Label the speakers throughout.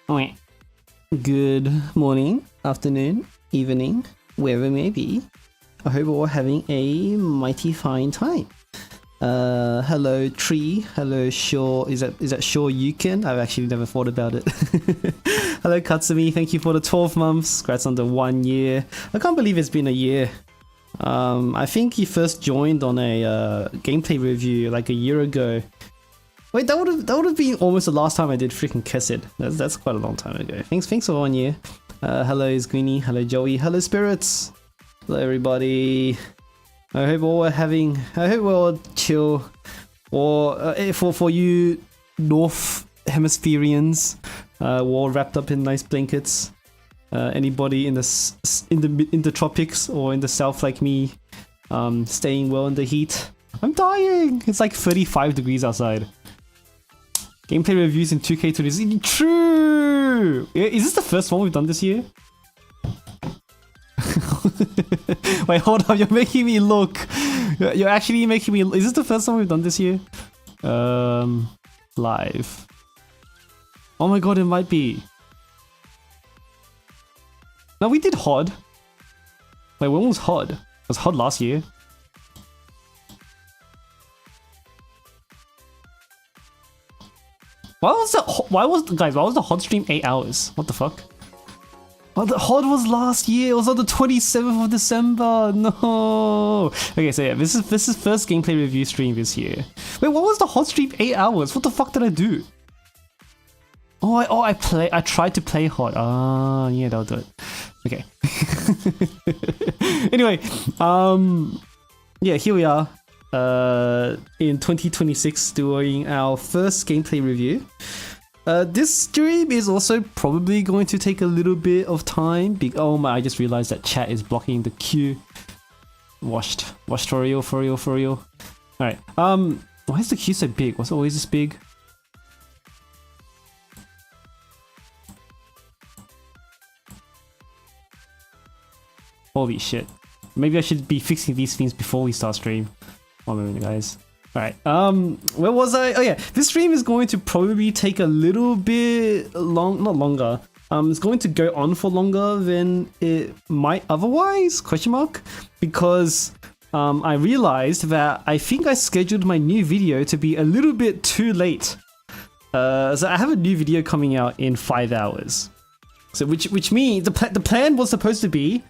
Speaker 1: Good morning, afternoon, evening, wherever it may be. I hope we're all having a mighty fine time. Hello Tree, hello Shaw, is that Shaw Yukin? I've actually never thought about it. Hello Katsumi, thank you for the 12 months, congrats on the 1 year. I can't believe it's been a year. I think you first joined on a gameplay review like a year ago. Wait, that would have been almost the last time I did freaking Kessid. That's quite a long time ago. Thanks for 1 year. Hello Squeenie, hello Joey, hello Spirits. Hello everybody. I hope we're all chill. Or for you North Hemispherians, we're all wrapped up in nice blankets. Anybody in the tropics or in the south like me, staying well in the heat. I'm dying. It's like 35 degrees outside. Gameplay reviews in 2K20. True! Is this the first one we've done this year? Wait, hold on, you're making me look. You're actually making me... Is this the first one we've done this year? Live. Oh my god, it might be. No, we did HOD. Wait, when was HOD? Was HOD last year? Why was the HOD stream 8 hours? What the fuck? Oh, the HOD was last year. It was on the 27th of December. No. Okay, so yeah, this is first gameplay review stream this year. Wait, what was the HOD stream 8 hours? What the fuck did I do? I tried to play HOD. Ah, yeah, that'll do it. Okay. Anyway, yeah, here we are. In 2026 doing our first gameplay review. This stream is also probably going to take a little bit of time. Oh my, I just realized that chat is blocking the queue. Washed for real. Alright, why is the queue so big? Was it always this big? Holy shit. Maybe I should be fixing these things before we start stream. 1 minute, guys. Alright, where was I? Oh yeah, this stream is going to probably take a little bit not longer. It's going to go on for longer than it might otherwise, question mark, because I realized that I think I scheduled my new video to be a little bit too late. So I have a new video coming out in 5 hours. So which means the plan was supposed to be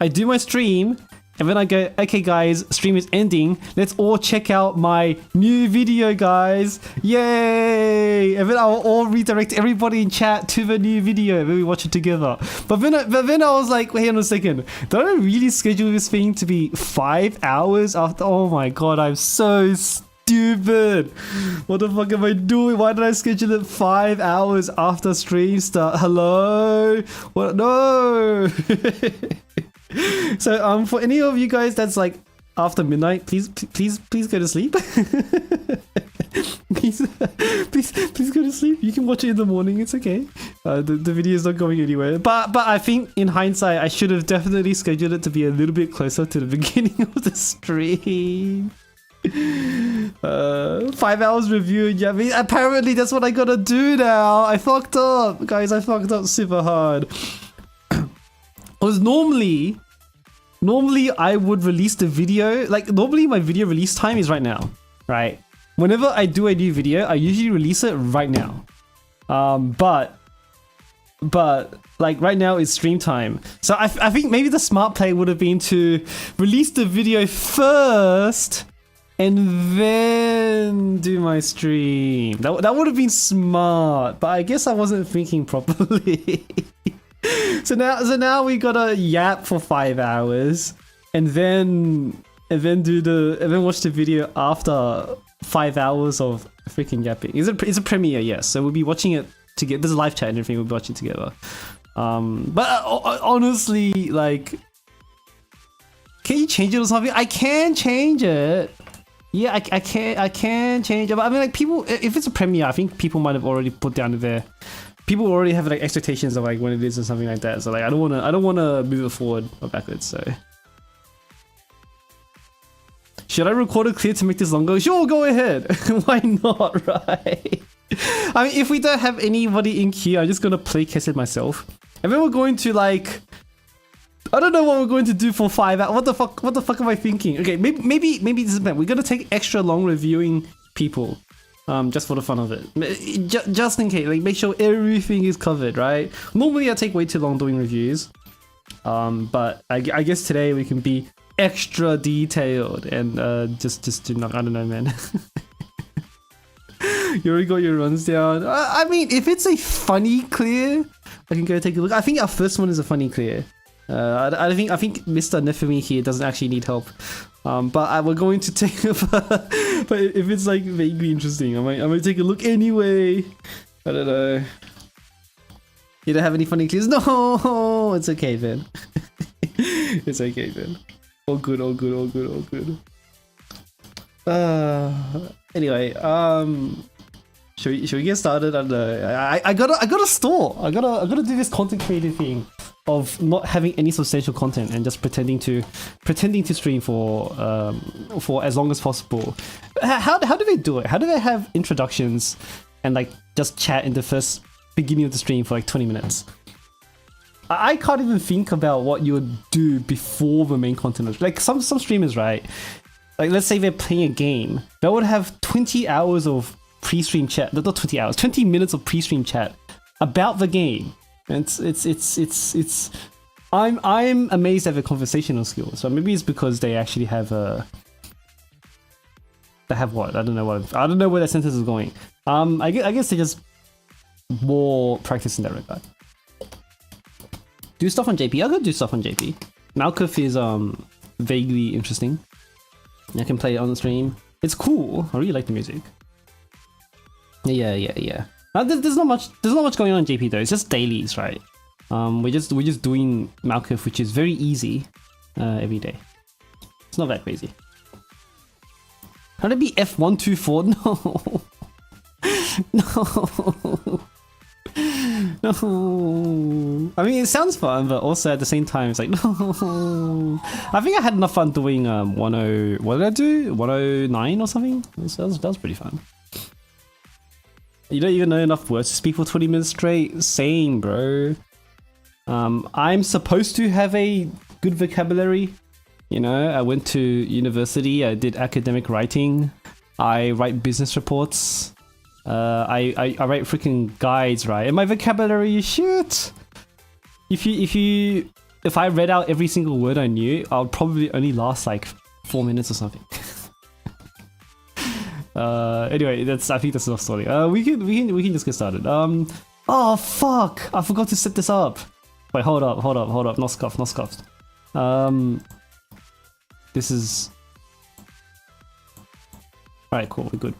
Speaker 1: I do my stream, and then I go, okay guys, stream is ending, let's all check out my new video, guys, yay! And then I'll all redirect everybody in chat to the new video, and then we watch it together. But then I was like, wait on a second, don't I really schedule this thing to be 5 hours after? Oh my god, I'm so stupid. What the fuck am I doing? Why did I schedule it 5 hours after stream start? Hello? What? No! So for any of you guys that's like after midnight, please go to sleep. please go to sleep. You can watch it in the morning, it's okay. The video is not going anywhere, but I think in hindsight I should have definitely scheduled it to be a little bit closer to the beginning of the stream. 5 hours review. Yeah, I mean, apparently that's what I gotta do now. I fucked up, guys. I fucked up super hard. Because normally I would release the video, like normally my video release time is right now, right? Whenever I do a new video, I usually release it right now. But like right now it's stream time. So I think maybe the smart play would have been to release the video first and then do my stream. That would have been smart, but I guess I wasn't thinking properly. So now we gotta yap for 5 hours, and then watch the video after 5 hours of freaking yapping. It's a premiere, yes. So we'll be watching it together. There's a live chat and everything. We'll be watching together. But honestly, like, can you change it or something? I can change it. Yeah, I can change it. But I mean, like, people, if it's a premiere, I think people might have already put down there. People already have like expectations of like when it is and something like that. So like I don't wanna move it forward or backwards. So should I record it clear to make this longer? Sure, go ahead. Why not, right? I mean, if we don't have anybody in queue, I'm just gonna play cast it myself. And then we're going to like, I don't know what we're going to do for 5 hours. What the fuck am I thinking? Okay, maybe this is bad. We're gonna take extra long reviewing people, just for the fun of it. Just in case, like make sure everything is covered, right? Normally I take way too long doing reviews, but I guess today we can be extra detailed and just do not. I don't know, man. You already got your runs down. I mean, if it's a funny clear, I can go take a look. I think our first one is a funny clear. I think Mr. Nepham here doesn't actually need help. But we're going to take. But if it's like vaguely interesting, I might take a look anyway. I don't know. You don't have any funny clears? No, it's okay, man. It's okay, man. All good, all good, all good, all good. Anyway, should we get started? I don't know. I gotta stall. I gotta do this content creating thing of not having any substantial content and just pretending to stream for as long as possible. How do they do it? How do they have introductions and like just chat in the first beginning of the stream for like 20 minutes? I can't even think about what you would do before the main content. Like some streamers, right? Like let's say they're playing a game, they would have 20 hours of pre-stream chat. Not 20 hours, 20 minutes of pre-stream chat about the game. And it's I'm amazed at the conversational skills. So maybe it's because they actually have they have what? I don't know where that sentence is going. I guess they just more practice in that regard. Do stuff on JP. I could do stuff on JP. Malkuth is vaguely interesting. I can play it on the stream. It's cool. I really like the music. Yeah. There's not much going on in JP though. It's just dailies, right? We're just doing Malkuth, which is very easy every day. It's not that crazy. How to be F124? No. No. I mean, it sounds fun, but also at the same time, it's like, no. I think I had enough fun doing 10. What did I do? 109 or something? That was pretty fun. You don't even know enough words to speak for 20 minutes straight? Same, bro. I'm supposed to have a good vocabulary. You know, I went to university, I did academic writing, I write business reports. I write freaking guides, right? And my vocabulary is shit. If I read out every single word I knew, I'll probably only last like 4 minutes or something. Anyway, I think that's enough story. We can just get started. Oh fuck! I forgot to set this up. Wait, hold up. Not scuffed. This is. Alright, cool. We're good.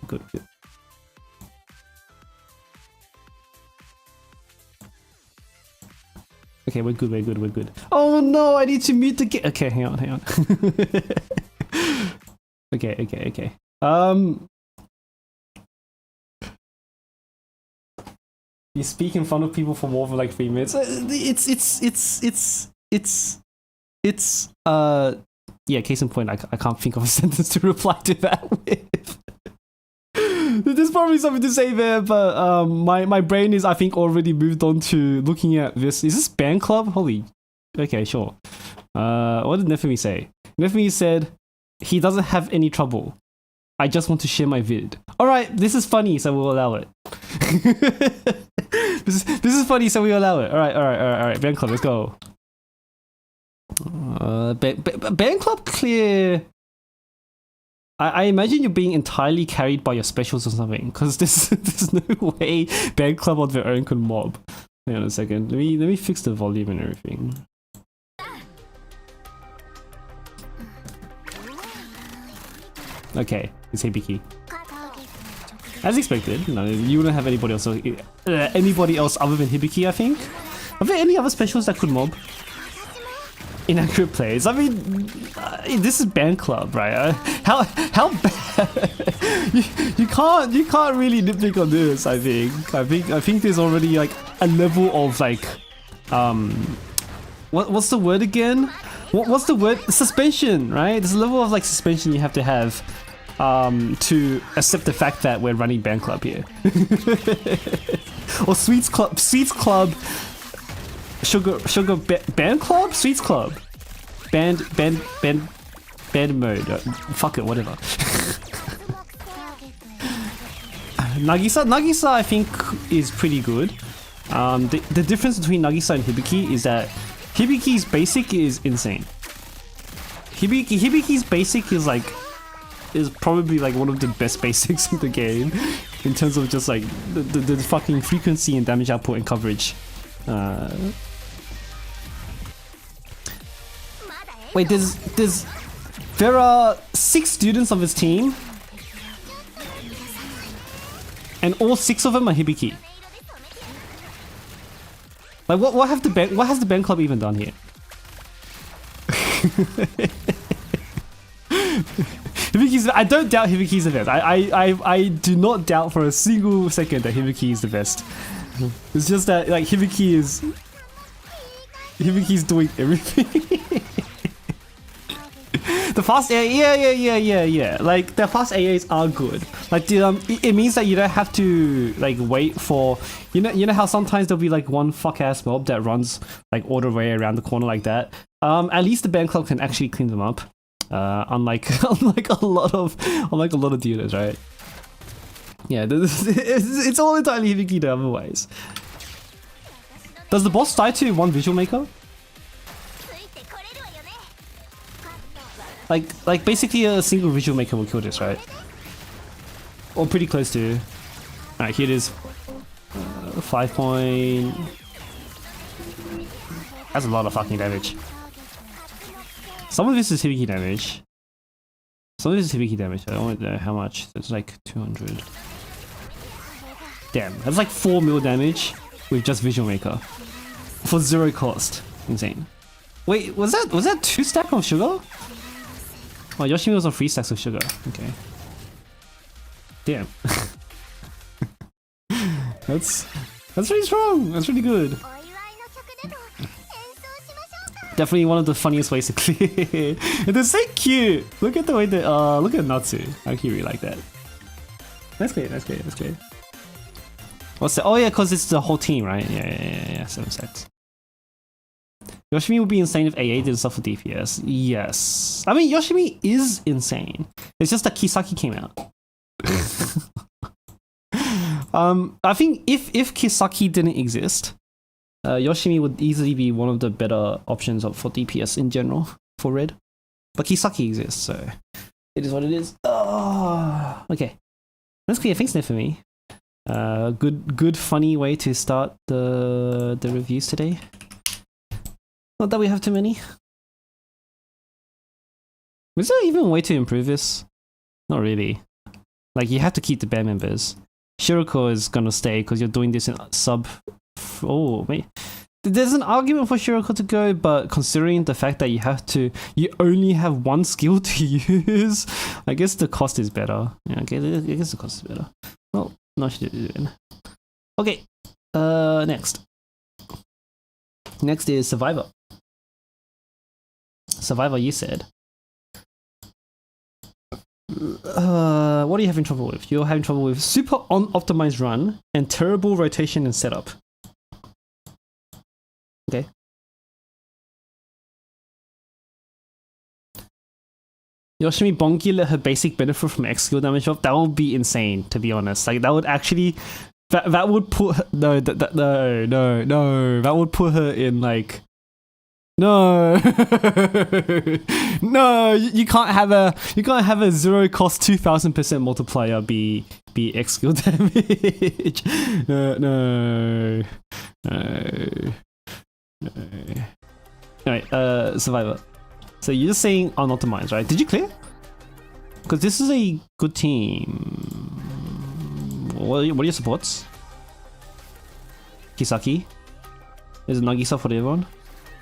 Speaker 1: Okay, we're good. Oh no, I need to mute the game. Okay, hang on. Okay. You speak in front of people for more than like 3 minutes. Yeah, case in point, I can't think of a sentence to reply to that with. There's probably something to say there, but my brain is, I think, already moved on to looking at this. Is this band club? Holy. Okay, sure. What did Nepham say? Nepham said he doesn't have any trouble. I just want to share my vid. Alright, this is funny, so we'll allow it. This is funny, so we allow it. Alright. Band club, let's go. Band club clear. I imagine you're being entirely carried by your specials or something, because there's no way band club on their own can mob. Hang on a second. Let me fix the volume and everything. Okay, it's Hibiki. As expected, no, you wouldn't have anybody else other than Hibiki, I think. Are there any other specials that could mob? Inaccurate plays. I mean, this is band club, right? How bad? you can't really nitpick on this. I think there's already like a level of like what's the word again? What's the word? Suspension, right? There's a level of like suspension you have to have to accept the fact that we're running band club here. Or sweets club, sugar band club, sweets club, band mode. Fuck it, whatever. Nagisa I think is pretty good. The difference between Nagisa and Hibiki is that Hibiki's basic is insane. Hibiki's basic is probably like one of the best basics in the game in terms of just like the fucking frequency and damage output and coverage. Wait, there are 6 students of his team, and all 6 of them are Hibiki. Like what has the band club even done here? I don't doubt Hibiki's the best. I do not doubt for a single second that Hibiki is the best. It's just that like Hibiki's doing everything. The fast yeah. Like the fast AAs are good. Like it means that you don't have to like wait for you know how sometimes there'll be like one fuck ass mob that runs like all the way around the corner like that. At least the band club can actually clean them up. Unlike a lot of dealers, right? Yeah, it's all entirely Hibiki though otherwise. Does the boss die to one visual maker? Like basically a single visual maker will kill this, right? Or pretty close to. Alright, here it is. 5 point. That's a lot of fucking damage. Some of this is Hibiki damage. Some of this is Hibiki damage. I don't know how much. It's like 200. Damn, that's like 4 mil damage with just visual maker for 0 cost. Insane. Wait, was that 2 stack of sugar? Oh, Yoshimi was on 3 stacks of sugar. Okay. Damn. That's pretty strong. That's pretty good. Definitely one of the funniest ways to clear. And they're so cute. Look at the way they look at Natsu. I actually really like that. That's great. What's that? Oh yeah, because it's the whole team, right? Yeah. 7 sets. Yoshimi would be insane if AA did stuff for DPS. Yes. I mean, Yoshimi is insane. It's just that Kisaki came out. I think if Kisaki didn't exist, Yoshimi would easily be one of the better options for DPS in general for Red. But Kisaki exists, so it is what it is. Oh, okay. That's clear. Thanks, Nepham. Good, funny way to start the reviews today. Not that we have too many. Was there even a way to improve this? Not really. Like, you have to keep the band members. Shiroko is gonna stay because you're doing this in sub. Oh, wait. There's an argument for Shiroko to go, but considering the fact that you only have 1 skill to use, I guess the cost is better. Yeah, okay, I guess the cost is better. Well, no shit to do. Okay, next. Next is Survivor. Survivor, you said. What are you having trouble with? You're having trouble with super unoptimized run and terrible rotation and setup. Okay. Yoshimi Bonki let her basic benefit from X skill damage up. That would be insane, to be honest. Like, that would actually... That would put... No. That would put her in, like... No. No, you can't have a 0 cost 2000% multiplier be X skill damage. No. Alright, Survivor. So you're just saying unoptimized, right? Did you clear? Because this is a good team. What are your supports? Kisaki? Is it Nagisa for everyone?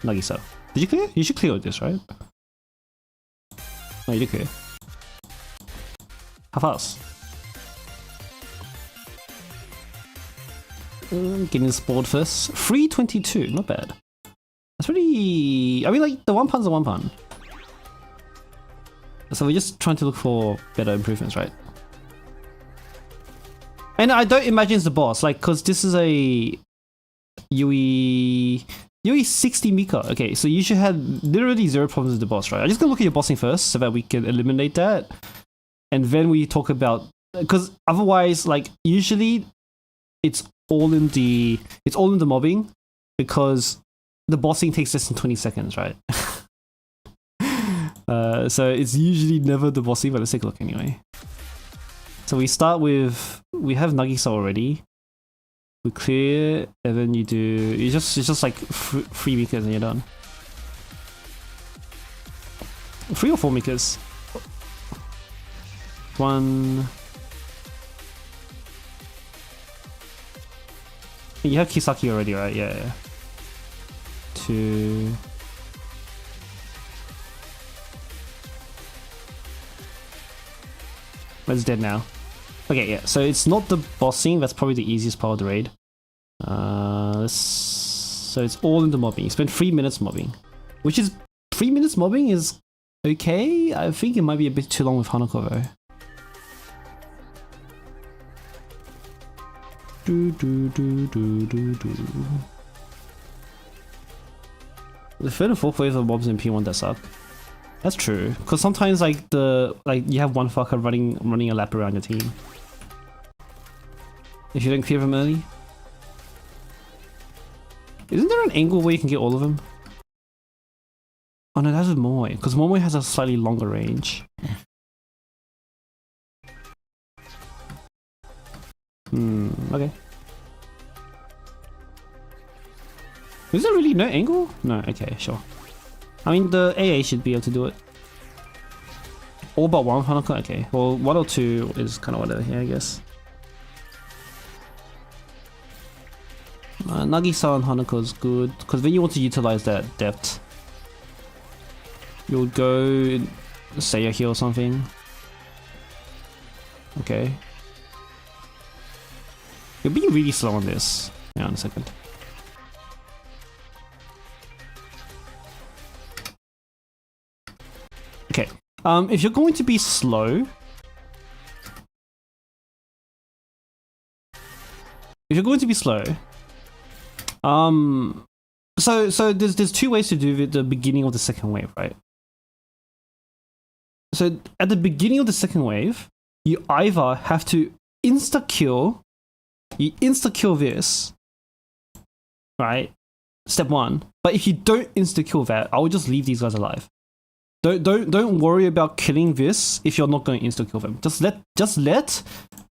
Speaker 1: Nagisa. Did you clear? You should clear this, right? No, you did clear. How fast? Getting spoiled first. 322, not bad. That's pretty... I mean, like, the 1 pun's a 1 pun. So we're just trying to look for better improvements, right? And I don't imagine it's the boss, like, cause this is a UE 60 Mika. Okay, so you should have literally 0 problems with the boss, right? I'm just gonna look at your bossing first so that we can eliminate that. And then we talk about, because otherwise, like, usually it's all in the mobbing, because the bossing takes less than 20 seconds, right? So it's usually never the bossing, but let's take a look anyway. So we start with, we have Nagisa already. We clear, and then you do, it's just like 3 meters and you're done. 3 or 4 meters. 1. You have Kisaki already, right? Yeah. 2. That's dead now. Okay, yeah, so it's not the bossing, that's probably the easiest part of the raid. So it's all in the mobbing. You spend 3 minutes mobbing. Which is, 3 minutes mobbing is okay. I think it might be a bit too long with Hanako though. The third and fourth wave of mobs in P1 that suck. That's true, because sometimes like you have one fucker running a lap around your team. If you don't clear them early. Isn't there an angle where you can get all of them? Oh no, that's with Momoe, because Momoe has a slightly longer range. Okay. Is there really no angle? No, okay, sure. I mean, the AA should be able to do it. All but one Hanako? Okay, well, 1 or 2 is kind of whatever here, I guess. Nagisa and Hanako is good, because then you want to utilize that depth. You'll go Seiya here or something. Okay. You're being really slow on this. Hang on a second. Okay. If you're going to be slow, so there's 2 ways to do the beginning of the second wave, right? So at the beginning of the second wave, you either have to insta-kill this, right? Step 1. But if you don't insta-kill that, I would just leave these guys alive. Don't worry about killing this if you're not going to insta-kill them. Just let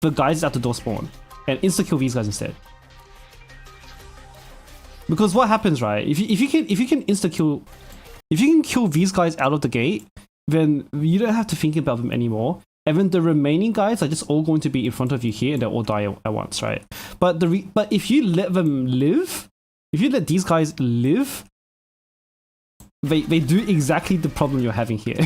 Speaker 1: the guys at the door spawn and insta-kill these guys instead. Because what happens, right? If you can insta-kill, if you can kill these guys out of the gate, then you don't have to think about them anymore. And then the remaining guys are just all going to be in front of you here, and they'll all die at once, right? But if you let them live, if you let these guys live, they do exactly the problem you're having here.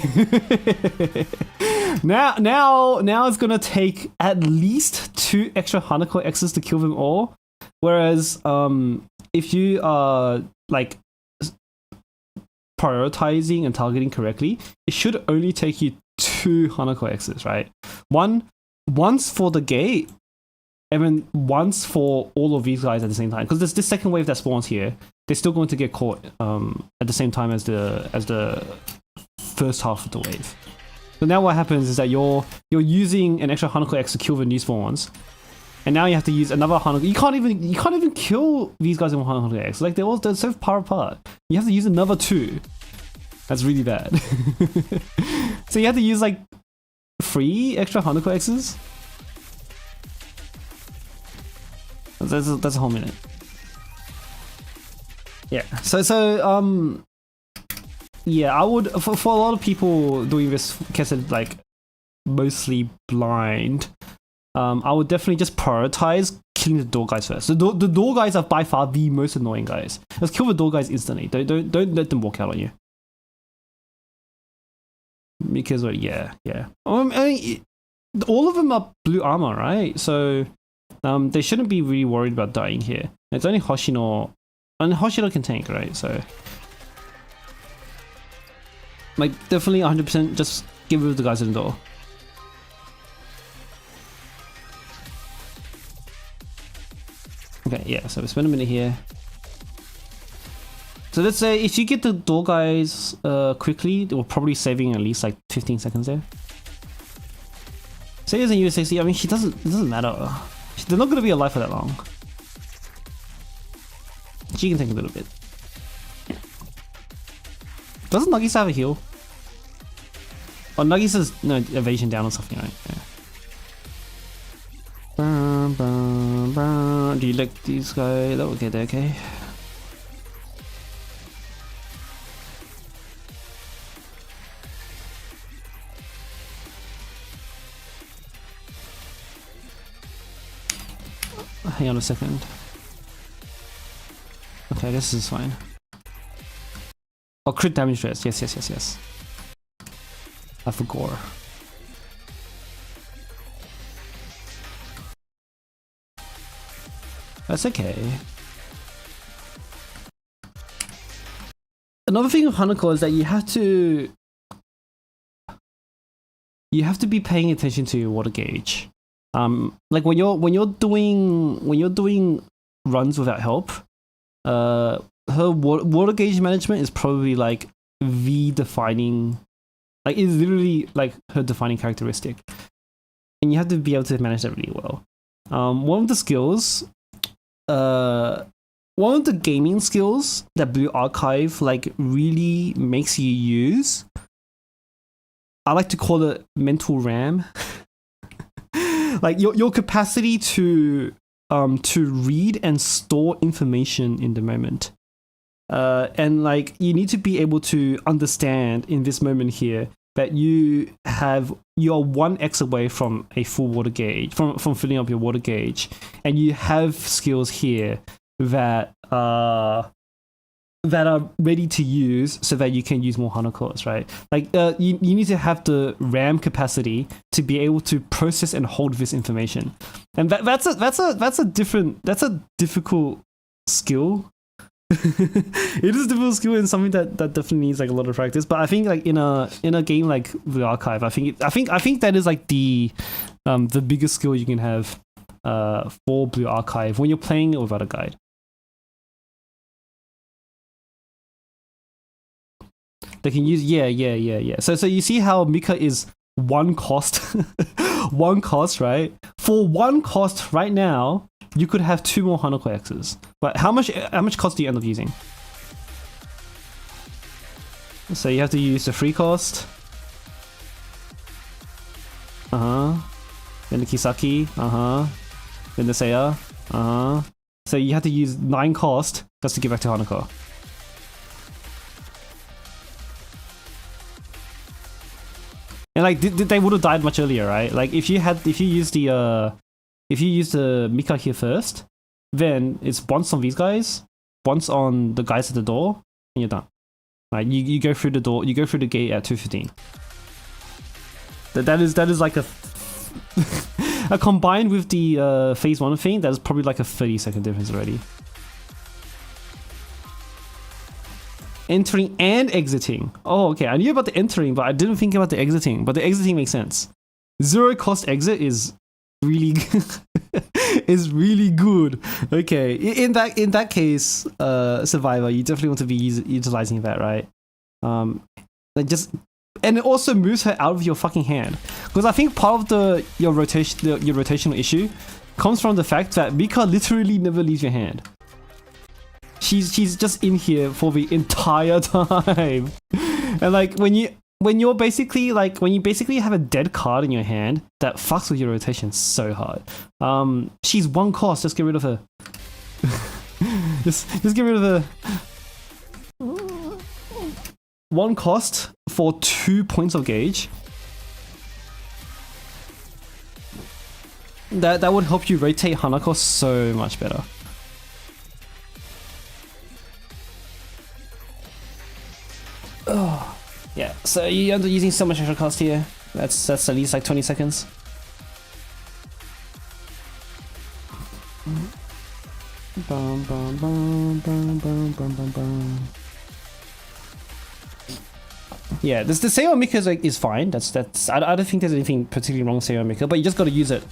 Speaker 1: now it's gonna take at least 2 extra Hanako X's to kill them all. Whereas if you are like prioritizing and targeting correctly, it should only take you 2 Hanako X's, right? Once for the gate, and then once for all of these guys at the same time. Because there's this second wave that spawns here. They're still going to get caught at the same time as the first half of the wave. So now what happens is that you're using an extra Hanako X to kill the new spawns, and now you have to use another Hanako. You can't even kill these guys in one Hanako X. Like they're so far apart. You have to use another 2. That's really bad. So you have to use like 3 extra Hanako X's. That's a whole minute. Yeah. So yeah, I would for a lot of people doing this, like mostly blind. I would definitely just prioritize killing the door guys first. The door guys are by far the most annoying guys. Let's kill the door guys instantly. Don't let them walk out on you. Because yeah. I mean, all of them are blue armor, right? So they shouldn't be really worried about dying here. It's only Hoshino, and Hoshino can tank, right? So like definitely 100% just get rid of the guys in the door. Okay, yeah, so we spend a minute here. So let's say if you get the door guys quickly, we're probably saving at least like 15 seconds there. Say he's in USAC, I mean, it doesn't matter. They're not gonna be alive for that long. She can take a little bit. Doesn't Nagisa have a heal? Oh, Nagisa's no evasion down or something, right? Yeah. Do you like these guys? Oh, okay, they're okay. Hang on a second. Okay, this is fine. Oh, crit damage rest. Yes. I forgot. That's okay. Another thing with Hanako is that you have to be paying attention to your water gauge. Like when you're doing runs without help, her water gauge management is probably like the defining, like it's literally like her defining characteristic, and you have to be able to manage that really well. One of the skills, one of the gaming skills that Blue Archive like really makes you use, I like to call it mental RAM. Like your capacity to read and store information in the moment, and like you need to be able to understand in this moment here that you are 1x away from a full water gauge, from filling up your water gauge, and you have skills here that are ready to use so that you can use more Hanakos, right? Like you need to have the RAM capacity to be able to process and hold this information, and that's a difficult skill. It is a difficult skill and something that definitely needs like a lot of practice. But I think like in a game like the Archive, I think that is like the biggest skill you can have for Blue Archive when you're playing it without a guide. They can use yeah. So you see how Mika is one cost, right? For one cost right now, you could have 2 more Hanako X's. But how much cost do you end up using? So you have to use the free cost. Then the Kisaki. Then the Seiya. So you have to use 9 cost just to get back to Hanako. And like they would have died much earlier, right? Like if you used the Mika here first, then it's once on these guys, once on the guys at the door, and you're done. Right? You go through the door, you go through the gate at 2:15. That is like a combined with the phase 1 thing, that is probably like a 30-second difference already. Entering and exiting. Oh, okay. I knew about the entering, but I didn't think about the exiting. But the exiting makes sense. 0 cost exit is really is really good. Okay. In that case, Survivor, you definitely want to be utilizing that, right? And it also moves her out of your fucking hand, because I think part of your rotational issue comes from the fact that Mika literally never leaves your hand. She's just in here for the entire time. And like when you basically have a dead card in your hand, that fucks with your rotation so hard. She's 1 cost, just get rid of her. just get rid of her. 1 cost for 2 points of gauge. That would help you rotate Hanako so much better. Oh, yeah. So you end up using so much extra cost here. That's at least like 20 seconds. Bum, bum, bum, bum, bum, bum, bum, bum. Yeah, the Seiya Mika is fine. I don't think there's anything particularly wrong with Seiya Mika, but you just gotta use it.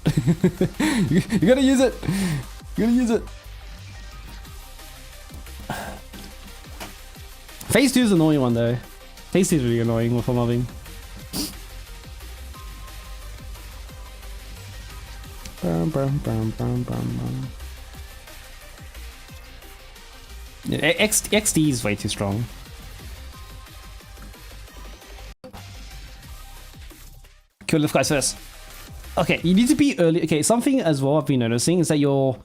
Speaker 1: You gotta use it. You gotta use it. Phase 2 is an annoying one though. Phase 2 is really annoying with mobbing. Yeah, XD is way too strong. Kill the guys first. Okay, you need to be early. Okay, something as well I've been noticing is that you're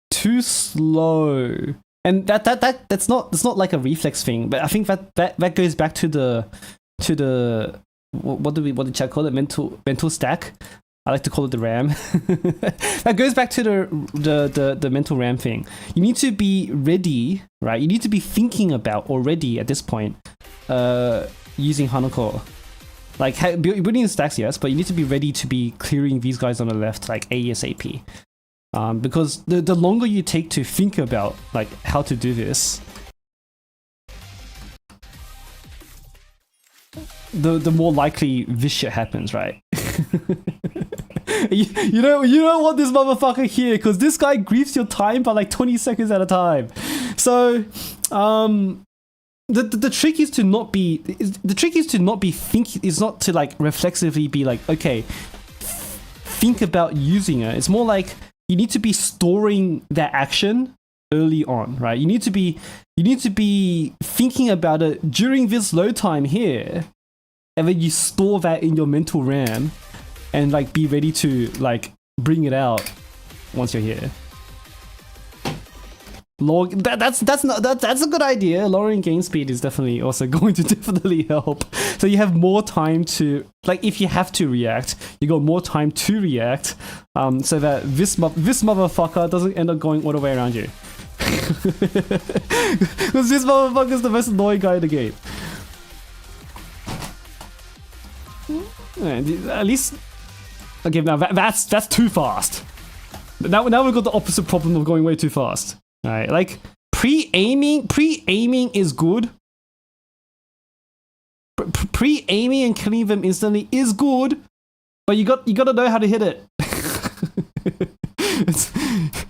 Speaker 1: too slow, and that's not like a reflex thing. But I think that goes back to the what did chat call it? Mental stack. I like to call it the RAM. That goes back to the mental RAM thing. You need to be ready, right? You need to be thinking about already at this point using Hanako. Like, building in stacks, yes, but you need to be ready to be clearing these guys on the left, like ASAP. Because the longer you take to think about like how to do this, the more likely this shit happens, right? you don't want this motherfucker here because this guy griefs your time by like 20 seconds at a time. So, the trick is to not be thinking. Is not to like reflexively be like, okay, think about using it. It's more like you need to be storing that action early on, right? You need to be thinking about it during this load time here, and then you store that in your mental RAM, and like be ready to like bring it out once you're here. That's a good idea. Lowering game speed is definitely also going to help. So you have more time to, like, if you have to react, you got more time to react, so that this motherfucker doesn't end up going all the way around you. Because this motherfucker is the most annoying guy in the game. At least, okay, now that's too fast. Now we've got the opposite problem of going way too fast. Right, like pre-aiming is good. Pre-aiming and killing them instantly is good, but you gotta know how to hit it.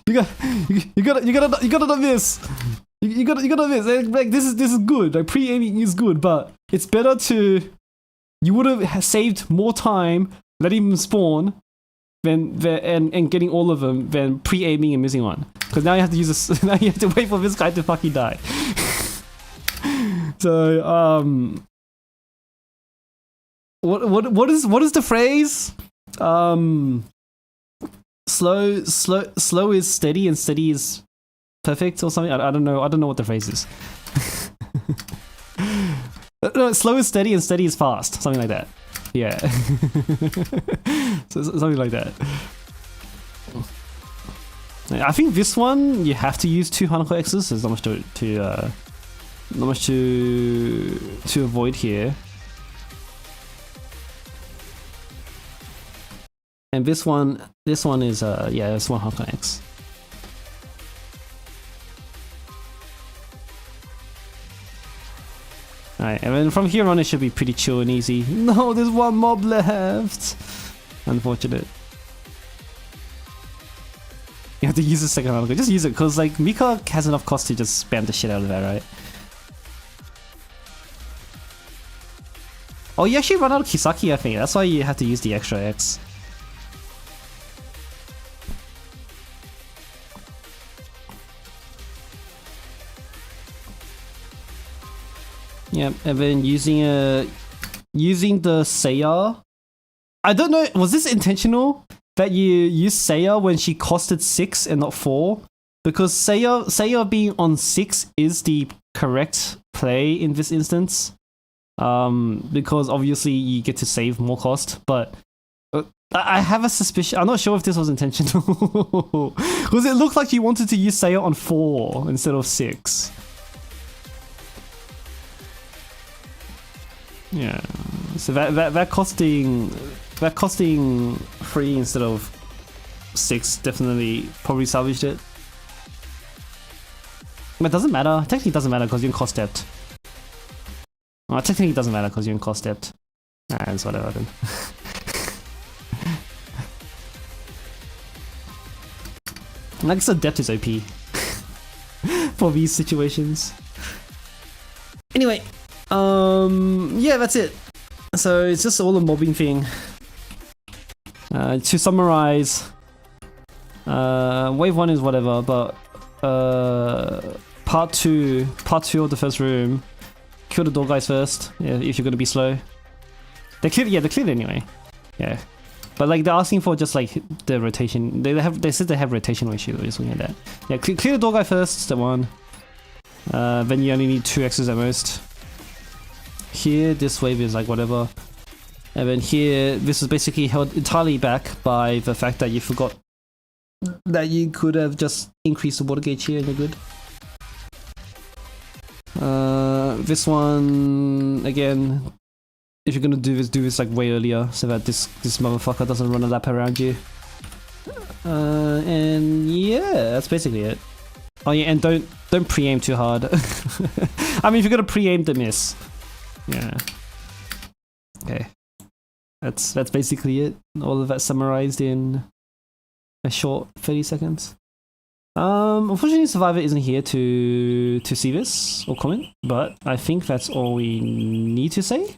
Speaker 1: you gotta know this. You gotta miss. Like this is good. Like pre-aiming is good, but it's better to. You would have saved more time letting them spawn and getting all of them than pre-aiming and missing one. Because now you have to use this. Now you have to wait for this guy to fucking die. So what is the phrase? Slow is steady and steady is perfect or something. I don't know what the phrase is. No, slow is steady and steady is fast. Something like that. Yeah. So, something like that. I think this one you have to use 2 Hanako X's. There's not much to avoid here. And this one is this one Hanako X. Alright, and then from here on it should be pretty chill and easy. No, there's one mob left. Unfortunate. You have to use the second Hanako. Just use it, because like Mika has enough cost to just spam the shit out of that, right? Oh, you actually run out of Kisaki, I think. That's why you have to use the extra X. Yep, and then using the Seiya. I don't know, was this intentional that you used Seiya when she costed 6 and not 4? Because Seiya being on 6 is the correct play in this instance. Because obviously you get to save more cost, but I have a suspicion. I'm not sure if this was intentional. Because it looked like you wanted to use Seiya on 4 instead of 6. Yeah, so that costing 3 instead of 6 definitely probably salvaged it. But it doesn't matter. Technically, it doesn't matter because you can cost stepped. Well, technically it doesn't matter because you're in cost depth. Nah, it's whatever then. Like I said, depth is OP for these situations. Anyway, yeah, that's it. So it's just all a mobbing thing. To summarize, wave 1 is whatever, but part two of the first room, kill the door guys first. Yeah, if you're gonna be slow. They're cleared anyway. Yeah, but like they're asking for just like the rotation. They said they have rotational issues or something like that. Yeah, clear the door guy first. Step 1. Then you only need 2 X's at most. Here, this wave is like whatever. And then here, this is basically held entirely back by the fact that you forgot that you could have just increased the water gauge here and you're good. This one, again, if you're gonna do this like way earlier so that this motherfucker doesn't run a lap around you. And yeah, that's basically it. Oh yeah, and don't pre-aim too hard. I mean, if you're gonna pre-aim, then miss. Yeah. Okay. That's basically it. All of that summarized in a short 30 seconds. Unfortunately, Survivor isn't here to see this or comment, but I think that's all we need to say.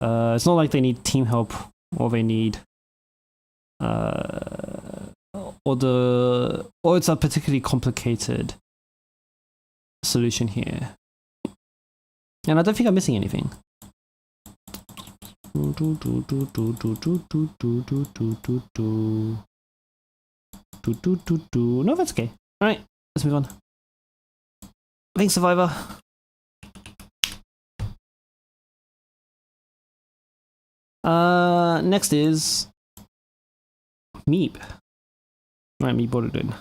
Speaker 1: It's not like they need team help or they need or it's a particularly complicated solution here. And I don't think I'm missing anything. No, that's okay. Alright, let's move on. Thanks, Survivor. Next is Meep. Right, Meep brought it in.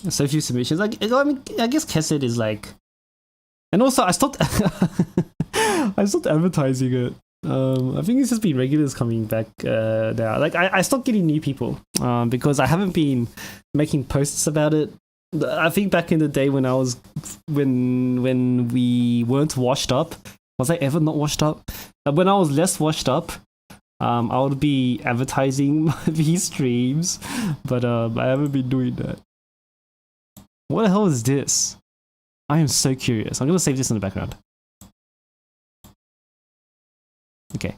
Speaker 1: So few submissions. I mean, I guess Kesed is like, and also I stopped advertising it. I think it's just been regulars coming back now. Like I stopped getting new people because I haven't been making posts about it. I think back in the day when we weren't washed up, was I ever not washed up? When I was less washed up, I would be advertising these streams, but I haven't been doing that. What the hell is this? I am so curious. I'm gonna save this in the background. Okay.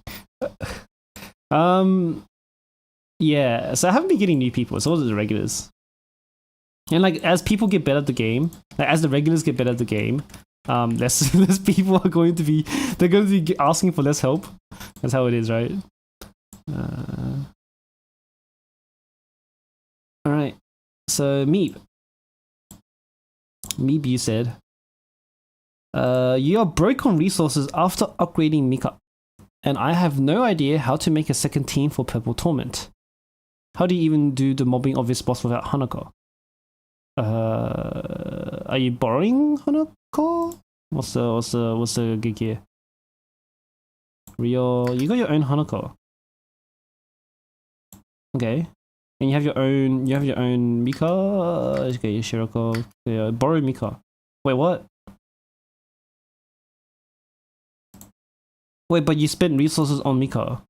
Speaker 1: Yeah, so I haven't been getting new people, so all the regulars. And like as people get better at the game, like as the regulars get better at the game, less people are going to be asking for less help. That's how it is, right? Alright. So Meep, you said you are broke on resources after upgrading Mika, and I have no idea how to make a second team for Purple Torment. How do you even do the mobbing of this boss without Hanako? Are you borrowing Hanako? What's the gig here? Rio, you got your own Hanako. Okay. And you have your own Mika. Okay, Shiroko. Yeah, borrow Mika. Wait, what? Wait, but you spent resources on Mika.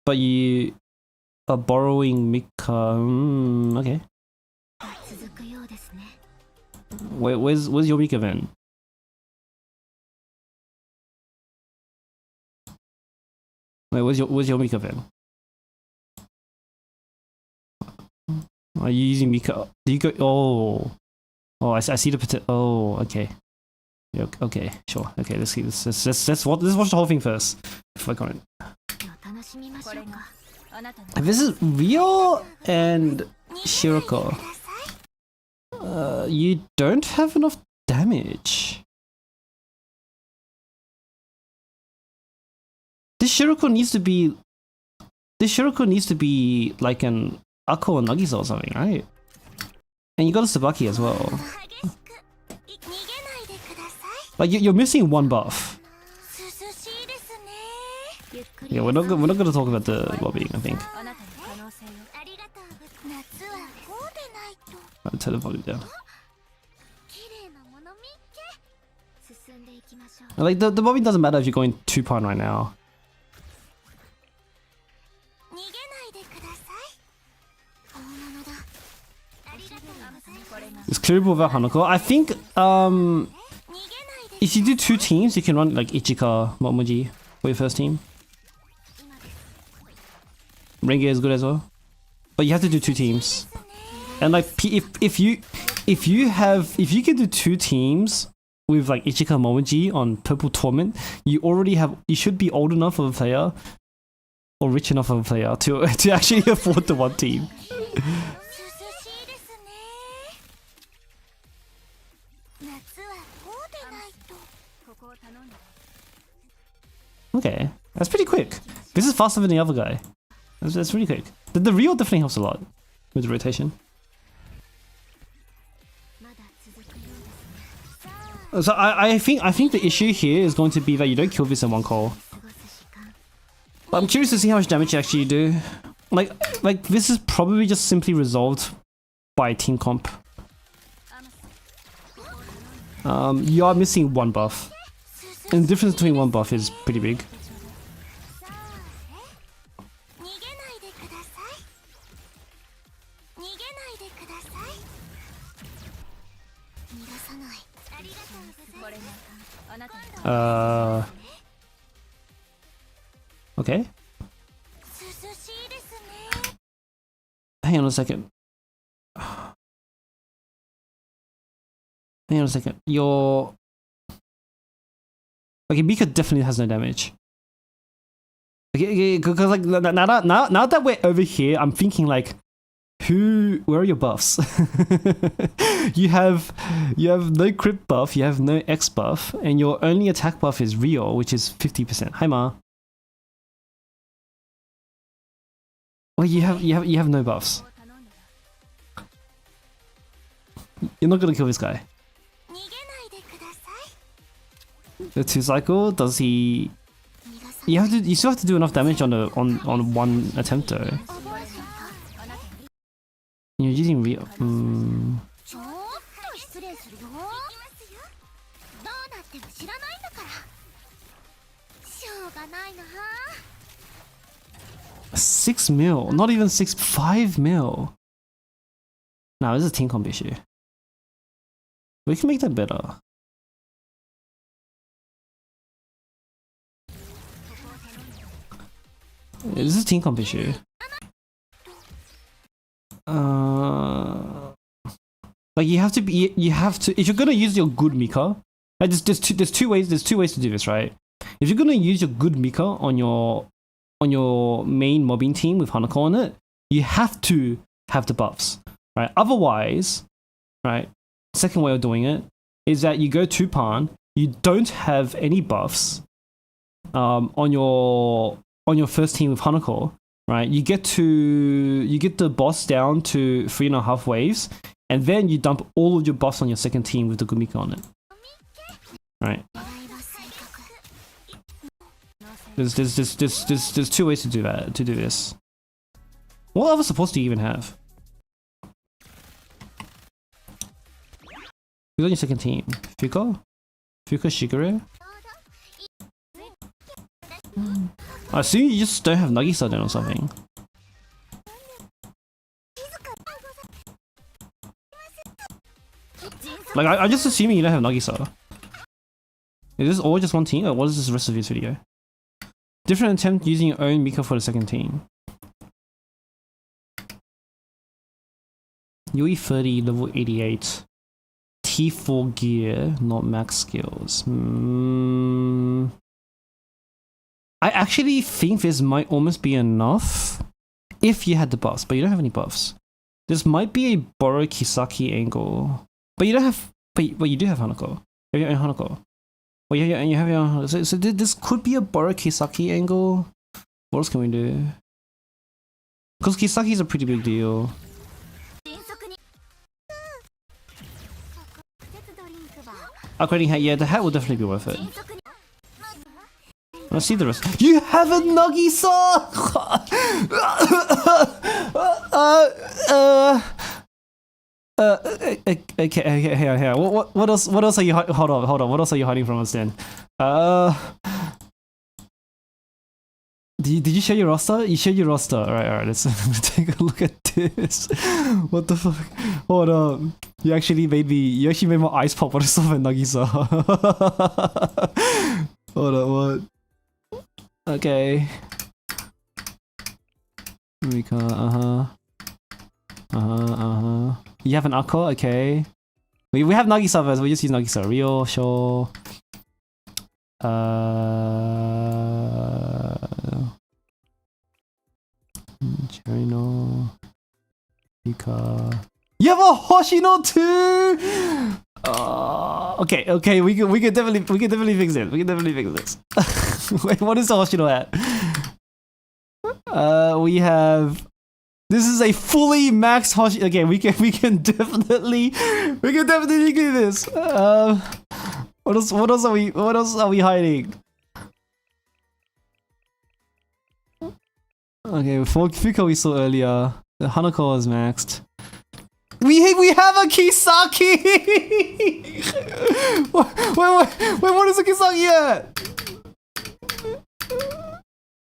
Speaker 1: But you are borrowing Mika. Okay. Wait, where's your Mika then? Wait, where's your Mika then? Are you using Mika? Do you go? Oh, I see the potential. Oh, okay. Yeah, okay, sure. Okay, let's see this. Let's watch the whole thing first before I comment. This is Rio and Shiroko. You don't have enough damage. This Shiroko needs to be like an Akko or Nagisa or something, right? And you got a Tsubaki as well. Like you're missing one buff. Yeah, we're not gonna talk about the lobbying, I think. I'll turn the volume down. Like the bobbing doesn't matter if you're going 2-pan right now. It's clearable without Hanako. I think if you do 2 teams, you can run like Ichika Momoji for your first team. Renge is good as well, but you have to do 2 teams. And like if you can do 2 teams with like Ichika Momoji on Purple Torment, you should be old enough of a player or rich enough of a player to actually afford the 1 team. Okay, that's pretty quick. This is faster than the other guy. That's really quick. The Rio definitely helps a lot with the rotation. So I think the issue here is going to be that you don't kill this in 1 call. But I'm curious to see how much damage you actually do. Like this is probably just simply resolved by team comp. You are missing 1 buff. And the difference between 1 buff is pretty big. Okay. Hang on a second. Hang on a second. Okay, Mika definitely has no damage. Okay, because like now that we're over here, I'm thinking like, where are your buffs? you have no crit buff, you have no X buff, and your only attack buff is Rio, which is 50%. Hi Ma. Well, you have no buffs. You're not gonna kill this guy. The 2 cycle, does he? You still have to do enough damage on 1 attempt though. You're using Rio. 6 mil, not even 5 mil. No, this is a team comp issue. We can make that better. This is a team comp issue. Like you have to if you're gonna use your good Mika, like there's two ways to do this, right? If you're gonna use your good Mika on your main mobbing team with Hanako on it, you have to have the buffs, right? Otherwise, right, second way of doing it is that you go 2-pan, you don't have any buffs on your first team with Hanako, right? You get the boss down to 3.5 waves, and then you dump all of your buffs on your second team with the Gumika on it, right? There's 2 ways to do that. To do this. What other supports do you even have? Who's on your second team? Fuka Shigure? I assume you just don't have Nagisa then or something. Like, I'm just assuming you don't have Nagisa. Is this all just 1 team, or what is this rest of this video? Different attempt using your own Mika for the second team. UE 30, level 88. T4 gear, not max skills. I actually think this might almost be enough if you had the buffs, but you don't have any buffs. This might be a Boro Kisaki angle, but you don't have. But you do have Hanako. You have your own Hanako. Well, yeah, and you have your own. So this could be a Boro Kisaki angle. What else can we do? Because Kisaki is a pretty big deal. Upgrading hat, yeah, the hat will definitely be worth it. Let's see the rest. You have a Nagisa! Okay, here. What else? What else are you? Hold on. What else are you hiding from us then? Did you share your roster? You shared your roster. Alright. Let's take a look at this. What the fuck? Hold up. You actually made my eyes pop when I saw Nagisa. Hold up, what? Okay. Mika, You have an Akko? Okay. We have Nagisa first, we just use Nagisa. Rio, Sho. Cherino. Mika. You have a Hoshino too! Okay, we can definitely fix it. We can definitely fix this. Wait, what is the Hoshino at? We have. This is a fully maxed Hoshino. Okay, we can definitely do this. What else are we hiding? Okay, Fuka we saw earlier. The Hanako is maxed. We have a Kisaki! wait, what is a Kisaki at?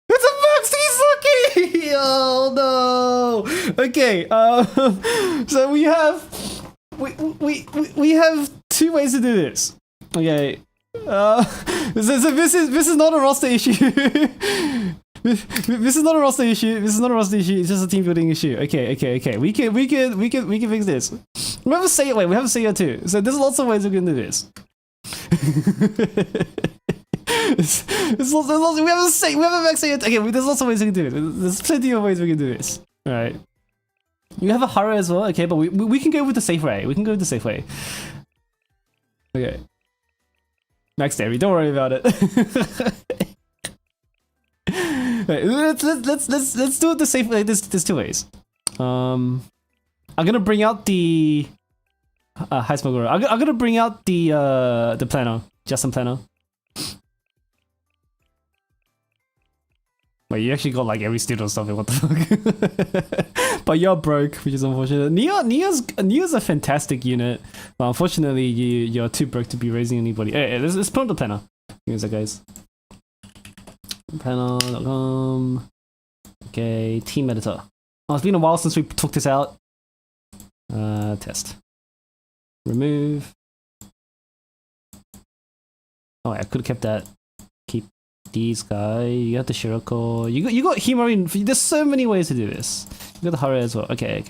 Speaker 1: It's a max Kisaki! Oh no! Okay, so we have two ways to do this. Okay, so this is not a roster issue. This is not a roster issue. It's just a team building issue. Okay. We can fix this. We have a Seiya. We have a Seiya too. So there's lots of ways we can do this. We have a max Seiya. Okay, there's lots of ways we can do it. There's plenty of ways we can do this. All right. You have a Haru as well. Okay, but we can go with the safe way. Okay. Max Dairy. Don't worry about it. Right, let's do it the safe way. There's two ways. I'm gonna bring out the hi Smoker. I'm gonna bring out the planner, Justin planner. Wait, you actually got like every student or something. What the fuck? But you're broke, which is unfortunate. Neo's a fantastic unit, but unfortunately you're too broke to be raising anybody. Hey, let's put on the planner. Here's it, guys. Panel.com. Okay, team editor. Oh, it's been a while since we took this out. Test. Remove. Oh, I could have kept that. Keep these guys. You got the Shiroko. You got Himari. There's so many ways to do this. You got the Haru as well. Okay.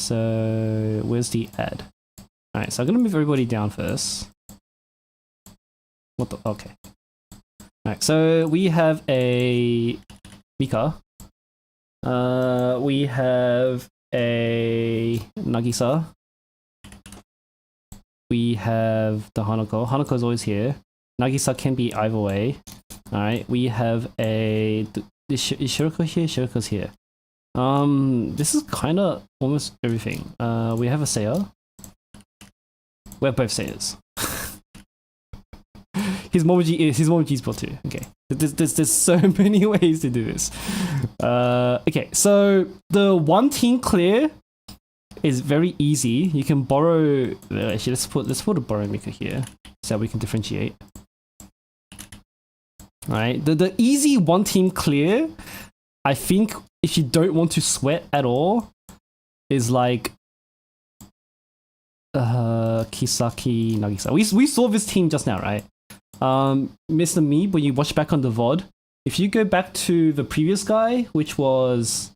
Speaker 1: So where's the ad? Alright, so I'm gonna move everybody down first. What the? Okay. Alright, so we have a Mika. We have a Nagisa. We have the Hanako. Hanako is always here. Nagisa can be either way. Alright, we have a... Is Shiroko here? Shiroko's here. This is kind of almost everything. We have a Seiya. We have both Seiyas. His Momoji's built too. Okay, there's so many ways to do this. Okay, so the one team clear is very easy. You can borrow. Actually, let's put a borrow maker here so that we can differentiate. All right, the easy one team clear. I think if you don't want to sweat at all, is like Kisaki Nagisa. We saw this team just now, right? Mr. Meep, when you watch back on the VOD, if you go back to the previous guy, which was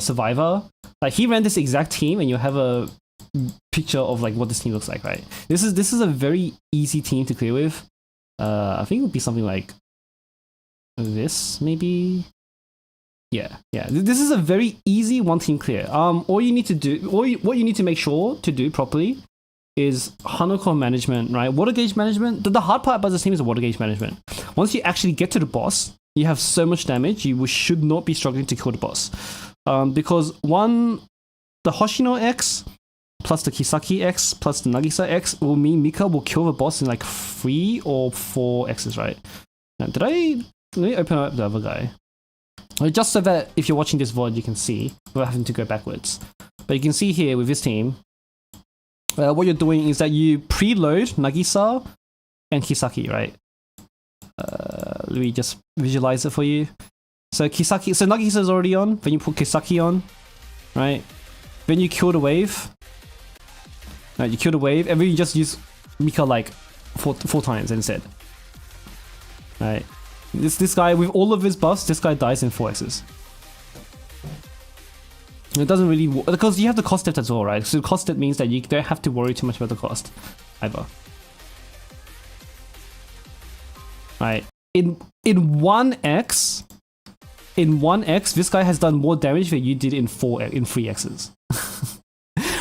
Speaker 1: Survivor, like he ran this exact team, and you have a picture of like what this team looks like, right? This is a very easy team to clear with. I think it would be something like this, maybe. Yeah. This is a very easy one team clear. All you need to do, what you need to make sure to do properly is Hanako management, right? Water gauge management. The hard part about this team is the water gauge management. Once you actually get to the boss, you have so much damage, you should not be struggling to kill the boss. Because the Hoshino X plus the Kisaki X plus the Nagisa X will mean Mika will kill the boss in like 3 or 4 X's, right? Now, let me open up the other guy. Just so that if you're watching this VOD, you can see without having to go backwards. But you can see here with this team, what you're doing is that you preload Nagisa and Kisaki, right? Let me just visualize it for you. So Nagisa is already on, then you put Kisaki on, right? Then you kill the wave. Right, you kill the wave, and then you just use Mika like four times instead. Right? This guy, with all of his buffs, this guy dies in 4x's. It doesn't really because you have the cost depth as well, right? So cost depth means that you don't have to worry too much about the cost either. Right? In 1x, this guy has done more damage than you did in 3x's.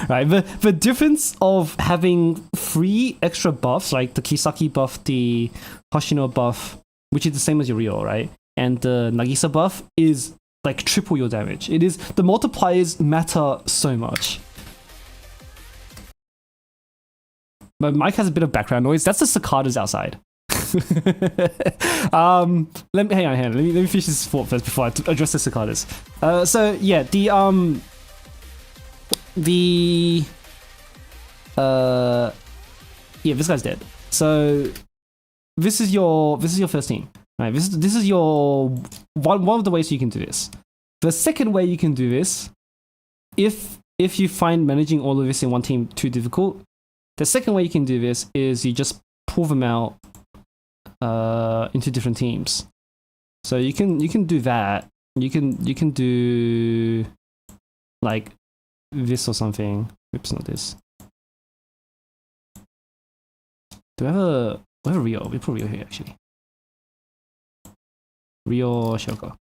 Speaker 1: Right? The difference of having 3 extra buffs, like the Kisaki buff, the Hoshino buff, which is the same as your Ryo, right? And the Nagisa buff is like triple your damage. It is, the multipliers matter so much. My mic has a bit of background noise. That's the cicadas outside. Hang on. Let me finish this thought first before I address the cicadas. So yeah, yeah, this guy's dead. So this is your first team, right? This is your one of the ways you can do this. The second way you can do this, if you find managing all of this in one team too difficult, the second way you can do this is you just pull them out into different teams. So you can do that. You can do like this or something. Oops, not this. Do I have a Ryo? We put Ryo here actually. Ryo Shoka.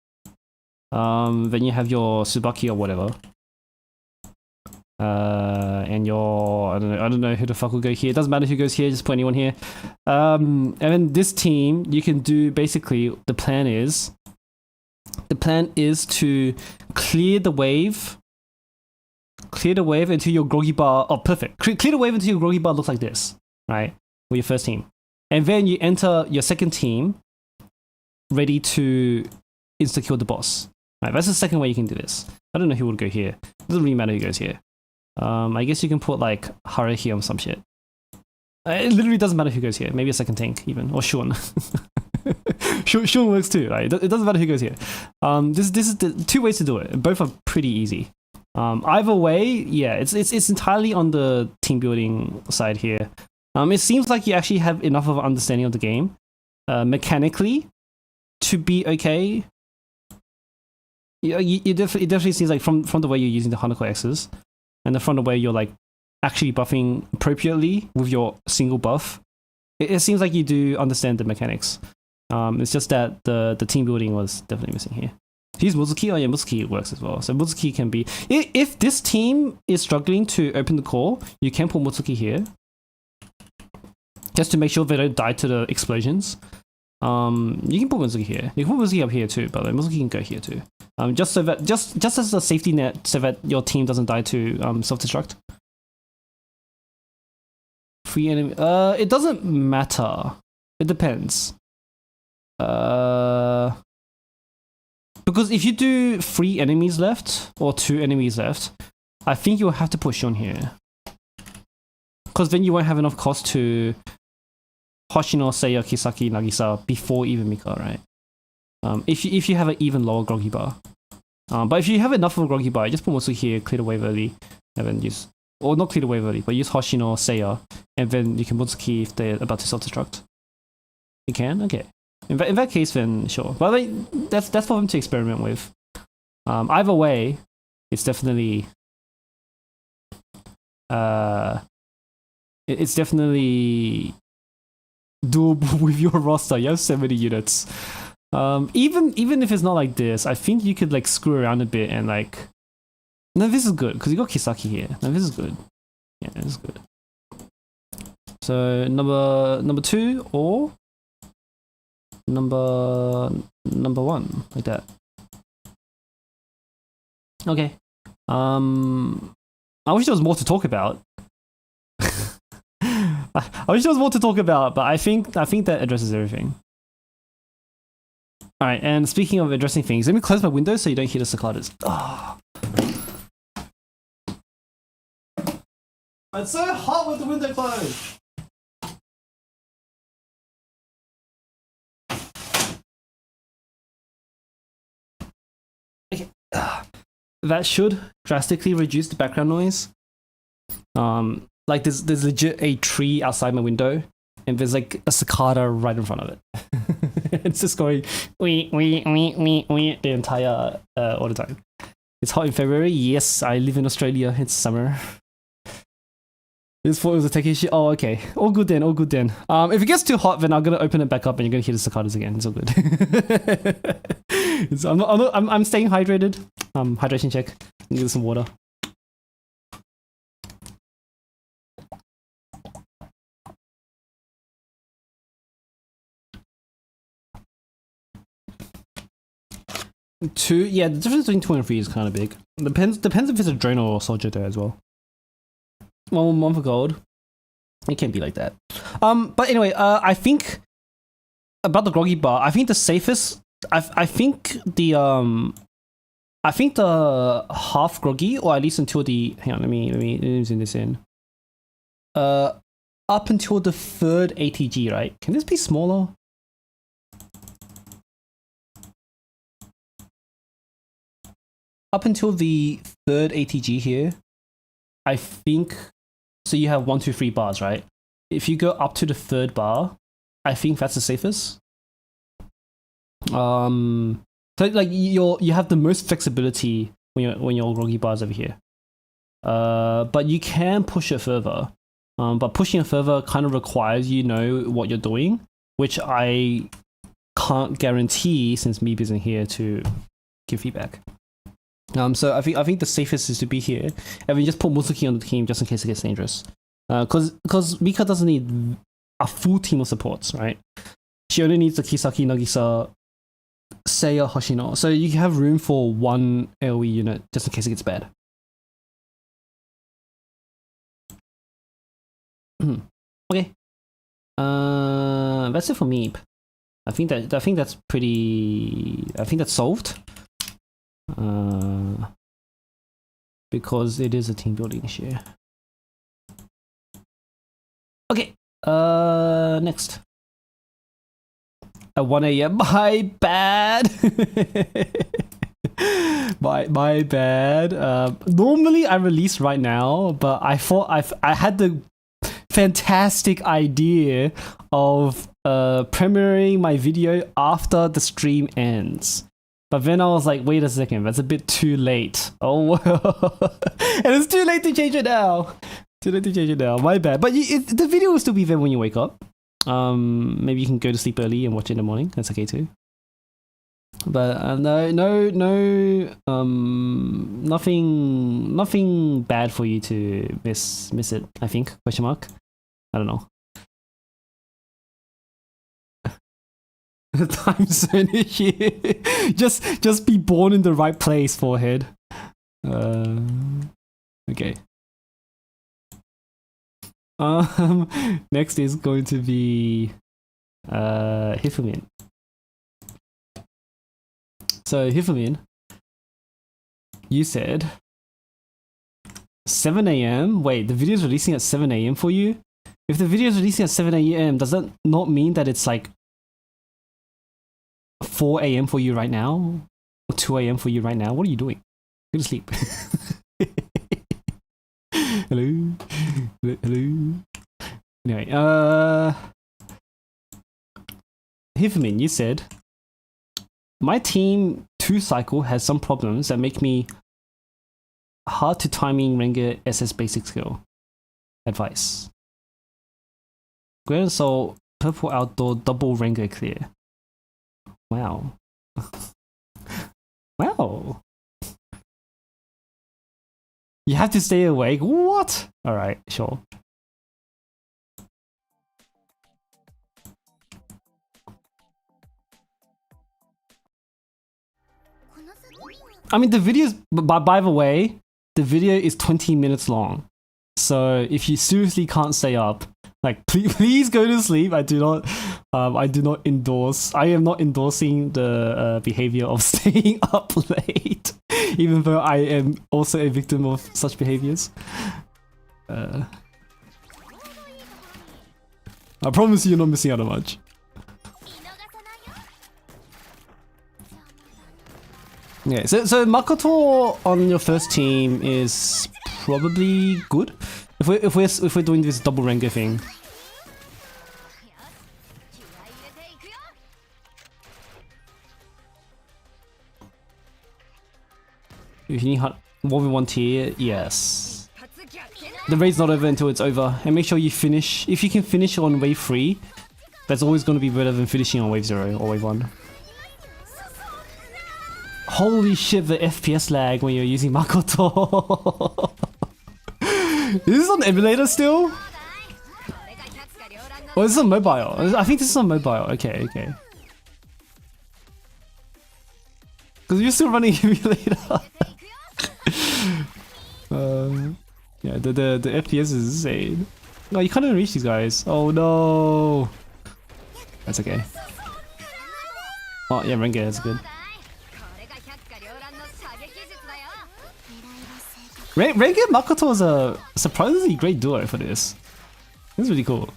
Speaker 1: Then you have your Tsubaki or whatever. And your I don't know who the fuck will go here. It doesn't matter who goes here, just put anyone here. And then this team, you can do basically the plan is to clear the wave until your groggy bar. Oh, perfect. Clear the wave until your groggy bar looks like this, right? With your first team, and then you enter your second team, ready to insta kill the boss. Right, that's the second way you can do this. I don't know who would go here. It doesn't really matter who goes here. I guess you can put like Hara here or some shit. It literally doesn't matter who goes here. Maybe a second tank even, or Shun. Shun works too, right? It doesn't matter who goes here. This is the two ways to do it. Both are pretty easy. Either way, yeah, it's entirely on the team building side here. It seems like you actually have enough of an understanding of the game, mechanically, to be okay. Yeah, it definitely seems like from the way you're using the Hanako X's, and from the way you're like actually buffing appropriately with your single buff, it seems like you do understand the mechanics. It's just that the team building was definitely missing here. Use Muzuki. Oh yeah, Muzuki works as well. So Muzuki can be, if this team is struggling to open the core, you can put Muzuki here, just to make sure they don't die to the explosions. You can put Muzuki here. You can put Muzuki up here too, but Muzuki can go here too. Just so that just as a safety net, so that your team doesn't die to self-destruct. Free enemy. It doesn't matter. It depends. Because if you do 3 enemies left or 2 enemies left, I think you'll have to put Shun here. Because then you won't have enough cost to Hoshino, Seiya, Kisaki, Nagisa before even Mika, right? If you have an even lower groggy bar. But if you have enough of a groggy bar, just put Musu here, clear the wave early, and then use, or not clear the wave early, but use Hoshino, Seiya, and then you can Mutsuki if they're about to self-destruct. You can? Okay. In that case, then sure. But like, that's for them to experiment with. Either way, it's definitely it's definitely doable with your roster. You have 70 units. Even if it's not like this, I think you could like screw around a bit and like. No, this is good because you got Kisaki here. No, this is good. Yeah, this is good. So number 2 or number 1, like that. Okay. I wish there was more to talk about. I wish there was more to talk about, but I think that addresses everything. Alright, and speaking of addressing things, let me close my window so you don't hear the cicadas. Oh. It's so hot with the window closed! Okay. That should drastically reduce the background noise. Like there's legit a tree outside my window, and there's like a cicada right in front of it. It's just going wee the entire all the time. It's hot in February. Yes, I live in Australia. It's summer. This photo was a tech issue. Oh, okay. All good then. All good then. If it gets too hot, then I'm gonna open it back up, and you're gonna hear the cicadas again. It's all good. I'm staying hydrated. Hydration check. Get some water. Two, yeah, the difference between 2 and 3 is kind of big. Depends if it's a drone or a soldier there as well. 1 for gold. It can't be like that. But anyway, I think about the groggy bar. I think the safest. I think the half groggy, or at least until the. Hang on, let me zoom this in. Up until the 3rd ATG, right? Can this be smaller? Up until the 3rd ATG here, I think, so you have 1, 2, 3 bars, right? If you go up to the 3rd bar, I think that's the safest. So like you have the most flexibility when your groggy bars over here. But you can push it further. But pushing it further kind of requires you know what you're doing, which I can't guarantee since Meep isn't here to give feedback. So I think the safest is to be here, and we just put Musuki on the team just in case it gets dangerous. Because Mika doesn't need a full team of supports, right? She only needs the Kisaki, Nagisa, Seiya, Hoshino. So you have room for 1 AoE unit just in case it gets bad. Okay. That's it for Meep. I think that's pretty. I think that's solved. Because it is a team building issue. Okay, next. At 1 AM, my bad. my bad. Normally I release right now, but I thought I had the fantastic idea of premiering my video after the stream ends. But then I was like, wait a second, that's a bit too late. Oh, and it's too late to change it now. Too late to change it now. My bad. But the video will still be there when you wake up. Maybe you can go to sleep early and watch it in the morning. That's okay too. But nothing bad for you to miss it. I think ? I don't know. The time zone issue. just be born in the right place, forehead. Okay. Next is going to be Hifumin. So Hifumin, you said 7 AM. Wait, the video is releasing at 7 AM for you? If the video is releasing at 7 AM, does that not mean that it's like 4 AM for you right now? Or 2 AM for you right now? What are you doing? Go to sleep. Hello? Hello? Anyway, Hifumin, you said, my team 2 cycle has some problems that make me hard to timing Rengar SS basic skill. Advice. Grand Soul, Purple Outdoor, double Rengar clear. Wow. Wow. You have to stay awake? What? Alright, sure. I mean, the video is, by the way, the video is 20 minutes long. So if you seriously can't stay up, Like, please go to sleep. I do not endorse. I am not endorsing the behavior of staying up late, even though I am also a victim of such behaviors. I promise you're not missing out on much. Yeah, so Makoto on your first team is probably good if we're doing this double Rengar thing. If you need 1v1 tier, yes. The raid's not over until it's over, and make sure you finish. If you can finish on wave 3, that's always going to be better than finishing on wave 0 or wave 1. Holy shit, the FPS lag when you're using Makoto. Is this on emulator still? Oh, this is on mobile. I think this is on mobile. Okay. Because you're still running emulator. Yeah, the FPS is insane. No, you can't even reach these guys. Oh no. That's okay. Oh yeah, Rengar, that's good. Rengar and Makoto is a surprisingly great duo for this. This is really cool.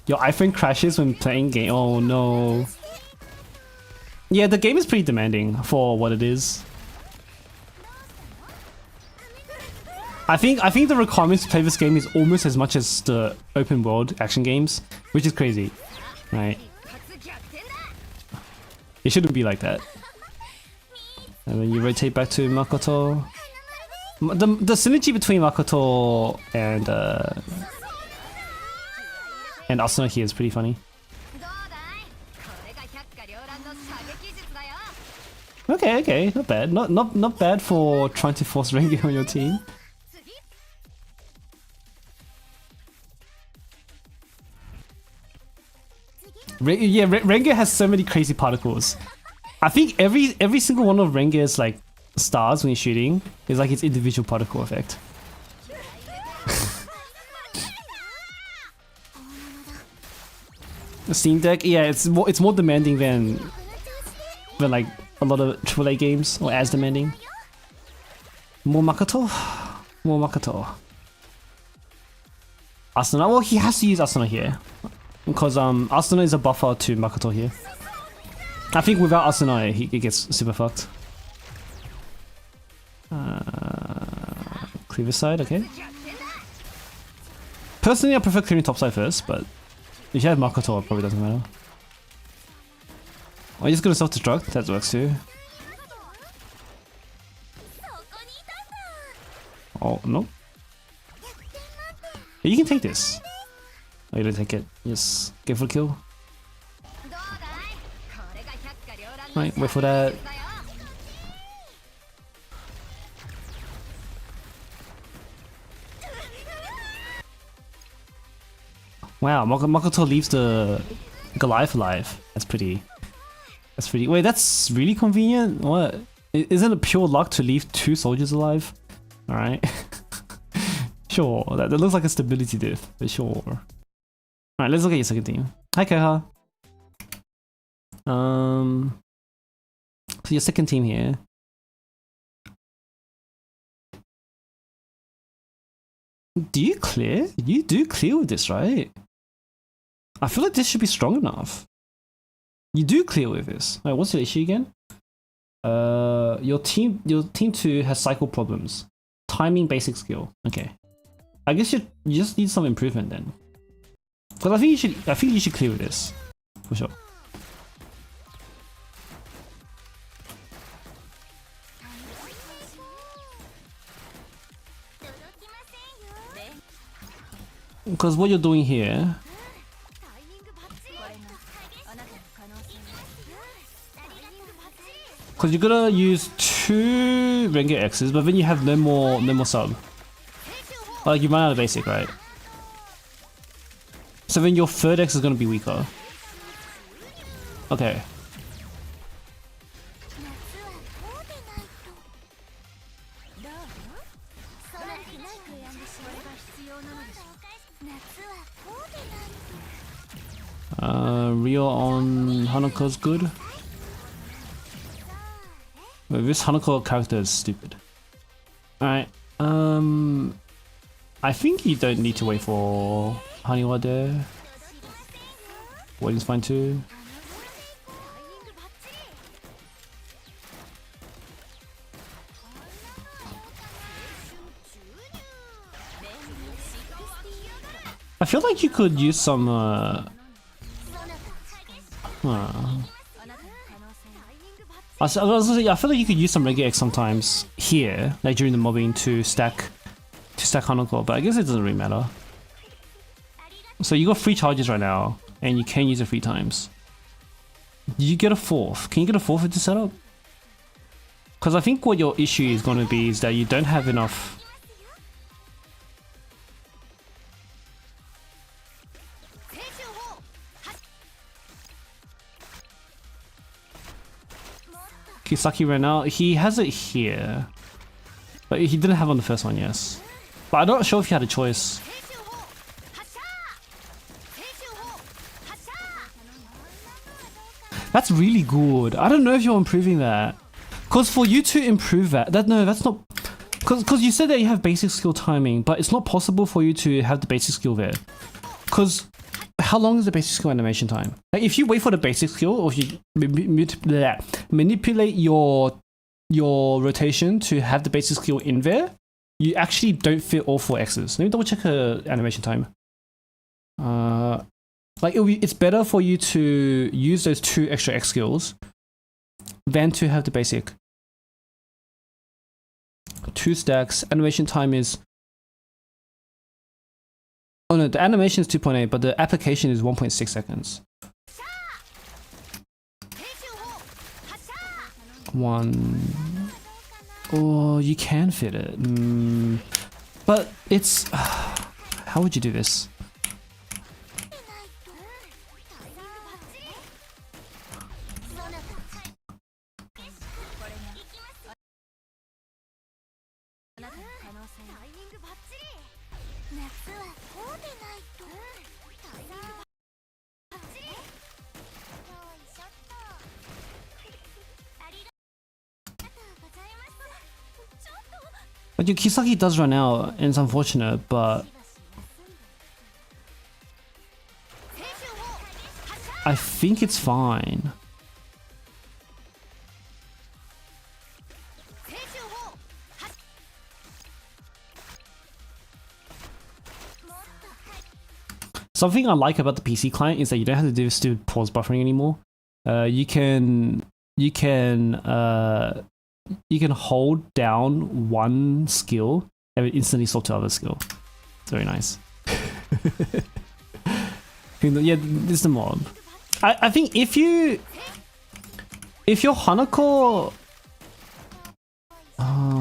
Speaker 1: Your iPhone crashes when playing game. Oh no. Yeah, the game is pretty demanding for what it is. I think the requirements to play this game is almost as much as the open world action games, which is crazy, right? It shouldn't be like that. And then you rotate back to Makoto. The synergy between Makoto and Asuna here is pretty funny. Okay, not bad. Not bad for trying to force Rengar on your team. Yeah, Rengar has so many crazy particles. I think every single one of Rengar's like stars when you're shooting is like its individual particle effect. The Steam Deck, yeah, it's more demanding than like a lot of AAA games, or as demanding. More Makoto. Asuna, well, he has to use Asuna here. Because Asuna is a buffer to Makoto here. I think without Asuna, he gets super fucked. Clear this side, okay. Personally, I prefer clearing top side first, but if you have Makoto, it probably doesn't matter. Oh, you're just gonna self-destruct? That works too. Oh, no. Yeah, you can take this. Oh, you didn't take it. Yes. Go for the kill. Right, wait for that. Wow, Makoto leaves the Goliath alive. That's pretty. Wait, that's really convenient? What? Isn't it pure luck to leave 2 soldiers alive? Alright. Sure, that looks like a stability diff, but sure. Alright, let's look at your second team. Hi, Keha. So your second team here. Do you clear? You do clear with this, right? I feel like this should be strong enough. You do clear with this. Wait, what's your issue again? Your team 2 has cycle problems. Timing basic skill. Okay. I guess you just need some improvement then. Because I think you should clear with this. For sure. Because what you're doing here, because you're gonna use 2 Rengar X's, but then you have no more sub. Like you run out of basic, right? So then your third X is gonna be weaker. Okay. Rio on Hanako's good. Wait, this Hanako character is stupid. Alright, I think you don't need to wait for Haniwa there. Waiting's fine too. I feel like you could use some I feel like you could use some Rege X sometimes here, like during the mobbing to stack Hanako, but I guess it doesn't really matter. So you got 3 charges right now, and you can use it 3 times. You get a 4th. Can you get a 4th with this setup? Because I think what your issue is going to be is that you don't have enough. Kisaki ran out. He has it here, but he didn't have on the first one, yes. But I'm not sure if he had a choice. That's really good. I don't know if you're improving that. Because for you to improve that, no, that's not... Because you said that you have basic skill timing, but it's not possible for you to have the basic skill there. Because how long is the basic skill animation time? Like if you wait for the basic skill, or if you manipulate your rotation to have the basic skill in there, you actually don't fit all 4 X's. Let me double check her animation time. Like it's better for you to use those 2 extra X skills than to have the basic. 2 stacks. Animation time is... Oh no, the animation is 2.8, but the application is 1.6 seconds. 1... Oh, you can fit it. But it's... How would you do this? But your Kisaki does run out, and it's unfortunate, but... I think it's fine. Something I like about the PC client is that you don't have to do this stupid pause buffering anymore. You can hold down one skill and it instantly swap to other skill. It's very nice. Yeah, this is the mod. I think if your Hanako,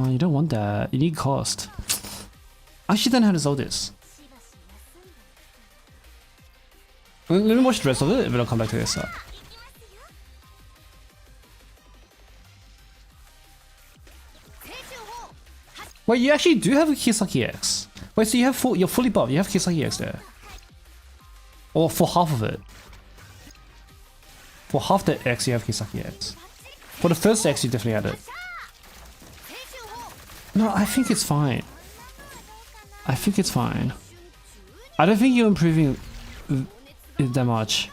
Speaker 1: you don't want that. You need cost. I actually don't know how to solve this. Let me watch the rest of it, and then I'll come back to this. Wait, you actually do have a Kisaki X. Wait, so you have you're fully buffed. You have Kisaki X there, or for half of it. For half the X, you have Kisaki X. For the first X, you definitely had it. No, I think it's fine. I think it's fine. I don't think you're improving that much.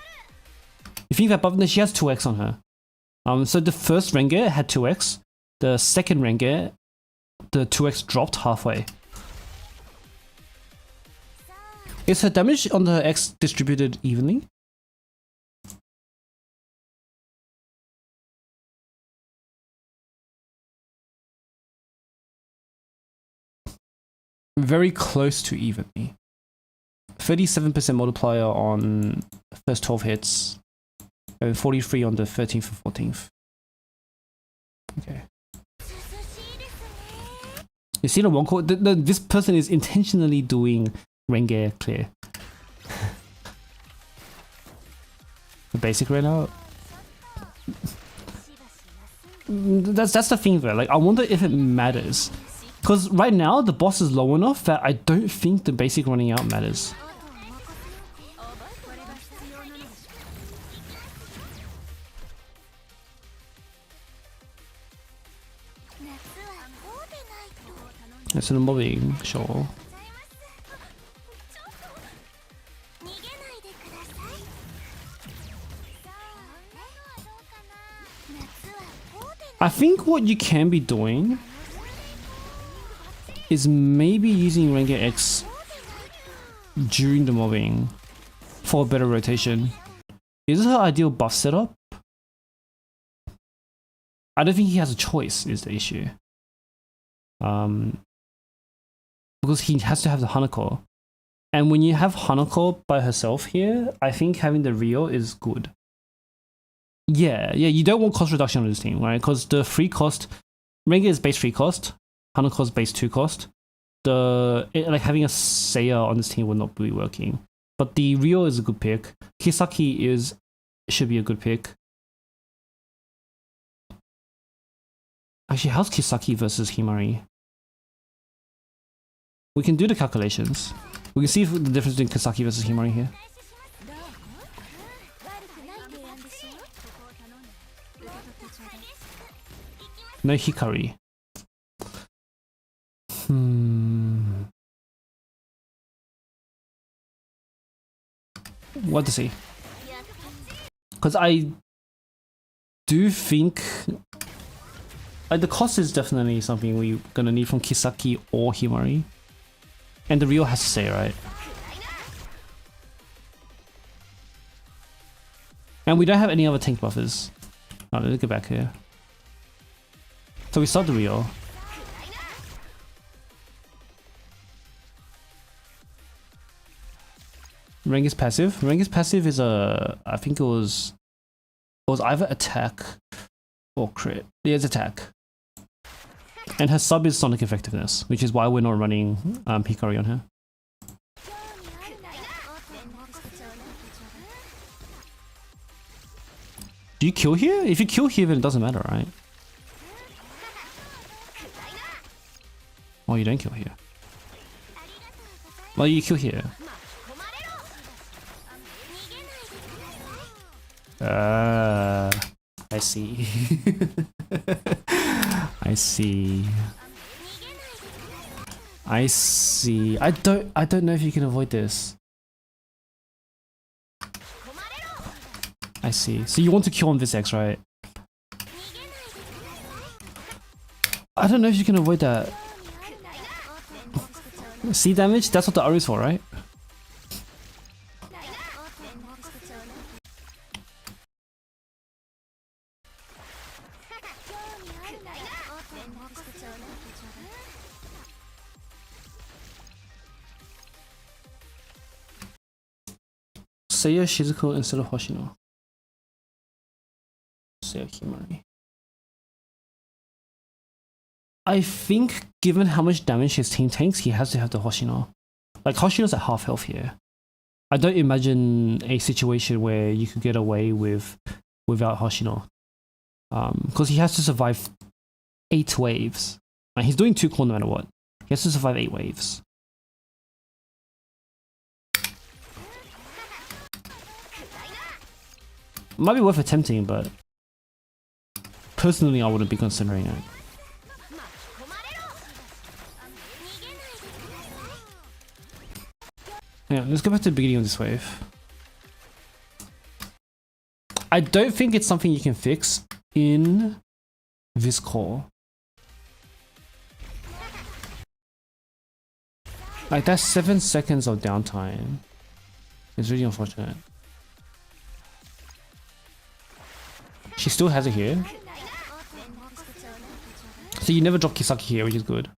Speaker 1: You think that buff? She has 2x on her. So the first Renge had 2x. The second Renge, the 2x dropped halfway. Is her damage on the X distributed evenly? Very close to evenly. 37% multiplier on first 12 hits, and 43 on the 13th and 14th. Okay. You see the one call? This person is intentionally doing Renge clear. The basic ran out. That's the thing though. Like I wonder if it matters. Because right now, the boss is low enough that I don't think the basic running out matters. It's in the mobbing, sure. I think what you can be doing is maybe using Rengar X during the mobbing for a better rotation. Is this her ideal buff setup? I don't think he has a choice, is the issue. Because he has to have the Hanako. And when you have Hanako by herself here, I think having the Rio is good. Yeah, you don't want cost reduction on this team, right? Because the free cost, Rengar is base free cost, Hanako is base 2 cost. Like having a Seiya on this team would not be working. But the Rio is a good pick. Kisaki should be a good pick. Actually, how's Kisaki versus Himari? We can do the calculations. We can see the difference between Kisaki versus Himari here. No Hikari. What to see? Because I do think the cost is definitely something we're gonna need from Kisaki or Himari. And the Rio has to stay, right? And we don't have any other tank buffers. Oh, let's get back here. So we start the Rio. Rengar's passive. Rengar's passive is I think it was either attack or crit. Yeah, it's attack. And her sub is Sonic Effectiveness, which is why we're not running Hikari on her. Do you kill here? If you kill here, then it doesn't matter, right? Oh, you don't kill here. Well, you kill here. I see. I see. I see. I don't know if you can avoid this. I see. So you want to kill on this X, right? I don't know if you can avoid that. C damage? That's what the R is for, right? Seiya Shizuko instead of Hoshino. Seiya Himari. I think given how much damage his team takes, he has to have the Hoshino. Like Hoshino's at half health here. I don't imagine a situation where you could get away without Hoshino. Because he has to survive 8 waves. Like, he's doing 2 core no matter what. He has to survive 8 waves. Might be worth attempting, but personally I wouldn't be considering it. Yeah, let's go back to the beginning of this wave. I don't think it's something you can fix in this core. Like, that's 7 seconds of downtime. It's really unfortunate. She still has it here. So you never drop Kisaki here, which is good.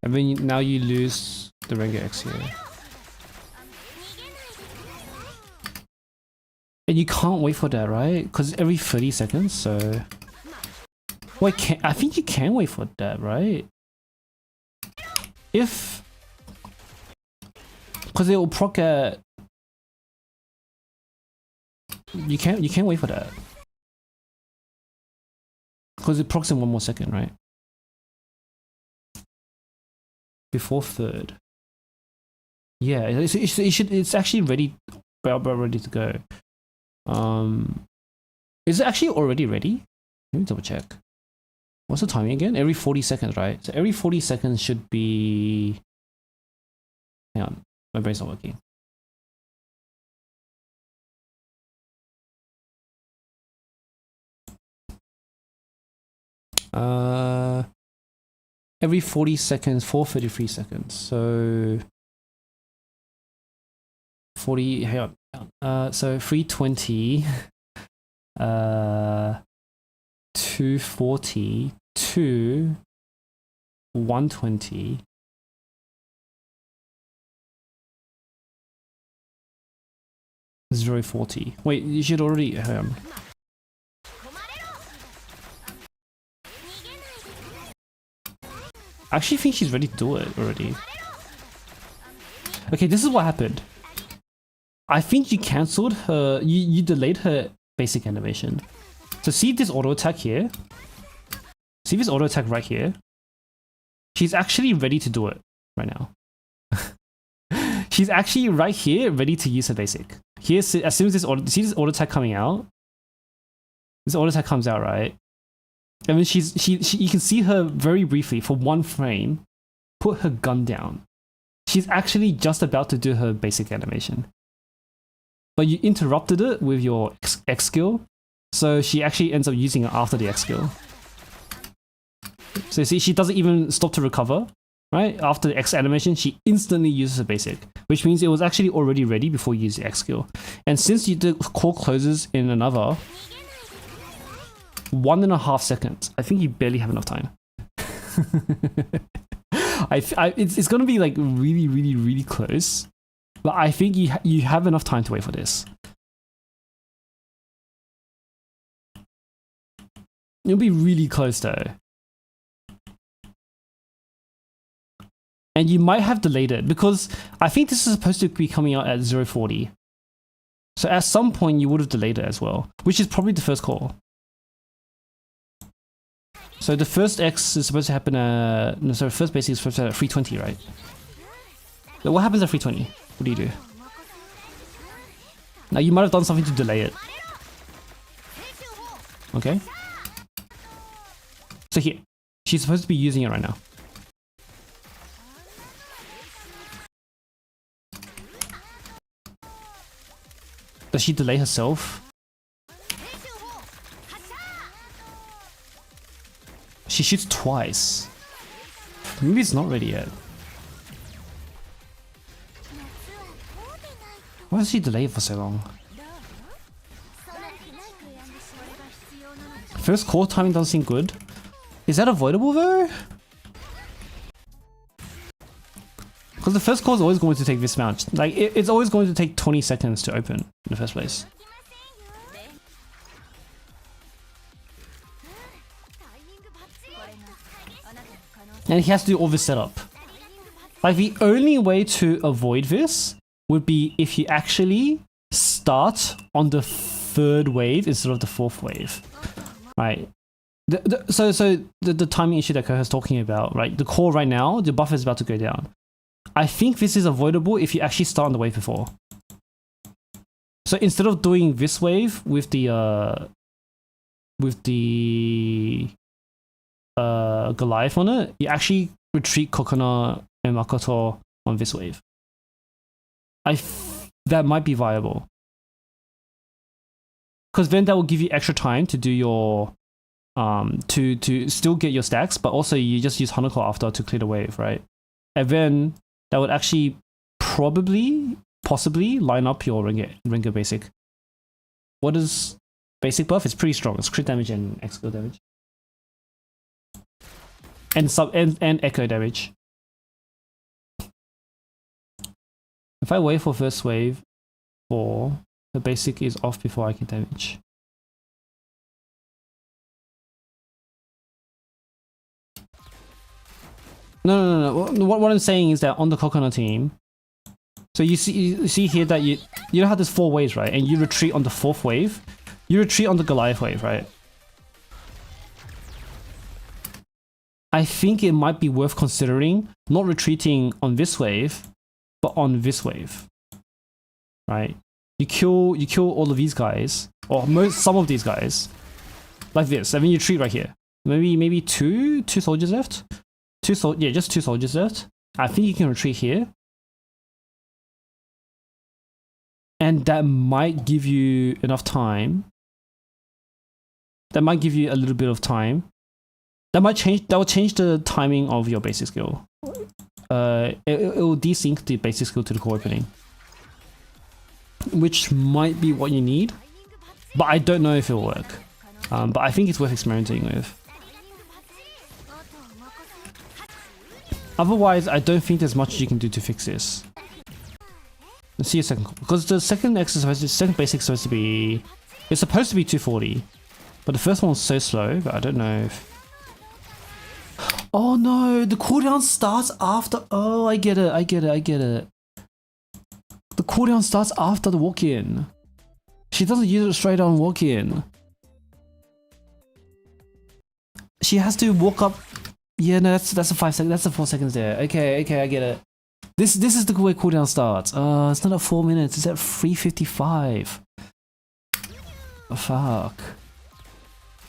Speaker 1: And then now you lose the Rengar X here. And you can't wait for that, right? Because it's every 30 seconds, so... Wait, I think you can wait for that, right? If... Because it will proc at... You can't wait for that. Because it procs in 1 more second, right? Before 3rd. Yeah, it's actually ready about ready to go. Is it actually already ready? Let me double check. What's the timing again? Every 40 seconds, right? So every 40 seconds should be... Hang on, my brain's not working. Every 40 seconds, 433 seconds. So 40, hang on. So 320, 240 to 120. Zero 40. Wait, you should already. I actually think she's ready to do it already. Okay, this is what happened. I think you cancelled her. You delayed her basic animation. So see this auto attack here. See this auto attack right here. She's actually ready to do it right now. She's actually right here, ready to use her basic. Here, as soon as this auto attack coming out. This auto attack comes out, right? And then she you can see her very briefly for 1 frame put her gun down. She's actually just about to do her basic animation. But you interrupted it with your X skill, so she actually ends up using it after the X skill. So you see, she doesn't even stop to recover, right? After the X animation, she instantly uses her basic, which means it was actually already ready before you use the X skill. And since the core closes in another 1.5 seconds, I think you barely have enough time. It's gonna be like really, really, really close, but I think you have enough time to wait for this. It'll be really close though. And you might have delayed it because I think this is supposed to be coming out at 0:40. So at some point you would have delayed it as well, which is probably the first call. So the first X is supposed to happen at... No, sorry, first basic is supposed to happen at 320, right? So what happens at 320? What do you do? Now you might have done something to delay it. Okay. So here, she's supposed to be using it right now. Does she delay herself? She shoots twice. Maybe it's not ready yet. Why does she delay it for so long? First core timing doesn't seem good. Is that avoidable though? Because the first core is always going to take this amount. Like, it's always going to take 20 seconds to open in the first place. And he has to do all this setup. Like, the only way to avoid this would be if you actually start on the 3rd wave instead of the 4th wave. Right? So the timing issue that Koha's talking about, right? The core right now, the buffer is about to go down. I think this is avoidable if you actually start on the wave before. So instead of doing this wave with the Goliath on it, you actually retreat Kokona and Makoto on this wave. That might be viable. Because then that will give you extra time to do your to still get your stacks, but also you just use Hanako after to clear the wave, right? And then that would actually possibly line up your Ringer basic. What is basic buff? It's pretty strong. It's crit damage and X skill damage. And echo damage. If I wait for first wave 4, the basic is off before I can damage. No. What I'm saying is that on the Kokona team, so you see here that you know how there's 4 waves, right? And you retreat on the 4th wave. You retreat on the Goliath wave, right? I think it might be worth considering not retreating on this wave, but on this wave, right? you kill all of these guys, or some of these guys, like this. I mean, you retreat right here. Maybe two soldiers left. Just two soldiers left. I think you can retreat here, and that might give you enough time. That might give you a little bit of time. That will change the timing of your basic skill. It will desync the basic skill to the core opening, which might be what you need, but I don't know if it will work. But I think it's worth experimenting with. Otherwise, I don't think there's much you can do to fix this. Let's see a second, because the second basic is supposed to be, it's supposed to be 240, but the first one's so slow. But I don't know if. Oh no, the cooldown starts after. Oh, I get it. The cooldown starts after the walk-in. She doesn't use it straight on walk-in. She has to walk up. Yeah, no, that's a 5 seconds. That's the 4 seconds there. Okay, I get it. This is the way cooldown starts. It's not at 4 minutes. It's at 3:55. Oh, fuck.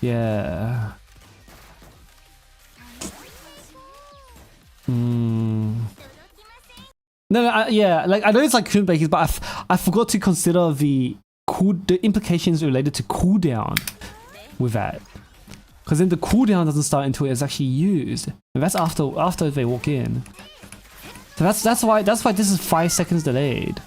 Speaker 1: Yeah. No, yeah, like I know it's like cooldown, but I forgot to consider the implications related to cooldown with that. Because then the cooldown doesn't start until it's actually used, and that's after they walk in. So that's why this is 5 seconds delayed,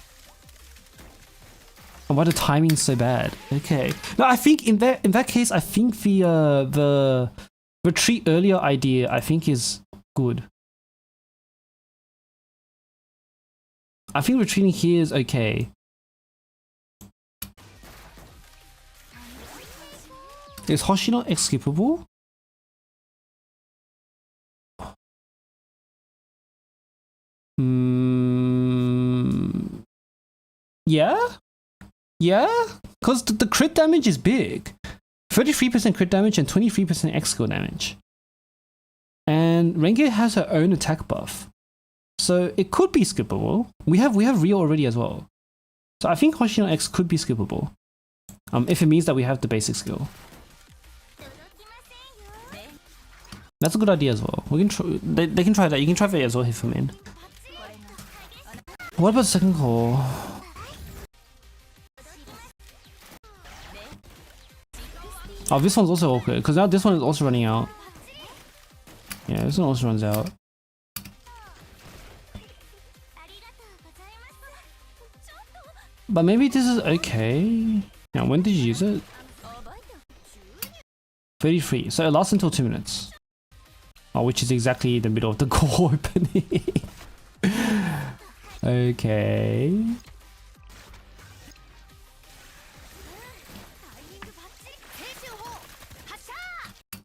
Speaker 1: and why the timing's so bad. Okay, no, I think in that case, I think the retreat earlier idea I think is good. I think retreating here is okay. Is Hoshi not skippable? Yeah? Because the crit damage is big. 33% crit damage and 23% X skill damage. And Renge has her own attack buff. So it could be skippable. We have Ryo already as well. So I think Hoshino X could be skippable. If it means that we have the basic skill. That's a good idea as well. We can they can try that. You can try that as well, Hamin. What about second core? Oh, this one's also awkward, because now this one is also running out. Yeah, this one also runs out. But maybe this is okay. Now, when did you use it? 33. So it lasts until 2 minutes. Oh, which is exactly the middle of the core opening. Okay.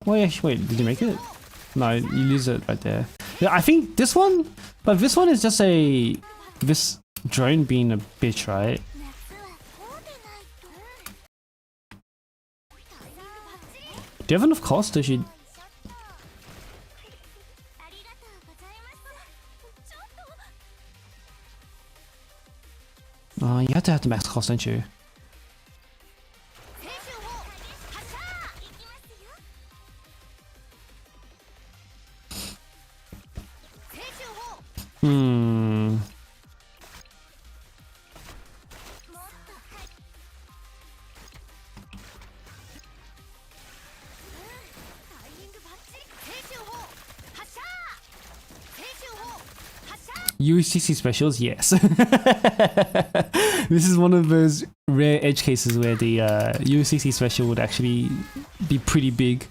Speaker 1: Wait, did you make it? No, you lose it right there. Yeah, I think this one, but this one is just this drone being a bitch, right? Do you have enough cost? Or should... you have to have the max cost, don't you? UCC specials, yes. This is one of those rare edge cases where the UCC special would actually be pretty big.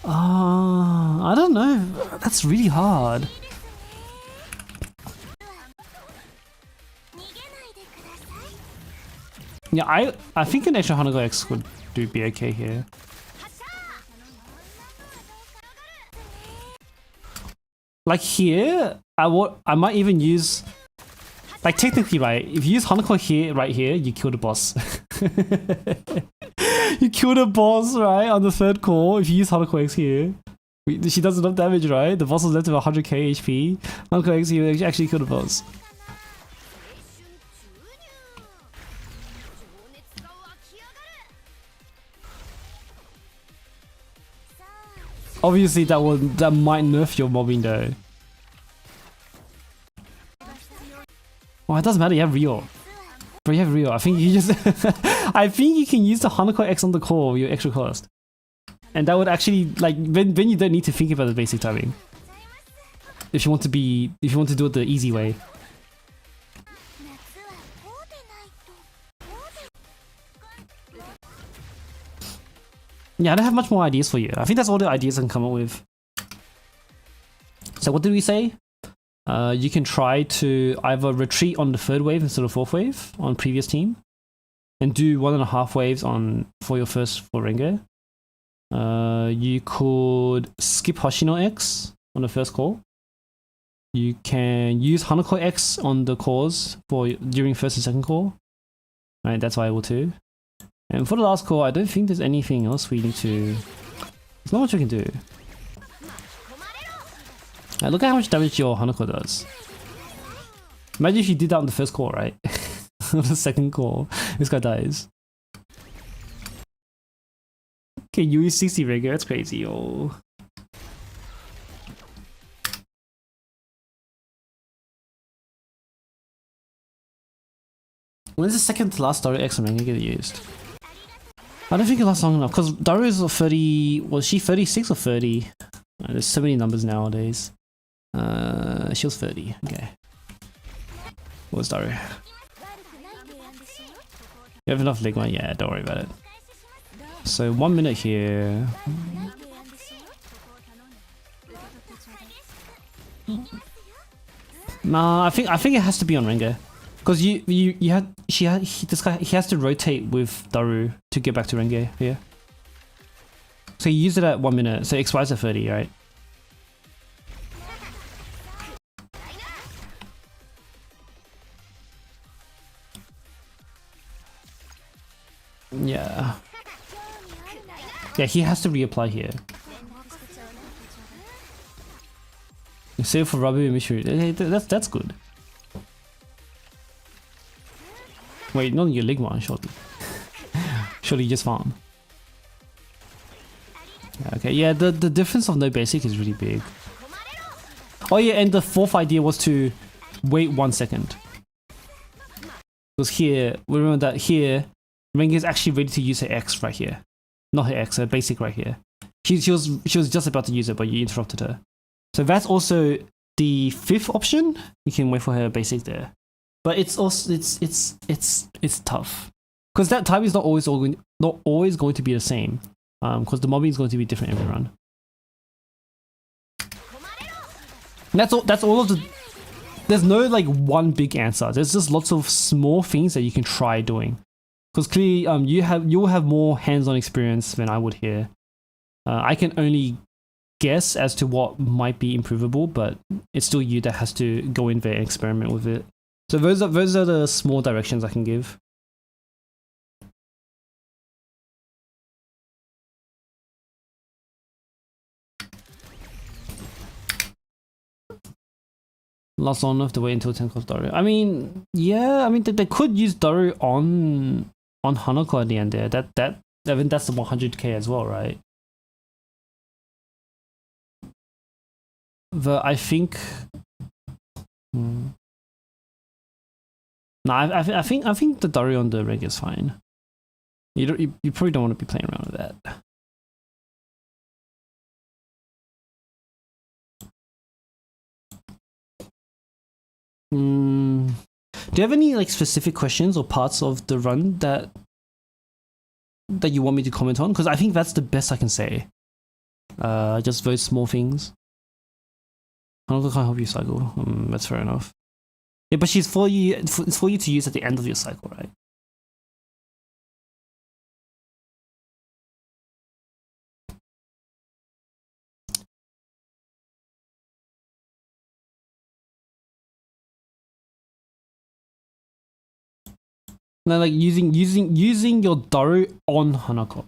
Speaker 1: I don't know. That's really hard. Yeah, I think an extra Hanago X would be okay here. Like here, I might even use, like technically, right, if you use Hanako here, right here, you kill the boss. You kill the boss, right, on the third core if you use Hanako X here. She does enough damage, right? The boss was left with 100k HP. Uncle X, you actually killed the boss. Obviously, that might nerf your mobbing though. Oh, it doesn't matter. You have Rio. Bro, you have Rio. I think you just. I think you can use the Hanako X on the core with your extra cost, and that would actually like when you don't need to think about the basic timing. If you want to do it the easy way. Yeah, I don't have much more ideas for you. I think that's all the ideas I can come up with. So what did we say? You can try to either retreat on the third wave instead of fourth wave on previous team, and do 1.5 waves for your first full Renge. You could skip Hoshino X on the first call. You can use Hanako X on the calls during first and second call. Right, that's viable too. And for the last call, I don't think there's anything else we need to... There's not much we can do. Look at how much damage your Hanako does. Imagine if you did that on the first call, right? On the second call, this guy dies. Okay, you use 60 Renge, that's crazy, yo. When's the second to last Daru X on Renge get used? I don't think it lasts long enough, because Daru is 30... Was she 36 or 30? There's so many numbers nowadays. She was 30, okay. What was Daru? You have enough Ligma? Yeah, don't worry about it. So 1 minute here. Nah, I think it has to be on Renge. Because he has to rotate with Daru to get back to Renge here. So you use it at 1 minute, so it expires at 30, right? Yeah. Yeah, he has to reapply here. Save for Rabu and Mishu. That's good. Wait, not your Ligma, surely. Surely you just farm. Okay, yeah, the difference of no basic is really big. Oh yeah, and the fourth idea was to wait 1 second. Because here, remember that here, Renge is actually ready to use her X right here. Not her X, her basic right here. She was just about to use it, but you interrupted her. So that's also the fifth option. You can wait for her basic there. But it's also it's tough. Because that time is not always going to be the same. Because the mobbing is going to be different every run. And that's all of the... There's no like one big answer. There's just lots of small things that you can try doing. Because clearly you'll have more hands-on experience than I would here. I can only guess as to what might be improvable, but it's still you that has to go in there and experiment with it. So those are the small directions I can give. Last long enough to wait until 10 cost Daru. I mean, yeah, I mean they could use Daru on Hanako at the end there. I mean that's the 100k as well, right? But I think no, I think the Daru on the rig is fine. You probably don't want to be playing around with that. Do you have any like specific questions or parts of the run that you want me to comment on? Because I think that's the best I can say. Just those small things. Hanako can't help you cycle. That's fair enough. Yeah, but she's for you. It's for you to use at the end of your cycle, right? No, like using your Daru on Hanako.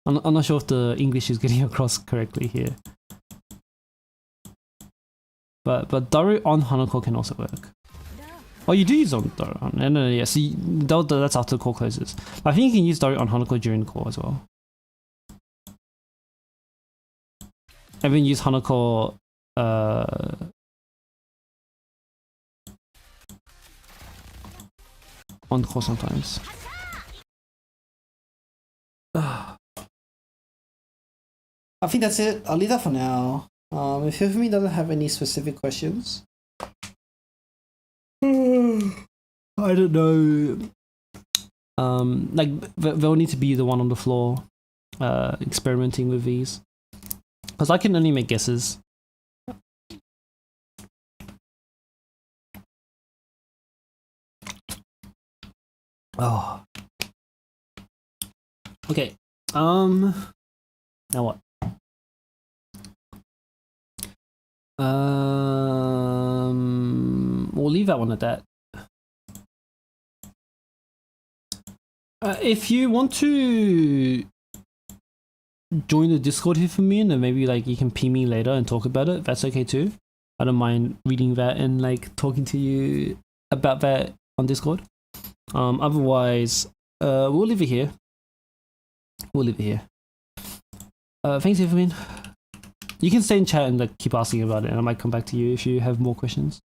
Speaker 1: I'm not sure if the English is getting across correctly here. But Daru on Hanako can also work. Oh, you do use on Daru on. No, yeah. See, that's after the core closes. I think you can use Daru on Hanako during the core as well. I even use Hanako on core sometimes. I think that's it. I'll leave that for now. If Hamin doesn't have any specific questions, I don't know. Like they'll need to be the one on the floor, experimenting with these, because I can only make guesses. Oh. Okay. Now what? We'll leave that one at that. If you want to join the Discord here for me, and then maybe like you can ping me later and talk about it, that's okay too. I don't mind reading that and like talking to you about that on Discord. Otherwise, we'll leave it here. We'll leave it here. Thanks, Hamin. You can stay in chat and like keep asking about it, and I might come back to you if you have more questions.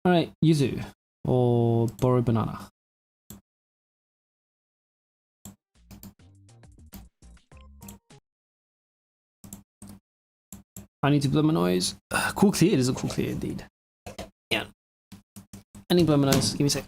Speaker 1: Alright, Yuzu or borrow banana. I need to blow my nose. Cool clear, it is a cool clear indeed. Yeah. I need to blow my nose. Give me a sec.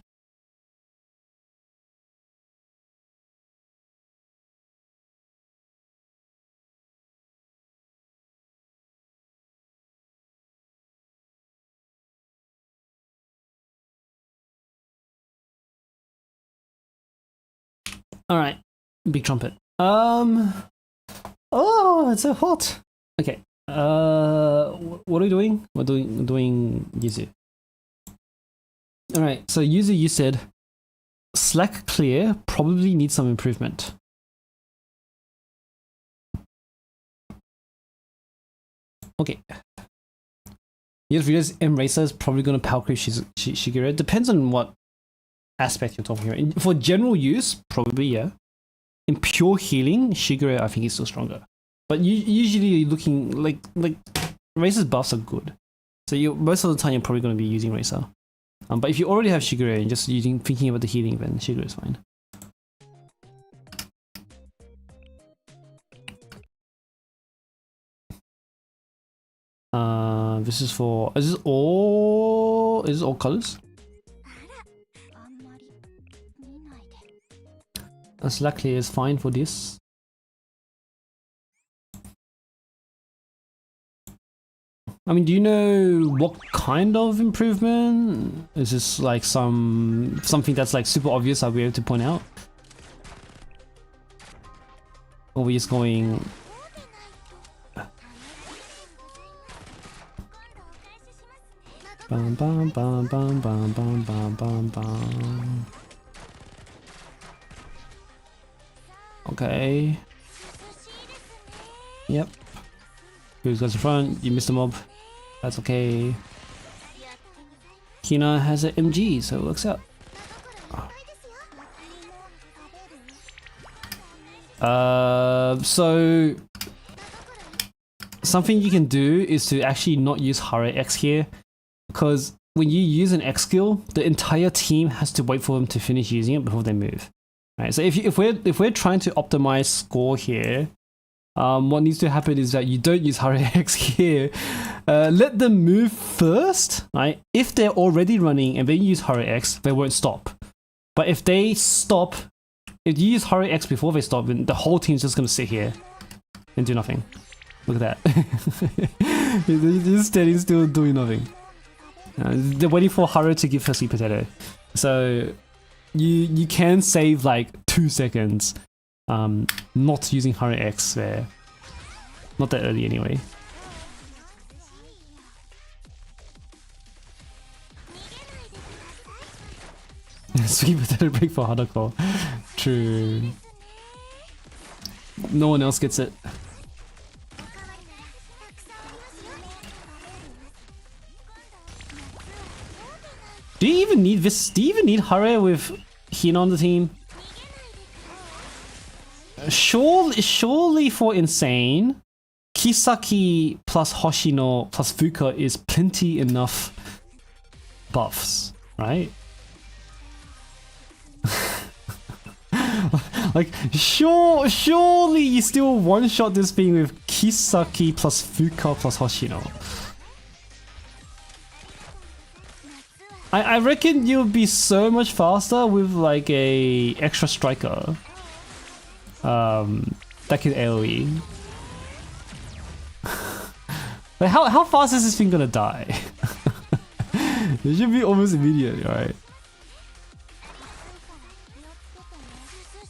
Speaker 1: Alright, big trumpet. Oh, it's so hot. Okay. What are we doing? We're doing Yuzu. Alright, so Yuzu, you said slack clear probably needs some improvement. Okay. Yes, Rita's M-Racer is probably going to power creep Shigure. Depends on what aspect you're talking about. For general use, probably, yeah. In pure healing, Shigure I think is still stronger. But usually looking like Racer's buffs are good. So most of the time you're probably going to be using Racer. But if you already have Shigure and just thinking about the healing, then Shigure is fine. This is for, is this all colors? Slack clear is fine for this. I mean, do you know what kind of improvement? Is this like something that's like super obvious I'll be able to point out? Or are we just going... Bum bum bum bum bum bum bum bum bum. Okay. Yep. Who's goes in front? You missed the mob. That's okay. Kina has an MG, so it works out. So something you can do is to actually not use Hara X here, because when you use an X skill, the entire team has to wait for them to finish using it before they move. Right. So if we're trying to optimize score here, what needs to happen is that you don't use Hara X here. Let them move first, right? If they're already running and then you use Hara X, they won't stop. But if they stop, if you use Hara X before they stop, then the whole team's just gonna sit here and do nothing. Look at that. They're just standing still doing nothing. They're waiting for Hara to give her sweet potato. So you can save like 2 seconds not using Hara X there. Not that early anyway. Sweet potato break for hardcore. True. No one else gets it. Do you even need this? Do you even need Hare with Hina on the team? Surely for Insane, Kisaki plus Hoshino plus Fuka is plenty enough buffs, right? Like, surely you still one-shot this thing with Kisaki plus Fuka plus Hoshino. I reckon you'll be so much faster with like a extra striker that can AoE. Like how fast is this thing gonna die? It should be almost immediate, right?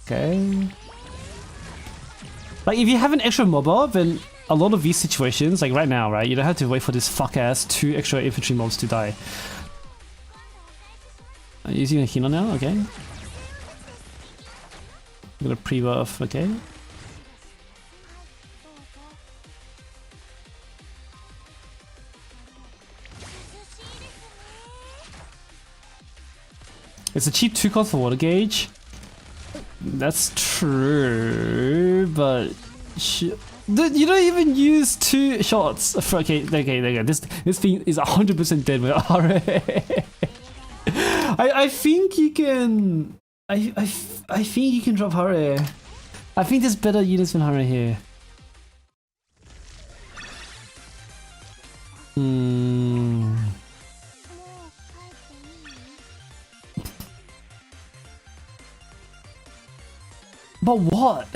Speaker 1: Okay. Like if you have an extra mobber, then a lot of these situations, like right now, right, you don't have to wait for this fuck ass 2 extra infantry mobs to die. Are you using a Hina now? Okay. I'm gonna pre-buff, okay. It's a cheap 2 cost for water gauge. That's true, but you don't even use 2 shots. Okay, there you go. This thing is 100% dead with RA. I think you can. I think you can drop Hare. I think there's better units than Hare here. But what?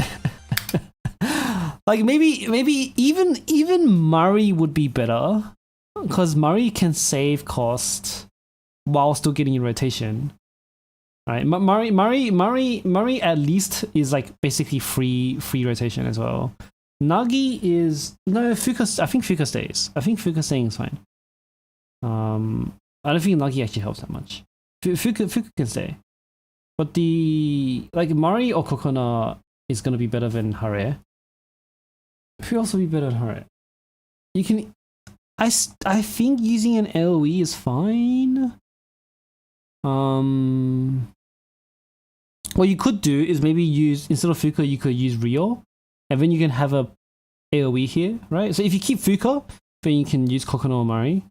Speaker 1: Like maybe even Murray would be better, because Murray can save cost while still getting in rotation. Right, Murray at least is like basically free rotation as well. Nagi is no Fuka. I think Fuka stays. I think Fuka staying is fine. I don't think Nagi actually helps that much. Fuka can stay, but the like Murray or Kokona is gonna be better than Hare. Who else will be better than Hare? You can. I think using an AoE is fine. What you could do is maybe use, instead of Fuka, you could use Rio, and then you can have a AoE here, right? So if you keep Fuka, then you can use Kokona or Mari.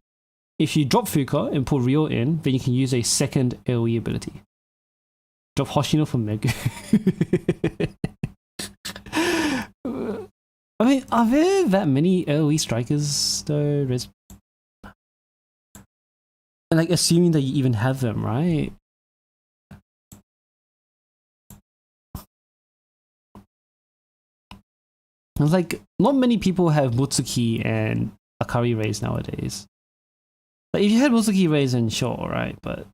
Speaker 1: If you drop Fuka and put Rio in, then you can use a second AoE ability. Drop Hoshino for Meg. I mean, are there that many AoE strikers though? Like, assuming that you even have them, right? It's like, not many people have Mutsuki and Akari Rays nowadays. Like, if you had Mutsuki Rays, then sure, right? But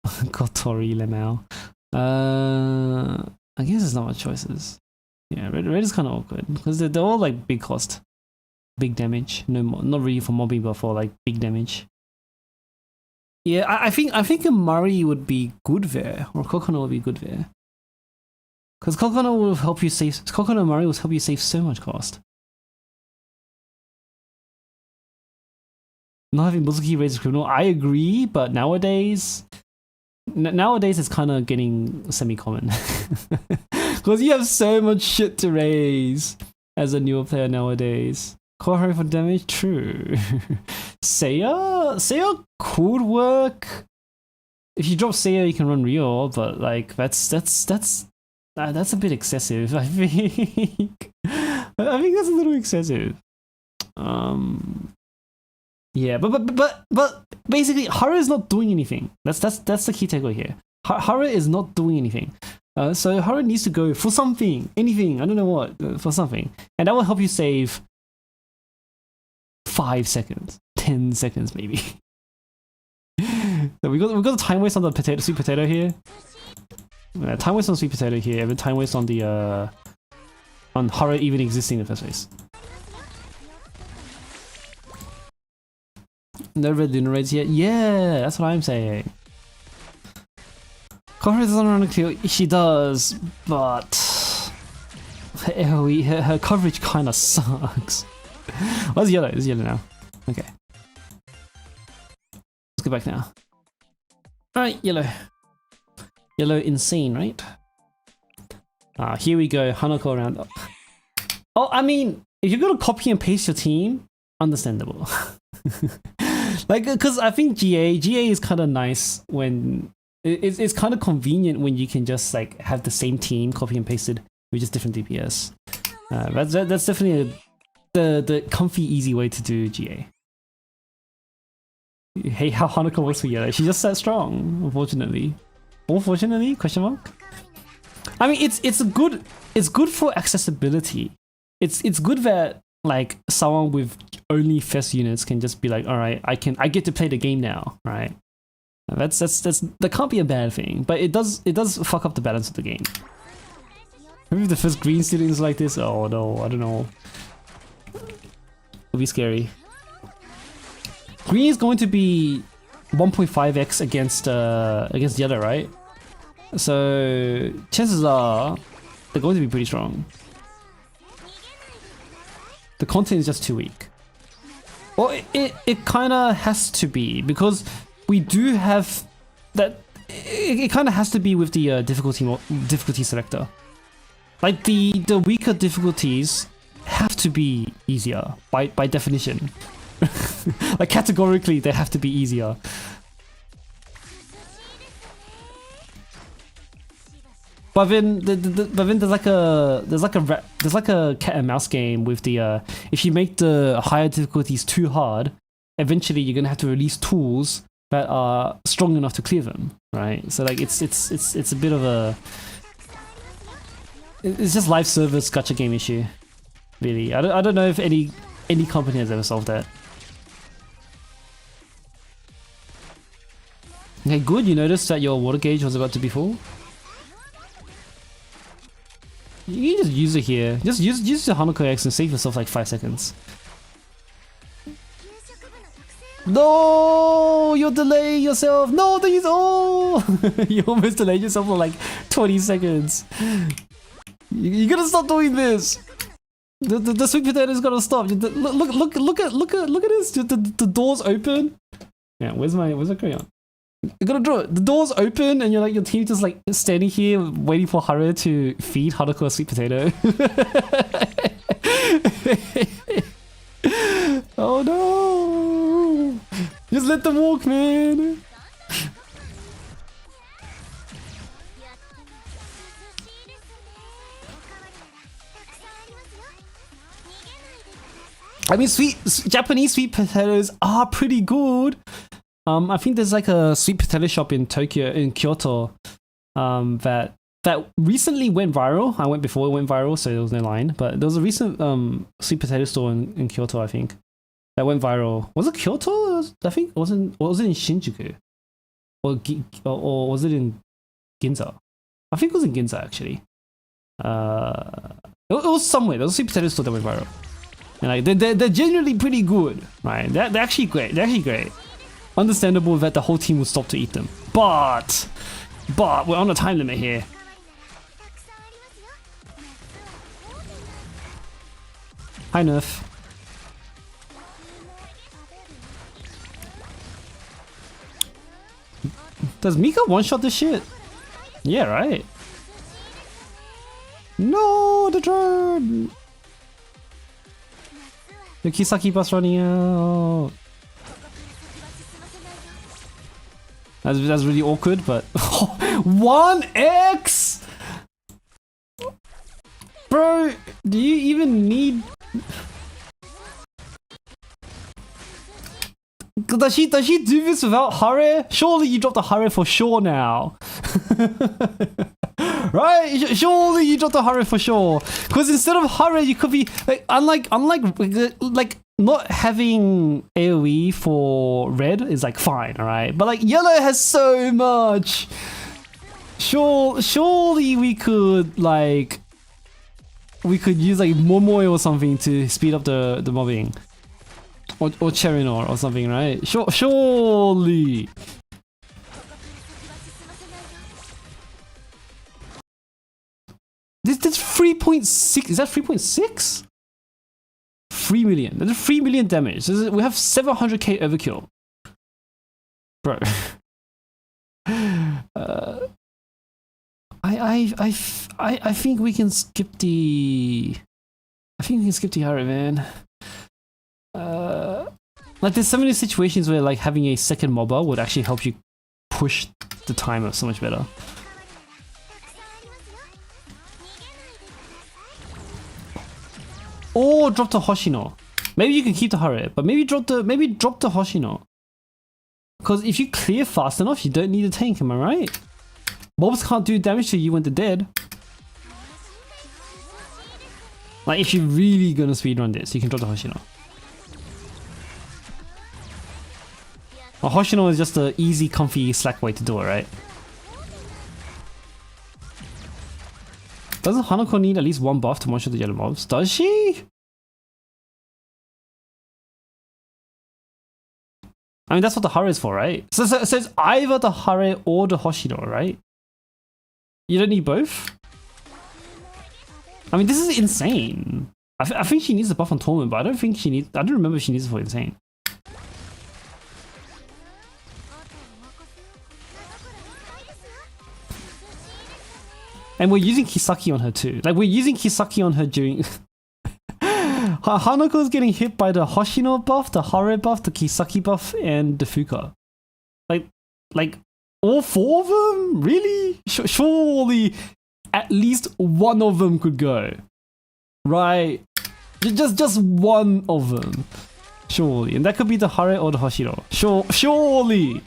Speaker 1: Kotori Lemao. I guess there's not much choices. Yeah, red is kind of awkward because they're all like big cost, big damage. No, not really for mobbing, but for like big damage. Yeah, I think a Mari would be good there, or Kokona would be good there. Because Kokona will help you save. Kokona and Mari will help you save so much cost. Not having Mutsuki Rays is criminal. I agree, but nowadays it's kind of getting semi-common. Because you have so much shit to raise as a newer player nowadays. Core for damage, true. Seiya could work. If you drop Seiya, you can run Rio, but like that's a bit excessive. I think that's a little excessive. Yeah, but basically, Hara is not doing anything. That's the key takeaway here. Hara is not doing anything. So Hara needs to go for something, anything. I don't know what, for something, and that will help you save 5 seconds, 10 seconds, maybe. So we got the time waste on the sweet potato here. Time waste on sweet potato here, and then time waste on the on Hara even existing in the first place. No red lunar raids yet? Yeah, that's what I'm saying. Coverage doesn't run a kill. She does, but her AoE, her coverage kind of sucks. What's yellow? It's yellow now. Okay. Let's go back now. Alright, yellow. Yellow insane, right? Here we go. Hanako around. Oh, I mean, if you're gonna copy and paste your team, understandable. Like, because I think GA is kind of nice when it's kind of convenient when you can just like have the same team copy and pasted with just different DPS. That's definitely the comfy, easy way to do GA. Hey, how Hanako works for Yellow. She's just that strong, unfortunately. Unfortunately? Question mark? I mean, it's good for accessibility. It's good that like someone with only fest units can just be like, all right, I get to play the game now, right? That can't be a bad thing, but it does fuck up the balance of the game. Maybe if the first green student is like this. Oh no, I don't know. It'll be scary. Green is going to be 1.5x against yellow, right? So chances are they're going to be pretty strong. The content is just too weak. Well, it kind of has to be, because we do have that. It kind of has to be with the difficulty selector. Like the weaker difficulties have to be easier by definition. Like categorically, they have to be easier. But then, there's like a cat and mouse game with the if you make the higher difficulties too hard, eventually you're gonna have to release tools that are strong enough to clear them, right? So like it's a bit of a just live service gacha game issue, really. I don't know if any company has ever solved that. Okay, good. You noticed that your water gauge was about to be full. You can just use it here. Just use the Hanako X and save yourself like 5 seconds. No, you're delaying yourself. No, these. Oh, you almost delayed yourself for like 20 seconds. You gotta stop doing this. The sweet potato's gotta stop. Look at this. The door's open. Yeah, where's my crayon? You gotta draw it. The door's open and you're like, your team just like standing here waiting for Haru to feed Hanako a sweet potato. Oh no! Just let them walk, man. I mean, Japanese sweet potatoes are pretty good. I think there's like a sweet potato shop in Kyoto, that recently went viral. I went before it went viral, so there was no line. But there was a recent sweet potato store in Kyoto, I think, that went viral. Was it Kyoto? I think was it in Shinjuku, or was it in Ginza? I think it was in Ginza actually. It was somewhere. There was a sweet potato store that went viral, and like they're generally pretty good, right? They're actually great. They're actually great. Understandable that the whole team would stop to eat them, but we're on a time limit here. Hi, Nerf. Does Mika one-shot this shit? Yeah, right. No, the drone. The Kisaki bus running out. That's really awkward, but 1x, bro. Do you even need? Does she do this without Hare? Surely you dropped the Hare for sure now. Right? Surely you dropped the Hare for sure. Because instead of Hare, you could be like, unlike not having AoE for red is like fine, alright? But like yellow has so much. Surely we could use like Momoe or something to speed up the mobbing. Or Cherinor or something, right? Surely. 3.6. Is that 3.6? 3 million. That's 3 million damage. We have 700k overkill. Bro. I think we can skip the... I think we can skip the Harry, man. Like, there's so many situations where, like, having a second mobber would actually help you push the timer so much better. Or drop the Hoshino. Maybe you can keep the Hare, but maybe drop the Hoshino. Because if you clear fast enough, you don't need a tank, am I right? Mobs can't do damage to you when they're dead. Like, if you're really gonna speedrun this, you can drop the Hoshino. A Hoshino is just an easy, comfy, slack way to do it, right? Doesn't Hanako need at least one buff to one-shot the yellow mobs? Does she? I mean, that's what the Hare is for, right? So it's either the Hare or the Hoshino, right? You don't need both? I mean, this is insane. I think she needs a buff on Torment, but I don't think she needs... I don't remember if she needs it for insane. And we're using Kisaki on her too. Like, we're using Kisaki on her during... Hanako's getting hit by the Hoshino buff, the Hare buff, the Kisaki buff, and the Fuka. Like all four of them? Really? Surely at least one of them could go. Right? Just one of them. Surely. And that could be the Hare or the Hoshino. Surely.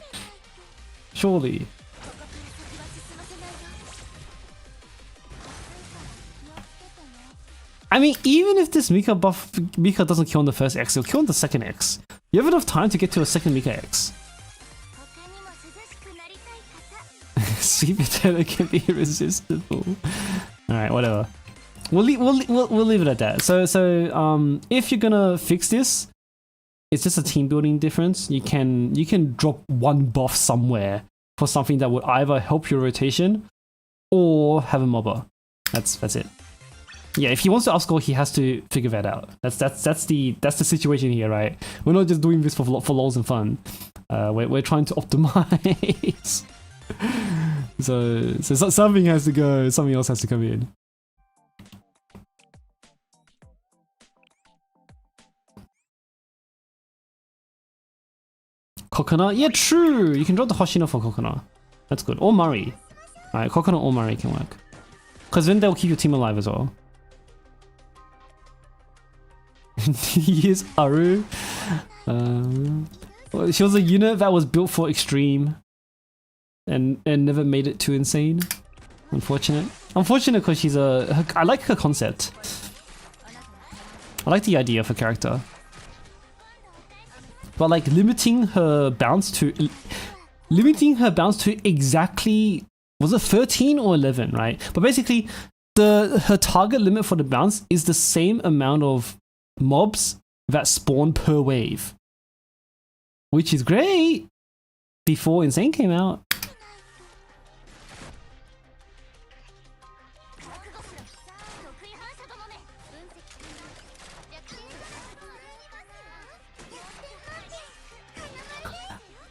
Speaker 1: I mean, even if this Mika doesn't kill on the first X, it'll kill on the second X. You have enough time to get to a second Mika X. Sweet potato can be irresistible. Alright, whatever. We'll leave it at that. So if you're gonna fix this, it's just a team building difference. You can drop one buff somewhere for something that would either help your rotation or have a mobber. That's it. Yeah, if he wants to outscore, he has to figure that out. That's the situation here, right? We're not just doing this for lols and fun. We're trying to optimize. so something has to go. Something else has to come in. Coconut? Yeah, true. You can drop the Hoshino for Coconut. That's good. Or Murray. Alright, Coconut or Murray can work. Because then they'll keep your team alive as well. Here's Aru. She was a unit that was built for extreme and never made it too insane. Unfortunate because she's I like her concept. I like the idea of her character. But like limiting her bounce to exactly, was it 13 or 11, right? But basically her target limit for the bounce is the same amount of mobs that spawn per wave, which is great before Insane came out.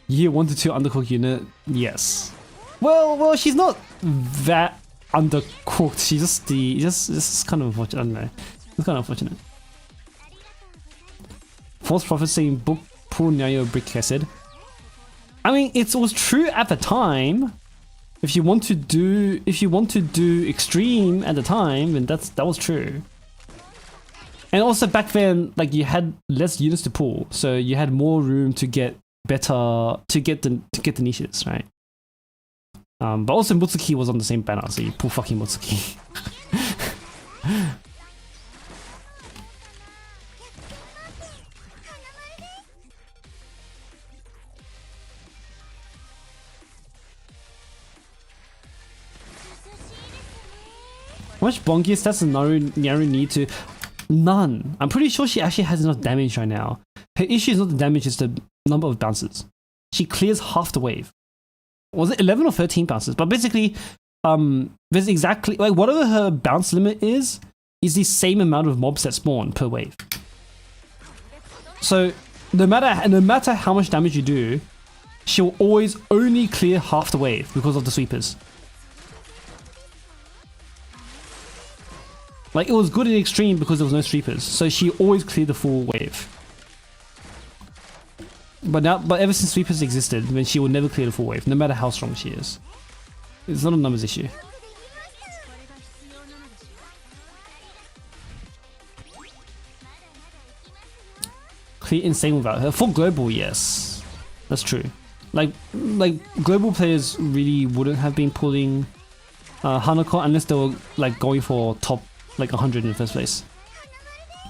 Speaker 1: Year 1 to 2 undercooked unit, yes. Well, she's not that undercooked. She's just kind of unfortunate. I don't know. It's kind of unfortunate. False prophet saying book pool Nyayo brick acid. I mean, it was true at the time. If you want to do extreme at the time, then that was true. And also back then, like, you had less units to pull, so you had more room to get the niches, right? But also Mutsuki was on the same banner, so you pull fucking Mutsuki. How much bonky stats does Nyaru need to? None. I'm pretty sure she actually has enough damage right now. Her issue is not the damage, it's the number of bounces. She clears half the wave. Was it 11 or 13 bounces? But basically, there's exactly like whatever her bounce limit is the same amount of mobs that spawn per wave. So no matter how much damage you do, she'll always only clear half the wave because of the sweepers. Like it was good in extreme because there was no sweepers, so she always cleared the full wave. But ever since sweepers existed, then she will never clear the full wave, no matter how strong she is. It's not a numbers issue. Clear insane without her. For global, yes, that's true. Like global players really wouldn't have been pulling Hanako unless they were like going for top like 100 in the first place.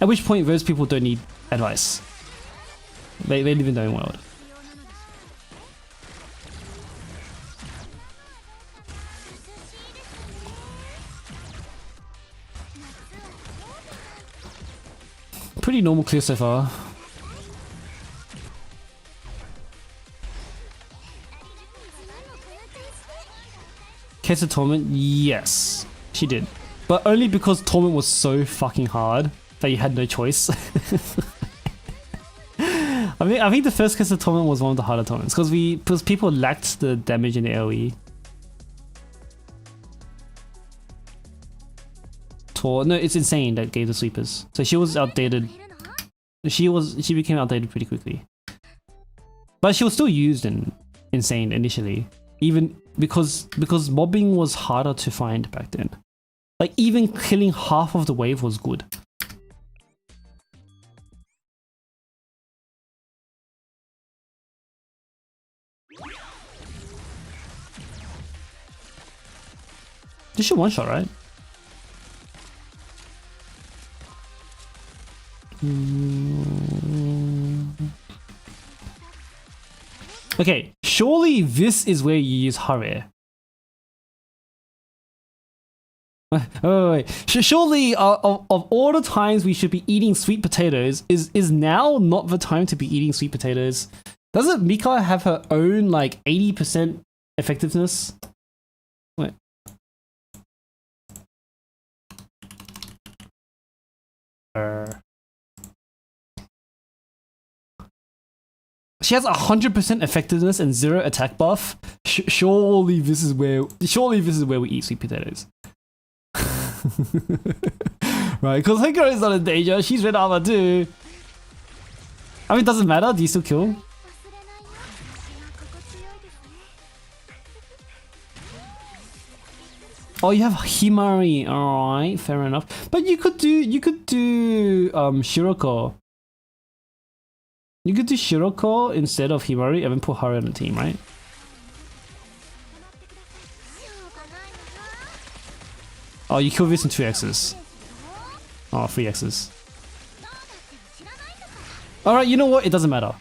Speaker 1: At which point those people don't need advice. They live in their own world. Pretty normal clear so far. Case of Torment, yes, she did. But only because Torment was so fucking hard that you had no choice. I think the first case of Torment was one of the harder Torments because people lacked the damage in the AoE. No, it's insane that gave the sweepers. So she was outdated. She became outdated pretty quickly. But she was still used in insane initially, even because mobbing was harder to find back then. Like even killing half of the wave was good. This should one shot, right? Okay, surely this is where you use Hare. Wait. Surely of all the times we should be eating sweet potatoes, is now not the time to be eating sweet potatoes? Doesn't Mika have her own like 80% effectiveness? Wait. She has 100% effectiveness and 0 attack buff. Surely this is where we eat sweet potatoes. Right, because her girl is not in danger. She's red armor too. I mean, it doesn't matter. Do you still kill? Oh, you have Himari. Alright, fair enough. But you could do Shiroko. You could do Shiroko instead of Himari and then put Haru on the team, right? Oh, you kill this in 2x's. Oh, 3x's. Alright, you know what? It doesn't matter.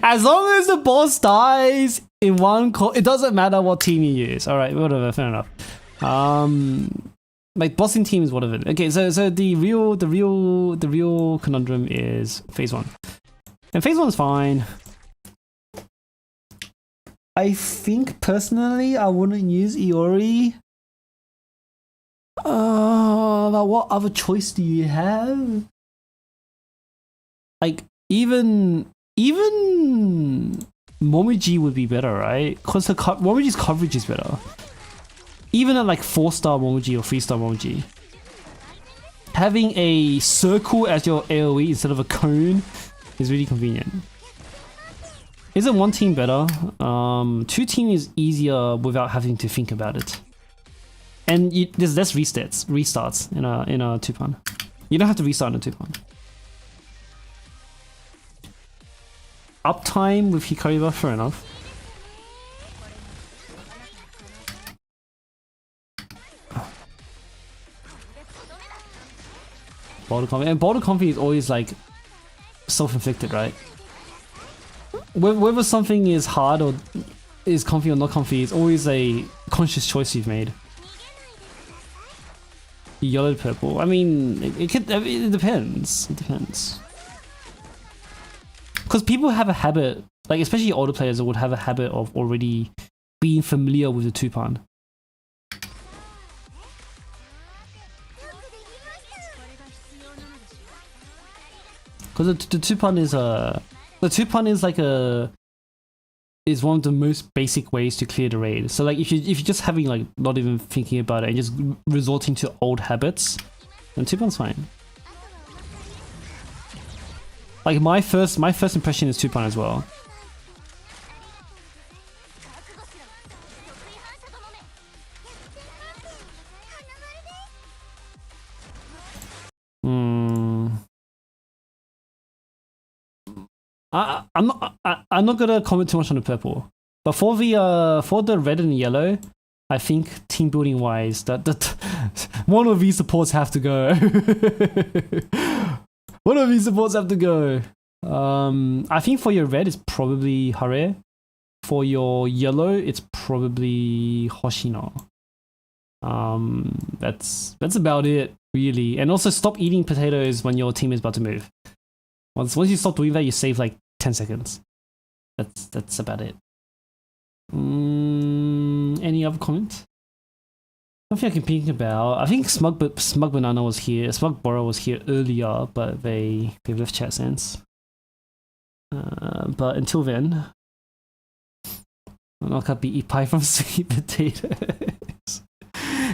Speaker 1: As long as the boss dies in one call, it doesn't matter what team you use. Alright, whatever, fair enough. Like bossing team is whatever. Okay, so the real conundrum is phase 1. And phase 1 is fine. I think personally I wouldn't use Iori. But what other choice do you have? Like even Momiji would be better, right? Because Momiji's coverage is better. Even at like 4-star Momiji or 3-star Momiji, having a circle as your AoE instead of a cone is really convenient. Isn't one team better? 2 team is easier without having to think about it. And there's less restarts in a 2-pun. You don't have to restart in a 2-pun. Uptime with Hikari buff, fair enough. Boulder Comfy. And Boulder Comfy is always like self-inflicted, right? Whether something is hard or is comfy or not comfy, it's always a conscious choice you've made. Yellow purple. I mean, it depends. It depends. Because people have a habit, like especially older players would have a habit of already being familiar with the Tupan. Because the Tupan is like is one of the most basic ways to clear the raid. So like if you're just having like not even thinking about it and just resorting to old habits, then Tupan's fine. Like my first impression is Tupan as well. I'm not gonna comment too much on the purple, but for the red and yellow, I think team building wise that one of these supports have to go. One of these supports have to go. I think for your red it's probably Hare. For your yellow it's probably Hoshino. That's about it really. And also stop eating potatoes when your team is about to move. Once you stop doing that, you save like 10 seconds. That's about it. Any other comment? Nothing I can think about. I think Smug Banana was here. Smug Bora was here earlier, but they left chat since. But until then, I'm not gonna be eat pie from sweet potatoes.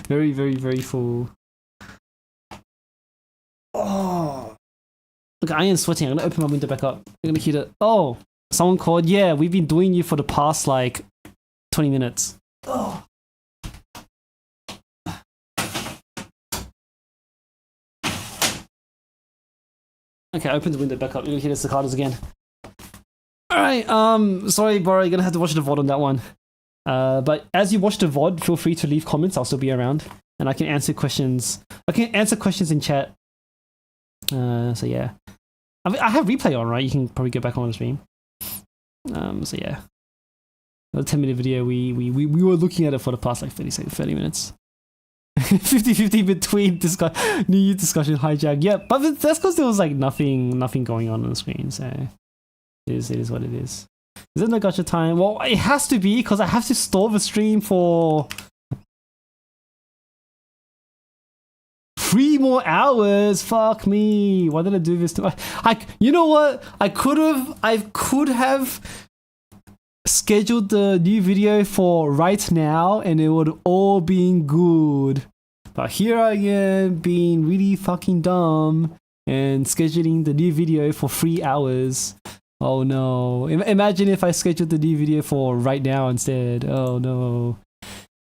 Speaker 1: Very, very, very full. Oh. Look, I am sweating. I'm gonna open my window back up. I'm gonna heat it. Oh, someone called. Yeah, we've been doing you for the past like 20 minutes. Oh. Okay, open the window back up. I'm gonna heat the cicadas again. Alright, sorry, Bora, you're gonna have to watch the VOD on that one. But as you watch the VOD, feel free to leave comments. I'll still be around. And I can answer questions. I can answer questions in chat. So yeah. I mean, I have replay on, right? You can probably get back on the stream. So yeah. A 10-minute video, we were looking at it for the past like 30 minutes. 50-50 between New Year discussion hijack. Yeah, but that's because there was like nothing going on the screen, so it is what it is. Is it no gacha time? Well, it has to be because I have to store the stream for 3 more hours. Fuck me. Why did I do this to you know what? I could have scheduled the new video for right now and it would all been good. But here I am being really fucking dumb and scheduling the new video for 3 hours. Oh no. Imagine if I scheduled the new video for right now instead. Oh no.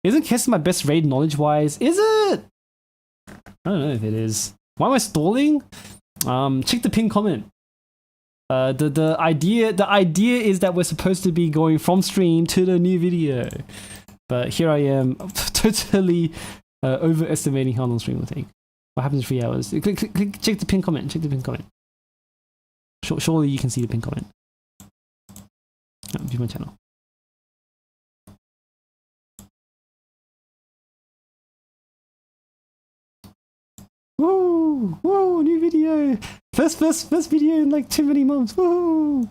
Speaker 1: Isn't Kess my best raid knowledge wise? Is it? I don't know if it is. Why am I stalling? Check the pinned comment. The idea is that we're supposed to be going from stream to the new video. But here I am totally overestimating how long stream will take. What happens in 3 hours? Check the pinned comment. Check the pinned comment. Surely you can see the pinned comment. View my channel. Woo! Whoa! New video! First video in like too many months. Woo!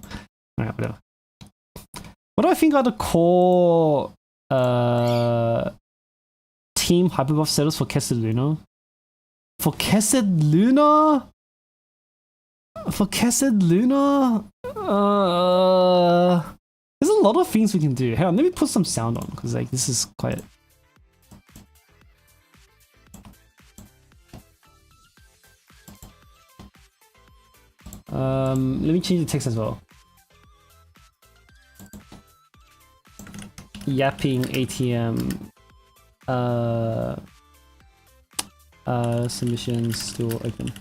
Speaker 1: Alright, whatever. What do I think are the core team hyperbuff setups for Kesed Luna? For Kesed Luna? For Kesed Luna? There's a lot of things we can do. Hang on, let me put some sound on because like this is quite. Let me change the text as well. Yapping ATM. Submissions still open.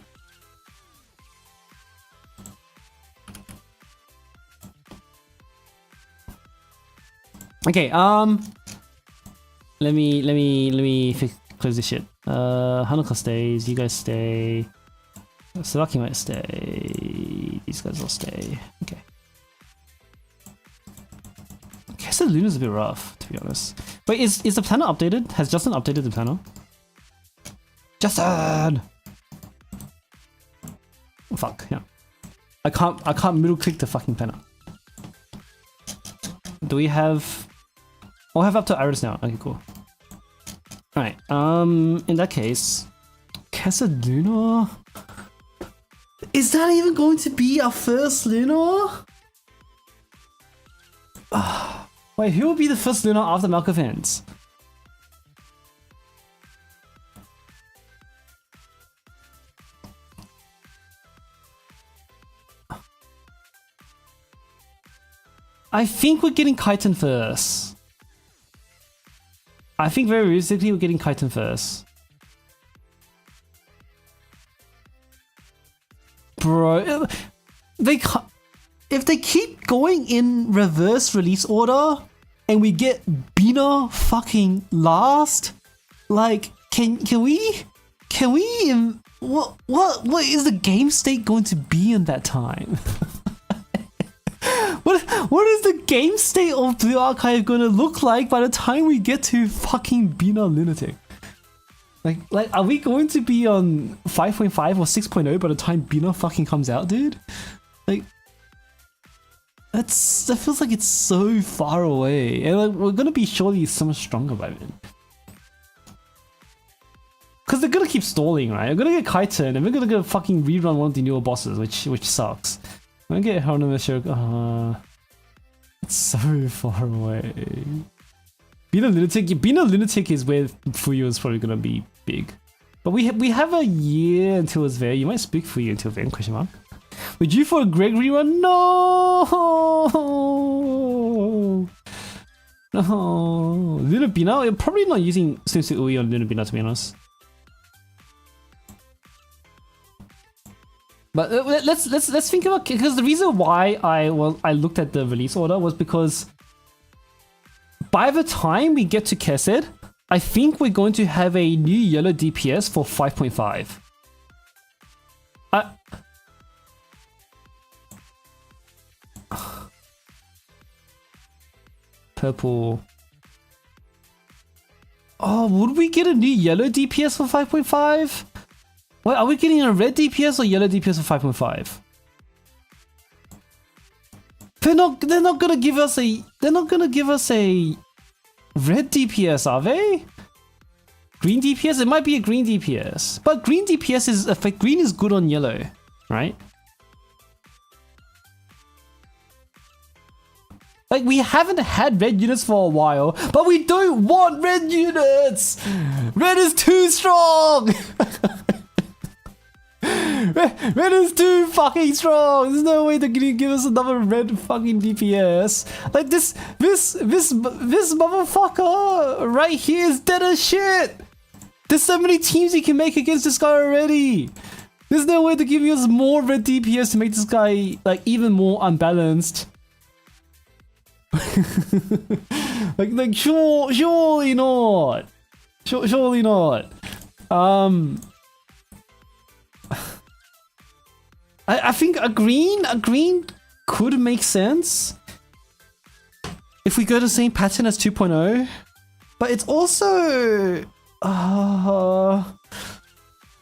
Speaker 1: Okay, let me close this shit. Hanukkah stays, you guys stay. Savaki might stay. These guys will stay. Okay. Kesed Luna's a bit rough, to be honest. Wait, is the planner updated? Has Justin updated the planner? Justin! Oh, fuck, yeah. I can't middle click the fucking planner. Do we have... I'll have up to Iris now. Okay, cool. Alright, in that case, Casaduna? Is that even going to be our first Luna? Wait, who will be the first Luna after Malkovans? I think we're getting Chitin first. I think very realistically we're getting Chitin first. Bro, if they keep going in reverse release order and we get Bina fucking last, like can we what is the game state going to be in that time? What is the game state of Blue Archive going to look like by the time we get to fucking Bina Lunatic? Like, are we going to be on 5.5 or 6.0 by the time Bina fucking comes out, dude? Like, that feels like it's so far away, and like we're gonna be surely so much stronger by then. Cause they're gonna keep stalling, right? We're gonna get Chitin, and we're gonna get fucking rerun one of the newer bosses, which sucks. I'm gonna get Hernum. It's so far away. Bina Lunatic is where Fuyu is probably gonna be big. But we have a year until it's there. You might speak Fuyu until then, question mark. Would you for a Greg rerun? No! No. Luna Bina? You're probably not using Swimsuit Ui on Luna Bina, to be honest. But let's think about, because the reason why I looked at the release order was because by the time we get to Kesed, I think we're going to have a new yellow DPS for 5.5. Purple. Oh, would we get a new yellow DPS for 5.5? Wait, are we getting a red DPS or yellow DPS for 5.5? They're not gonna give us a red DPS, are they? Green DPS? It might be a green DPS, but green DPS is green is good on yellow, right? Like, we haven't had red units for a while, but we don't want red units. Red is too strong. Red is too fucking strong. There's no way they're gonna give us another red fucking DPS. Like this motherfucker right here is dead as shit. There's so many teams you can make against this guy already. There's no way they're giving us more red DPS to make this guy like even more unbalanced. like surely not. Surely not. I think a green could make sense if we go the same pattern as 2.0, but it's also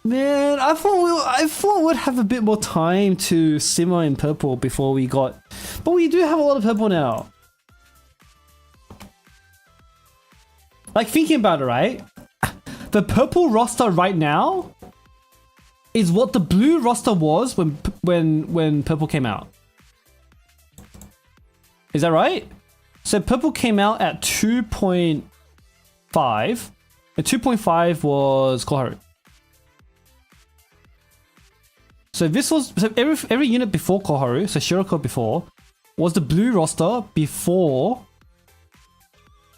Speaker 1: man, I thought we'd have a bit more time to simmer in purple before we got, but we do have a lot of purple now. Like, thinking about it, right? The purple roster right now is what the blue roster was when purple came out. Is that right? So purple came out at 2.5, and 2.5 was Koharu. So this was, so every unit before Koharu, so Shiroko before, was the blue roster before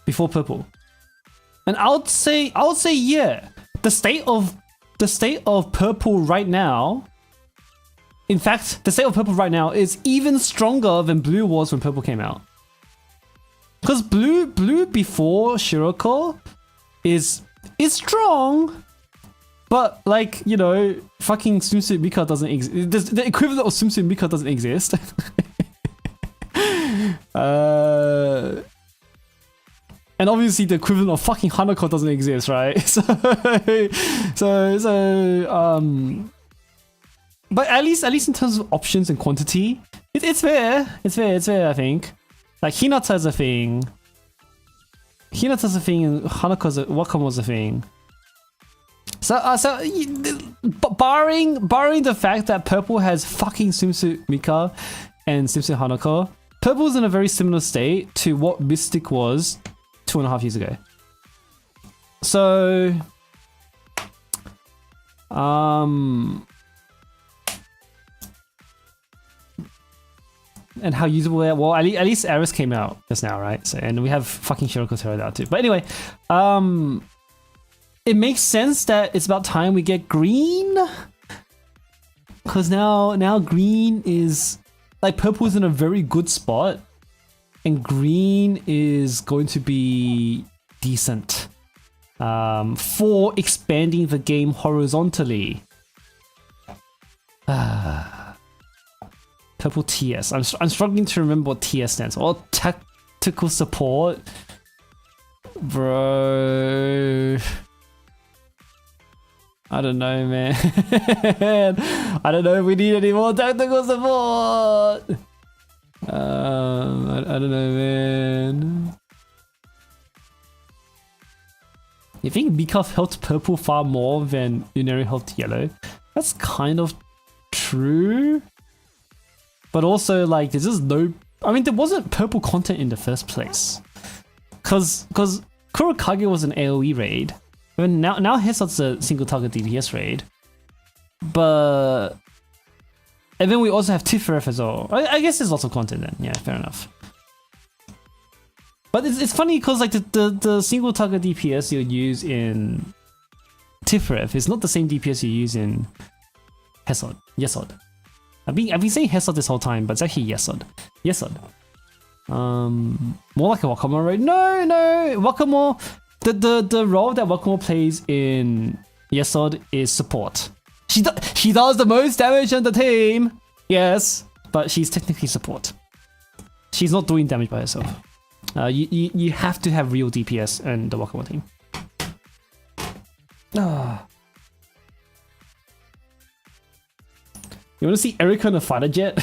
Speaker 1: purple. And I would say yeah, the state of purple right now, in fact, the state of purple right now is even stronger than blue was when purple came out. Because blue before Shiroko is strong, but like, you know, fucking Swimsuit Mika doesn't exist. The equivalent of Swimsuit Mika doesn't exist. And obviously the equivalent of fucking Hanako doesn't exist, right? But at least in terms of options and quantity, it's fair. It's fair, I think. Like, Hinata is a thing. Hinata's a thing and Wakamo was a thing. So barring the fact that Purple has fucking Swimsuit Mika and Swimsuit Hanako, Purple's in a very similar state to what Mystic was 2.5 years ago. So, and how usable it, well, at least Aris came out just now, right? So, and we have fucking Shiroko Terra out too. But anyway, it makes sense that it's about time we get green, because now green is like Purple's in a very good spot, and green is going to be decent for expanding the game horizontally. Purple TS. I'm struggling to remember what TS stands for. Oh, tactical support, bro. I don't know, man. I don't know if we need any more tactical support. I don't know, man. You think Mika helped Purple far more than Uneri helped Yellow? That's kind of true. But also, like, there's just no... I mean, there wasn't Purple content in the first place. Because Kurokage was an AoE raid. I mean, now Hesot's a single target DPS raid. But... And then we also have Tifref as well. I guess there's lots of content then. Yeah, fair enough. But it's funny because like the single target DPS you use in Tifref is not the same DPS you use in Hesot. Yesod. I've been saying Hesot this whole time, but it's actually Yesod. Yesod. More like a Wakamo raid. No, Wakamo. The role that Wakamo plays in Yesod is support. She does the most damage on the team. Yes, but she's technically support. She's not doing damage by herself. You have to have real DPS in the Wakamo team. You want to see Erika in a fighter jet?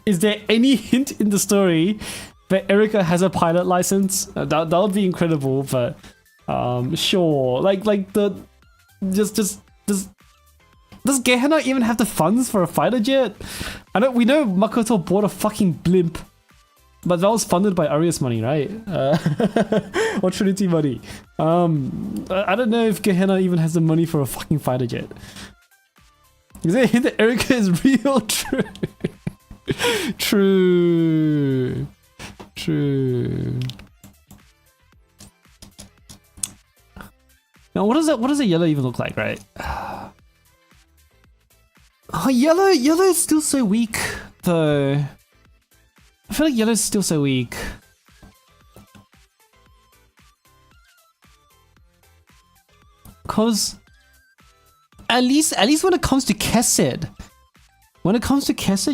Speaker 1: Is there any hint in the story that Erika has a pilot license? That would be incredible, but sure. Does Gehenna even have the funds for a fighter jet? We know Makoto bought a fucking blimp, but that was funded by Arias money, right? Or Trinity money. I don't know if Gehenna even has the money for a fucking fighter jet. Is there a hint that Erika is real? True. Now, what does a yellow even look like, right? Oh, yellow is still so weak, though. I feel like yellow is still so weak. Cause at least when it comes to Kesed,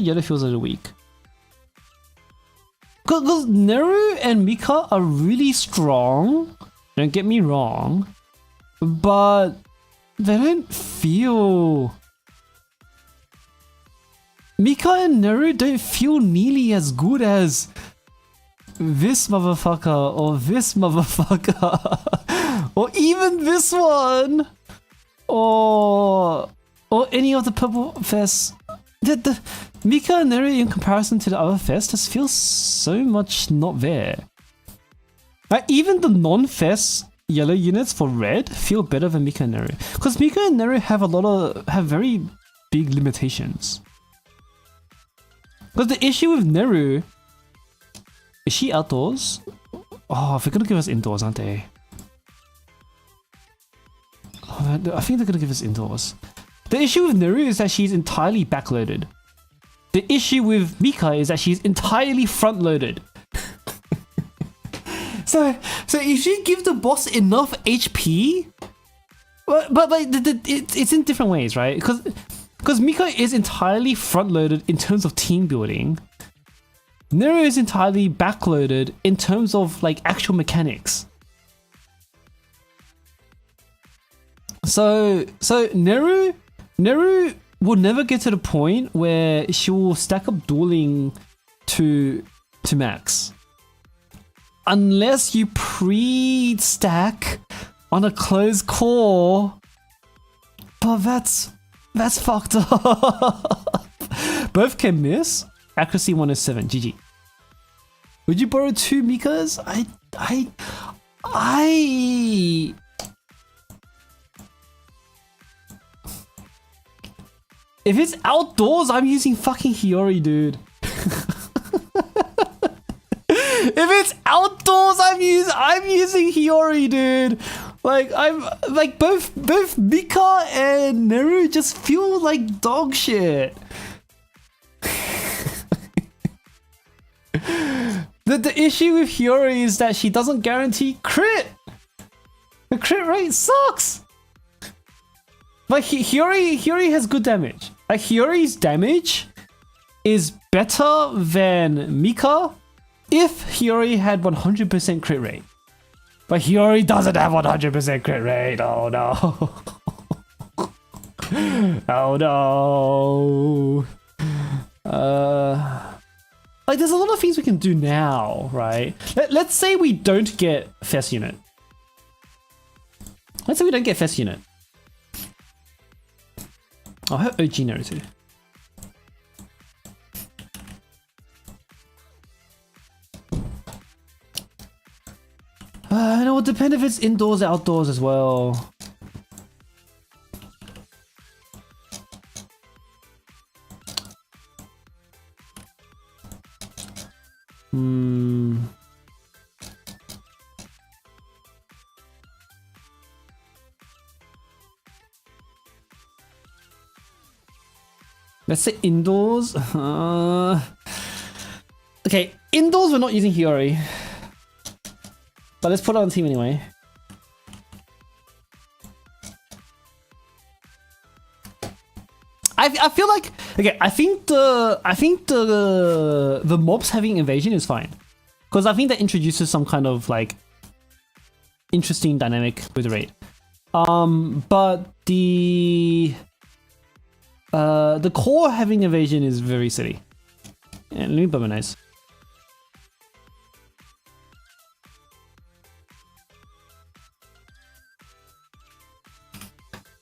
Speaker 1: yellow feels a little weak. Cause Neru and Mika are really strong. Don't get me wrong. But they don't feel... Mika and Neru don't feel nearly as good as this motherfucker or this motherfucker or even this one or any of the Purple Fests. The Mika and Neru in comparison to the other Fest just feels so much not there. Like even the non-Fest yellow units for red feel better than Mika and Neru, because Mika and Neru have very big limitations. Because the issue with Neru, is she outdoors? Oh, they're gonna give us indoors, aren't they? Oh, I think they're gonna give us indoors. The issue with Neru is that she's entirely backloaded. The issue with Mika is that she's entirely front-loaded. So if you give the boss enough HP, but like it's in different ways, right? Because Mika is entirely front-loaded in terms of team building. Neru is entirely backloaded in terms of like actual mechanics. So Neru Neru will never get to the point where she will stack up dueling to max. Unless you pre-stack on a closed core. But that's fucked up. Both can miss. Accuracy 107. GG. Would you borrow 2 Mikas? If it's outdoors, I'm using fucking Hiyori, dude. If it's outdoors, I'm using Hiyori, dude. Like both Mika and Neru just feel like dog shit. The issue with Hiyori is that she doesn't guarantee crit. The crit rate sucks. But Hiyori has good damage. Like Hiyori's damage is better than Mika if Hiyori had 100% crit rate. But Hiyori doesn't have 100% crit rate. Oh no. Oh no. Like there's a lot of things we can do now, right? Let's say we don't get Fest Unit. Let's say we don't get Fest Unit. I'll have OG Naruto. And it will depend if it's indoors or outdoors as well. Let's say indoors. Okay, indoors we're not using Hiyori. But let's put it on team anyway. I feel like, okay, I think the mobs having invasion is fine. Because I think that introduces some kind of like interesting dynamic with the raid. But the core having evasion is very silly. And let me put my nice.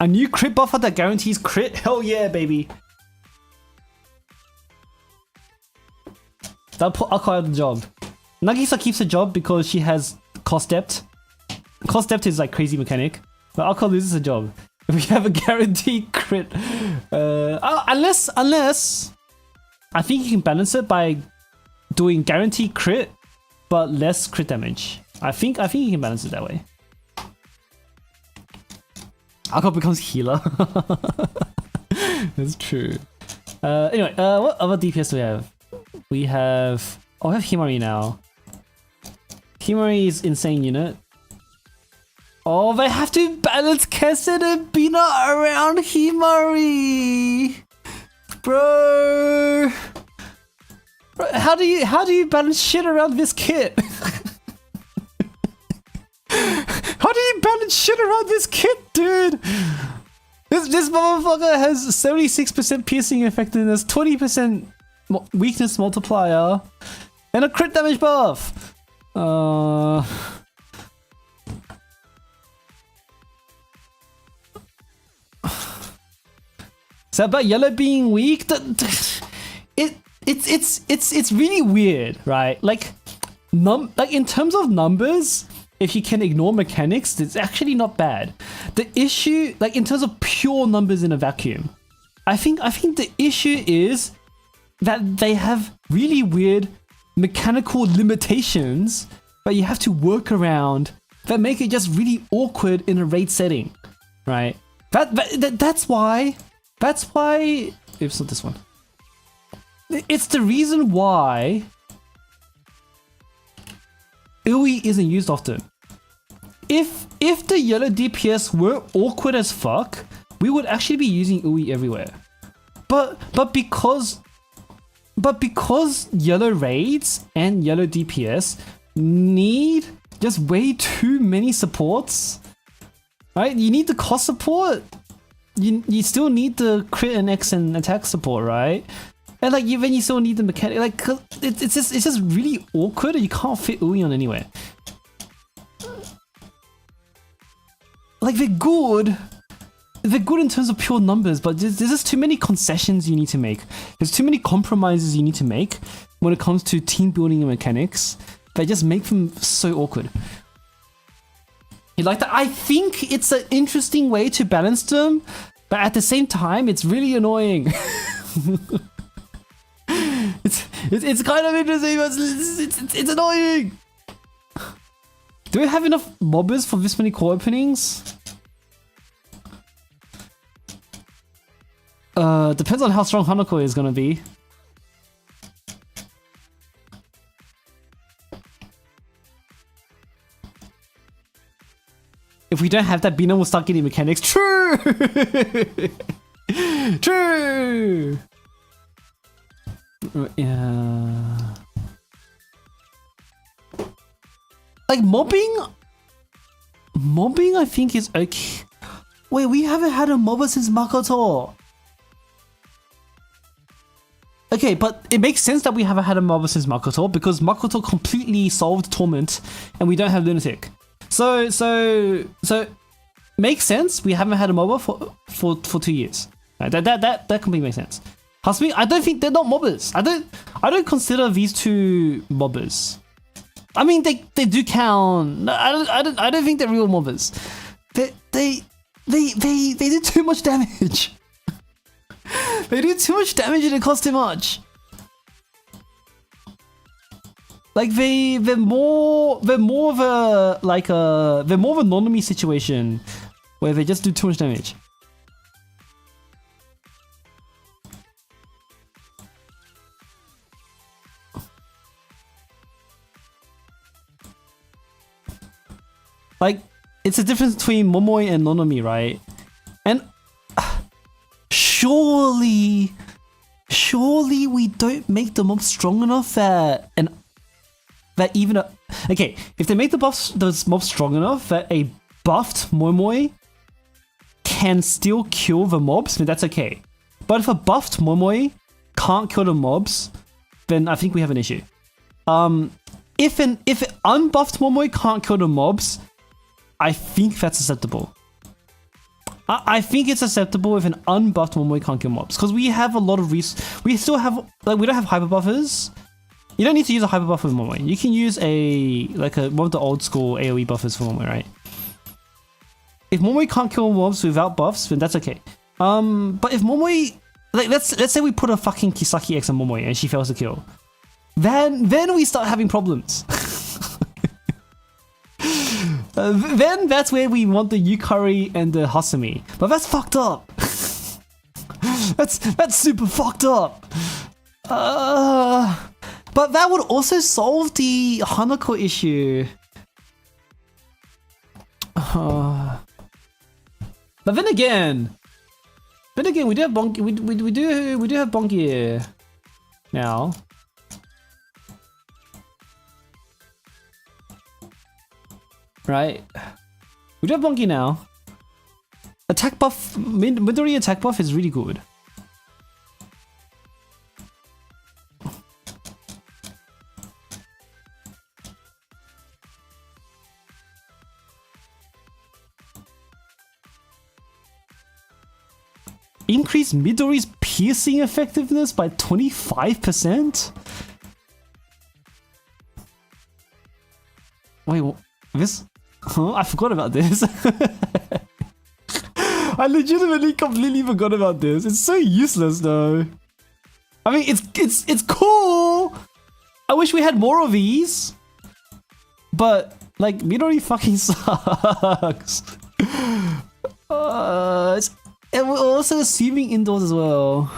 Speaker 1: A new crit buffer that guarantees crit? Hell yeah, baby. I'll call out the job. Nagisa keeps a job because she has cost depth. Cost depth is like crazy mechanic. But Alcohol loses a job. If we have a guaranteed crit. Unless I think you can balance it by doing guaranteed crit but less crit damage. I think you can balance it that way. Alcohol becomes healer. That's true. Anyway, what other DPS do we have? We have Himari now. Himari is insane unit. Oh, they have to balance Kesed and Bina around Himari, bro. How do you balance shit around this kit? How do you balance shit around this kit, dude? This motherfucker has 76% piercing effectiveness, 20% weakness multiplier, and a crit damage buff. So about yellow being weak, it's really weird, right? Like in terms of numbers, if you can ignore mechanics, it's actually not bad. The issue, like in terms of pure numbers in a vacuum, I think the issue is that they have really weird mechanical limitations that you have to work around that make it just really awkward in a raid setting, right? That's why. It's not this one. It's the reason why Ui isn't used often. If the yellow DPS were awkward as fuck, we would actually be using Ui everywhere. But because yellow raids and yellow DPS need just way too many supports, right? You need the cost support. you still need the crit and X and attack support, right? And like even you still need the mechanic, like 'cause it's just really awkward and you can't fit Uion anywhere. Like they're good in terms of pure numbers, but there's just too many concessions you need to make. There's too many compromises you need to make when it comes to team building and mechanics that just make them so awkward. You like that? I think it's an interesting way to balance them, but at the same time, it's really annoying. It's kind of interesting, but it's annoying. Do we have enough mobbers for this many core openings? Depends on how strong Hanako is gonna be. If we don't have that, Bina will start getting mechanics. True! True! Yeah. Like mobbing I think is okay. Wait, we haven't had a mobber since Makoto. Okay, but it makes sense that we haven't had a mobber since Makoto because Makoto completely solved Torment and we don't have Lunatic. So makes sense. We haven't had a mobber for 2 years. Right, that completely makes sense. Hasmi, I don't think they're not mobbers. I don't consider these two mobbers. I mean, they do count. I don't think they're real mobbers. They do too much damage. They do too much damage and it costs too much. Like they're more of a non-enemy situation where they just do too much damage. Like, it's a difference between Momoi and Nonomi, right? And surely we don't make the mob strong enough that even a... Okay, if they make the mob strong enough that a buffed Momoi can still kill the mobs, then that's okay. But if a buffed Momoi can't kill the mobs, then I think we have an issue. If an unbuffed Momoi can't kill the mobs, I think that's acceptable. I think it's acceptable if an unbuffed Momoi can't kill mobs. Because we have a lot of we still have, like, we don't have hyper buffers. You don't need to use a hyper buffer with Momoi. You can use one of the old school AoE buffers for Momoi, right? If Momoi can't kill mobs without buffs, then that's okay. But if Momoi, like, let's say we put a fucking Kisaki X on Momoi and she fails to kill, then we start having problems. Then that's where we want the Yukari and the Hasumi. But that's fucked up. that's super fucked up. But that would also solve the Hanako issue. But then again, we do have Bonk. We do have Bonky now. Right, we do have Bonky now. Attack buff, Midori attack buff is really good. Increase Midori's piercing effectiveness by 25%? Wait, this? Huh? I forgot about this. I legitimately completely forgot about this. It's so useless though. I mean, it's cool. I wish we had more of these. But like, Midori fucking sucks. And we're also assuming indoors as well.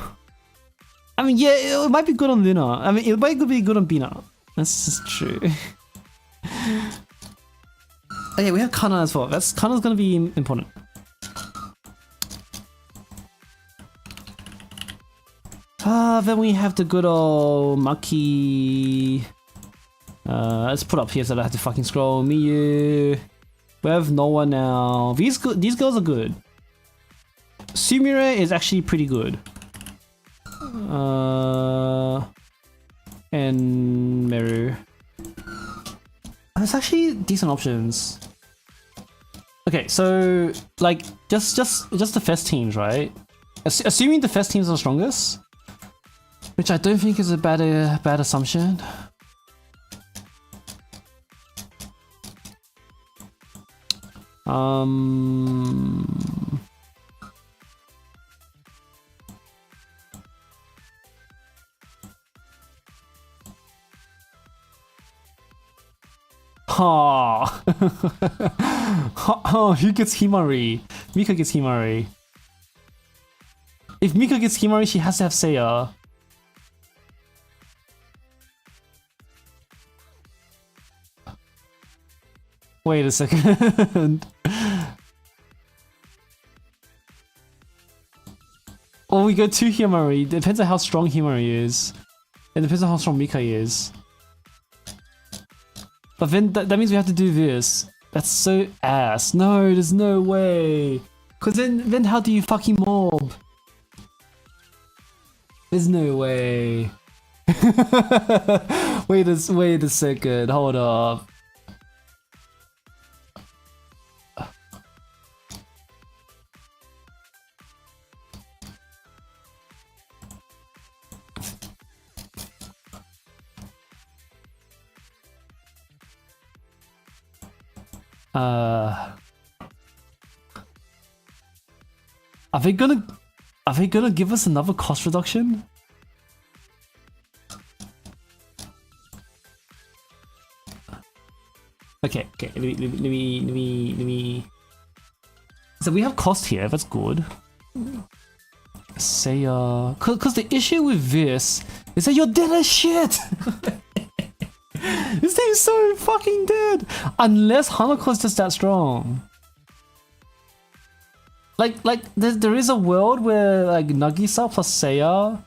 Speaker 1: I mean, yeah, it might be good on Luna. I mean, it might be good on Bina. That's just true. Okay, we have Kana as well. Kana's gonna be important. Then we have the good old Maki. Let's put up here so I don't have to fucking scroll. Miyu. We have Noah now. These girls are good. Sumire is actually pretty good. And Meru. There's actually decent options. Okay, so like just the Fest teams, right? Assuming the Fest teams are strongest, which I don't think is a bad assumption. Oh. Oh, who gets Himari? Mika gets Himari. If Mika gets Himari, she has to have Seiya. Wait a second. Or we go to Himari. Depends on how strong Himari is. It depends on how strong Mika is. But then that means we have to do this. That's so ass. No, there's no way. Cause then how do you fucking mob? There's no way. Wait a second. Hold up. Are they gonna give us another cost reduction? Okay, let me. So we have cost here, that's good. Say, cause the issue with this is that you're dead as shit! This thing is so fucking dead! Unless Hanako's just that strong. Like there is a world where like Nagisa plus Seiya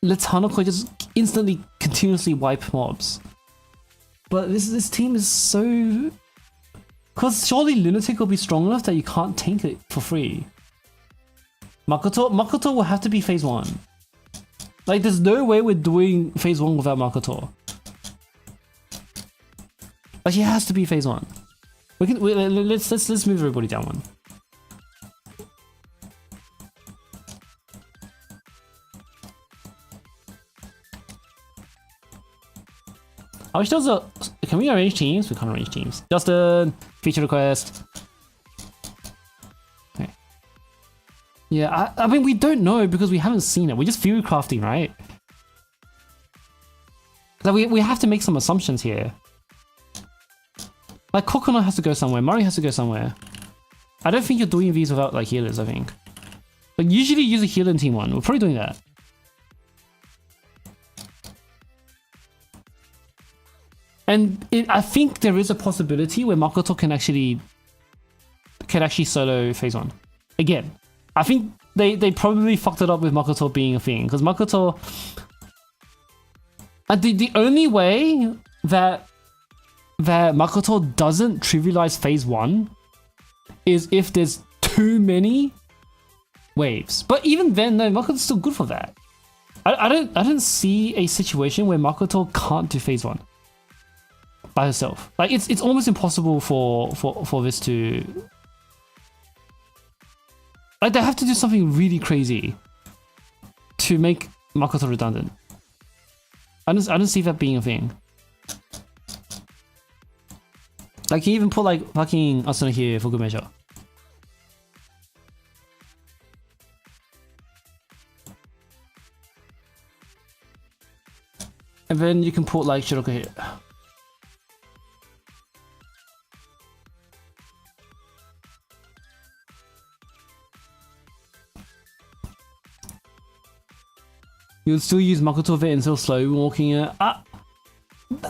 Speaker 1: lets Hanako just instantly continuously wipe mobs. But this team is so... Cause surely Lunatic will be strong enough that you can't tank it for free. Makoto will have to be phase 1. Like there's no way we're doing phase 1 without Makoto. Like he has to be phase 1. Let's move everybody down one. I wish there was a... Can we arrange teams? We can't arrange teams. Justin! Feature request. Okay. Yeah, I mean, we don't know because we haven't seen it. We're just theory crafting, right? Like, we have to make some assumptions here. Like, Kokono has to go somewhere. Mari has to go somewhere. I don't think you're doing these without, like, healers, I think. Like, usually use a healer in team 1. We're probably doing that. And I think there is a possibility where Makoto can actually solo phase 1. Again, I think they probably fucked it up with Makoto being a thing. Because Makoto... the only way that Makoto doesn't trivialize phase 1 is if there's too many waves. But even then, no, Makoto's still good for that. I don't see a situation where Makoto can't do phase 1 by herself. Like it's almost impossible for this to... Like they have to do something really crazy to make Makoto redundant. I don't see that being a thing. Like you even put like fucking Asuna here for good measure. And then you can put like Shiroka here. You'll still use Makoto of it and still slow walking it.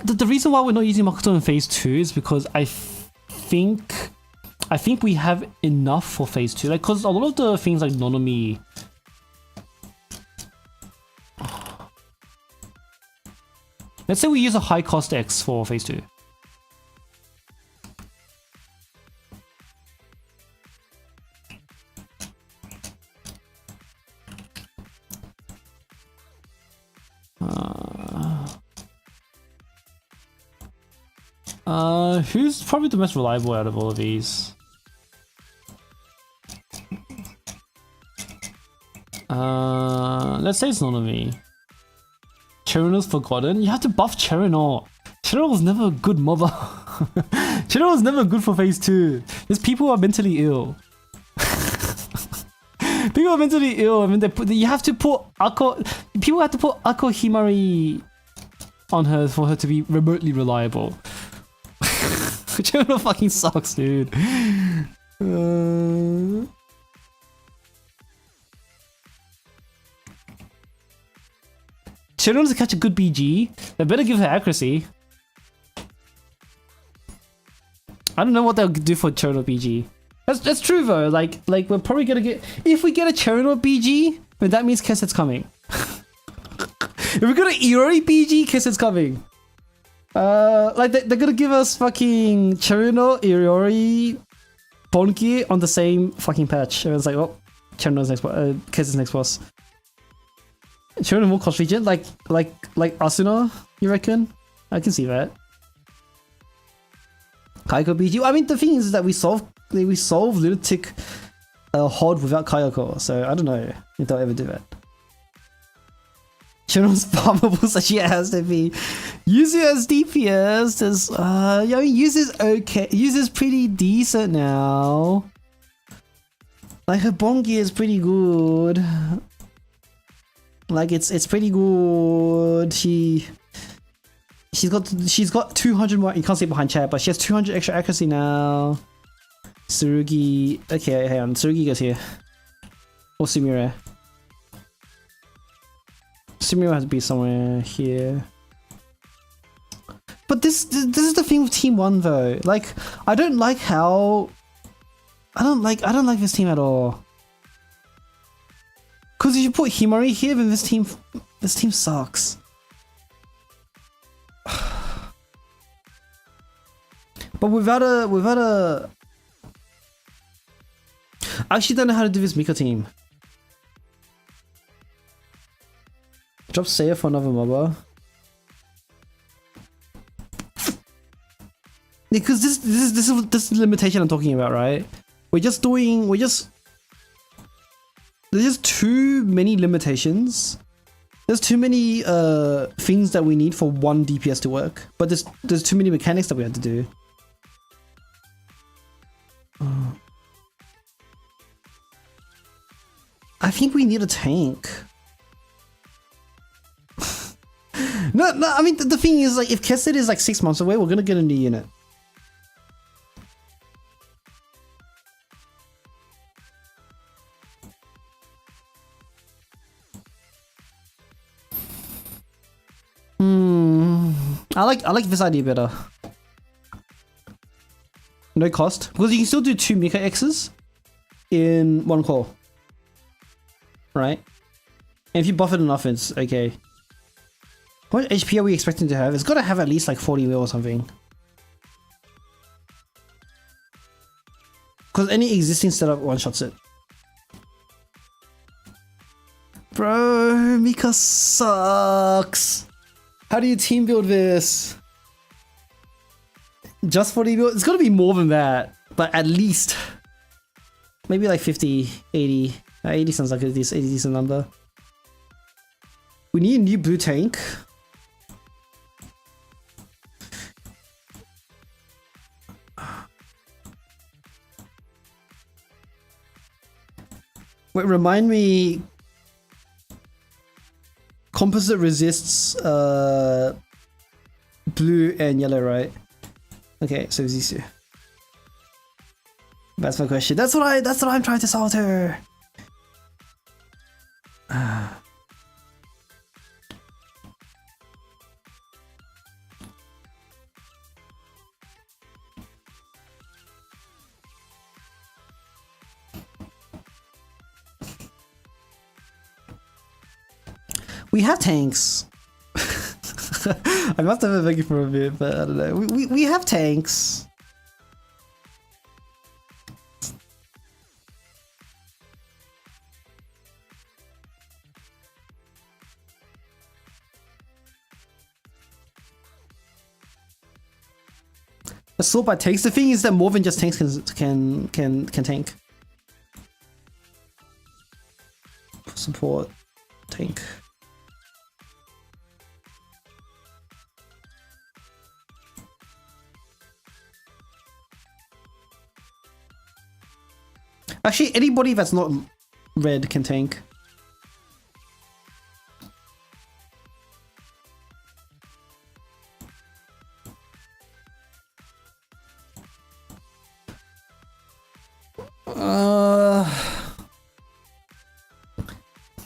Speaker 1: The reason why we're not using Makoto in phase 2 is because I think we have enough for phase 2. Like, cause a lot of the things like Nonomi. Let's say we use a high cost X for phase 2. Who's probably the most reliable out of all of these? Let's say it's not on me. Cherino's forgotten. You have to buff Cherino. Cherino was never a good mother. Cherino was never good for phase 2. There's people who are mentally ill. People are mentally ill. I mean, you have to put people have to put Ako Himari on her for her to be remotely reliable. Cherino fucking sucks, dude. Cherino to catch a good BG. They better give her accuracy. I don't know what they'll do for Cherino BG. That's true though. Like we're probably gonna get, if we get a Cherino BG, then that means Kesset's coming. If we get an Iori BG, Kesset's coming. Like they're gonna give us fucking Cherino, Iori, Bonki on the same fucking patch. And it's like, oh, Cherino's next, Kesset's next boss. Cherino more cost region, like Asuna, you reckon? I can see that. Kayako BG. I mean, the thing is that we solve Lunatic Hod without Kayako, so I don't know if they'll ever do that. Cherino's farmable, so she has to be. Yuzu as DPS. There's I mean, Yuzu's okay. Yuzu's pretty decent now. Like her Bongi is pretty good. Like it's pretty good. She's got 200 more. You can't see behind chat, but she has 200 extra accuracy now. Tsurugi. Okay, hang on. Tsurugi goes here. Or Sumire. Sumire has to be somewhere here. But this is the thing with Team 1 though. Like, I don't like this team at all. Cause if you put Himari here, then this team sucks. But without a I actually don't know how to do this Mika team. Drop Seiya for another MOBA. Because this is the limitation I'm talking about, right? There's just too many limitations. There's too many things that we need for one DPS to work. But there's too many mechanics that we have to do. I think we need a tank. No, I mean the thing is, like, if Kesset is like 6 months away, we're gonna get a new unit. I like this idea better. No cost, because you can still do 2 Mika X's in 1 call, right? And if you buff it enough, it's okay. What HP are we expecting to have? It's got to have at least like 40 mil or something. Because any existing setup one-shots it. Bro, Mika sucks. How do you team build this? Just 40 mil? It's gotta be more than that. But at least. Maybe like 50, 80. 80 sounds like a decent number. We need a new blue tank. Wait, remind me. Composite resists blue and yellow, right? Okay, so these two. That's my question. That's what I'm trying to solve here. We have tanks. I must have been thinking for a bit, but I don't know. We have tanks. Assault by tanks. The thing is that more than just tanks can tank. Support tank. Actually, anybody that's not red can tank.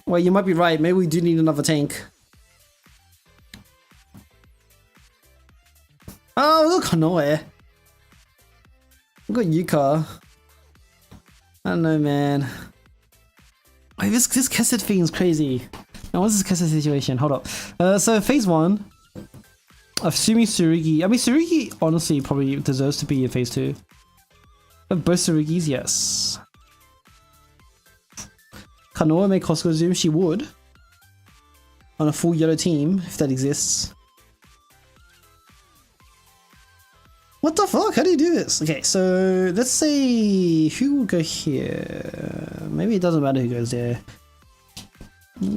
Speaker 1: Well, you might be right. Maybe we do need another tank. Oh, look, Hanoe. We got Yuka. I don't know, man. Wait, this Kesset thing is crazy. Now, what's this Kesset situation? Hold up. So phase 1. Assuming Tsurugi. I mean, Tsurugi honestly probably deserves to be in phase 2. But both Tsurugis, yes. Kanoa make Costco zoom? She would. On a full yellow team, if that exists. What the fuck? How do you do this? Okay, so let's say who will go here? Maybe it doesn't matter who goes there.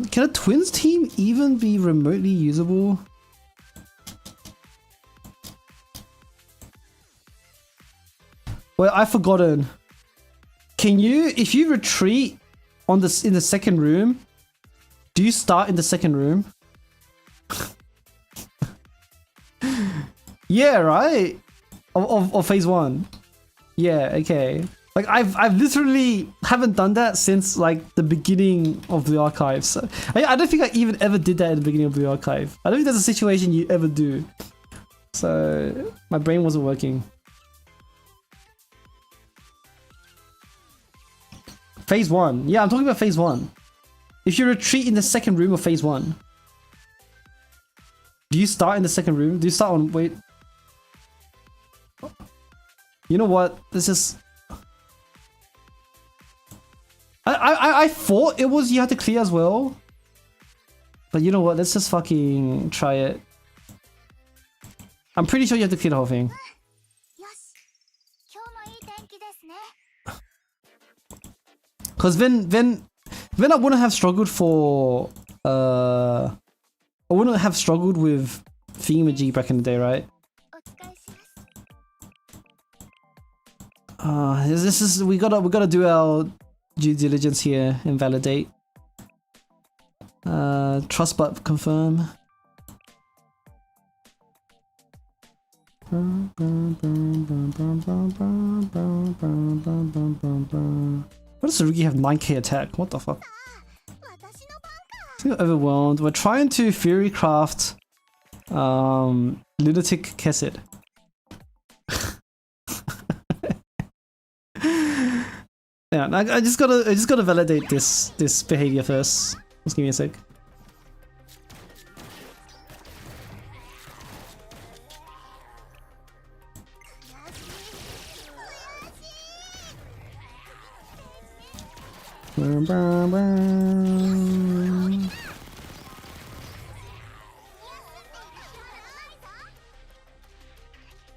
Speaker 1: Can a twins team even be remotely usable? Well, I've forgotten. Can you, if you retreat on this in the second room, do you start in the second room? Yeah, right? Of phase 1. Yeah, okay. Like I've literally haven't done that since like the beginning of the archive. So I don't think I even ever did that at the beginning of the archive. I don't think that's a situation you ever do. So my brain wasn't working. Phase 1. Yeah, I'm talking about phase 1. If you retreat in the second room of phase 1, do you start in the second room? Do you start on... Wait. You know what? This is... I thought it was you had to clear as well. But you know what? Let's just fucking try it. I'm pretty sure you have to clear the whole thing. Because then I wouldn't have struggled for I wouldn't have struggled with Thingamajig back in the day, right? This is we gotta do our due diligence here and validate. Trust but confirm. What does Tsurugi have 9k attack? What the fuck? I feel overwhelmed. We're trying to Fury craft Lunatic Kesset. Yeah, I just gotta validate this behavior first. Just give me a sec.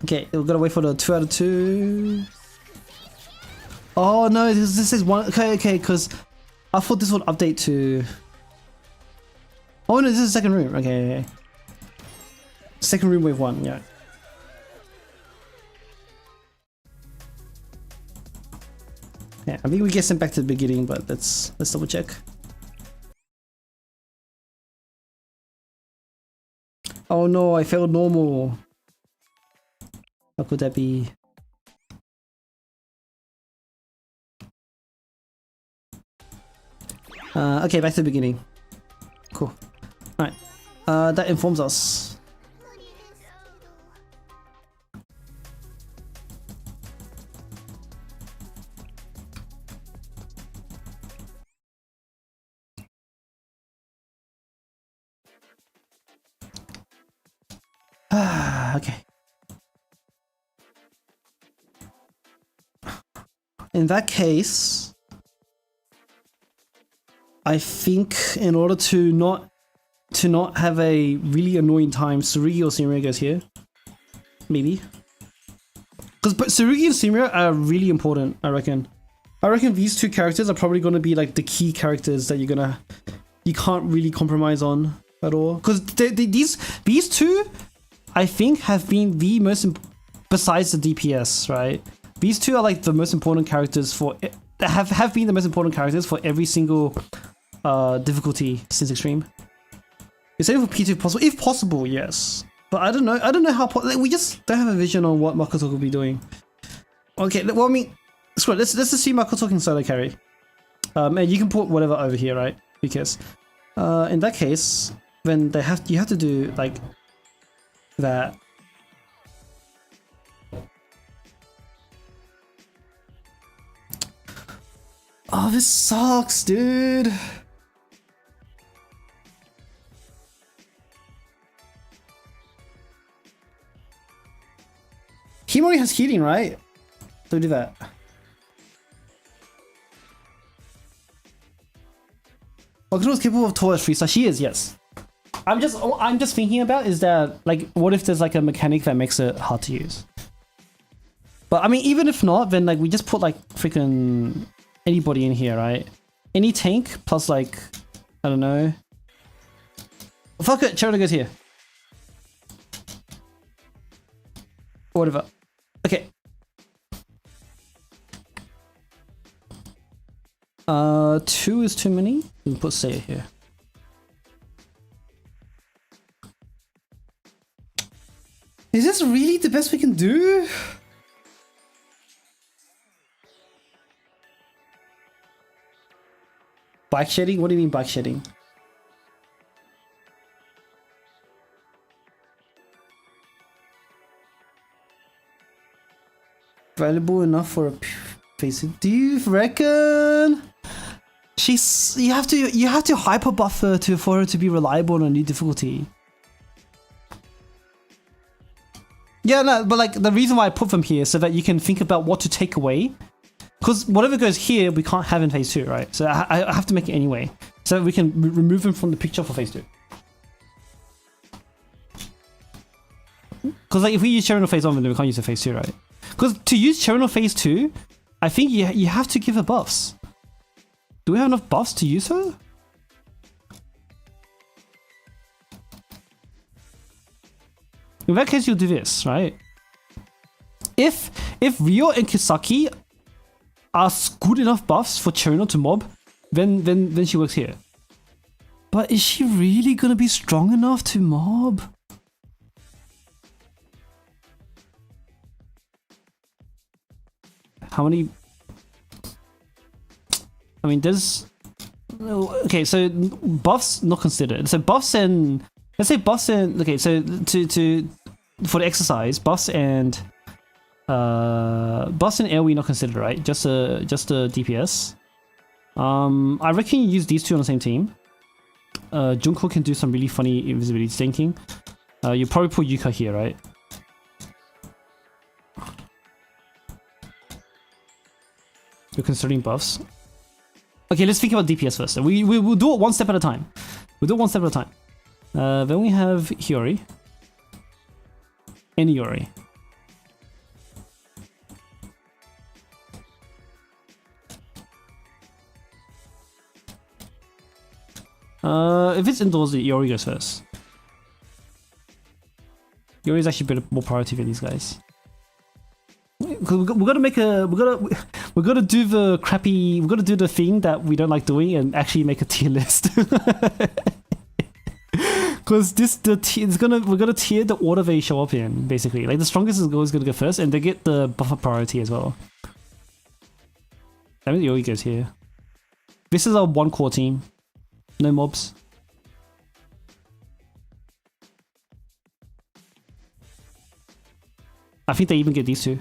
Speaker 1: Okay, we're gonna wait for the 2 out of 2. Oh no, this is one. Okay, because I thought this would update to. Oh no, this is the second room. Okay. Second room wave 1, yeah. Yeah, I think we get sent back to the beginning, but let's double check. Oh no, I failed normal. How could that be? Okay, back to the beginning. Cool. Alright. That informs us. Okay. In that case, I think in order to not have a really annoying time, Tsurugi or Shinra goes here. Maybe. Because Tsurugi and Sumire are really important, I reckon. I reckon these two characters are probably going to be like the key characters that you can't really compromise on at all. Because these two, I think, have been the most, besides the DPS, right? These two are like the most important characters for, have been the most important characters for every single difficulty since Extreme. It's only for P2 if possible. If possible, yes. But I don't know how, like, we just don't have a vision on what Makoto will be doing. Okay, well, I mean, screw it. Let's assume Makoto can solo carry. And you can put whatever over here, right? Because in that case, then you have to do like that. Oh, this sucks, dude. Himori has healing, right? So do that. Makoto is capable of Toa's freestyle. She is, yes. I'm just thinking about is that, like, what if there's like a mechanic that makes it hard to use? But I mean, even if not, then like we just put like freaking anybody in here, right? Any tank plus like, I don't know. Fuck it, Charity goes here. Or whatever. Okay. 2 is too many. We'll put Seiya here. Is this really the best we can do? Bike shedding? What do you mean bike shedding? Valuable enough for a face. Do you reckon? You have to hyper buffer for her to be reliable on a new difficulty. Yeah, no, but like the reason why I put them here is so that you can think about what to take away. Because whatever goes here, we can't have in phase 2, right? So I have to make it anyway, so that we can remove them from the picture for phase 2. Because like if we use Cherno phase 1, then we can't use it phase 2, right? Because to use Cherno phase 2, I think you have to give her buffs. Do we have enough buffs to use her? In that case, you'll do this, right? If Ryo and Kisaki are good enough buffs for Cherno to mob, then she works here. But is she really gonna be strong enough to mob? How many? I mean, there's... Okay, so buffs not considered. So buffs and... Let's say buffs and... Okay, so for the exercise, buffs and AoE not considered, right? Just a DPS. I reckon you use these two on the same team. Junko can do some really funny invisibility stinking. You probably put Yuka here, right? You're considering buffs. Okay, let's think about DPS first. We'll do it one step at a time. We'll do it one step at a time. Then we have Hiyori. And Yori. If it's indoors, Yori goes first. Yori is actually a bit more priority than these guys. We're gonna make a we're gonna do the crappy, we're gonna do the thing that we don't like doing and actually make a tier list. Because we're gonna tier the order they show up in, basically. Like the strongest is always gonna go first, and they get the buffer priority as well. That means Yori goes here. This is our one core team. No mobs. I think they even get these two.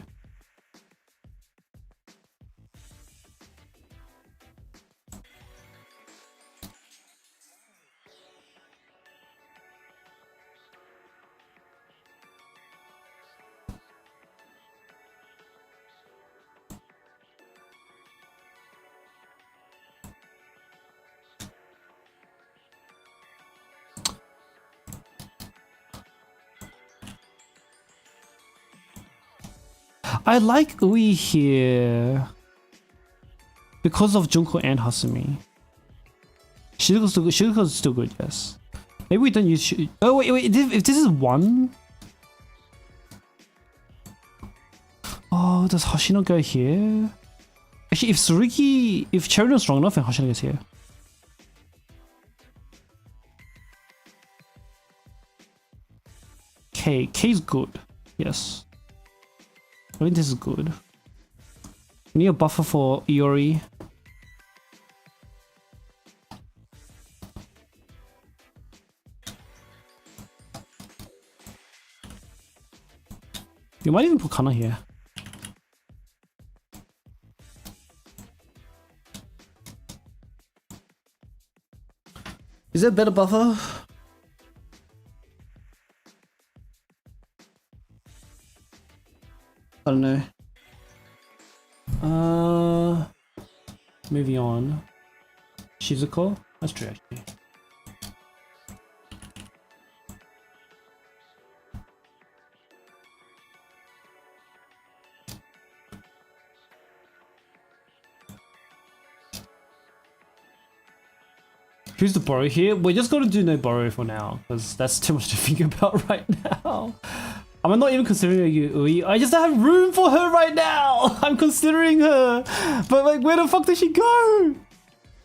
Speaker 1: I like Ui here because of Junko and Hasumi. Shizuko's still good, yes. Maybe we don't use. Oh wait, if this is 1. Oh, does Hoshino go here? Actually, if Cherry is strong enough, then Hoshino goes here. K's good. Yes. I think this is good. We need a buffer for Iori. You might even put Kana here. Is there a better buffer? I don't know. Moving on. Shizuko? That's true actually. Who's the borrow here? We're just gonna do no borrow for now, because that's too much to think about right now. I'm not even considering Ui. I just don't have room for her right now. I'm considering her, but like, where the fuck does she go?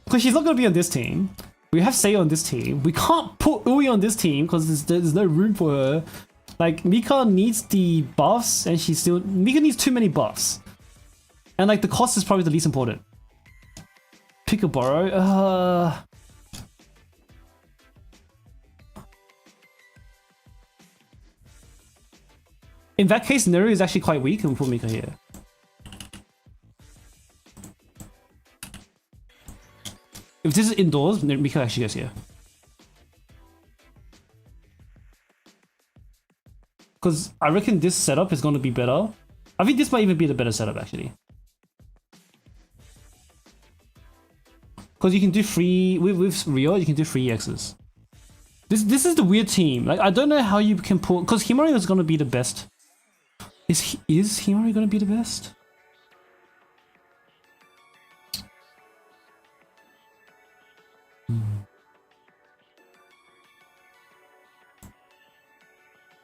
Speaker 1: Because she's not gonna be on this team. We have Seiya on this team. We can't put Ui on this team because there's no room for her. Like, Mika needs the buffs, and Mika needs too many buffs, and like the cost is probably the least important. Pick a borrow. In that case, Neru is actually quite weak, and we put Mika here. If this is indoors, Mika actually goes here. Because I reckon this setup is going to be better. I think this might even be the better setup, actually. Because you can do free... With Rio, you can do free X's. This is the weird team. Like, I don't know how you can pull... Because Himari is going to be the best. Is Himari gonna be the best?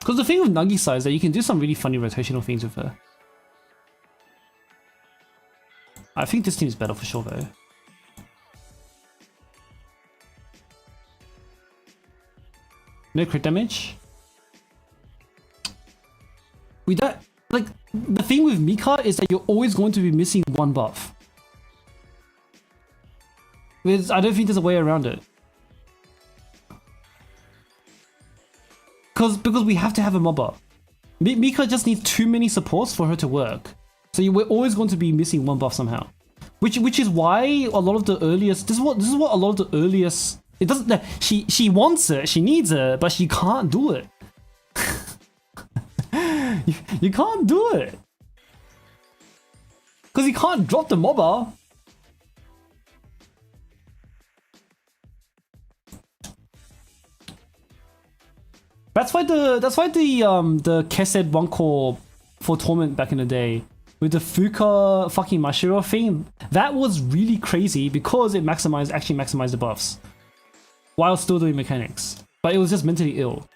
Speaker 1: Because the thing with Nagisa is that you can do some really funny rotational things with her. I think this team is better for sure though. No crit damage. With that, like, the thing with Mika is that you're always going to be missing one buff. I don't think there's a way around it. Because we have to have a mobber. Mika just needs too many supports for her to work. So we're always going to be missing one buff somehow. Which is why a lot of the earliest... This is what a lot of the earliest... It doesn't... She wants it, she needs it, but she can't do it. You can't do it. Because you can't drop the mobber. That's why the Kesed 1 core for Torment back in the day with the Fuka fucking Mashiro thing, that was really crazy because it actually maximized the buffs while still doing mechanics. But it was just mentally ill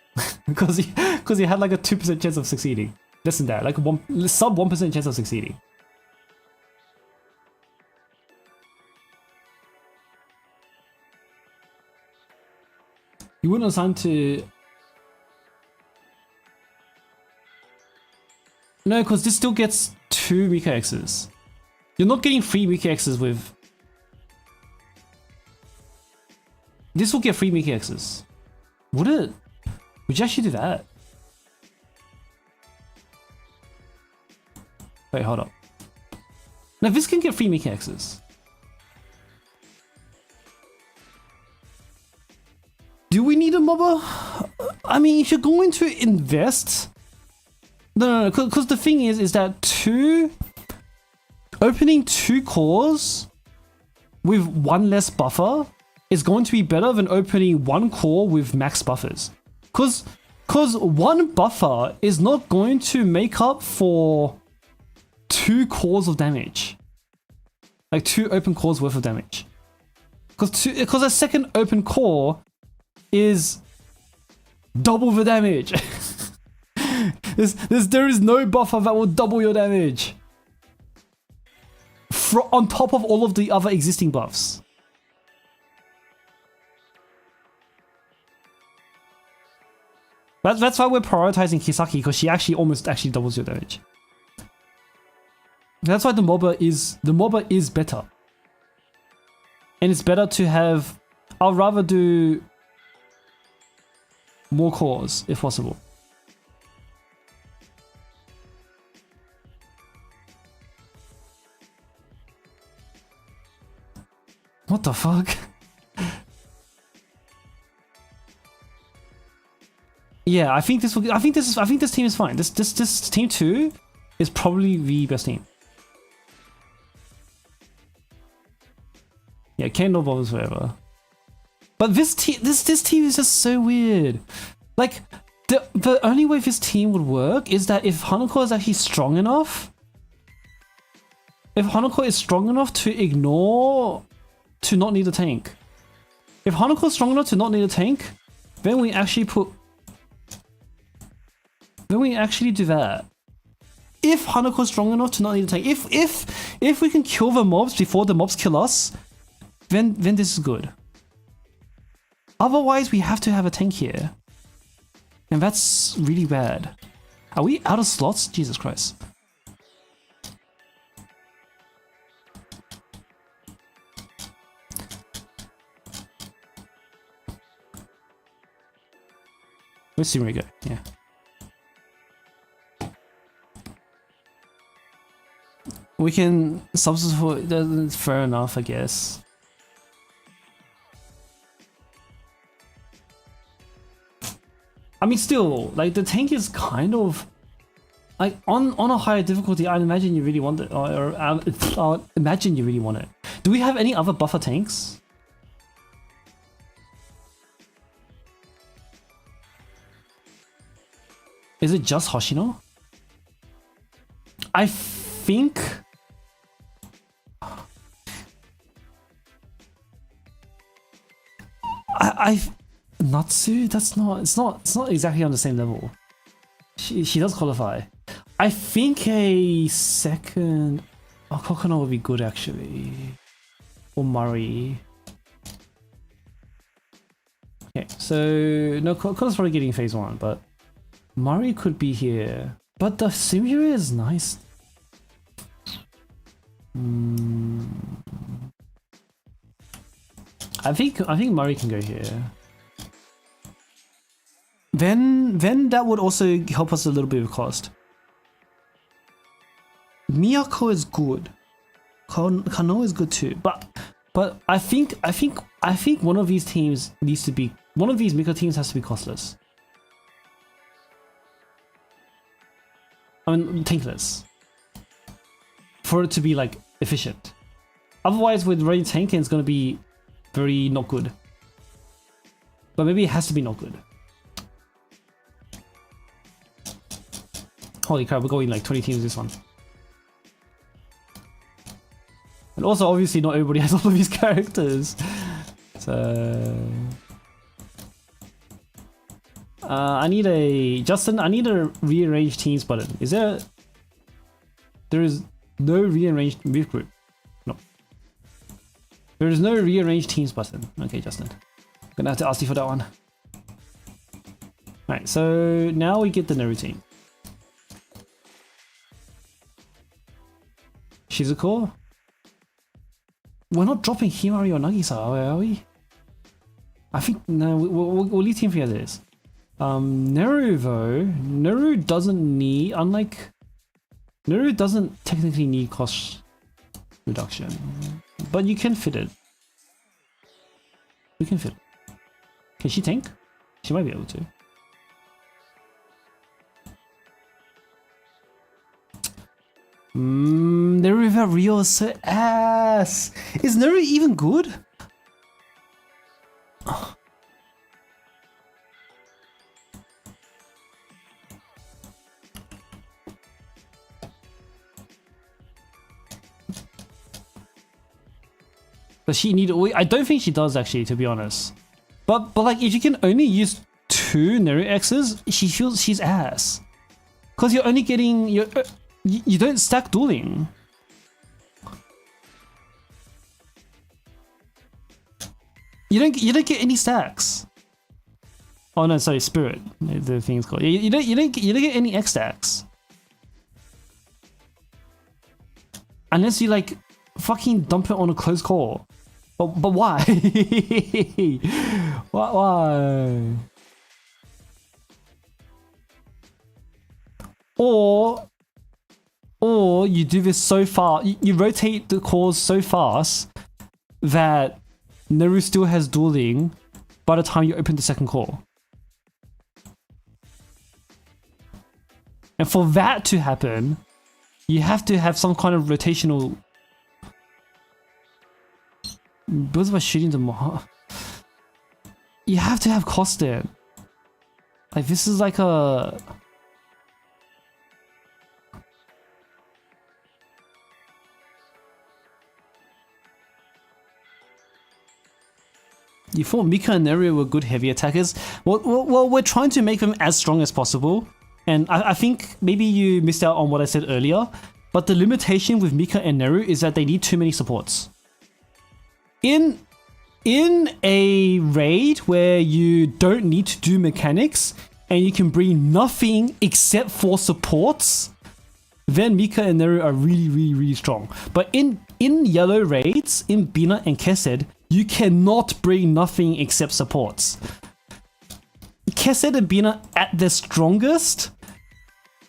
Speaker 1: because he had like a 2% chance of succeeding. Less than that, like sub 1% chance of succeeding. You wouldn't assign to... No, because this still gets 2 Mika X's. You're not getting 3 Mika X's with... This will get 3 Mika X's. Would it? Would you actually do that? Wait, hold up. Now this can get 3 Mika X's. Do we need a mobber? I mean, if you're going to invest... No, because the thing is that opening 2 cores with 1 less buffer is going to be better than opening 1 core with max buffers. Because 1 buffer is not going to make up for 2 cores of damage. Like 2 open cores worth of damage. Because a second open core is double the damage. There is no buffer that will double your damage. On top of all of the other existing buffs. That's why we're prioritizing Kisaki, because she almost doubles your damage. That's why the MOBA is better. And it's better to have... I'd rather do more cores, if possible. What the fuck? Yeah, I think this team is fine. This team 2 is probably the best team. Yeah, candle bombs forever. But this team is just so weird. Like the only way this team would work is that if Hanako is actually strong enough. If Hanako is strong enough to not need a tank. If Hanako is strong enough to not need a tank, then we actually do that. If Hanako is strong enough to not need a tank, if we can kill the mobs before the mobs kill us, then this is good. Otherwise, we have to have a tank here. And that's really bad. Are we out of slots? Jesus Christ. Let's see where we go. Yeah. We can substitute. Fair enough, I guess. I mean, still, like the tank is kind of like on a higher difficulty. I imagine you really want it, or imagine you really want it. Do we have any other buffer tanks? Is it just Hoshino? I think... Natsu? It's not exactly on the same level. She does qualify. I think a second... Oh, Kokona would be good actually. Or Murray. Okay, so... No, Kokona's probably getting phase 1, but... Murray could be here, but the Simura is nice. I think Murray can go here. Then that would also help us a little bit with cost. Miyako is good. Kano is good too, but I think one of these teams needs to be Miko teams has to be costless. I mean, tankless. For it to be like efficient. Otherwise, with running tank, it's gonna be very not good. But maybe it has to be not good. Holy crap, we're going like 20 teams this one. And also, obviously, not everybody has all of these characters. So... I need a... Justin, I need a rearrange teams button. Is there... There is no rearranged Meep group. No. There is no rearrange teams button. Okay, Justin. I'm gonna have to ask you for that one. Alright, so now we get the Neru team. Shizuko? We're not dropping Himari or Nagisa, are we? I think... No, we'll leave Team 3 as it is. Neru though, Neru doesn't need, Neru doesn't technically need cost reduction, but you can fit it. We can fit it. Can she tank? She might be able to. Neru without Rio is so ass. Is Neru even good? Does she need Ui? I don't think she does actually, to be honest. But like if you can only use 2 Neru X's, she's ass. Cause you're only getting you don't stack dueling. You don't get any stacks. Oh no, sorry, spirit. The thing's called. You don't get any X stacks. Unless you like fucking dump it on a close call. But why? Why? Or you do this so far, you rotate the cores so fast that Neru still has dueling by the time you open the second core. And for that to happen, you have to have some kind of rotational. Both by shooting the you have to have cost there. Like this is like a. You thought Mika and Neru were good heavy attackers. Well, we're trying to make them as strong as possible. And I think maybe you missed out on what I said earlier. But the limitation with Mika and Neru is that they need too many supports. In a raid where you don't need to do mechanics and you can bring nothing except for supports, then Mika and Neru are really strong. But in yellow raids, in Bina and Kesed, you cannot bring nothing except supports. Kesed and Bina at their strongest,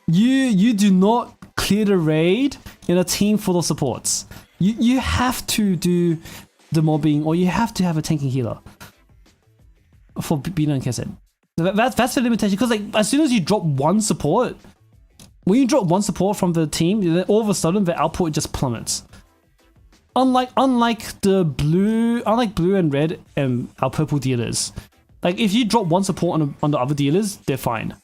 Speaker 1: you do not clear the raid in a team full of supports. You have to do the mobbing, or you have to have a tanking healer for Bina and Kesed. That's the limitation, because like as soon as you drop one support, when you drop one support from the team, then all of a sudden the output just plummets. Unlike blue and red and our purple dealers. Like if you drop one support on the other dealers, they're fine.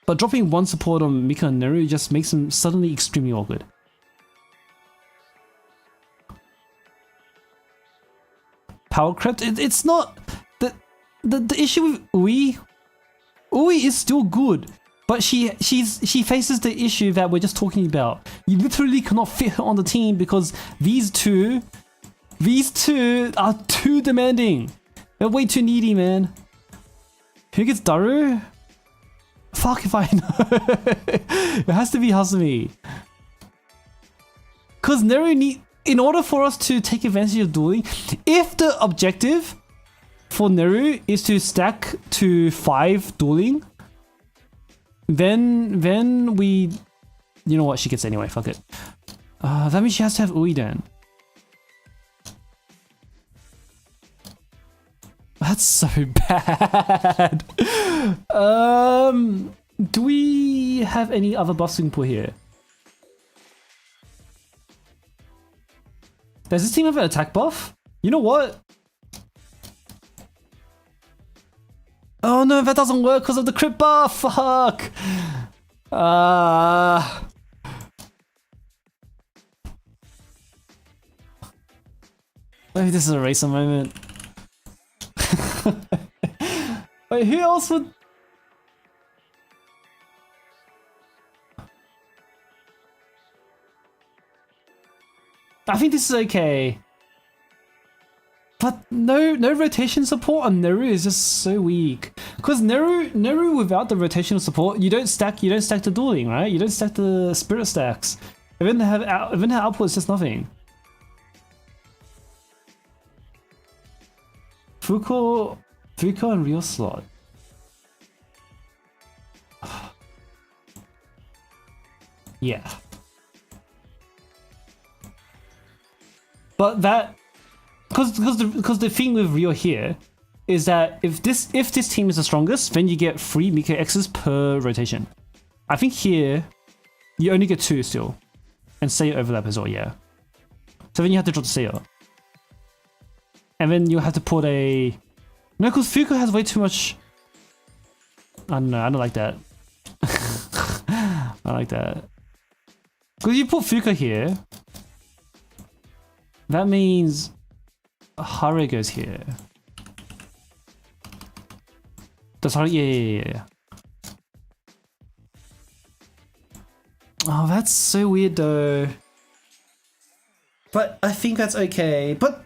Speaker 1: But dropping one support on Mika and Neru just makes them suddenly extremely awkward. Power crept. It's not the issue with Ui. Ui is still good, but she faces the issue that we're just talking about. You literally cannot fit her on the team because these two are too demanding. They're way too needy, man. Who gets Daru? Fuck if I know. It has to be Hasumi. Cause Neru in order for us to take advantage of dueling, if the objective for Neru is to stack to 5 dueling, then we, you know what, she gets anyway, fuck it. That means she has to have Ui then. That's so bad. Do we have any other buffs we can put here? Does this team have an attack buff? You know what? Oh no, that doesn't work because of the crit buff. Fuck. Maybe this is a racer moment. Wait, who else would? I think this is okay. But no rotation support on Neru is just so weak. Cause Neru without the rotational support, you don't stack the dueling, right? You don't stack the spirit stacks. Even her output is just nothing. Fuko and real slot. Yeah. But that, because the thing with Rio here is that if this team is the strongest, then you get 3 Mika X's per rotation. I think here you only get 2 still, and Seiya overlap as well. Yeah. So then you have to drop the Seiya, and then you have to put a no, because Fuko has way too much. I don't know. I don't like that. I like that. Because you put Fuka here, that means Hare goes here. Does Hare? Yeah. Oh, that's so weird though. But I think that's okay. But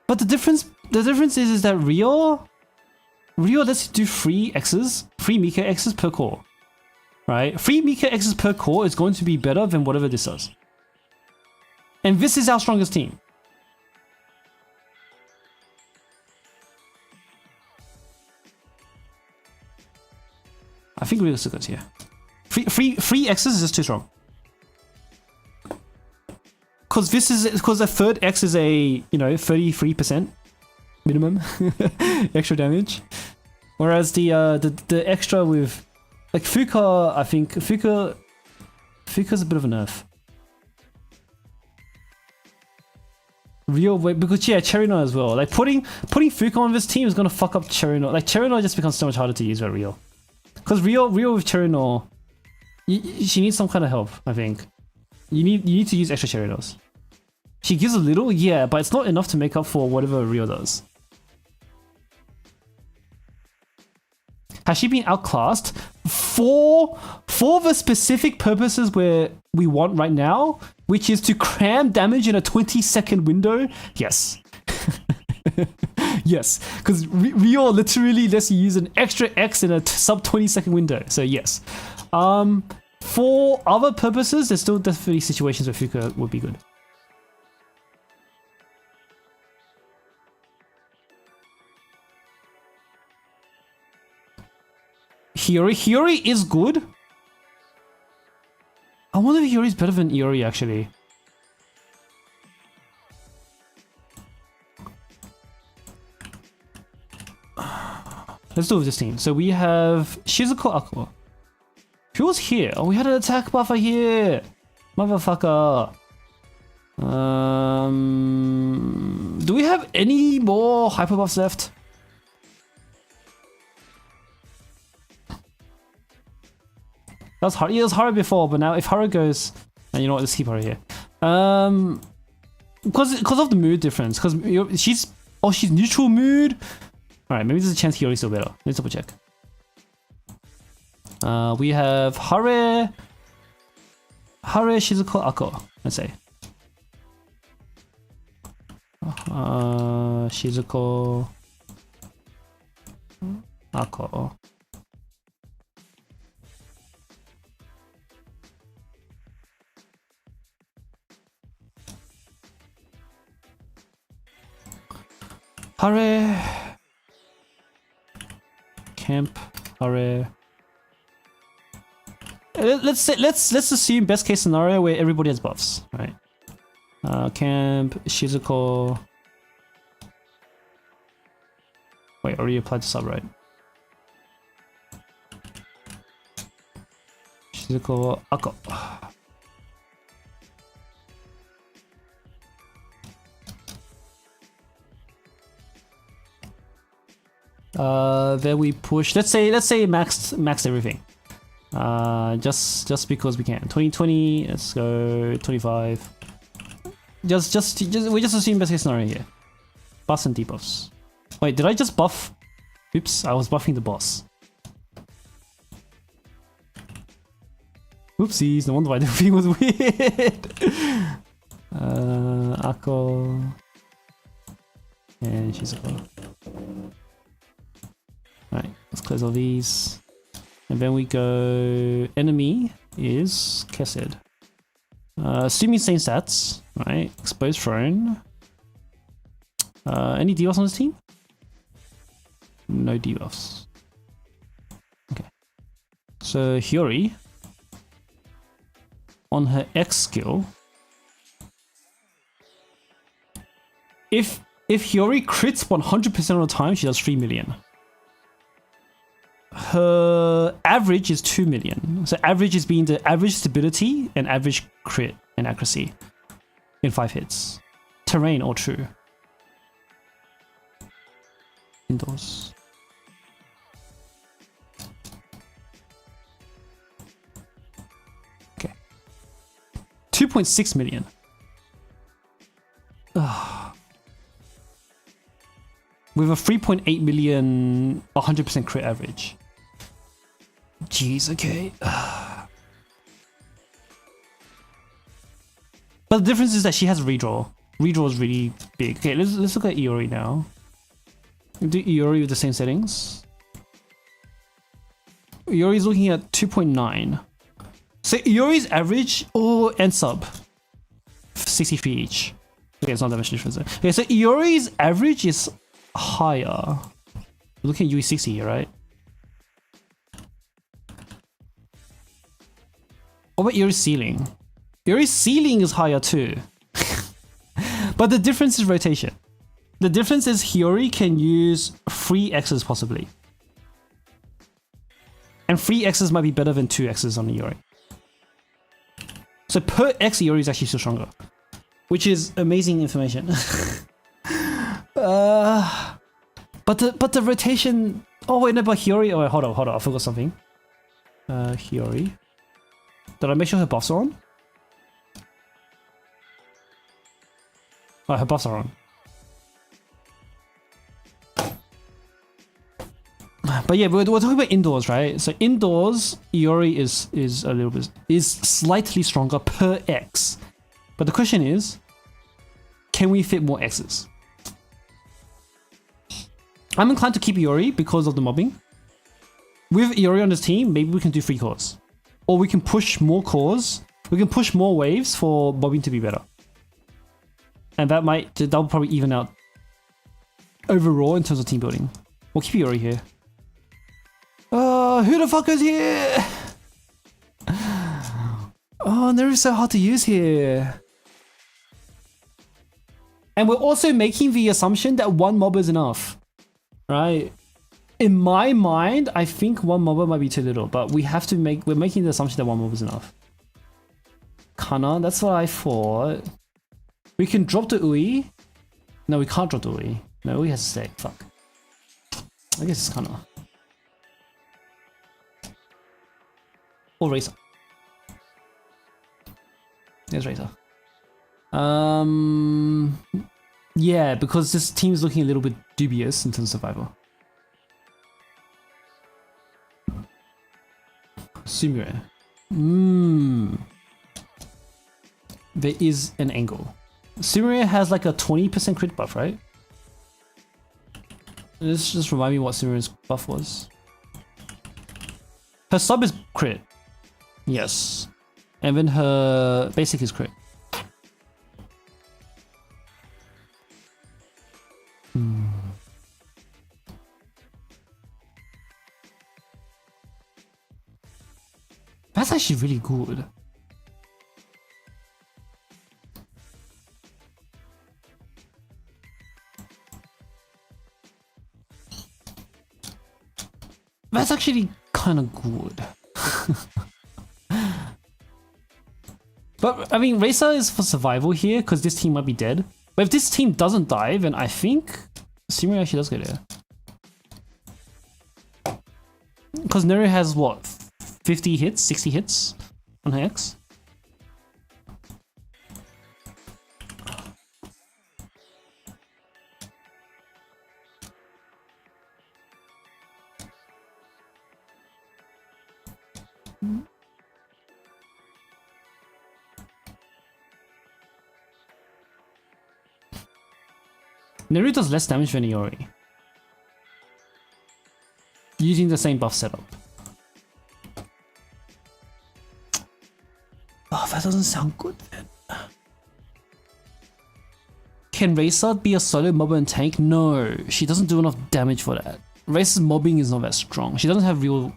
Speaker 1: the difference is that Rio lets you do 3 X's, 3 Mika X's per core. Right? 3 Mika X's per core is going to be better than whatever this does. And this is our strongest team. I think Rio still goes here. 3 X's is just too strong. Because the third X is a 33% minimum extra damage, whereas the extra with like Fuka, I think Fuka's a bit of a nerf. Real way because Cherino as well. Like putting Fuka on this team is gonna fuck up Cherino. Like Cherino just becomes so much harder to use by Rio, because Rio with Cherino, she needs some kind of help. I think you need to use extra Cherinos. She gives a little, yeah, but it's not enough to make up for whatever Rio does. Has she been outclassed? For the specific purposes where we want right now, which is to cram damage in a 20-second window, yes. Yes, because Rio literally lets you use an extra X in a sub 20-second window, so yes. For other purposes, there's still definitely situations where Fuka would be good. Hiyori is good. I wonder if Hiyori is better than Iori actually. Let's do this team. So we have Shizuko Aqua. Who was here? Oh, we had an attack buffer here. Motherfucker. Do we have any more hyper buffs left? That was hard. It was hard before, but now if Haru goes, and you know what, let's keep Haru here. Because of the mood difference. Because she's neutral mood. All right, maybe there's a chance Hiyori's still better. Let's double check. We have Hare, Shizuko, Ako. Let's say. Shizuko, Ako. Hare, Camp, Hare. Let's assume best case scenario where everybody has buffs, right? Camp, Shizuko. Wait, already applied to sub, right? Shizuko, Ako. Then we push. Let's say maxed everything. Just because we can. 2020. Let's go 25. We just assume best case scenario here. Buffs and debuffs. Wait, did I just buff? Oops, I was buffing the boss. Oopsies, no wonder why the thing was weird. Ako and Shizuko. Alright, let's close all these. And then we go... Enemy is Kesed. Assuming same stats, right? Exposed Throne. Any debuffs on this team? No debuffs. Okay. So Hiyori, on her X skill, if Hiyori crits 100% of the time, she does 3 million. Her average is 2 million. So average is being the average stability and average crit and accuracy in 5 hits. Terrain or true. Indoors. Okay. 2.6 million. Ugh. with a 3.8 million 100% crit average. Jeez, okay. But the difference is that she has redraw. Redraw is really big. Okay, let's look at Iori now. Do Iori with the same settings. Iori is looking at 2.9. So Iori's average and sub 63 each. Okay, it's not that much difference there. Okay, so Iori's average is higher. Look at UE60 here, right? What about Iori's ceiling? Iori's ceiling is higher too. But the difference is rotation. The difference is Hiyori can use 3 X's possibly. And 3 X's might be better than 2 X's on Hiyori. So per X, Hiyori is actually still stronger. Which is amazing information. But the rotation... Oh wait, no, but Hiyori... Oh wait, hold on, I forgot something. Hiyori. Did I make sure her buffs are on? Oh, her buffs are on. But yeah, we're talking about indoors, right? So indoors, Iori is slightly stronger per X. But the question is, can we fit more X's? I'm inclined to keep Iori because of the mobbing. With Iori on this team, maybe we can do 3 cores. Or we can push more cores. We can push more waves for mobbing to be better. And that'll probably even out overall in terms of team building. We'll keep Iori here. Who the fuck is here? Oh, Neru's so hard to use here. And we're also making the assumption that 1 mob is enough. Right? In my mind, I think 1 mobber might be too little, but we're making the assumption that 1 mob is enough. Kana, that's what I thought. We can drop the Ui. No, we can't drop the Ui. No, Ui has to stay. Fuck. I guess it's Kana. Or Razor. There's Razor. Yeah, because this team is looking a little bit dubious in terms of survival. Sumire. There is an angle. Sumire has like a 20% crit buff, right? Let's just remind me what Sumire's buff was. Her sub is crit. Yes. And then her basic is crit. That's actually really good. That's actually kind of good. But I mean, Racer is for survival here because this team might be dead. But if this team doesn't die, then I think Sumire actually does go there. Because Neru has what? 50 hits, 60 hits on her X. Neru does less damage than Iori, using the same buff setup. Oh, that doesn't sound good then. Can Racer be a solo mobber and tank? No, she doesn't do enough damage for that. Racer's mobbing is not that strong. She doesn't have real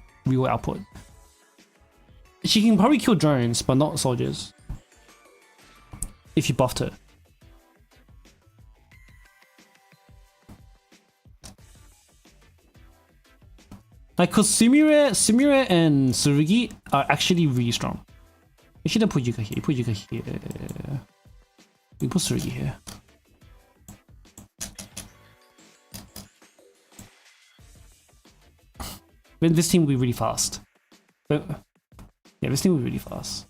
Speaker 1: output. She can probably kill drones, but not soldiers. If you buffed her. Like, cause Sumire and Tsurugi are actually really strong. We shouldn't put Yuka here. Put Yuka here. We put Tsurugi here. Then this team will be really fast. But yeah, this team will be really fast.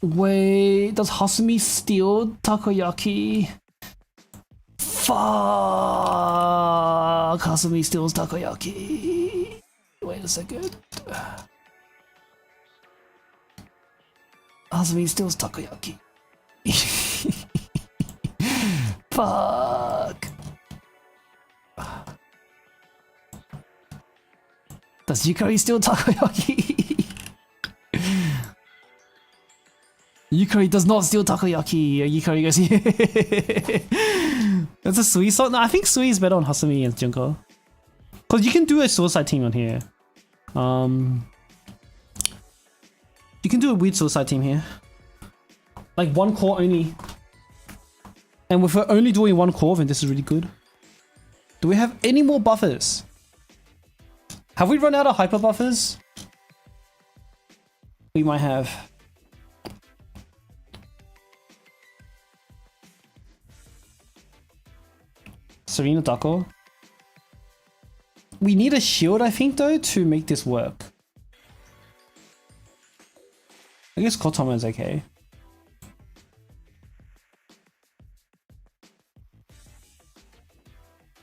Speaker 1: Wait, does Hasumi steal takoyaki? Fuck! Hasumi steals takoyaki. Wait a second. Hasumi steals takoyaki. Fuck! Does Yukari steal takoyaki? Yukari does not steal takoyaki. Yukari goes here. That's a Sui song? No, I think Sui is better on Hasumi and Junko. Because you can do a suicide team on here. You can do a weird suicide team here. Like one core only. And if we're only doing one core, then this is really good. Do we have any more buffers? Have we run out of hyper buffers? We might have. Serena Dako. We need a shield, I think, though, to make this work. I guess Kotama is okay.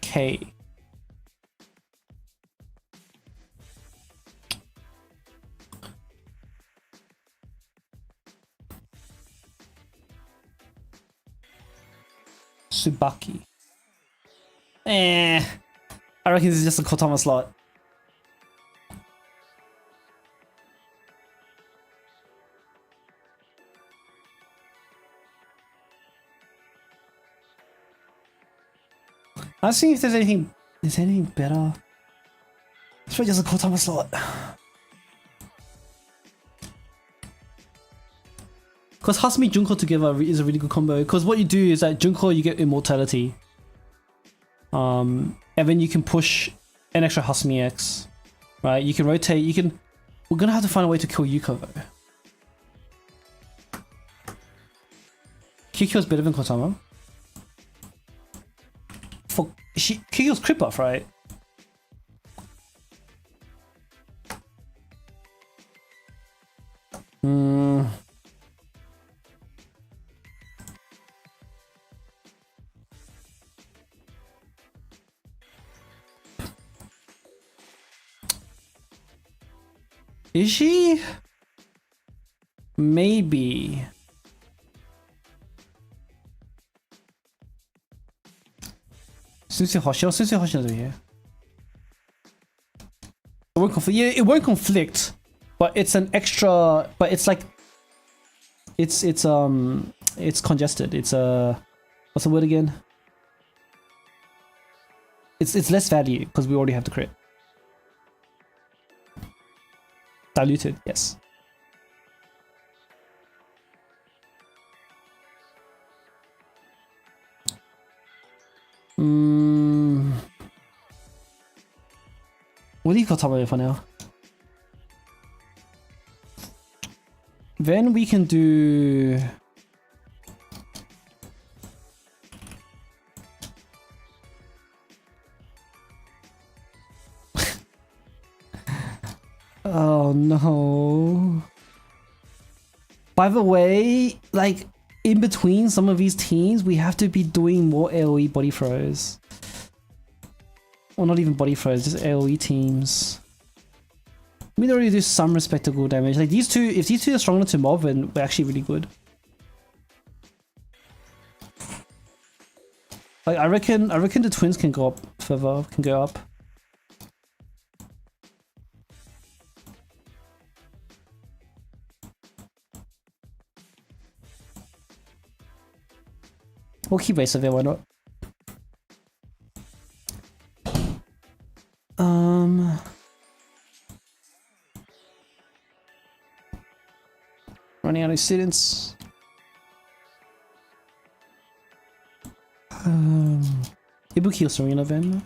Speaker 1: Okay. Tsubaki. I reckon this is just a Kotama slot. I was seeing if there's anything better. It's probably just a Kotama slot. Because Hasumi Junko together is a really good combo. Because what you do is that Junko you get immortality. And then you can push an extra Hasumi X. Right? You can rotate, we're gonna have to find a way to kill Yuko though. Kikyo is better than Kotama. Kikyo's crit buff, right? Is she? Maybe. Sensei Hoshi over here. It won't conflict. Yeah, it won't conflict, but it's an extra. But it's like, it's congested. It's what's the word again? It's less value because we already have the crit. Diluted, yes. We'll leave Kotama for now. Then we can do... Oh no. By the way, like in between some of these teams, we have to be doing more AoE body throws. Or not even body throws, just AoE teams. We already do some respectable damage. Like these two, if these two are strong enough to mob, then we're actually really good. Like I reckon the twins can go up further, can go up. We'll keep base of it, why not? Running out of students. Ibuki or Serena then.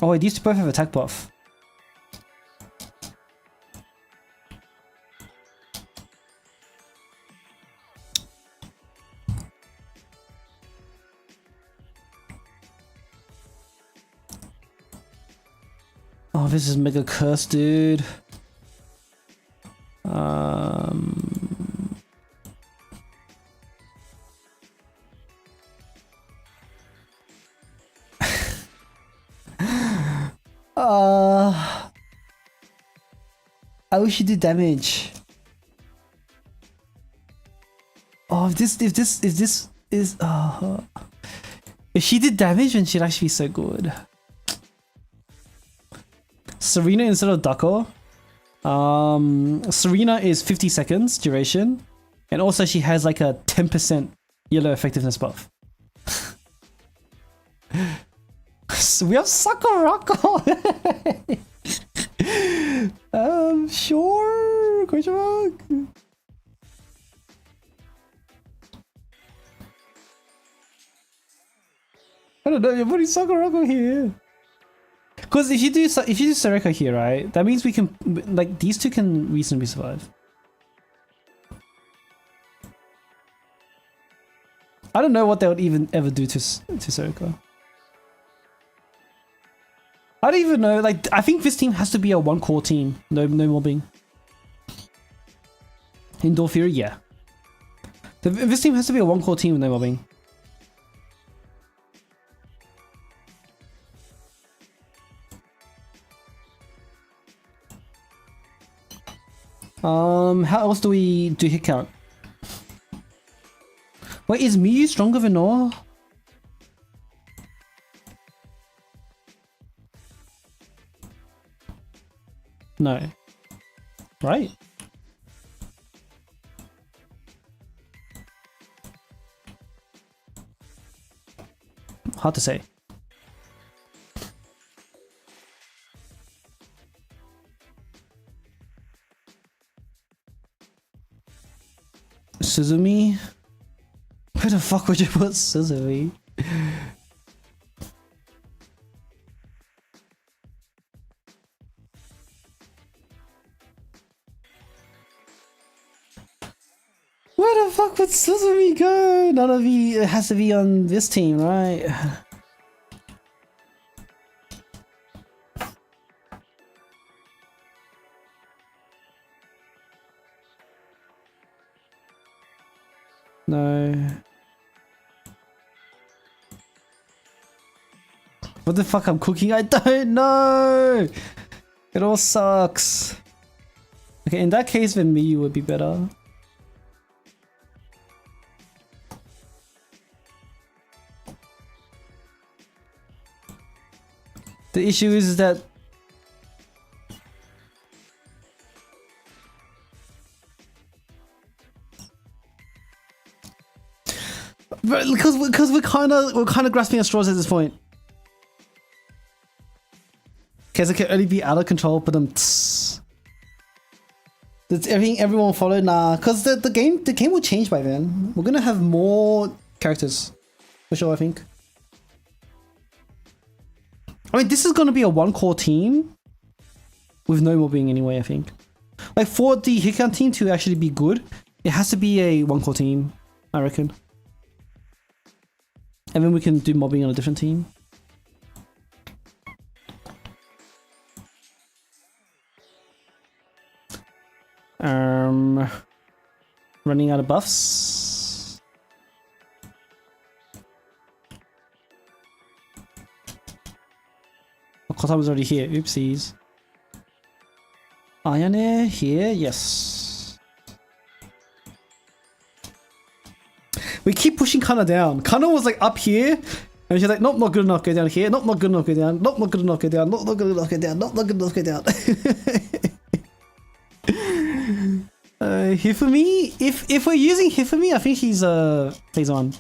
Speaker 1: Oh wait, these two both have attack buff. Oh, this is mega cursed, dude. I wish you did damage. Oh, if this is if she did damage, then she'd actually be so good. Serena instead of Ducko. Serena is 50 seconds duration, and also she has like a 10% yellow effectiveness buff. So we have Sakurako. Sure. Question mark. I don't know. You're putting Sakurako here. Because if you do Soreka here, right, that means we can, like, these two can reasonably survive. I don't know what they would even ever do to Soreka. I don't even know. Like, I think this team has to be a one core team. No mobbing. Indoor Fury, yeah. This team has to be a one core team with no mobbing. How else do we do hit count? Wait, is Miyu stronger than Noah? No. Right? Hard to say. Suzumi? Where the fuck would you put Suzumi? Where the fuck would Suzumi go? None of you, it has to be on this team, right? No. What the fuck I'm cooking? I don't know! It all sucks. Okay, in that case, then Miyu would be better. The issue is that because we're kind of grasping at straws at this point. Because it can only be out of control, but that's everyone follow. Nah, because the game will change by then. We're gonna have more characters for sure. I think. I mean, this is gonna be a one core team with no mobbing anyway. I think. Like for the hit count team to actually be good, it has to be a one core team. I reckon. And then we can do mobbing on a different team. Running out of buffs. Kota was already here. Oopsies. Ayane here. Yes. We keep pushing Kana down. Kana was like up here, and she's like, nope, not good enough, go down here. Nope, not good enough, go down. Nope, not good enough, go down. Nope, not good enough, go down. Nope, not good enough, go down. Hifumi? If we're using Hifumi, I think he's plays on.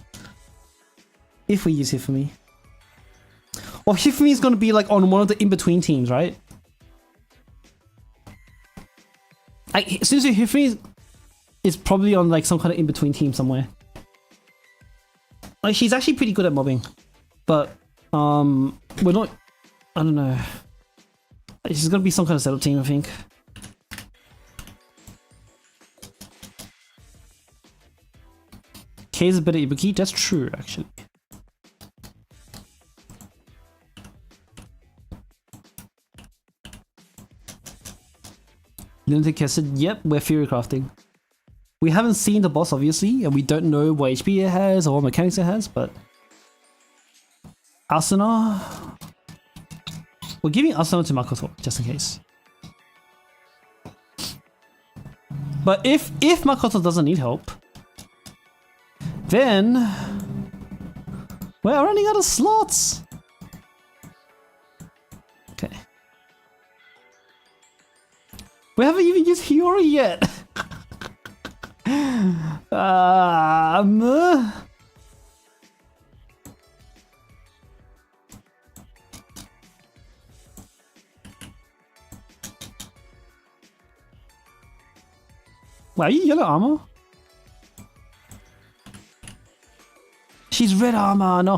Speaker 1: If we use Hifumi. Or Hifumi is gonna be like on one of the in-between teams, right? Like, since Hifumi is probably on like some kind of in-between team somewhere. Like, she's actually pretty good at mobbing, but we're not. I don't know. She's gonna be some kind of setup team, I think. K is a better Ibuki. That's true, actually. Lunatic said, "Yep, we're Fury crafting." We haven't seen the boss, obviously, and we don't know what HP it has or what mechanics it has, but... Asuna... We're giving Asano to Makoto, just in case. But if Makoto doesn't need help, then we're running out of slots. Okay. We haven't even used Hiyori yet. Wow, are you yellow armor? She's red armor, no!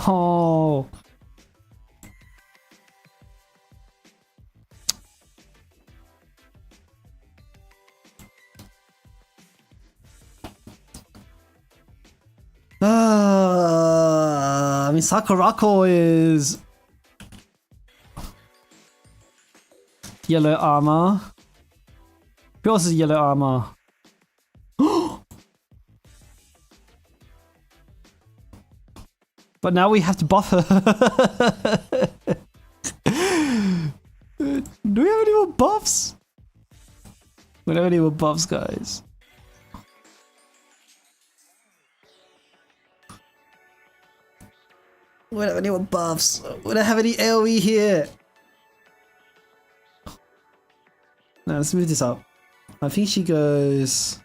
Speaker 1: I mean, Sakurako is yellow armor. Who else is yellow armor? But now we have to buff her. Do we have any more buffs? We don't have any more buffs, guys. We don't have any more buffs. We don't have any AoE here. Now let's move this up. I think she goes...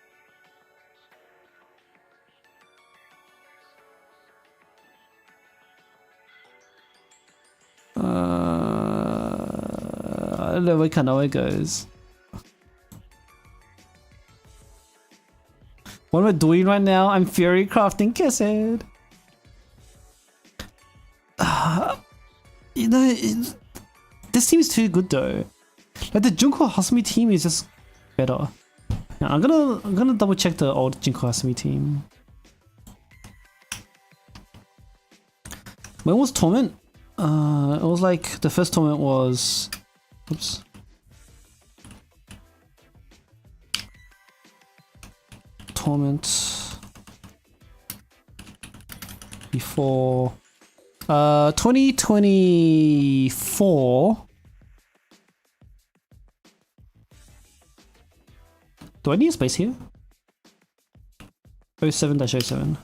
Speaker 1: I don't know where Kanoe goes. What am I doing right now? I'm Fury crafting Kesed. You know, this team is too good though. Like the Junko Hasumi team is just better. Yeah, I'm gonna double check the old Junko Hasumi team. When was Torment? It was like the first Torment was. Oops. Torment before 2024. Do I need a space here? 07-07.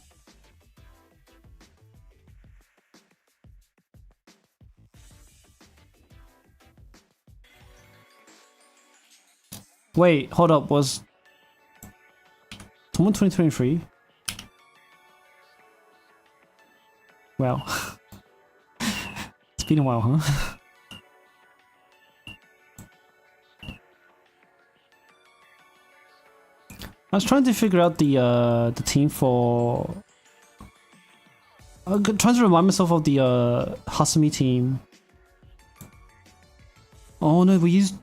Speaker 1: Wait, hold up, was Torment 2023? Wow. It's been a while, huh? I was trying to figure out the team for... I'm trying to remind myself of the Hasumi team. Oh no, we used...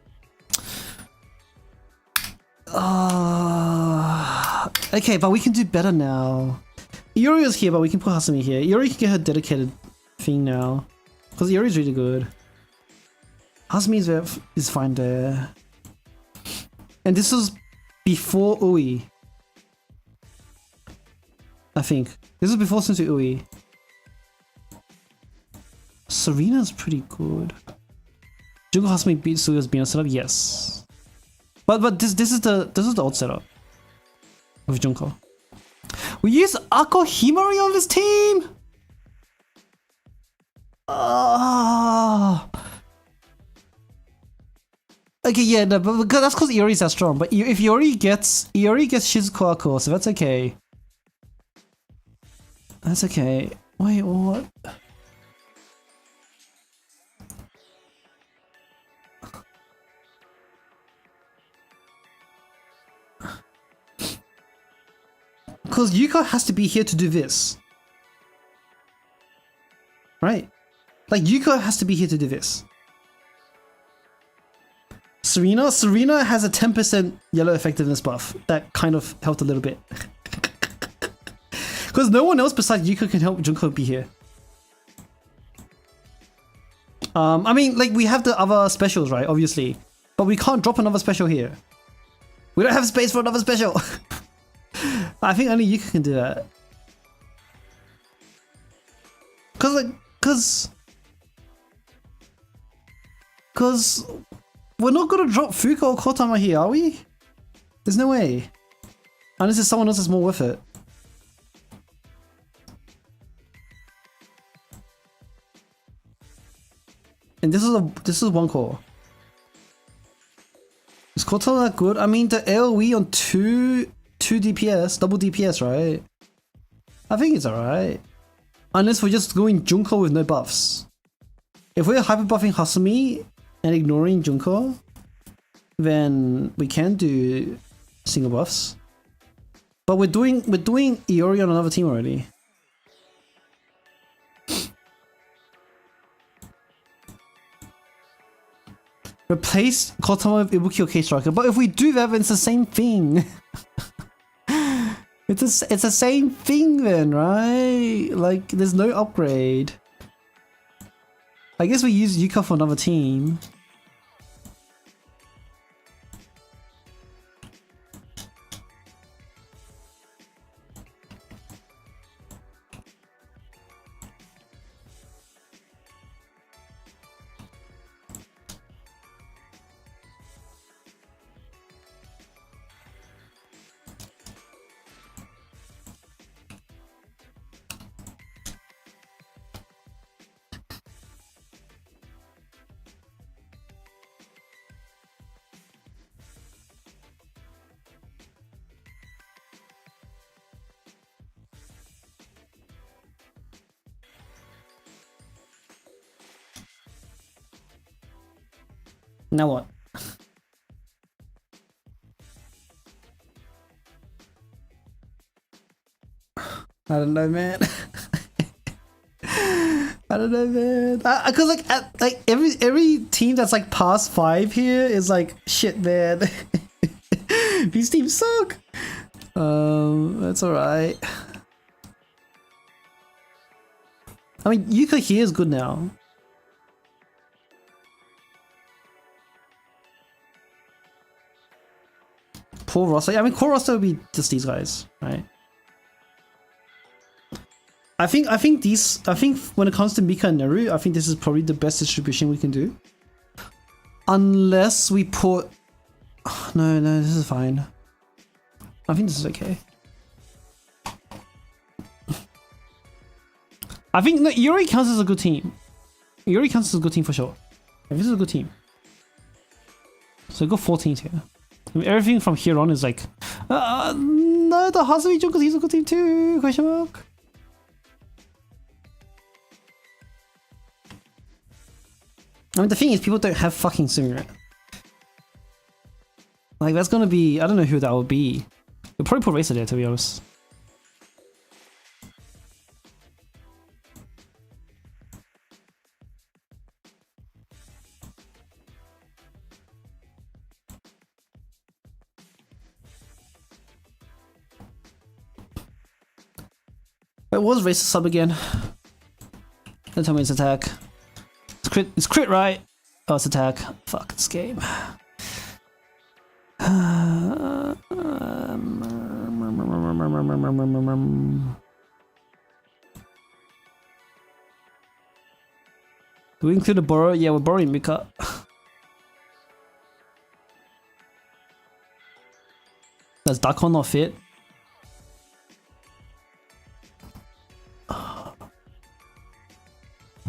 Speaker 1: Okay, but we can do better now. Iori is here, but we can put Hasumi here. Iori can get her dedicated thing now. Because Iori is really good. Hasumi is fine there. And this was before Ui. I think. This is before Sensui Ui. Serena's pretty good. Junko Hasumi beat Suyo's Bino setup? Yes. But this is the old setup. With Junko. We use Ako Himari on this team! Okay, yeah, no, but that's because Iori's that strong. But if Iori gets Shizuko Ako, so that's okay. That's okay. Wait, what? Because Yuko has to be here to do this. Right? Like, Yuko has to be here to do this. Serena has a 10% yellow effectiveness buff. That kind of helped a little bit. Because no one else besides Yuko can help Junko be here. I mean, like, we have the other specials, right? Obviously. But we can't drop another special here. We don't have space for another special. I think only Yuka can do that. Cause Because we're not gonna drop Fuka or Kotama here, are we? There's no way. Unless it's someone else that's more worth it. And this is one core. Is Kotama that good? I mean, the AoE on 2 DPS, double DPS, right? I think it's alright. Unless we're just going Junko with no buffs. If we're hyper buffing Hasumi and ignoring Junko, then we can do single buffs. But we're doing Iori on another team already. Replace Kotama with Ibuki or K-Striker. But if we do that, then it's the same thing. It's the same thing then, right? Like, there's no upgrade. I guess we use Yuka for another team. Now what? I don't know, man. I don't know, man. Cause like every team that's like past 5 here is like shit, man. These teams suck. That's alright. I mean, Yuka here is good now. Core roster. I mean, core roster would be just these guys, right? I think when it comes to Mika and Neru, I think this is probably the best distribution we can do. Unless we put... No, this is fine. I think this is okay. I think no, Iori counts as a good team. Iori counts as a good team for sure. This is a good team. So go 4 teams here. I mean, everything from here on is like... no, the Hasumi Junko, he's a good team too, question mark. I mean, the thing is, people don't have fucking Sumire. Like, that's gonna be... I don't know who that would be. We'll probably put Racer there, to be honest. It was Racer sub again. Don't tell me it's attack. It's crit, right? Oh, it's attack. Fuck this game. Do we include a borrow? Yeah, we're borrowing Mika. Does Dakon not fit?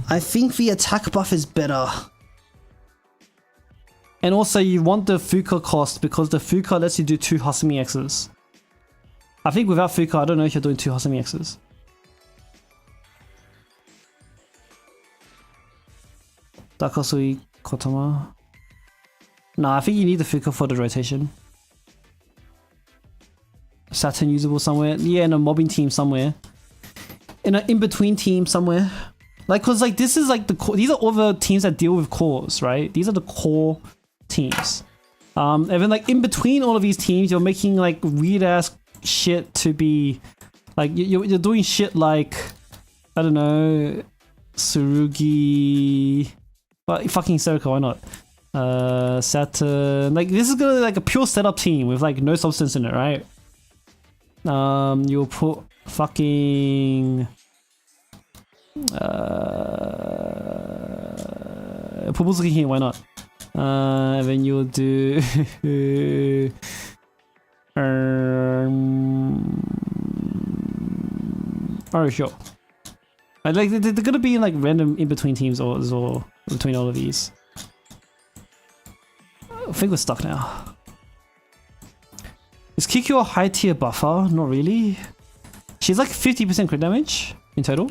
Speaker 1: I think the attack buff is better. And also you want the Fuka cost because the Fuka lets you do 2 Hasumi X's. I think without Fuka, I don't know if you're doing 2 Hasumi X's. Dakosui Kotama. Nah, I think you need the Fuka for the rotation. Saturn usable somewhere. Yeah, in a mobbing team somewhere. In an in-between team somewhere. Like, cause like this is like the core, these are all the teams that deal with cores, right? These are the core teams. And then like in between all of these teams, you're making like weird ass shit to be like you're doing shit like I don't know, Tsurugi, well, fucking Circle, why not? Saturn, like this is gonna be like a pure setup team with like no substance in it, right? You'll put fucking Pubuzuki here, why not? And then you'll do alright, sure. Like they're gonna be in like random in between teams or between all of these. I think we're stuck now. Is Kikyo a high tier buffer? Not really. She's like 50% crit damage in total.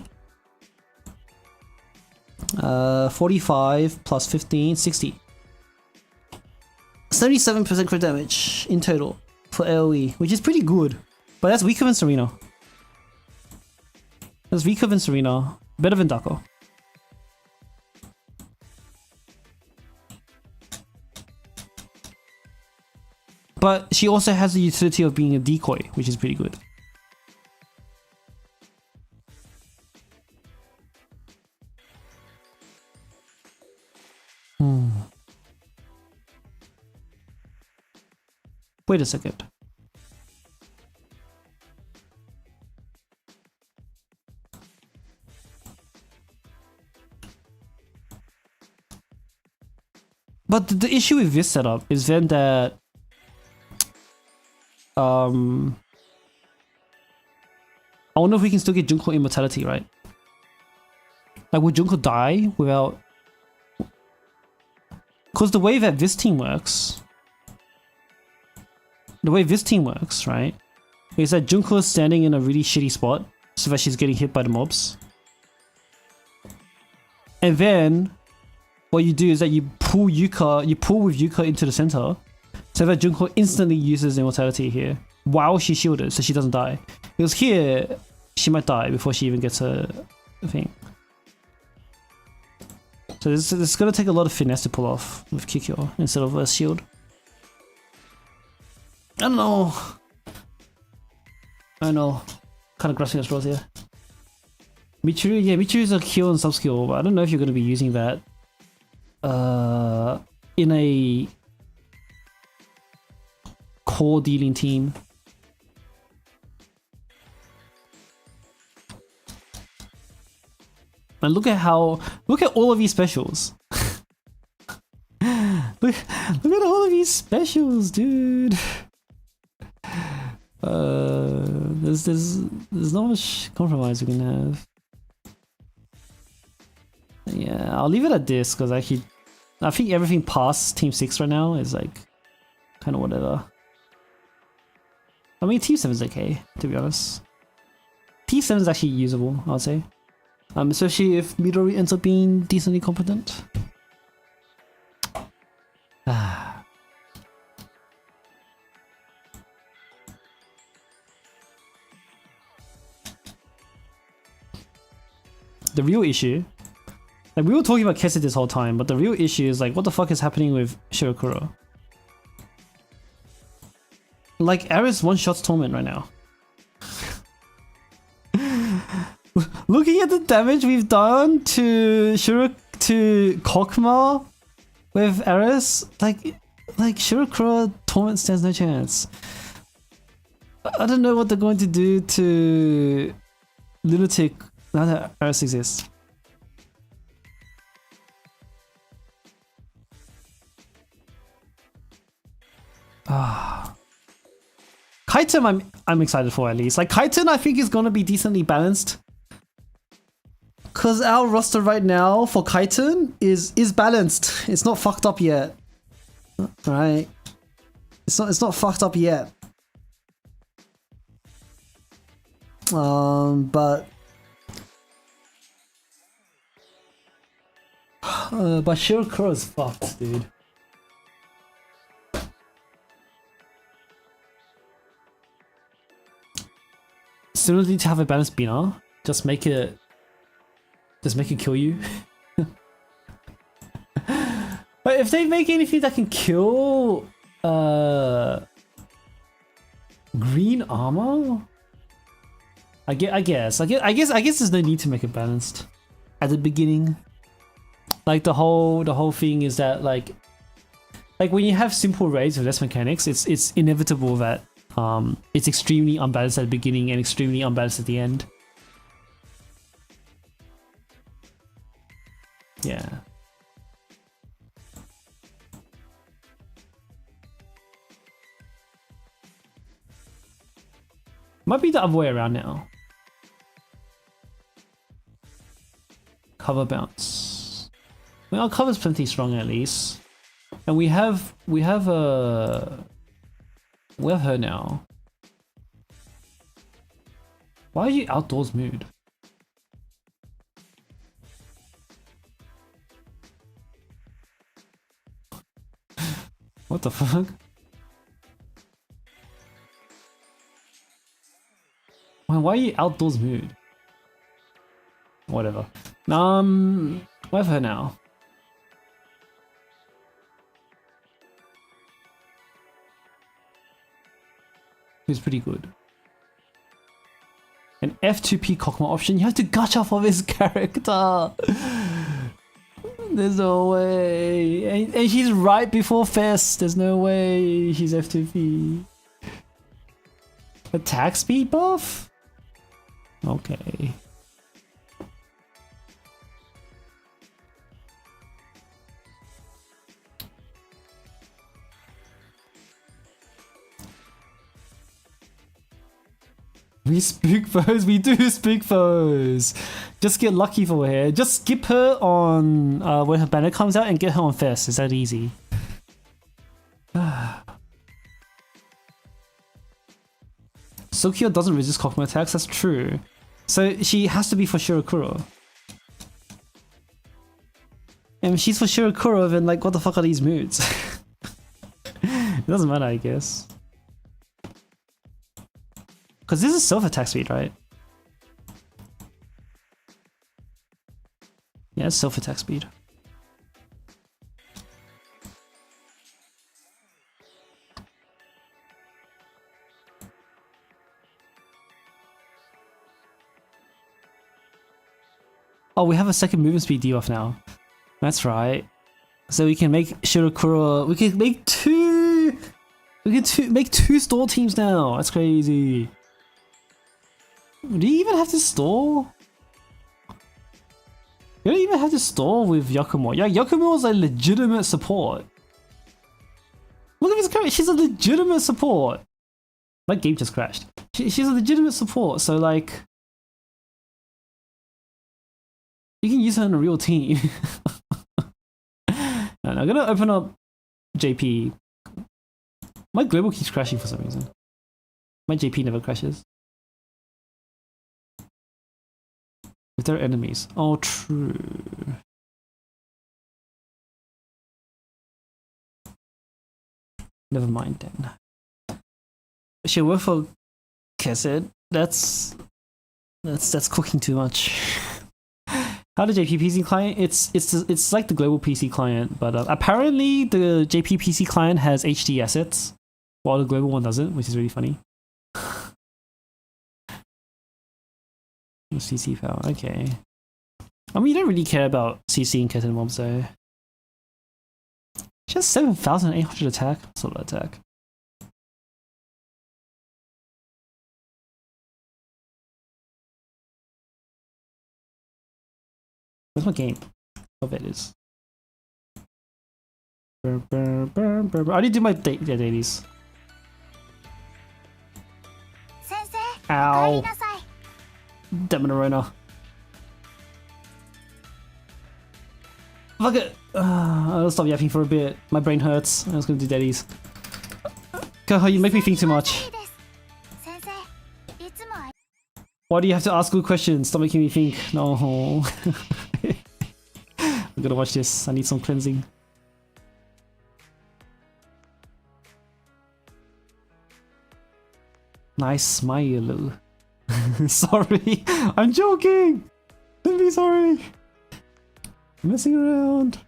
Speaker 1: 45 plus 15, 60. 77% crit damage in total for AoE, which is pretty good. But that's weaker than Serena. That's weaker than Serena. Better than Dako. But she also has the utility of being a decoy, which is pretty good. Wait a second. But the issue with this setup is then that I wonder if we can still get Junko immortality, right? Like, would Junko die without... Because the way that this team works... The way this team works, right, is that Junko is standing in a really shitty spot so that she's getting hit by the mobs. And then what you do is that you pull with Yuka into the center so that Junko instantly uses immortality here while she's shielded so she doesn't die. Because here, she might die before she even gets her thing. So this is going to take a lot of finesse to pull off with Kikyo instead of a shield. I don't know. I don't know. Kind of grasping at straws here. Michiru, yeah, Michiru is a kill and sub-skill, but I don't know if you're going to be using that in a core dealing team. And look at all of these specials. look at all of these specials, dude. There's not much compromise we can have. Yeah, I'll leave it at this because I think everything past Team 6 right now is like kind of whatever. I mean, Team 7 is okay, to be honest. Team 7 is actually usable, I would say. Especially if Midori ends up being decently competent. The real issue, like we were talking about Kesset this whole time, but the real issue is like what the fuck is happening with Shirokuro? Like Aris one-shots Torment right now. Looking at the damage we've done to Kokma with Aris, like Shirokuro Torment stands no chance. I don't know what they're going to do to Lunatic now that Aris exists. Kaiten I'm excited for at least. Like Kaiten I think is gonna be decently balanced. Cause our roster right now for Kaiten is balanced. It's not fucked up yet. Right? It's not fucked up yet. But Shirokuro is fucked, dude. Still need to have a balanced Bina. Just make it kill you. But if they make anything that can kill green armor, I guess there's no need to make it balanced at the beginning. Like the whole thing is that like when you have simple raids with less mechanics, it's inevitable that it's extremely unbalanced at the beginning and extremely unbalanced at the end. Yeah. Might be the other way around now. Cover bounce. Well, our cover's plenty strong at least. And we have her now. Why are you outdoors mood? What the fuck? Why are you outdoors mood? Whatever. We have her now. Who's pretty good. An F2P Cockma option. You have to gush off of his character. There's no way. And she's right before Fest. There's no way she's F2P. Attack speed buff? Okay. We spook foes, we do spook foes. Just get lucky for her. Just skip her on when her banner comes out and get her on Fest. Is that easy? Sokyo doesn't resist Kokuma attacks, that's true. So she has to be for Shirakuro. And if she's for Shirakuro, then like what the fuck are these moods? It doesn't matter, I guess. Because this is self-attack speed, right? Yeah, it's self-attack speed. Oh, we have a second movement speed debuff now. That's right. So we can make Shirakuro. We can make two. We can make two store teams now. That's crazy. Do you even have to store? You don't even have to store with Yakumo. Yeah, Yakumo is a legitimate support. Look at this character. She's a legitimate support. My game just crashed. She's a legitimate support. So like, you can use her in a real team. And I'm gonna open up JP. My global keeps crashing for some reason. My JP never crashes. If they're enemies. Oh, true. Never mind then. She'll work for Kesed. That's cooking too much. How the JP PC client? It's like the global PC client, but apparently the JP PC client has HD assets, while the global one doesn't, which is really funny. CC power, okay. I mean, you don't really care about CC and Keten mobs though. She has 7,800 attack. That's a lot of attack. Where's my game? Oh, there it is. I need to do my dailies. Ow. Damn it, Arona. Fuck it. I'll stop yapping for a bit. My brain hurts. I was gonna do daddies. God, you make me think too much. Why do you have to ask good questions? Stop making me think. No. I'm gonna watch this. I need some cleansing. Nice smile. Sorry, I'm joking. Don't be sorry. I'm messing around.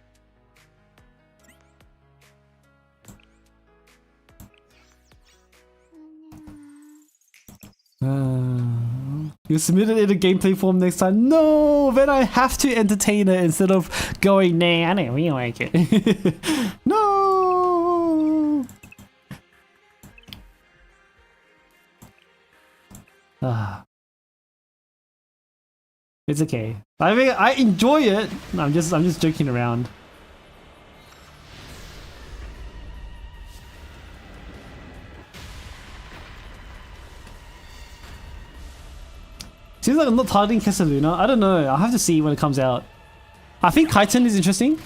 Speaker 1: You submit it in a gameplay form next time. No, then I have to entertain it instead of going, nah, I don't really like it. No. It's okay. I mean, I enjoy it. I'm just joking around. Seems like I'm not targeting Kessaluna. I don't know. I'll have to see when it comes out. I think Kaiten is interesting.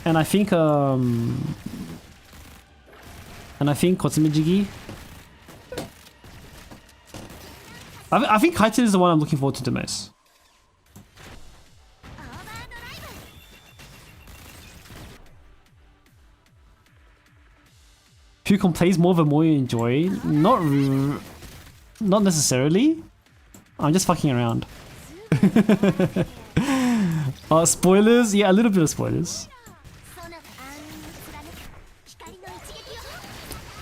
Speaker 1: And I think Kotsumejigi. I think Kaiten is the one I'm looking forward to the most. Who plays more the more you enjoy? Not necessarily. I'm just fucking around. Spoilers? Yeah, a little bit of spoilers.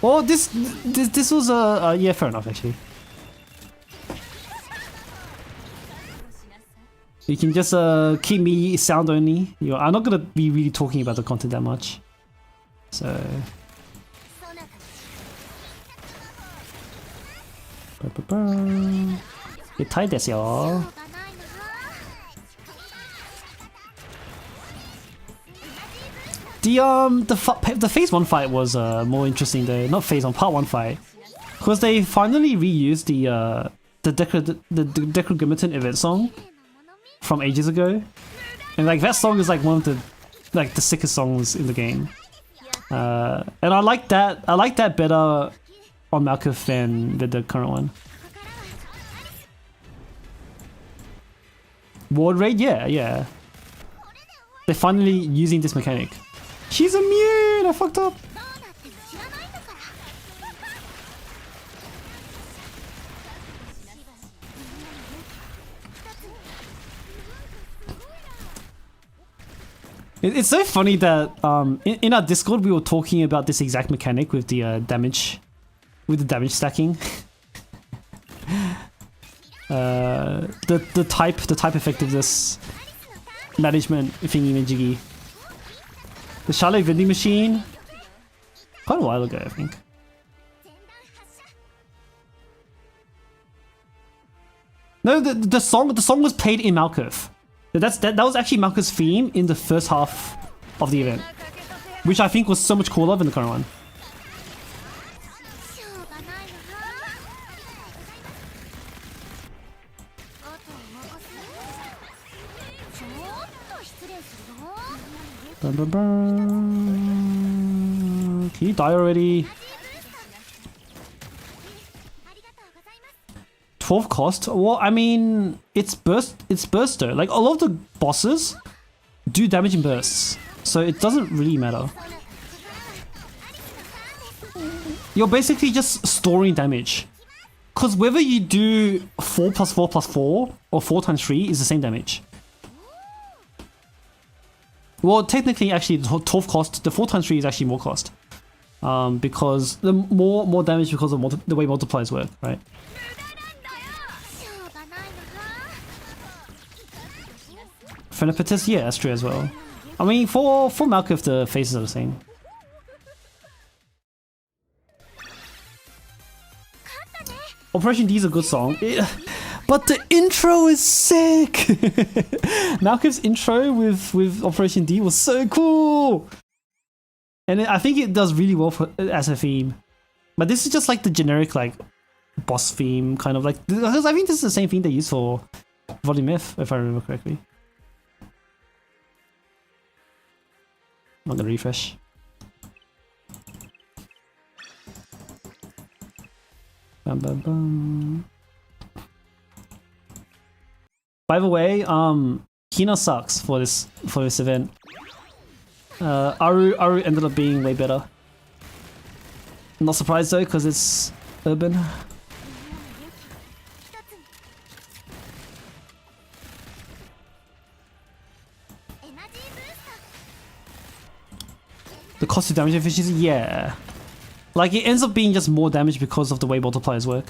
Speaker 1: Oh, this was yeah, fair enough actually. You can just keep me sound only. I'm not gonna be really talking about the content that much. So. It's tight this, y'all. The phase 1 fight was more interesting though. Not phase 1, part 1 fight, because they finally reused the Decrogamiton event song from ages ago, and like that song is like one of the sickest songs in the game. And I like that better on Malkuth than the current one. Ward raid, yeah. They're finally using this mechanic. She's immune! I fucked up! It's so funny that in our Discord we were talking about this exact mechanic with the damage stacking. the type effectiveness management thingy-majiggy. The Chalet vending machine, quite a while ago, I think. No, the song was played in Malkuth. That was actually Malkuth's theme in the first half of the event, which I think was so much cooler than the current one. Can you die already? 12 cost? Well, I mean, it's burster. Like, a lot of the bosses do damage in bursts, so it doesn't really matter. You're basically just storing damage, because whether you do 4 plus 4 plus 4 or 4 times 3 is the same damage. Well, technically, actually, the 12 cost, the 4 times 3 is actually more cost. Because the more damage because of the way multipliers work, right? Phenopatus, yeah, that's true as well. I mean, for Malkuth, the faces are the same. Operation D is a good song. But the intro is sick! Malkuth's intro with Operation D was so cool! And I think it does really well as a theme. But this is just like the generic like boss theme, kind of like, because I think this is the same theme they use for Volume F, if I remember correctly. I'm gonna refresh. Bum, bum, bum. By the way, Hina sucks for this event. Aru ended up being way better. Not surprised though, because it's urban. The cost of damage efficiency, yeah. Like, it ends up being just more damage because of the way multipliers work.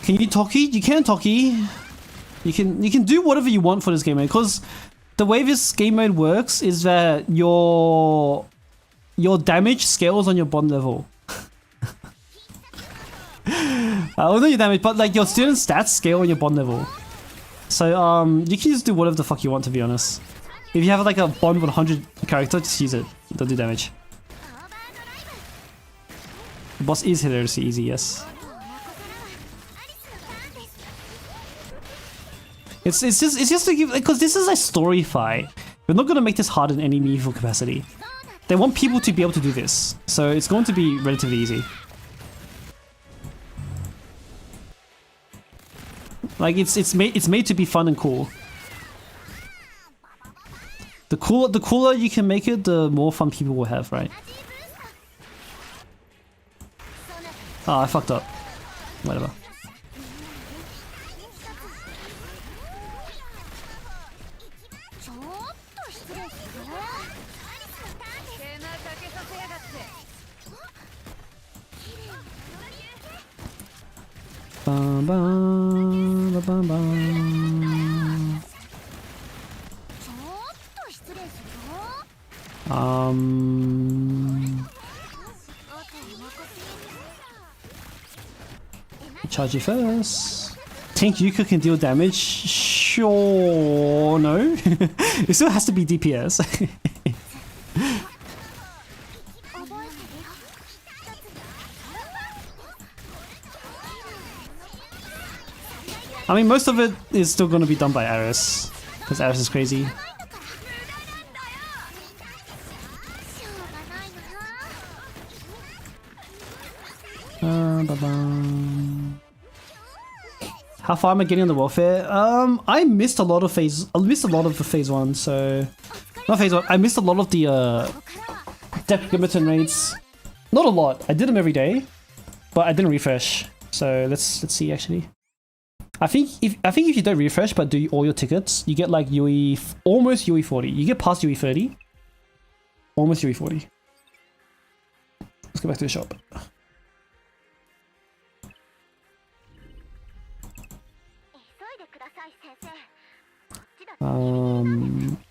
Speaker 1: Can you Toki? You can Toki. You can do whatever you want for this game mode, because the way this game mode works is that your damage scales on your bond level. Well, not your damage, but like your student stats scale on your bond level. So you can just do whatever the fuck you want, to be honest. If you have like a bond 100 character, just use it. Don't do damage. The boss is hilariously easy, yes. It's just to give, because this is a story fight. We're not gonna make this hard in any meaningful capacity. They want people to be able to do this, so it's going to be relatively easy. Like it's made to be fun and cool. The cooler you can make it, the more fun people will have, right? Oh, I fucked up. Whatever. Bum, bum, bum, bum. Charge you first. Tank Yuka can deal damage? Sure, no. It still has to be DPS. I mean, most of it is still going to be done by Aris, because Aris is crazy. How far am I getting on the warfare? I missed a lot of phase. I missed a lot of the phase 1, so not phase 1. I missed a lot of the Decrymiton raids. Not a lot. I did them every day, but I didn't refresh. So let's see actually. I think if you don't refresh but do all your tickets, you get like UE almost UE 40. You get past UE 30. Almost UE 40. Let's go back to the shop.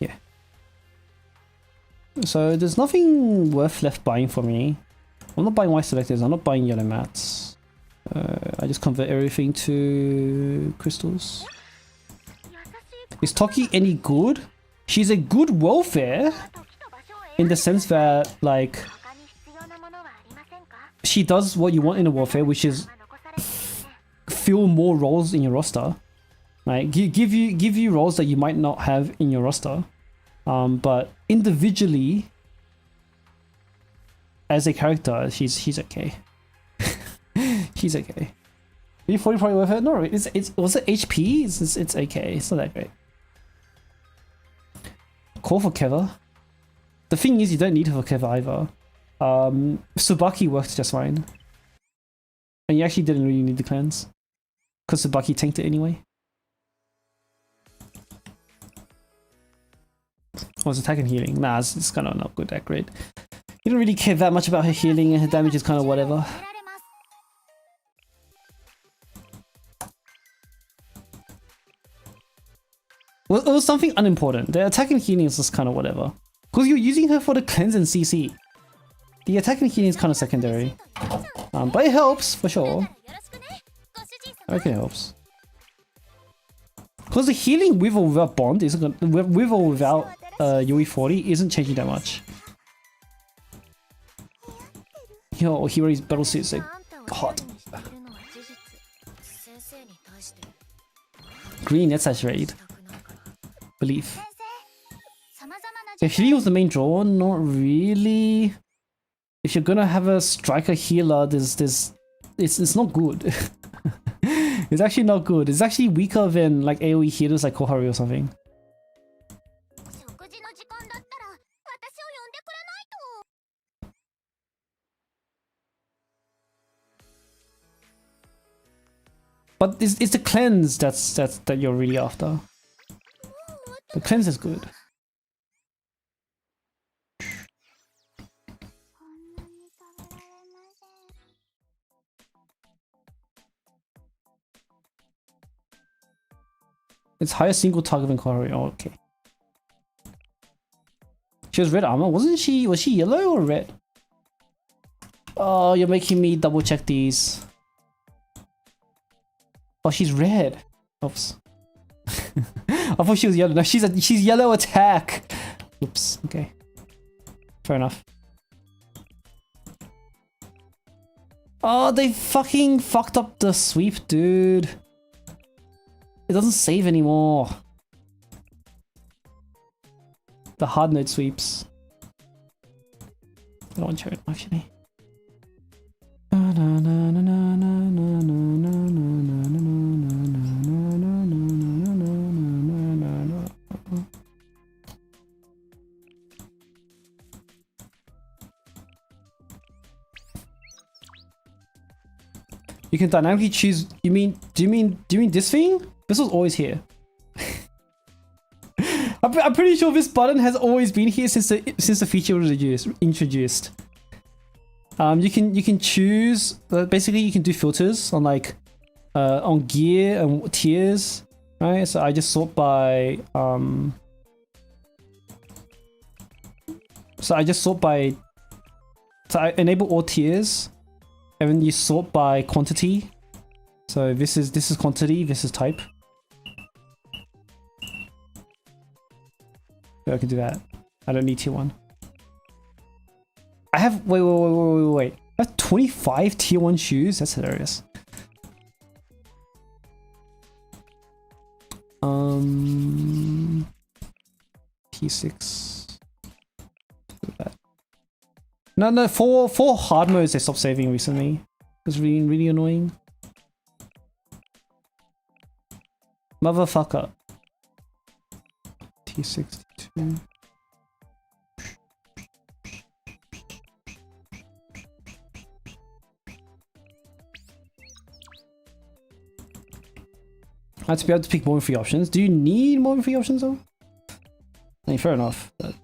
Speaker 1: Yeah. So there's nothing worth left buying for me. I'm not buying white selectors, I'm not buying yellow mats. I just convert everything to crystals. Is Toki any good? She's a good welfare in the sense that like she does what you want in a warfare, which is fill more roles in your roster. Right, give you roles that you might not have in your roster, but individually, as a character, she's okay. She's okay. B40 probably worth it. No, it's was it HP? It's okay. It's not that great. Call for Keva. The thing is, you don't need her for Keva either. Tsubaki works just fine, and you actually didn't really need the cleanse because Tsubaki tanked it anyway. Was attack and healing? Nah, it's kind of not good, that great. You don't really care that much about her healing, and her damage is kind of whatever. Well, it was something unimportant. The attack and healing is just kind of whatever. Because you're using her for the cleanse and CC. The attack and healing is kind of secondary. But it helps, for sure. I reckon it helps. Because the healing with or without bond isn't gonna, with or without UE 40 isn't changing that much. Yo, Hiro's battle suits are hot. Green, that's saturated. Belief. If healing was the main draw, not really. If you're gonna have a striker healer, it's not good. It's actually not good. It's actually weaker than like AoE healers like Koharu or something. But it's the cleanse that you're really after. The cleanse is good. It's higher single target than Koharu. Oh, okay. She was red armor, wasn't she? Was she yellow or red? Oh, you're making me double check these. Oh, she's red. Oops. I thought she was yellow. No, she's yellow attack. Oops. Okay. Fair enough. Oh, they fucking fucked up the sweep, dude. It doesn't save anymore. The hard node sweeps. I don't want to actually. You can dynamically choose. Do you mean this thing? This was always here. I'm pretty sure this button has always been here since the feature was introduced. You can choose. Basically, you can do filters on like on gear and tiers, right? So I just sort by So I enable all tiers. And then you sort by quantity. So this is quantity, this is type. So I can do that. I don't need tier 1. I have wait. I have 25 tier 1 shoes? That's hilarious. P6. Do that. No, for hard modes they stopped saving recently. It was really annoying. Motherfucker. T62. I have to be able to pick more than 3 options. Do you need more than 3 options though? I mean, fair enough, but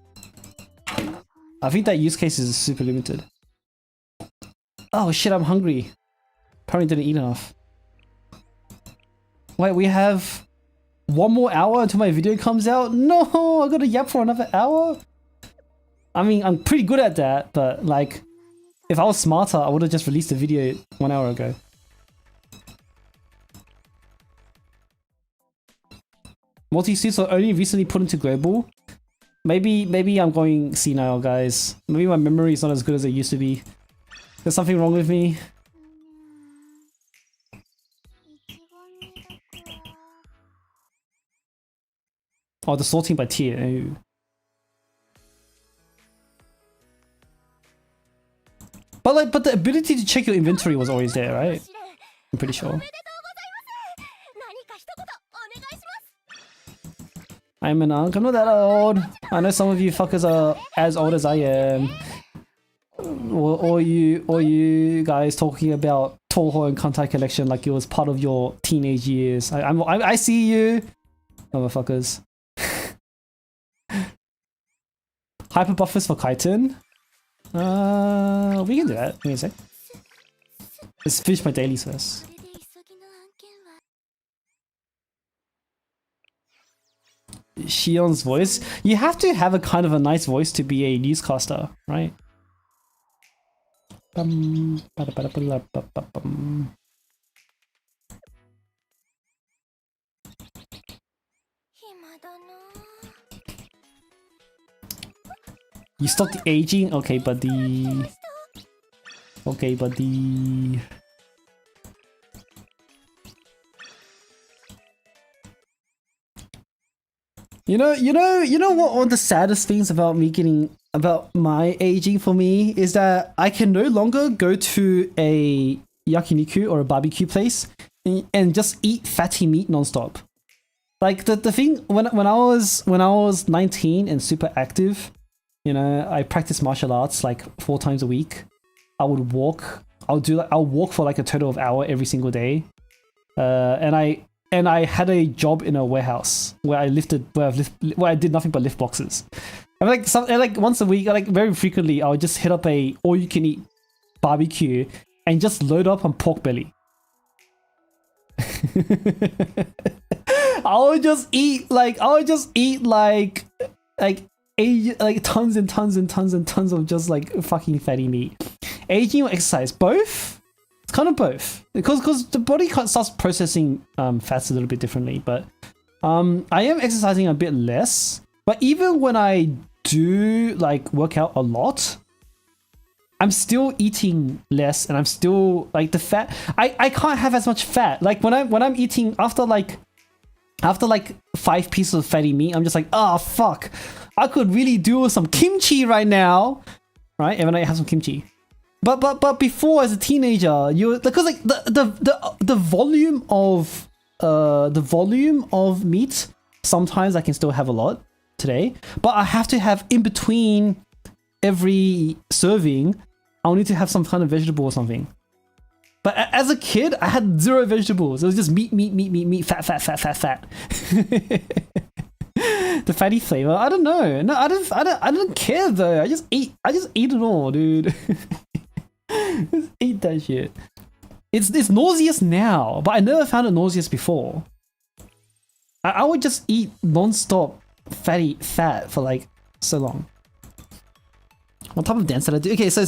Speaker 1: I think that use case is super limited. Oh shit, I'm hungry. Apparently didn't eat enough. Wait, we have 1 more hour until my video comes out? No, I gotta yap for another hour? I mean, I'm pretty good at that, but like, if I was smarter, I would have just released the video 1 hour ago. Multi-suits are only recently put into global. Maybe I'm going senile, guys. Maybe my memory is not as good as it used to be. There's something wrong with me. Oh, the sorting by tier. Ooh. But the ability to check your inventory was always there, right? I'm pretty sure. I'm an unk. I'm not that old. I know some of you fuckers are as old as I am. Or you guys talking about Toho and Kantai collection like it was part of your teenage years. I see you, motherfuckers. Hyper buffers for Kaiten. We can do that. Give me a sec. Let's finish my dailies first. Shion's voice. You have to have a kind of a nice voice to be a newscaster, right? You stopped aging? Okay, buddy. Okay, buddy. You know what one of the saddest things about my aging for me is that I can no longer go to a yakiniku or a barbecue place and just eat fatty meat nonstop. Like the thing when I was 19 and super active, you know, I practiced martial arts like 4 times a week. I would walk. I'll walk for like a total of an hour every single day. And I had a job in a warehouse where I did nothing but lift boxes. I'm like once a week, like very frequently, I would just hit up a all-you-can-eat barbecue and just load up on pork belly. I would just eat like tons and tons and tons and tons of just like fucking fatty meat. Aging or exercise, both. It's kind of both, because the body starts processing fats a little bit differently, but I am exercising a bit less, but even when I do like work out a lot, I'm still eating less, and I'm still like the fat. I can't have as much fat. Like when I'm eating after like 5 pieces of fatty meat, I'm just like, oh fuck, I could really do with some kimchi right now, right? And when I have some kimchi, but before, as a teenager, because like the volume of meat, sometimes I can still have a lot today, but I have to have in between every serving, I'll need to have some kind of vegetable or something. But as a kid, I had 0 vegetables. It was just meat, fat. The fatty flavor. I don't know. No, I don't care though. I just ate it all, dude. Just eat that shit. It's nauseous now, but I never found it nauseous before. I would just eat non-stop fat for like so long. What type of dance did I do? Okay, so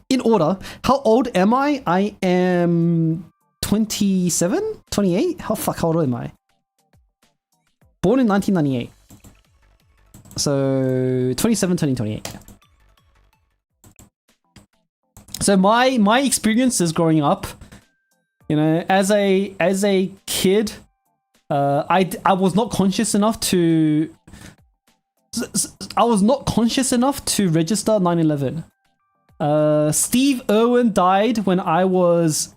Speaker 1: in order. How old am I? I am 27? 28? How old am I? Born in 1998. So 27 turning 28. So my experiences growing up, you know, as a kid, I was not conscious enough to register 9/11. Steve Irwin died when I was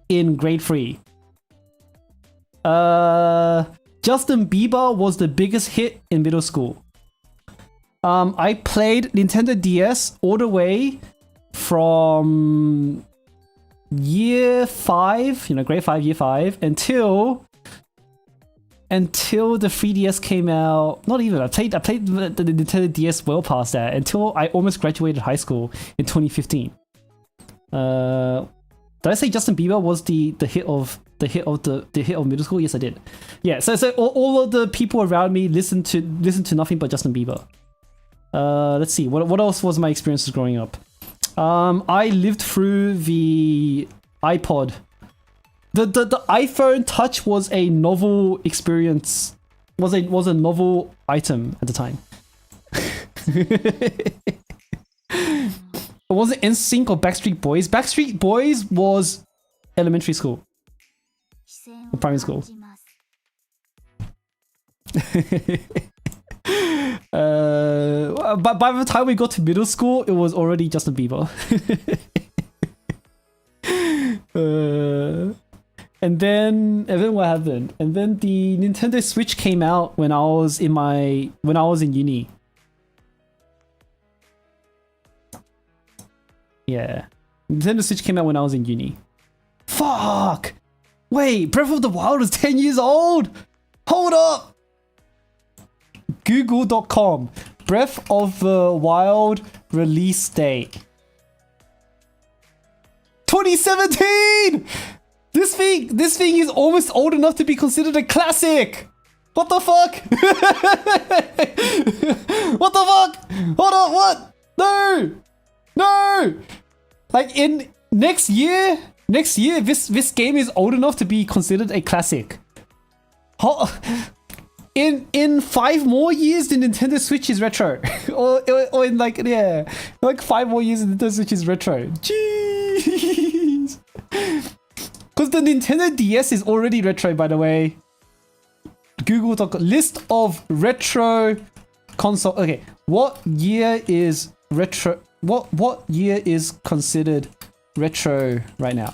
Speaker 1: in grade 3. Justin Bieber was the biggest hit in middle school. I played Nintendo DS all the way from year 5, you know, grade 5, year 5, until the 3DS came out. Not even. I played the Nintendo DS well past that until I almost graduated high school in 2015. Did I say Justin Bieber was the hit of middle school? Yes, I did. Yeah. So all of the people around me listened to nothing but Justin Bieber. Let's see. What else was my experiences growing up? I lived through the iPod. The iPhone Touch was a novel experience. Was a novel item at the time. It wasn't NSYNC or Backstreet Boys. Backstreet Boys was elementary school. Or primary school. But by the time we got to middle school, it was already Justin Bieber. And then what happened? And then the Nintendo Switch came out when I was in uni. Yeah. Nintendo Switch came out when I was in uni. Fuck! Wait, Breath of the Wild was 10 years old? Hold up! Google.com. Breath of the Wild release date. 2017! This thing is almost old enough to be considered a classic! What the fuck? What the fuck? Hold on, what? No! Like in next year, this game is old enough to be considered a classic. In 5 more years, the Nintendo Switch is retro. or in like 5 more years, the Nintendo Switch is retro. Jeez. Because the Nintendo DS is already retro, by the way. Google.com list of retro console. Okay, what year is retro? What year is considered retro right now?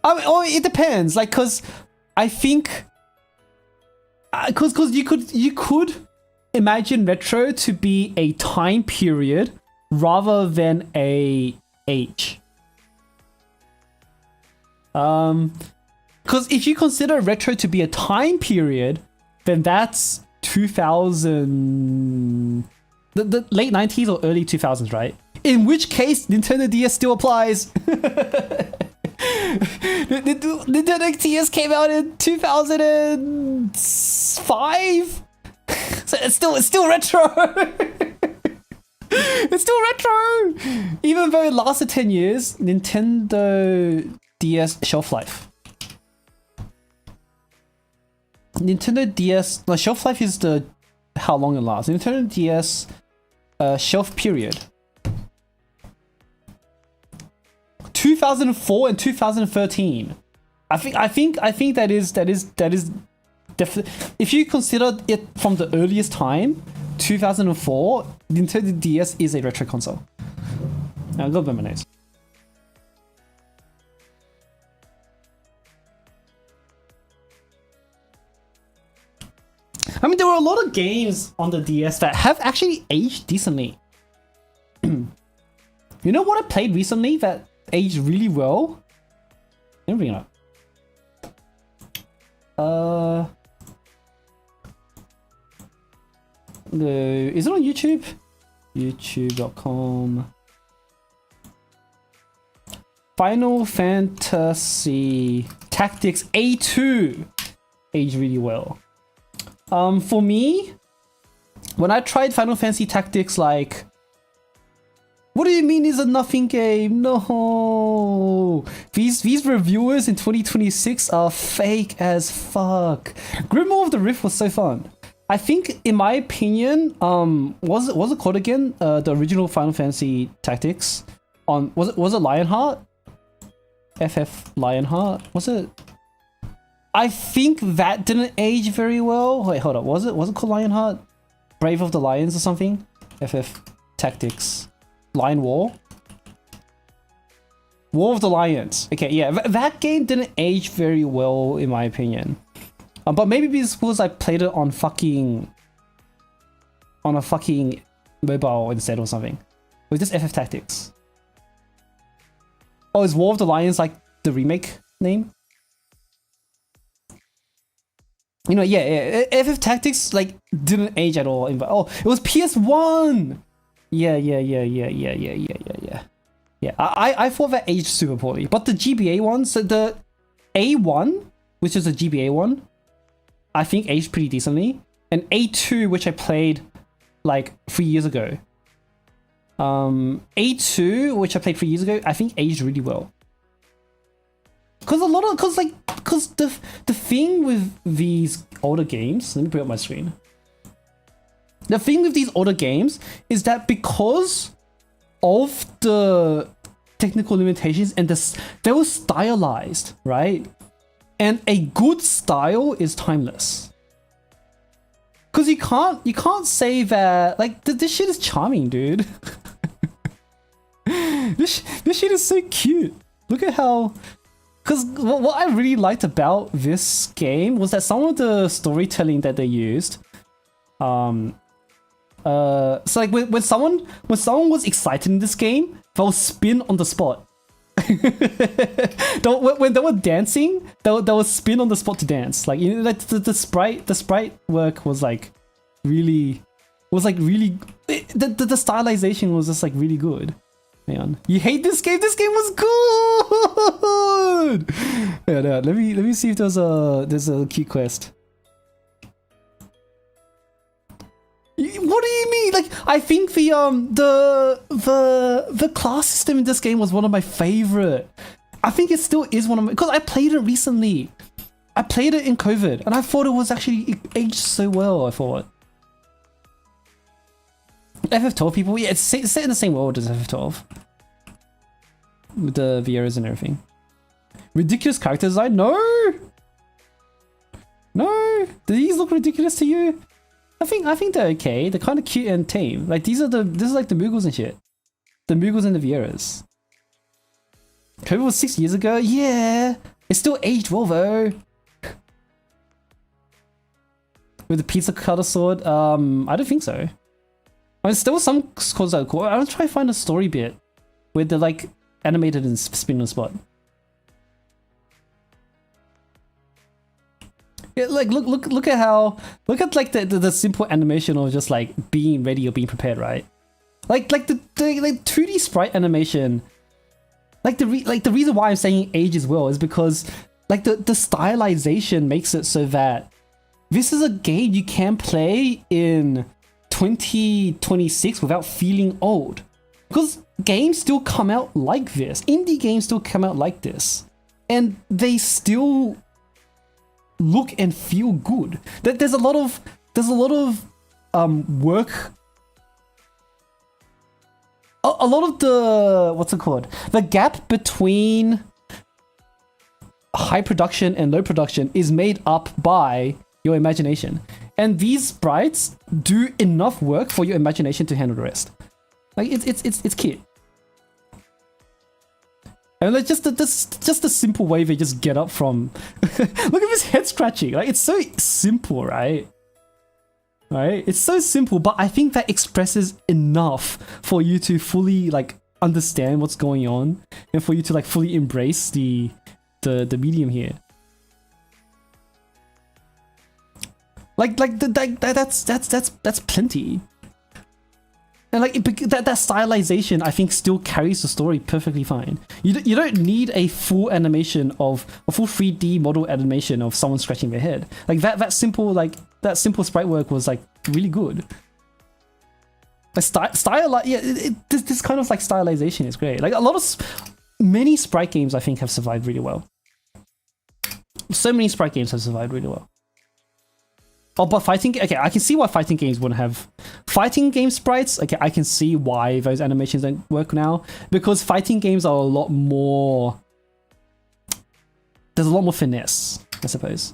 Speaker 1: I mean, it depends. Like, cause I think, cause you could imagine retro to be a time period rather than a age. Cause if you consider retro to be a time period, then that's 2000, the late 90s or early 2000s, right? In which case, Nintendo DS still applies. Nintendo DS came out in 2005, so it's still retro. It's still retro, even though it lasted 10 years. Nintendo DS shelf life. Nintendo DS, the shelf life is the how long it lasts. Nintendo DS shelf period. 2004 and 2013. I think that is definitely, if you consider it from the earliest time, 2004, Nintendo DS is a retro console. I'll go by my nose. I mean, there were a lot of games on the DS that have actually aged decently. You know what I played recently that aged really well? Let me bring it up. Is it on YouTube? YouTube.com. Final Fantasy Tactics A2 aged really well. For me, when I tried Final Fantasy Tactics, like, what do you mean is a nothing game? No, these reviewers in 2026 are fake as fuck. Grimoire of the Rift was so fun. I think, in my opinion, was it called again? The original Final Fantasy Tactics on was it Lionheart? FF Lionheart, was it? I think that didn't age very well. Wait, hold up. Was it called Lionheart? Brave of the Lions or something? FF Tactics. Lion War? War of the Lions. Okay, yeah, that game didn't age very well in my opinion. But maybe because I played it on a fucking mobile instead or something. With this FF Tactics. Oh, is War of the Lions like the remake name? You know, yeah, FF Tactics like didn't age at all. Oh, it was PS1. Yeah. I thought that aged super poorly, but the GBA one, so the A1, which is the GBA one, I think aged pretty decently, and A2, which I played like 3 years ago. A2, which I played 3 years ago, I think aged really well. Cause the thing with these older games, let me put up my screen. The thing with these older games is that because of the technical limitations and they were stylized, right? And a good style is timeless. Cause you can't say that like this shit is charming, dude. this shit is so cute. Look at how. Because what I really liked about this game was that some of the storytelling that they used, so like when someone was excited in this game, they'll spin on the spot. When they were dancing, they'll spin on the spot to dance. Like, you know, like the sprite work was like really, the stylization was just like really good. Man, you hate this game? This game was good. Yeah, let me see if there's a key quest. What do you mean? Like, I think the class system in this game was one of my favorite. I think it still is one of my, because I played it recently. I played it in COVID, and I thought it was actually it aged so well. I thought. FF12 people, yeah, it's set in the same world as FF12. With the Vieras and everything. Ridiculous character design? No! No! Do these look ridiculous to you? I think they're okay. They're kind of cute and tame. Like, this is like the Moogles and shit. The Moogles and the Vieras. COVID was 6 years ago? Yeah! It still aged well though. With the pizza cutter sword? I don't think so. I mean, there was some scores that are cool. I'll try to find a story bit where they're like animated and spin on the spot. Yeah, like look at how like the simple animation of just like being ready or being prepared, right? Like the 2D sprite animation. Like the reason why I'm saying age as well is because like the stylization makes it so that this is a game you can play in 2026 without feeling old, because games still come out like this. Indie games still come out like this. and they still look and feel good. There's a lot of work. A lot of the, what's it called? The gap between high production and low production is made up by your imagination. And these sprites do enough work for your imagination to handle the rest. Like it's cute. And like just a simple way they just get up from. Look at this head scratching. Like it's so simple, right? Right? It's so simple, but I think that expresses enough for you to fully like understand what's going on and for you to like fully embrace the medium here. That's plenty. And like that stylization, I think, still carries the story perfectly fine. You don't need a full animation of a full 3D model animation of someone scratching their head. Like that simple sprite work was like really good. The this kind of like stylization is great. Like many sprite games I think have survived really well. So many sprite games have survived really well. Oh, but okay, I can see why fighting games wouldn't have fighting game sprites. Okay, I can see why those animations don't work now, because fighting games are a lot more. There's a lot more finesse, I suppose.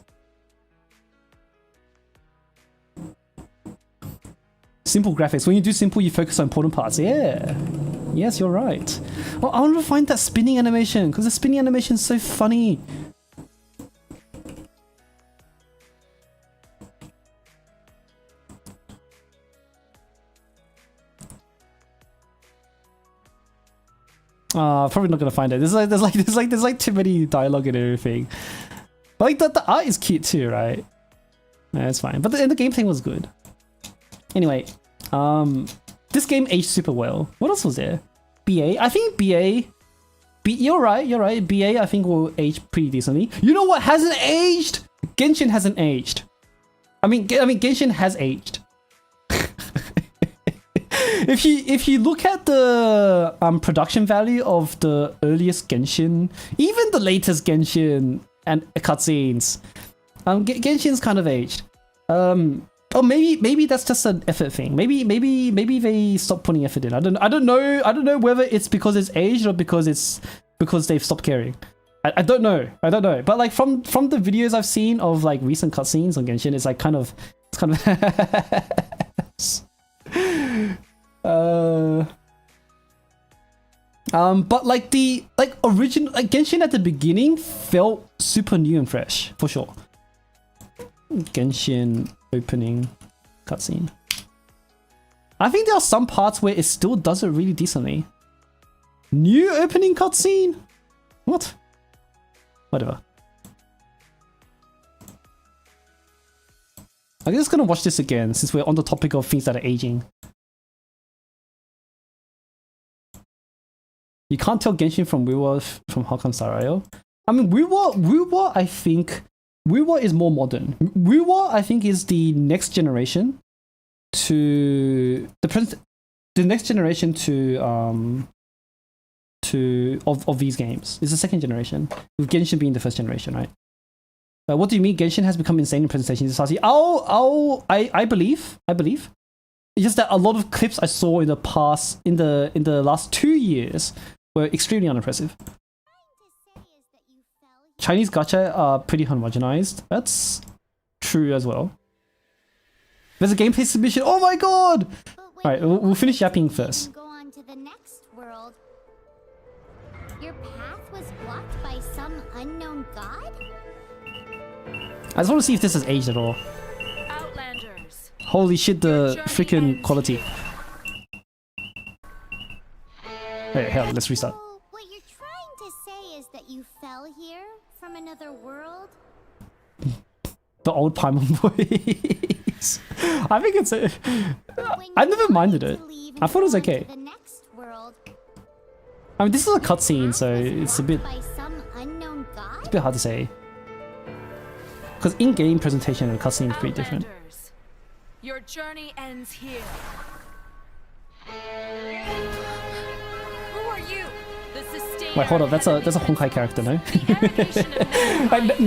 Speaker 1: Simple graphics. When you do simple, you focus on important parts. Yeah. Yes, you're right. Oh, I want to find that spinning animation, because the spinning animation is so funny. Probably not gonna find it. There's like too many dialogue and everything. But like the art is cute too, right? Yeah, it's fine. But the gameplay was good. Anyway, this game aged super well. What else was there? BA. I think BA. You're right. BA I think will age pretty decently. You know what hasn't aged? Genshin hasn't aged. I mean Genshin has aged. If you look at the production value of the earliest Genshin, even the latest Genshin and cutscenes, Genshin's kind of aged. Or maybe that's just an effort thing. Maybe they stopped putting effort in. I don't know whether it's because it's aged or because they've stopped caring. I don't know. But like from the videos I've seen of like recent cutscenes on Genshin, it's kind of but like the original Genshin at the beginning felt super new and fresh for sure. Genshin opening cutscene. I think there are some parts where it still does it really decently. New opening cutscene? What? Whatever. I'm just gonna watch this again since we're on the topic of things that are aging. You can't tell Genshin from Wiwa from Hakan Sarayo. I mean, Wiwa, I think Wiwa is more modern. Wiwa, I think, is the next generation to the next generation of these games. It's the second generation, with Genshin being the first generation, right? What do you mean? Genshin has become insane in presentation. I believe. It's just that a lot of clips I saw in the past, in the last 2 years, were extremely unimpressive. Chinese gacha are pretty homogenized. That's true as well. There's a gameplay submission. Oh my god! Alright, we'll finish yapping first.
Speaker 2: Go on to the next world. Your path was blocked by some unknown god?
Speaker 1: I just want to see if this has aged at all.
Speaker 3: Outlanders.
Speaker 1: Holy shit, the freaking quality. Hey, hell, let's restart.
Speaker 2: So, what you're trying to say is that you fell here from another world?
Speaker 1: The old Paimon voice. I think it's I never minded it. I thought it was okay. I mean, this is a cutscene, so it's a bit hard to say. Because in-game presentation and cutscene is pretty different.
Speaker 3: Your journey ends here. Who are you? The sustain.
Speaker 1: Wait, hold on. That's a Honkai character, no?
Speaker 3: The animation of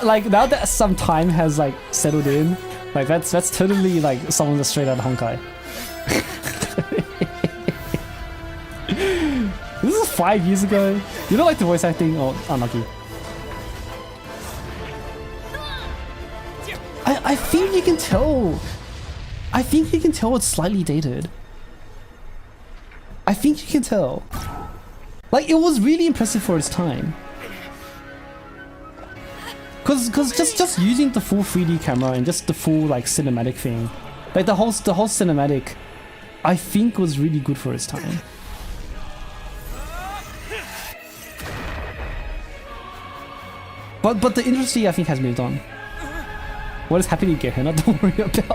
Speaker 1: Like, now that some time has like settled in, like that's totally like someone that's straight out of Honkai. This is 5 years ago. You don't like the voice acting? Oh, unlucky. I think you can tell. I think you can tell it's slightly dated. I think you can tell. Like, it was really impressive for its time. Cause just using the full 3D camera and just the full like cinematic thing, like the whole cinematic, I think was really good for its time. But the industry, I think, has moved on. What is happening to Gehenna? Don't worry about it.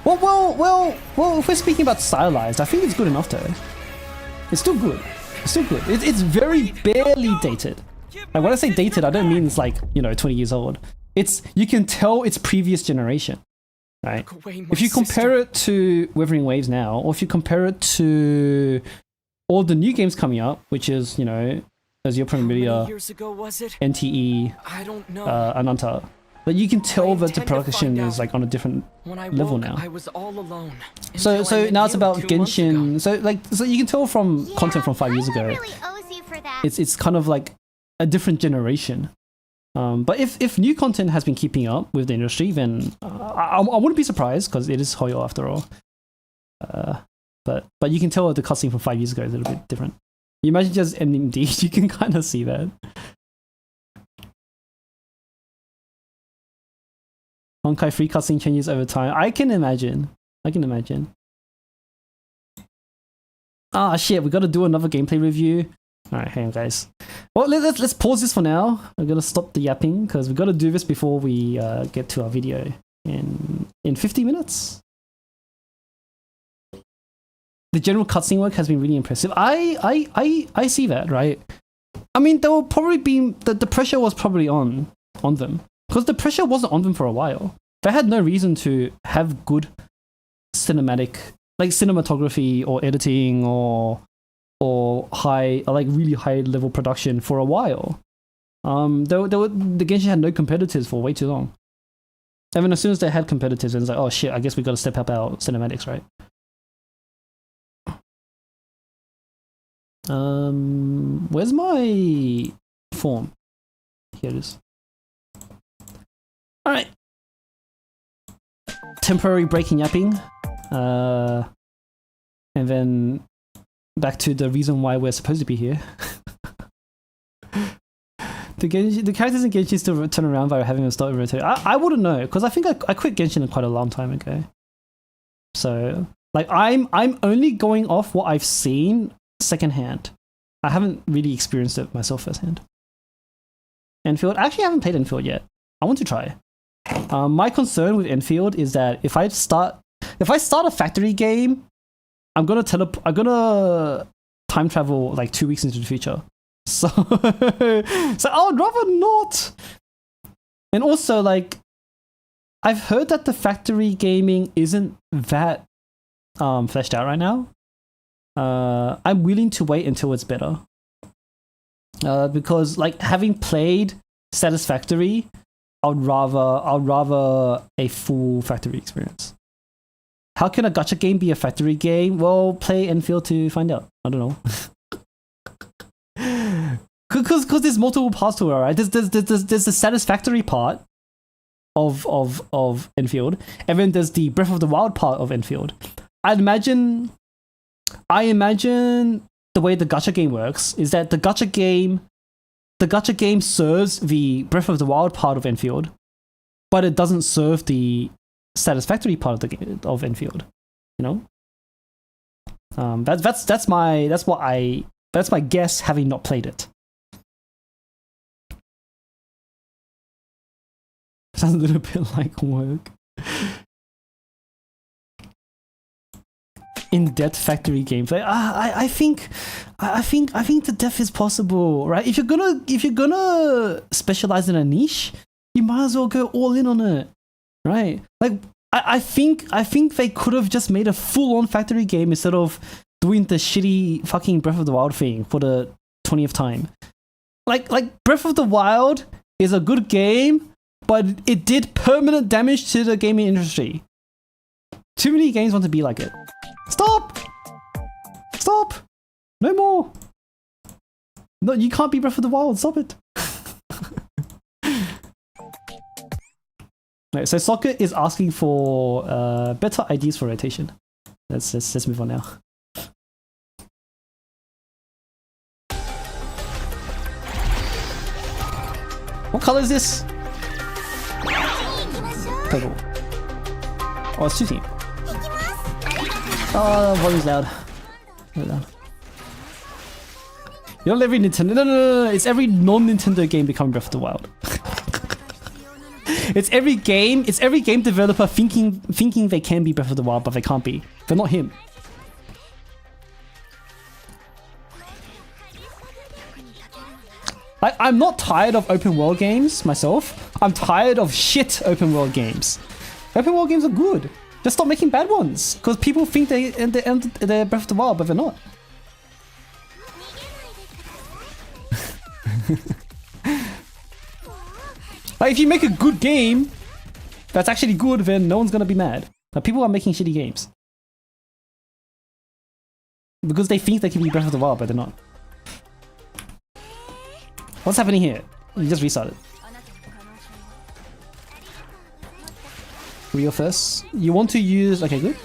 Speaker 1: Well, if we're speaking about stylized, I think it's good enough though. It's still good. It's still good. It's very barely dated. Like when I say dated, I don't mean it's like, you know, 20 years old. You can tell it's previous generation, right? If you compare it to Weathering Waves now, or if you compare it to all the new games coming up, which is, you know, as you're probably familiar,
Speaker 4: years ago was it?
Speaker 1: NTE,
Speaker 4: I don't know.
Speaker 1: Ananta. But you can tell that the production is like on a different level now.
Speaker 4: I was all alone.
Speaker 1: So now it's about Genshin.
Speaker 4: Ago.
Speaker 1: So you can tell from content from 5 years ago.
Speaker 2: Really owes you for that.
Speaker 1: It's kind of like a different generation. But if new content has been keeping up with the industry, then I wouldn't be surprised because it is Hoyo after all. But you can tell the cutscene from 5 years ago is a little bit different. You imagine just MMD, you can kind of see that. Honkai free cutscene changes over time. I can imagine. Ah shit, we got to do another gameplay review. All right, hang on, guys. Well, let's pause this for now. I'm gonna stop the yapping because we got to do this before we get to our video in 50 minutes. The general cutscene work has been really impressive. I see that, right? I mean, there will probably be the pressure was probably on them because the pressure wasn't on them for a while. They had no reason to have good cinematography or editing or really high level production for a while. The Genshin had no competitors for way too long. And then as soon as they had competitors, it's like, oh shit, I guess we got to step up our cinematics, right? Where's my form? Here it is. All right. Temporary break in yapping. And then back to the reason why we're supposed to be here. The characters in Genshin still turn around by having a start rotate. I wouldn't know because I think I quit Genshin quite a long time ago. So like I'm only going off what I've seen secondhand. I haven't really experienced it myself firsthand. Enfield, I actually haven't played Enfield yet. I want to try. My concern with Enfield is that if I start a factory game, I'm gonna time travel like 2 weeks into the future. So I would rather not. And also, like, I've heard that the factory gaming isn't that fleshed out right now. I'm willing to wait until it's better. Because like having played Satisfactory, I'd rather a full factory experience. How can a gacha game be a factory game? Well, play Enfield to find out. I don't know. Because there's multiple parts to it, right? There's the Satisfactory part of Enfield, and then there's the Breath of the Wild part of Enfield. I imagine the way the gacha game works is that the gacha game serves the Breath of the Wild part of Enfield, but it doesn't serve the Satisfactory part of Enfield. You know, that's my guess, having not played it. Sounds a little bit like work. In-depth factory gameplay. I think the depth is possible, right? If you're gonna specialize in a niche, you might as well go all in on it, right? Like I think they could have just made a full-on factory game instead of doing the shitty fucking Breath of the Wild thing for the 20th time. Like Breath of the Wild is a good game, but it did permanent damage to the gaming industry. Too many games want to be like it. Stop! Stop! No more! No, you can't be Breath of the Wild, stop it! Right, so Socket is asking for better ideas for rotation. Let's move on now. What color is this? Purple. Oh, it's shooting. Oh, the volume's loud. Very loud. You don't every Nintendo. No. It's every non-Nintendo game becoming Breath of the Wild. It's every game developer thinking they can be Breath of the Wild, but they can't be. They're not him. Like, I'm not tired of open world games myself. I'm tired of shit open world games. Open world games are good. Just stop making bad ones. Because people think they're Breath of the Wild, but they're not. Like, if you make a good game that's actually good, then no one's gonna be mad. But people are making shitty games. Because they think they can be Breath of the Wild, but they're not. What's happening here? You just restarted. Rio first. You want to use... Okay, good.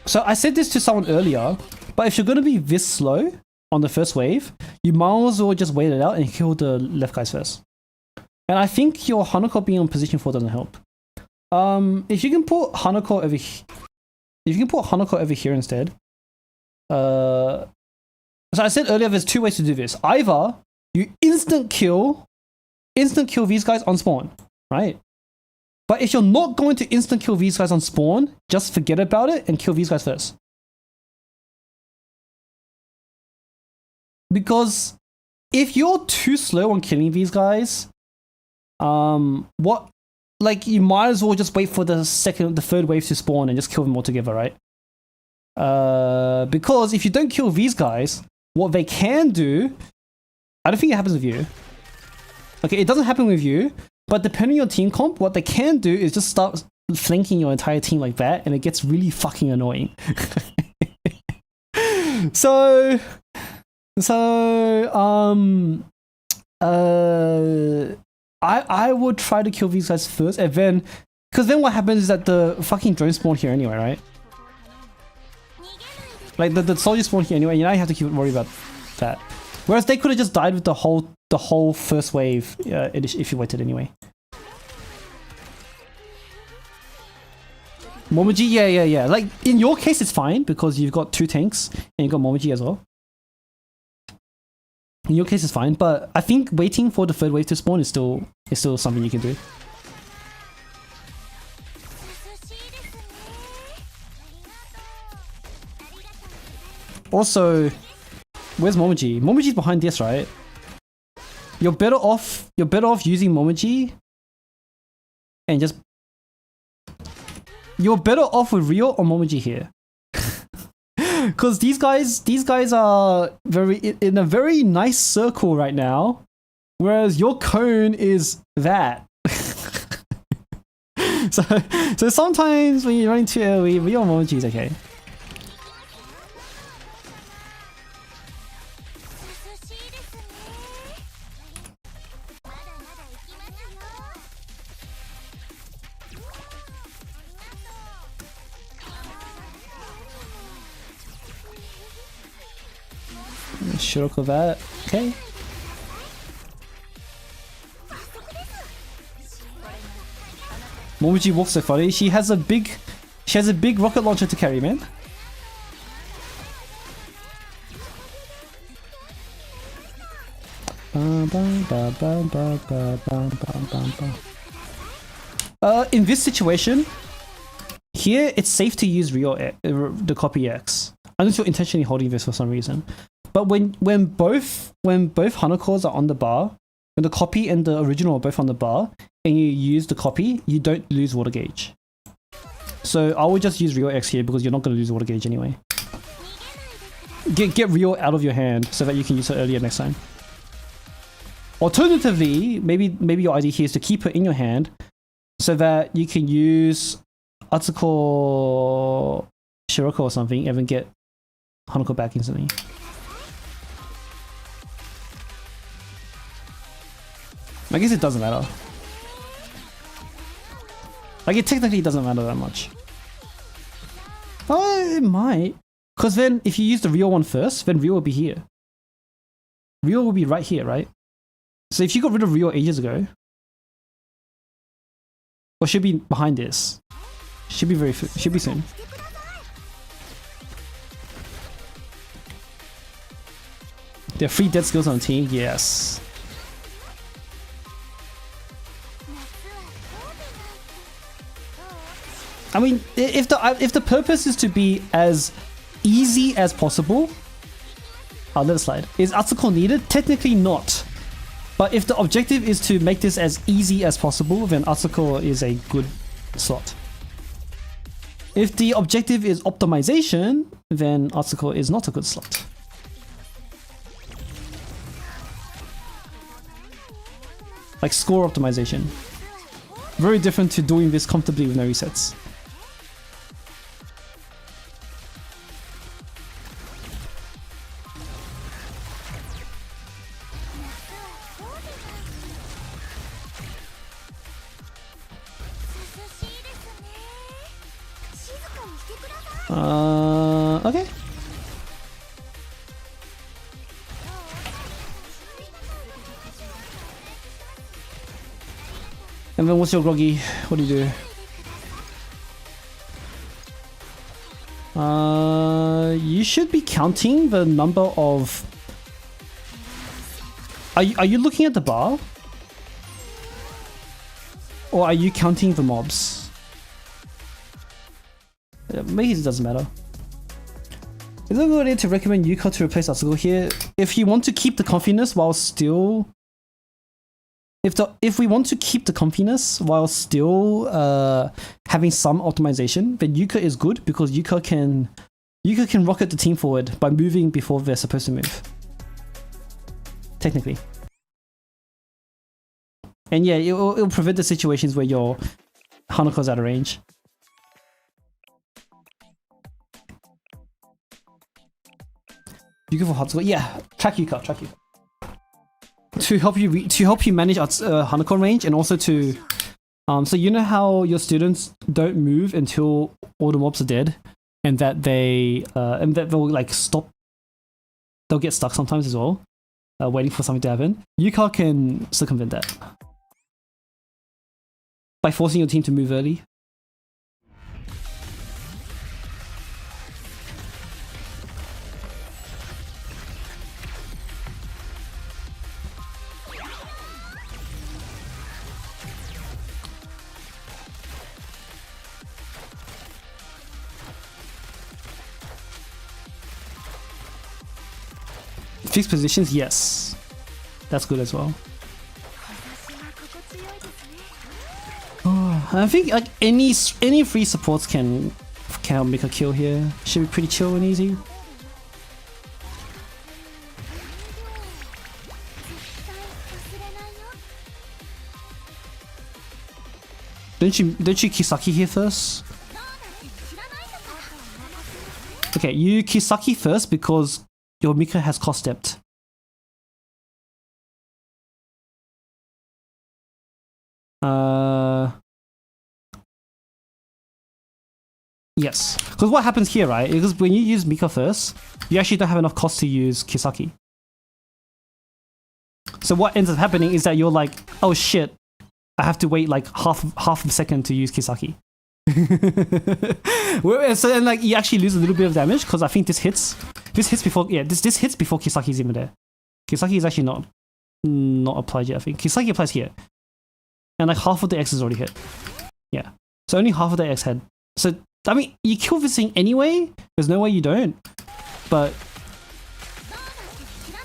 Speaker 1: So I said this to someone earlier, but if you're going to be this slow on the first wave, you might as well just wait it out and kill the left guys first. And I think your Hanako being on position 4 doesn't help. If you can put Hanako over here instead. So I said earlier there's two ways to do this. Either you instant kill these guys on spawn, right? But if you're not going to instant kill these guys on spawn, just forget about it and kill these guys first. Because if you're too slow on killing these guys, you might as well just wait for the third wave to spawn and just kill them all together, right? Because if you don't kill these guys, what they can do, I don't think it happens with you. Okay, it doesn't happen with you, but depending on your team comp, what they can do is just start flanking your entire team like that, and it gets really fucking annoying. I would try to kill these guys first, and then, because then what happens is that the fucking drone spawn here anyway, right? Like the soldiers spawn here anyway. You know, you have to keep worry about that. Whereas they could have just died with the whole first wave if you waited anyway. Momoji, yeah. Like in your case, it's fine because you've got 2 tanks and you've got Momoji as well. In your case, it's fine, but I think waiting for the third wave to spawn is still something you can do. Also, where's Momoji? Momoji's behind this, right? You're better off using Momoji and just... You're better off with Rio or Momoji here. Because these guys are in a very nice circle right now, whereas your cone is that. so sometimes when you're running too early, Rio or Momoji is okay. Shiroko that. Okay. Momoji walks so funny. She has a big rocket launcher to carry, man. In this situation, here it's safe to use the copy X. Unless you're intentionally holding this for some reason. But when both Hanakors are on the bar, when the copy and the original are both on the bar, and you use the copy, you don't lose water gauge. So I would just use Rio X here because you're not going to lose water gauge anyway. Get Rio out of your hand so that you can use it earlier next time. Alternatively, maybe your idea here is to keep it in your hand so that you can use Atsuko Shiroko or something and then get Hanako back instantly. I guess it doesn't matter. Like, it technically doesn't matter that much. Oh, it might. Because then, if you use the real one first, then Rio will be here. Rio will be right here, right? So if you got rid of Rio ages ago, or should be behind this, should be soon. There are 3 dead skills on the team, yes. I mean, if the purpose is to be as easy as possible, I'll let it slide. Is Atsuko needed? Technically not. But if the objective is to make this as easy as possible, then Atsuko is a good slot. If the objective is optimization, then Atsuko is not a good slot. Like score optimization. Very different to doing this comfortably with no resets. Okay. And then what's your groggy? What do you do? You should be counting the number of... Are you looking at the bar? Or are you counting the mobs? Maybe it doesn't matter. Is it a good idea to recommend Yuka to replace Atsuko here? If you want to keep the comfiness while still... If we want to keep the comfiness while still having some optimization, then Yuka is good because Yuka can rocket the team forward by moving before they're supposed to move. Technically. And yeah, it'll prevent the situations where your Hanako's out of range. Yuka for Hatsuko, yeah, track Yuka. To help you manage Hanako range, and also to so you know how your students don't move until all the mobs are dead, and that they'll like stop, they'll get stuck sometimes as well, waiting for something to happen. Yuka can circumvent that by forcing your team to move early. Fixed positions, yes. That's good as well. Oh, I think like any free supports can make a kill here. Should be pretty chill and easy. Don't you Kisaki here first? Okay, you Kisaki first because your Mika has cost stepped. Yes. Because what happens here, right? Because when you use Mika first, you actually don't have enough cost to use Kisaki. So what ends up happening is that you're like, oh shit, I have to wait like half a second to use Kisaki. So then like you actually lose a little bit of damage because I think this hits before this hits before Kisaki's even there. Kisaki is actually not applied yet, I think. Kisaki applies here. And like half of the X is already hit. Yeah. So only half of the X head. So I mean you kill this thing anyway. There's no way you don't. But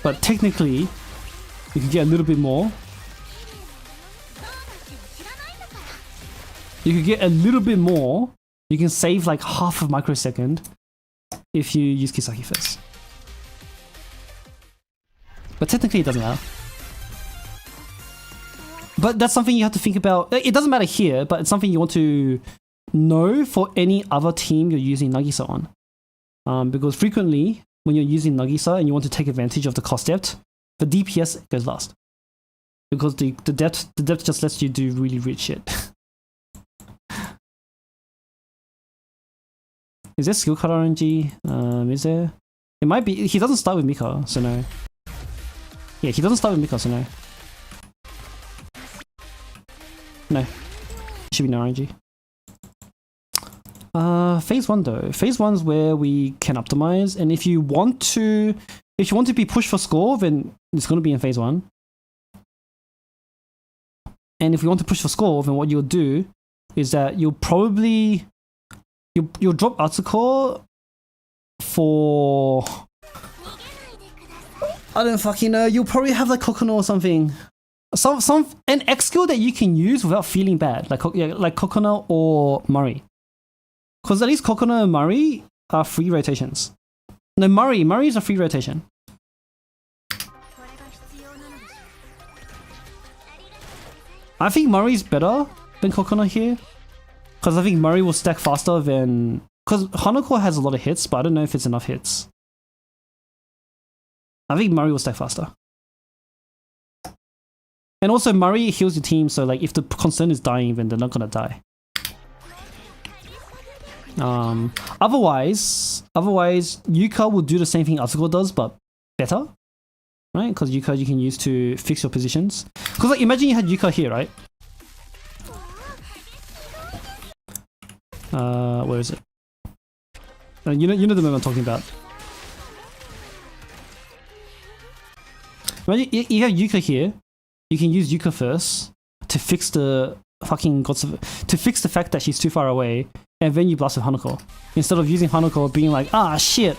Speaker 1: but technically you can get a little bit more. You could get a little bit more. You can save like half a microsecond if you use Kisaki first. But technically it doesn't matter. But that's something you have to think about. It doesn't matter here, but it's something you want to know for any other team you're using Nagisa on. Because frequently, when you're using Nagisa and you want to take advantage of the cost depth, the DPS goes last. Because the depth just lets you do really rich shit. Is there skill card RNG? Is there? It might be. He doesn't start with Mika, so no. Yeah, he doesn't start with Mika, so no. No. Should be no RNG. Phase 1 though. Phase 1's where we can optimize, and if you want to be pushed for score, then it's gonna be in phase 1. And if you want to push for score, then what you'll do is that you'll probably you'll drop article for, I don't fucking know, you'll probably have like Kokono or something. An X skill that you can use without feeling bad, like Kokono or Murray. Because at least Kokono and Murray are free rotations. No, Murray is a free rotation. I think Murray's better than Kokono here. Because I think Murray will stack faster than... Because Hanako has a lot of hits, but I don't know if it's enough hits. I think Murray will stack faster. And also Murray heals your team, so like if the concern is dying, then they're not gonna die. Otherwise, Yuka will do the same thing Asuko does, but better. Right? Because Yuka you can use to fix your positions. Because like imagine you had Yuka here, right? Where is it? You know the move I'm talking about. Imagine you have Yuka here. You can use Yuka first to fix the fucking to fix the fact that she's too far away, and then you blast with Hanako. Instead of using Hanako being like, ah shit,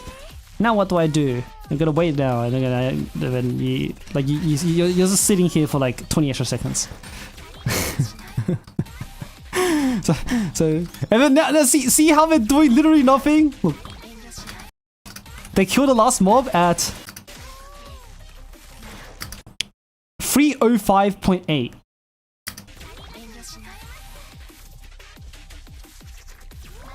Speaker 1: now what do I do? I'm gonna wait now, and then you're just sitting here for like 20 extra seconds. so and then now see how they're doing literally nothing. Look, they killed the last mob at 305.8.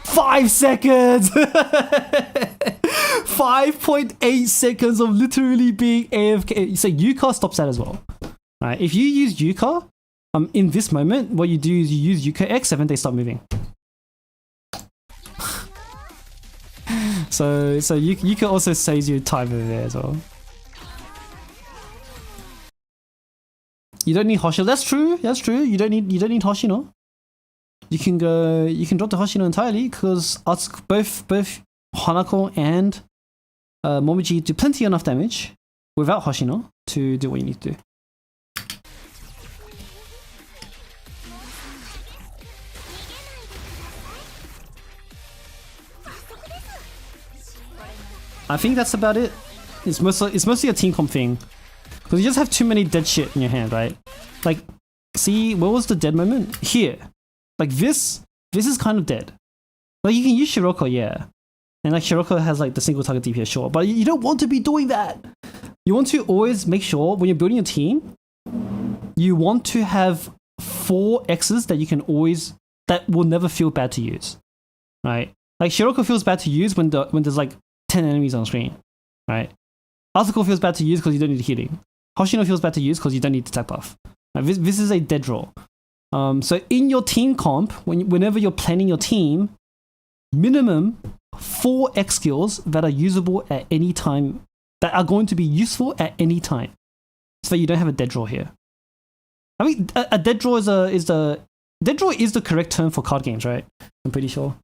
Speaker 1: Five seconds. 5.8 seconds of literally being AFK. So Yuka stops that as well. Right? If you use Yuka, in this moment, what you do is you use Yuka X and then they stop moving. so Yuka also saves you time over there as well. You don't need Hoshino. That's true. You don't need Hoshino. You can drop the Hoshino entirely because both Hanako and Momiji do plenty enough damage without Hoshino to do what you need to do. I think that's about it. It's mostly a team comp thing. Because you just have too many dead shit in your hand, right? Like, see, where was the dead moment? Here. Like this is kind of dead. Like you can use Shiroko, yeah. And like Shiroko has like the single target DPS, sure. But you don't want to be doing that. You want to always make sure when you're building a team, you want to have 4 X's that you can always, that will never feel bad to use. Right? Like Shiroko feels bad to use when there's like 10 enemies on screen. Right? Asuko feels bad to use because you don't need healing. Hoshino feels bad to use because you don't need to attack buff. Right? This is a dead draw. So in your team comp, whenever you're planning your team, minimum 4 X skills that are usable at any time, that are going to be useful at any time, so that you don't have a dead draw here. I mean, a dead draw is the correct term for card games, right? I'm pretty sure.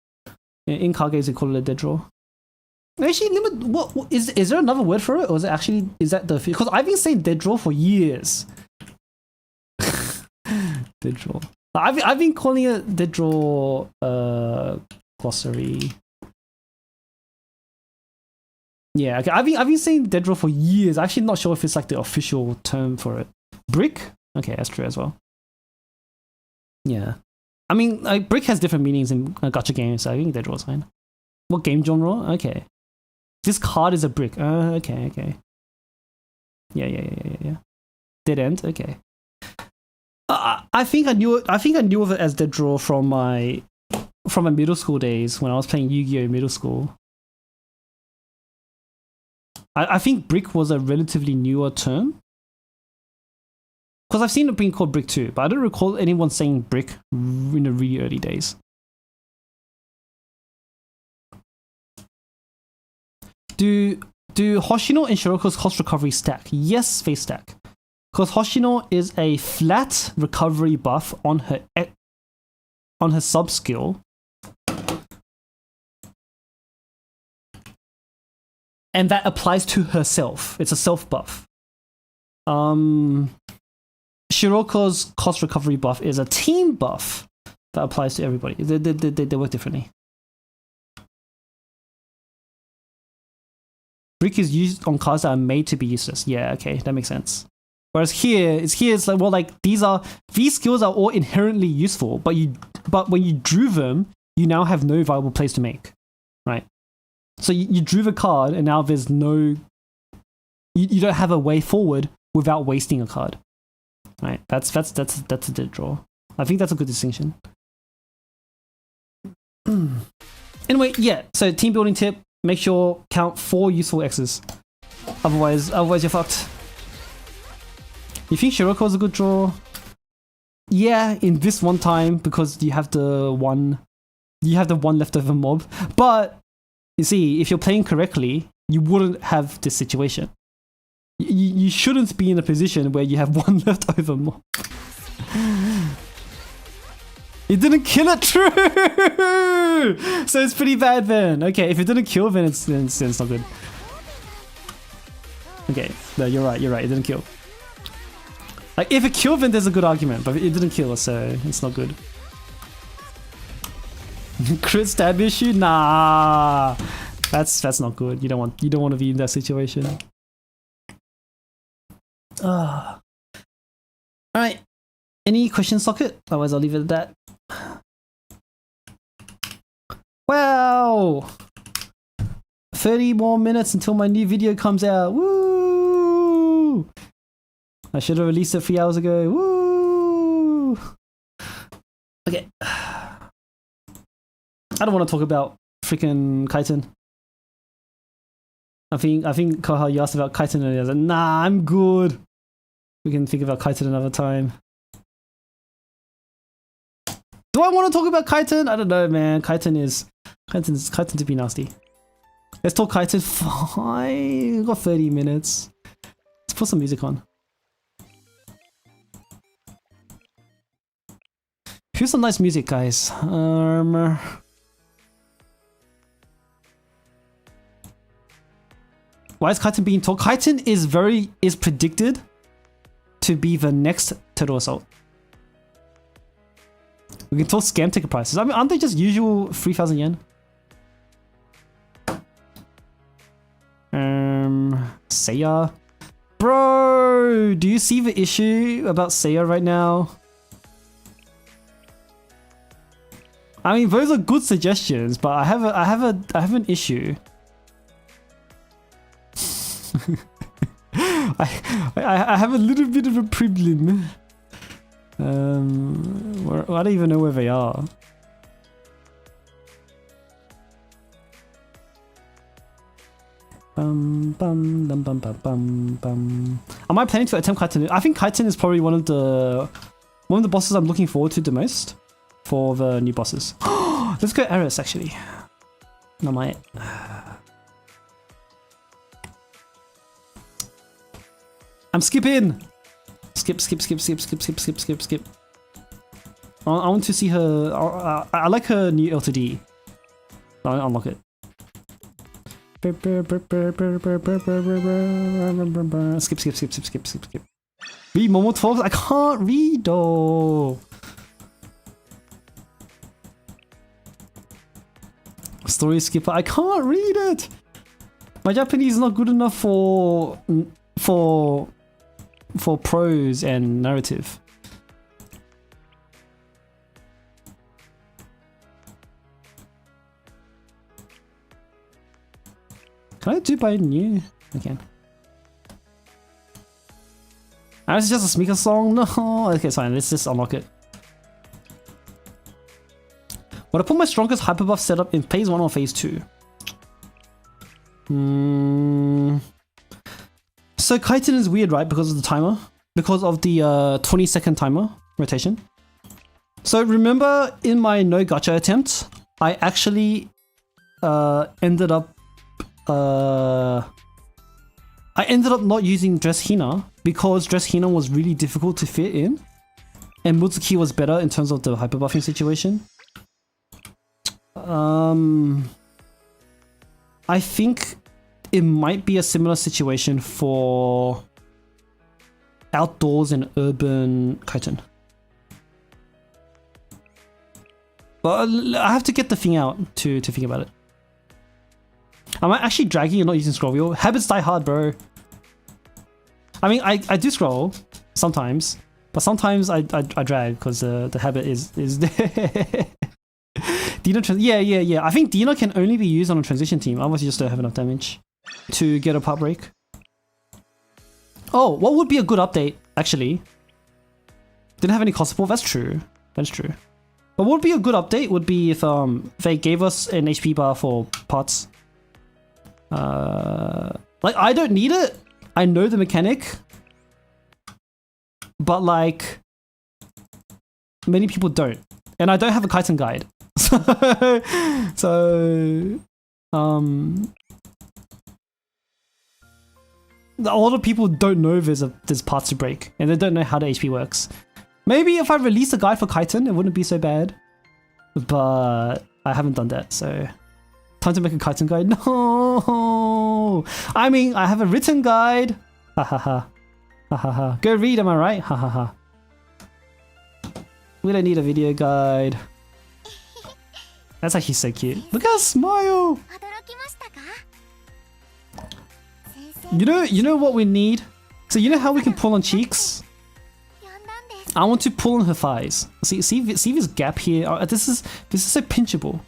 Speaker 1: In card games, they call it a dead draw. Actually, what is there another word for it, or is that the? Because I've been saying dead draw for years. Dead draw. I've been calling it dead draw glossary. Yeah, okay. I've been saying dead draw for years. I'm actually not sure if it's like the official term for it. Brick? Okay, that's true as well. Yeah. I mean, like, brick has different meanings in gacha games, so I think dead draw is fine. What game genre? Okay. This card is a brick. Okay. Yeah. Dead end? Okay. I think I knew of it as dead draw from my middle school days when I was playing Yu-Gi-Oh! Middle school. I think brick was a relatively newer term. Because I've seen it being called brick too, but I don't recall anyone saying brick in the really early days. Do Hoshino and Shiroko's cost recovery stack? Yes, they stack. Because Hoshino is a flat recovery buff on her sub skill. And that applies to herself. It's a self buff. Shiroko's cost recovery buff is a team buff that applies to everybody. They work differently. Brick is used on cards that are made to be useless. Yeah, okay, that makes sense. Whereas it's like, well, like these skills are all inherently useful, but when you drew them, you now have no viable plays to make, right? So you drew the card, and now there's no, you don't have a way forward without wasting a card, right? That's a dead draw. I think that's a good distinction. Anyway, yeah. So team building tip: make sure count 4 useful X's. Otherwise you're fucked. You think Shiroko is a good draw? Yeah, in this one time because you have the one leftover mob. But you see, if you're playing correctly, you wouldn't have this situation. You shouldn't be in a position where you have one leftover mob. It didn't kill it, true! So it's pretty bad then. Okay, if it didn't kill, then it's not good. Okay, no, you're right, it didn't kill. Like, if it killed, then there's a good argument, but it didn't kill, so it's not good. Crit stab issue? Nah, that's not good. You don't want to be in that situation. All right. Any questions, Socket? Otherwise, I'll leave it at that. Wow! 30 more minutes until my new video comes out. Woo! I should have released it 3 hours ago. Woo! Okay. I don't want to talk about freaking Kaiten. I think Koha, you asked about Kaiten earlier. I was like, nah, I'm good. We can think about Kaiten another time. Do I want to talk about Kaiten? I don't know, man. Kaiten to be nasty. Let's talk Kaiten. Fine. We've got 30 minutes. Let's put some music on. Here's some nice music, guys. Why is Kaiten being told? Kaiten is predicted to be the next Turtle Assault. We can talk scam ticket prices. I mean, aren't they just usual 3,000 yen? Seiya. Bro, do you see the issue about Seiya right now? I mean, those are good suggestions, but I have an issue. I have a little bit of a problem. I don't even know where they are. Am I planning to attempt Kaiten? I think Kaiten is probably one of the bosses I'm looking forward to the most for the new bosses. Let's go Eris actually. No, my. I'm skipping. Skip. I want to see her. I like her new LTD. I'll unlock it. Skip. Read Momo Talks? I can't read though. Story skipper. I can't read it. My Japanese is not good enough for prose and narrative. Can I do by new? I can. Ah, it's just a Smika song? No! Okay, it's fine. Let's just unlock it. Would I put my strongest hyper buff setup in phase 1 or phase 2? So Kaiten is weird, right? Because of the timer? Because of the 20-second timer rotation. So remember in my no gacha attempt, I actually ended up not using Dress Hina because Dress Hina was really difficult to fit in, and Mutsuki was better in terms of the hyper buffing situation. I think it might be a similar situation for outdoors and urban Kaiten. But I have to get the thing out to think about it. Am I actually dragging and not using scroll wheel? Habits die hard, bro. I mean, I do scroll sometimes, but sometimes I drag because the habit is Dino yeah. I think Dino can only be used on a transition team, otherwise you just don't have enough damage to get a part break. Oh, what would be a good update, actually? Didn't have any cost support, that's true. That's true. But what would be a good update would be if they gave us an HP bar for parts. Like, I don't need it. I know the mechanic. But like, many people don't. And I don't have a Kaiten guide. So a lot of people don't know there's parts to break, and they don't know how the HP works. Maybe if I release a guide for Kaiten, it wouldn't be so bad. But I haven't done that, so time to make a Kaiten guide. No, I mean I have a written guide. Ha ha ha, ha ha ha. Go read, am I right? Ha ha ha. We don't need a video guide. That's actually so cute. Look at her smile. You know what we need? So you know how we can pull on cheeks? I want to pull on her thighs. See this gap here? Oh, this is so pinchable.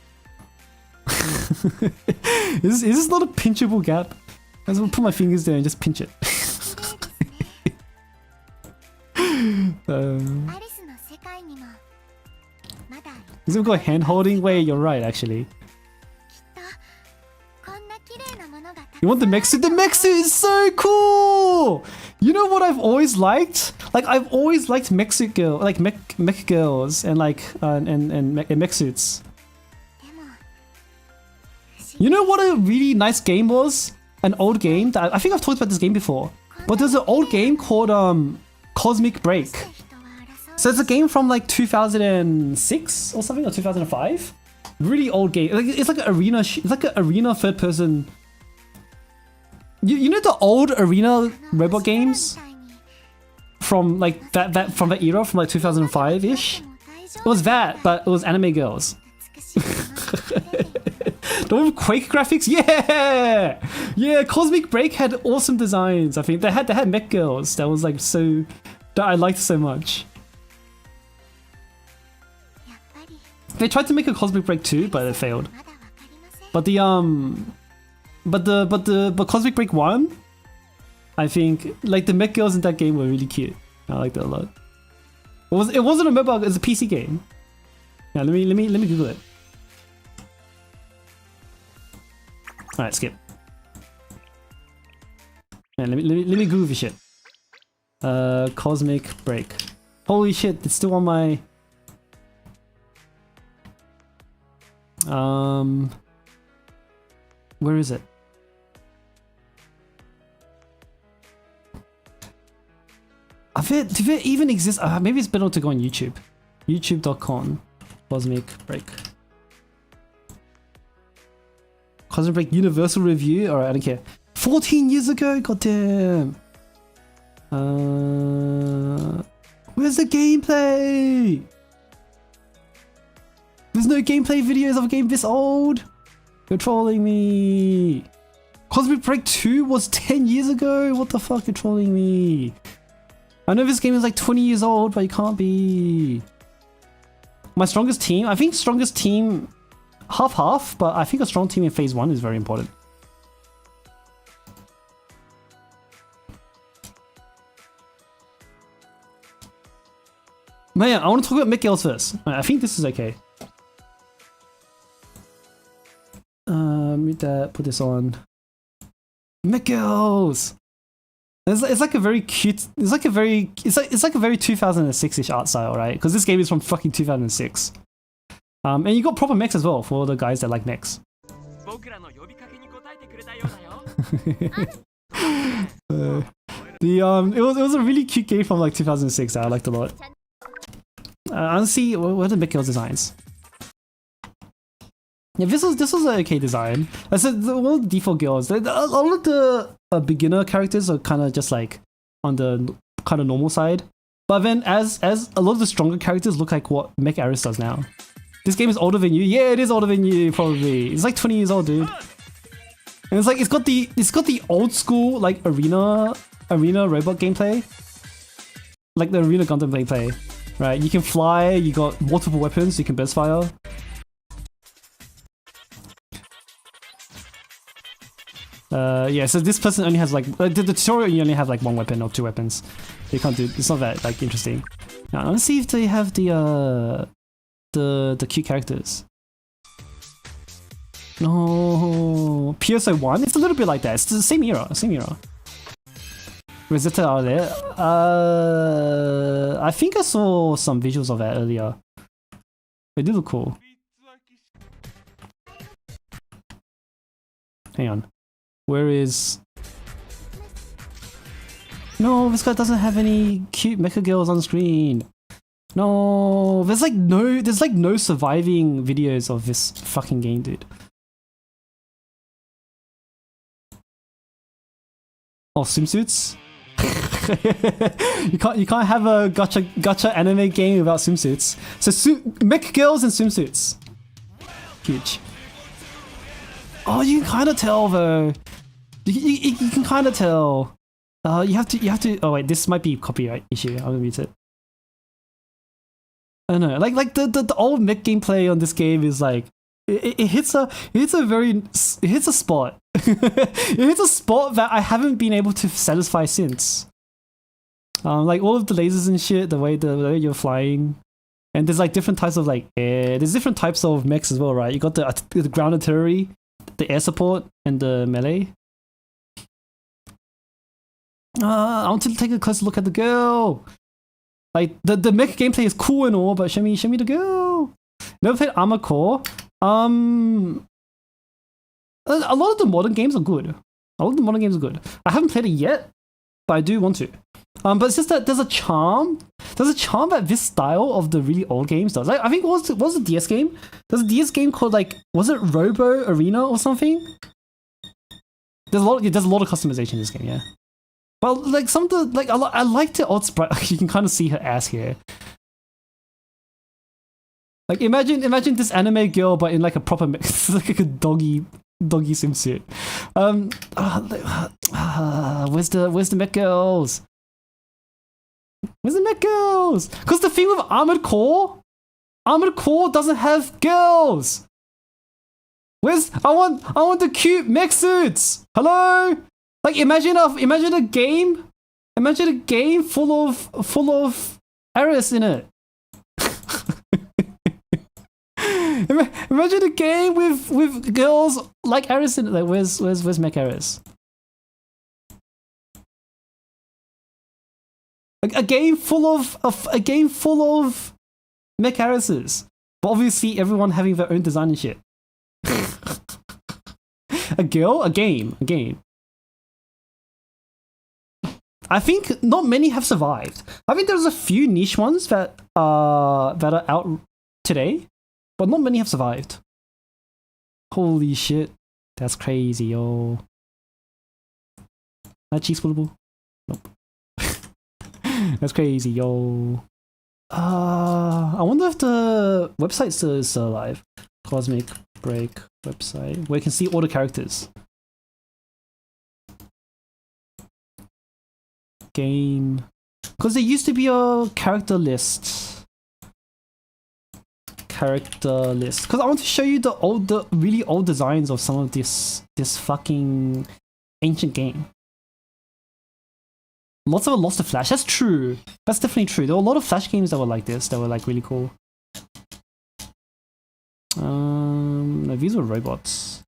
Speaker 1: is this not a pinchable gap? I just want to put my fingers there and just pinch it. Is it called hand holding? Wait, you're right actually. You want the mech suit? The mech suit is so cool! You know what I've always liked? Like I've always liked mech suit girl, like mech girls and like and mech suits. You know what a really nice game was? An old game that I think I've talked about this game before. But there's an old game called Cosmic Break. So it's a game from like 2006 or something, or 2005. Really old game. It's like an arena. It's like an arena third person. You know the old arena robot games from like that from that era, from like 2005 ish. It was that, but it was anime girls. The one with Quake graphics, yeah. Cosmic Break had awesome designs. I think they had mech girls that was like so that I liked so much. They tried to make a Cosmic Break 2, but it failed. But but Cosmic Break 1, I think like the mech girls in that game were really cute. I liked that a lot. It wasn't a mobile, it was a PC game. Yeah, let me Google it. Alright, skip. Yeah, let me Google this shit. Cosmic Break. Holy shit, it's still on my where is it? Did it even exist? Maybe it's better to go on YouTube. YouTube.com. Cosmic Break. Cosmic Break Universal Review? Alright, I don't care. 14 years ago? Goddamn. Where's the gameplay? There's no gameplay videos of a game this old. You're trolling me. Cosmic Break 2 was 10 years ago? What the fuck? You're trolling me. I know this game is like 20 years old, but it can't be. My strongest team? I think strongest team half-half, but I think a strong team in phase 1 is very important. Man, I want to talk about mech girls first. I think this is okay. Mute that, put this on. Mech girls! It's like a very cute, it's like a very 2006-ish art style, right? Because this game is from fucking 2006. And you got proper mechs as well for the guys that like mechs. It was a really cute game from like 2006 that I liked a lot. Honestly, what are the mech girls designs? Yeah, this was an okay design. I said all the default girls. All of the beginner characters are kind of just like on the kind of normal side. But then as a lot of the stronger characters look like what Mech Aris does now. This game is older than you. Yeah, it is older than you probably. It's like 20 years old, dude. And it's like it's got the old school like arena robot gameplay, like the arena Gundam gameplay, right? You can fly. You got multiple weapons. You can burst fire. Yeah, so this person only has like the tutorial. You only have like 1 weapon or 2 weapons. You can't do. It's not that like interesting. Now let's see if they have the cute characters. No, PSO 1. It's a little bit like that. It's the same era. Rosetta are there. I think I saw some visuals of that earlier. They do look cool. Hang on. Where is... No, this guy doesn't have any cute mecha girls on screen. No, there's like no surviving videos of this fucking game, dude. Oh, swimsuits? you can't have a gacha anime game without swimsuits. So mech girls and swimsuits. Huge. Oh, you can kind of tell though. You can kind of tell. You have to. Oh wait, this might be copyright issue. I'm gonna mute it. I don't know. Like the old mech gameplay on this game is like it hits a spot. It hits a spot that I haven't been able to satisfy since. Like all of the lasers and shit, the way you're flying, and there's like different types of like air. There's different types of mechs as well, right? You got the ground artillery, the air support, and the melee. I want to take a close look at the girl. Like the mech gameplay is cool and all, but show me the girl. Never played Armored Core. A lot of the modern games are good. I haven't played it yet, but I do want to. But it's just that there's a charm that this style of the really old games does. Like, I think what was the DS game? There's a DS game called like, was it Robo Arena or something? There's a lot of customization in this game, yeah. But like some of the like I like the old sprite. You can kind of see her ass here. Like imagine this anime girl, but in like a proper mix, like a doggy swimsuit. Where's the mech girls? Where's the mech girls? Because the thing with Armored Core doesn't have girls. I want the cute mech suits. Hello? Like imagine a game full of Aris in it. Imagine a game with girls like Aris in it. Like where's Mech Aris? Like a game full of Mech Arises, but obviously everyone having their own design and shit. A game. I think not many have survived. I think there's a few niche ones that are out today, but not many have survived. Holy shit, that's crazy, yo. That cheese pullable? Nope. That's crazy, yo. I wonder if the website's still alive. Cosmic Break website, where you can see all the characters. game? Because there used to be a character list. Because I want to show you the really old designs of some of this fucking ancient game. Lots of it lost to Flash. That's true. That's definitely true. There were a lot of Flash games that were like this, that were like really cool. No, these were robots.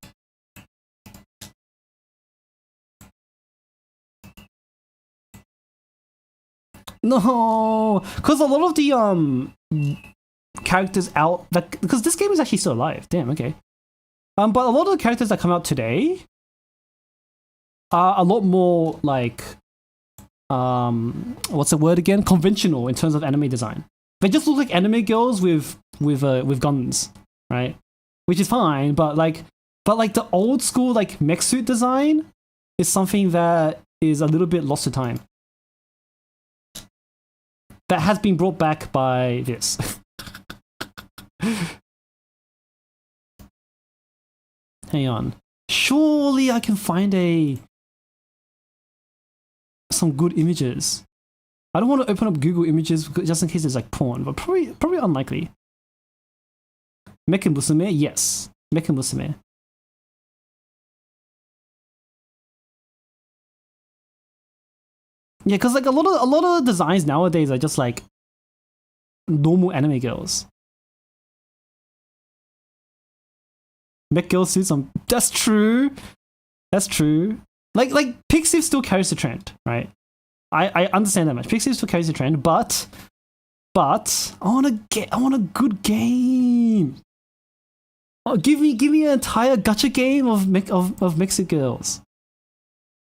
Speaker 1: No, because a lot of the characters out that, because this game is actually still alive. Damn, okay. But a lot of the characters that come out today are a lot more like what's the word again? Conventional in terms of anime design. They just look like anime girls with guns, right? Which is fine, but like the old school like mech suit design is something that is a little bit lost to time. That has been brought back by this. Hang on. Surely I can find some good images. I don't want to open up Google Images just in case it's like porn, but probably unlikely. Mecha Musume, yes. Mecha Musume. Yeah, because like a lot of designs nowadays are just like normal anime girls. Mech girl suits on. That's true. That's true. Like Pixiv still carries the trend, right? I understand that much. Pixiv still carries the trend, but I want a good game. Oh, give me an entire gacha game of Mexi girls.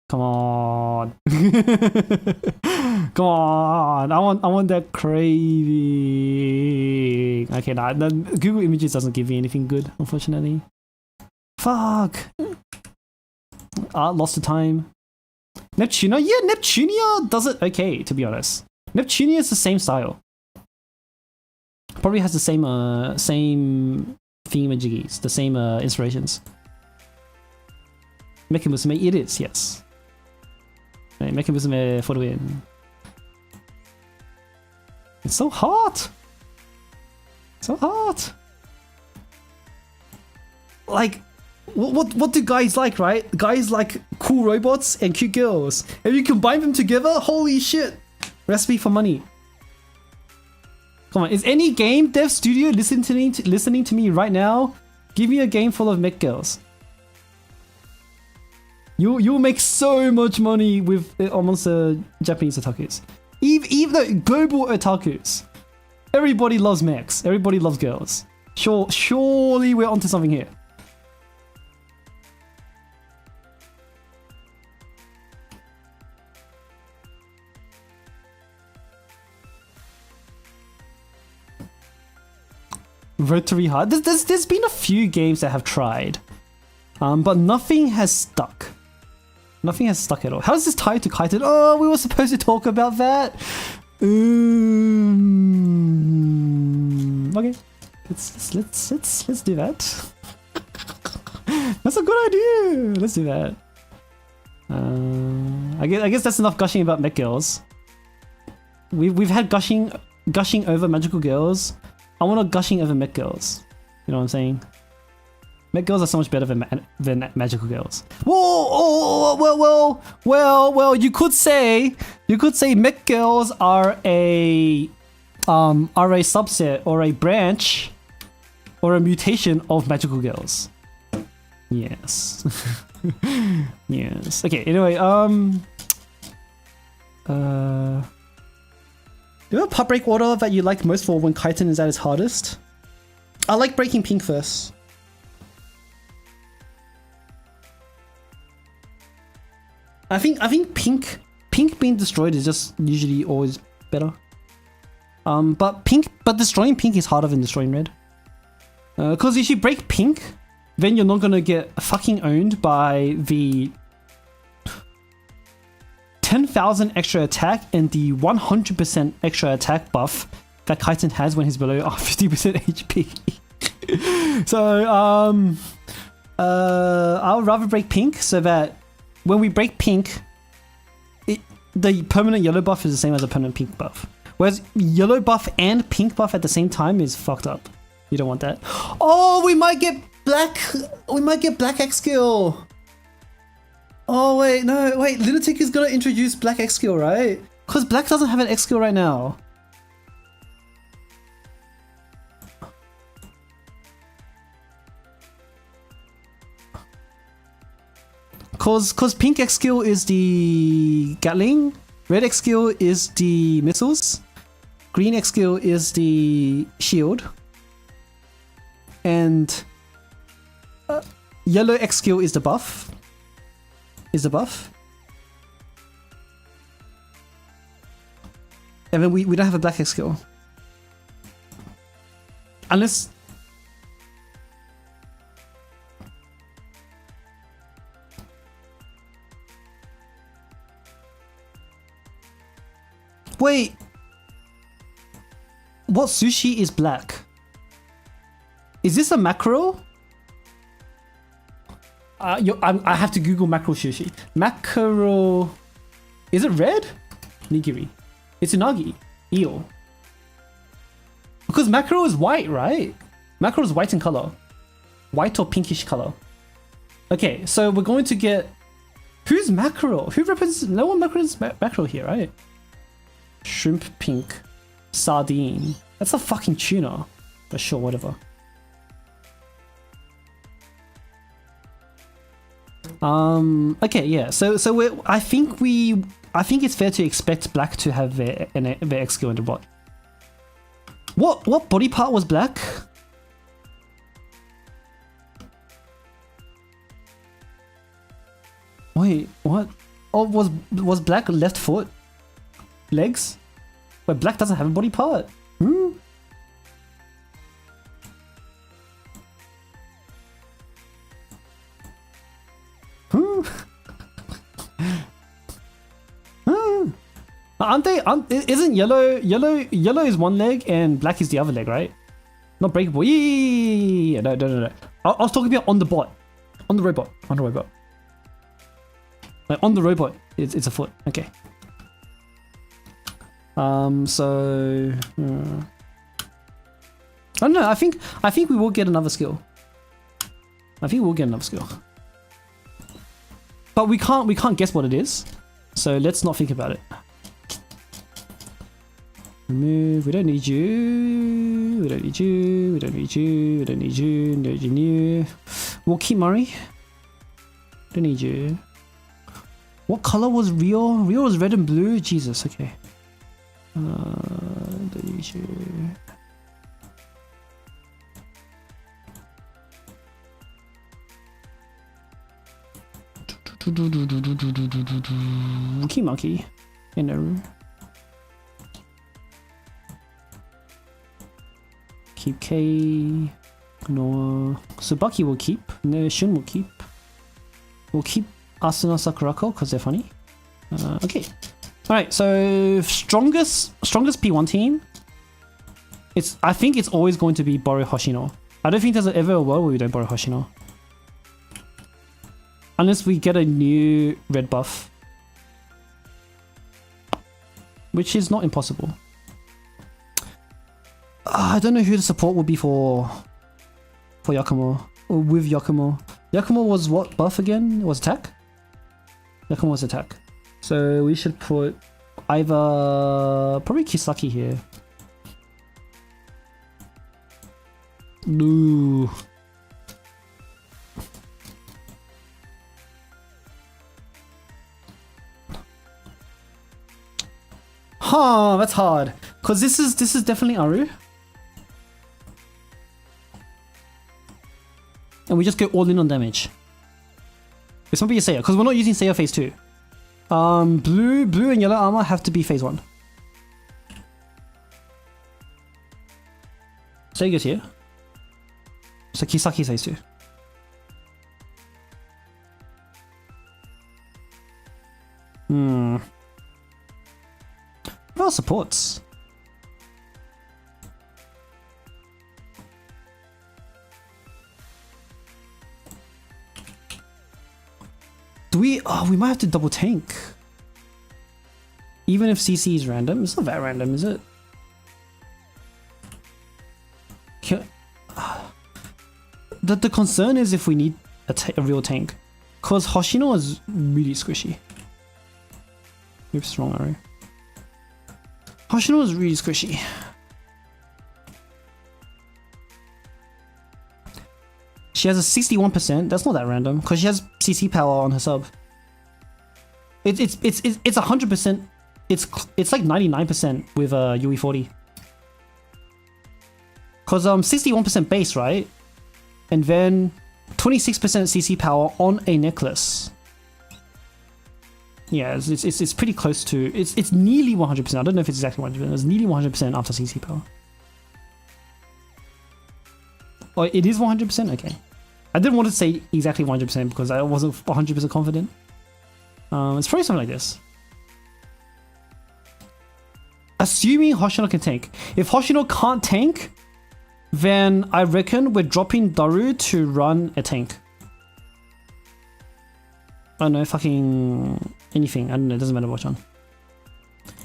Speaker 1: Come on. Come on. I want that craving. Okay, nah, Google Images doesn't give me anything good, unfortunately. Fuck. Lost to time. Neptunia? Yeah, Neptunia does it okay, to be honest. Neptunia is the same style. Probably has the same thingamajiggies, the same inspirations. Mecha Musume, it is, yes. Right, Mecha Musume for the win. It's so hot! So hot! Like, what do guys like, right? Guys like cool robots and cute girls. If you combine them together, holy shit! Recipe for money. Come on, is any game dev studio listening to me right now? Give me a game full of mech girls. You'll make so much money with almost Japanese otakus. Even though global otakus, everybody loves mechs. Everybody loves girls. Surely we're onto something here. Rotary Heart. There's been a few games that have tried, but nothing has stuck. Nothing has stuck at all. How is this tied to Kaiten? Oh, we were supposed to talk about that. Okay, let's do that. That's a good idea. Let's do that. I guess that's enough gushing about mech girls. We've had gushing over magical girls. I want a gushing over mech girls. You know what I'm saying? Mech girls are so much better than magical girls. Whoa! Oh, well. You could say mech girls are a subset or a branch or a mutation of magical girls. Yes. Yes. Okay. Anyway, do you have a pop break order that you like most for when Kaiten is at its hardest? I like breaking pink first. I think pink being destroyed is just usually always better. But destroying pink is harder than destroying red. Because if you break pink, then you're not gonna get fucking owned by the 10,000 extra attack and the 100% extra attack buff that Kaiten has when he's below 50% HP. So I'll rather break pink so that when we break pink, the permanent yellow buff is the same as a permanent pink buff. Whereas yellow buff and pink buff at the same time is fucked up. You don't want that. Oh, we might get black. We might get black X skill. Oh wait, no, wait. Lunatic is gonna introduce black X skill, right? Because black doesn't have an X skill right now. Cause pink X skill is the Gatling, red X skill is the missiles, green X skill is the shield, and yellow X skill is the buff. And then we don't have a black X skill. Unless... Wait! What sushi is black? Is this a mackerel? I have to Google mackerel sushi. Mackerel... Is it red? Nigiri. It's unagi. Eel. Because mackerel is white, right? Mackerel is white in color. White or pinkish color. Okay, so we're going to get... Who's mackerel? Who represents... No one represents mackerel here, right? Shrimp pink. Sardine. That's a fucking tuna. But sure, whatever. Okay, yeah. So I think it's fair to expect black to have their X skill in the bot. What body part was black? Wait, what? Oh, was black left foot? Legs? Wait, black doesn't have a body part. Hmm? Aren't they? Isn't yellow is one leg and black is the other leg, right? Not breakable. Yeah. No. I was talking about on the bot, on the robot. Like on the robot, it's a foot. Okay. So I don't know. I think we will get another skill. But we can't guess what it is. So let's not think about it. Remove. We don't need you. We don't need you. We'll keep Murray. Don't need you. What color was Rio? Rio was red and blue. Jesus. Okay. Don't need you. Wookie monkey. In keep K. No. Tsubaki will keep. No, Shun will keep. We'll keep Asuna Sakurako because they're funny. Okay. Alright, so strongest P1 team. I think it's always going to be Boru Hoshino. I don't think there's ever a world where we don't Boru Hoshino. Unless we get a new red buff. Which is not impossible. I don't know who the support would be for Yakumo. Or with Yakumo. Yakumo was what buff again? It was attack? Yakumo was attack. So we should put either... Probably Kisaki here. No. Huh, that's hard. Cause this is definitely Aru. And we just go all in on damage. This might be a Seiya, because we're not using Seiya phase 2. Blue and yellow armor have to be phase 1. Seiya's here. So Kisaki's phase 2. What else supports? Do we... Oh, we might have to double tank. Even if CC is random, it's not that random, is it? The concern is if we need a real tank, cause Hoshino is really squishy. Oops, wrong arrow. Hoshino is really squishy. She has a 61%. That's not that random, cause she has CC power on her sub. It's 100%. It's like 99% with UE40. Cause 61% base, right? And then 26% CC power on a necklace. Yeah, it's pretty close to it's nearly 100%. I don't know if it's exactly 100%. It's nearly 100% after CC power. Oh, it is 100%. Okay, I didn't want to say exactly 100% because I wasn't 100% confident. It's probably something like this. Assuming Hoshino can tank. If Hoshino can't tank, then I reckon we're dropping Daru to run a tank. I don't know, fucking anything. I don't know, it doesn't matter which one.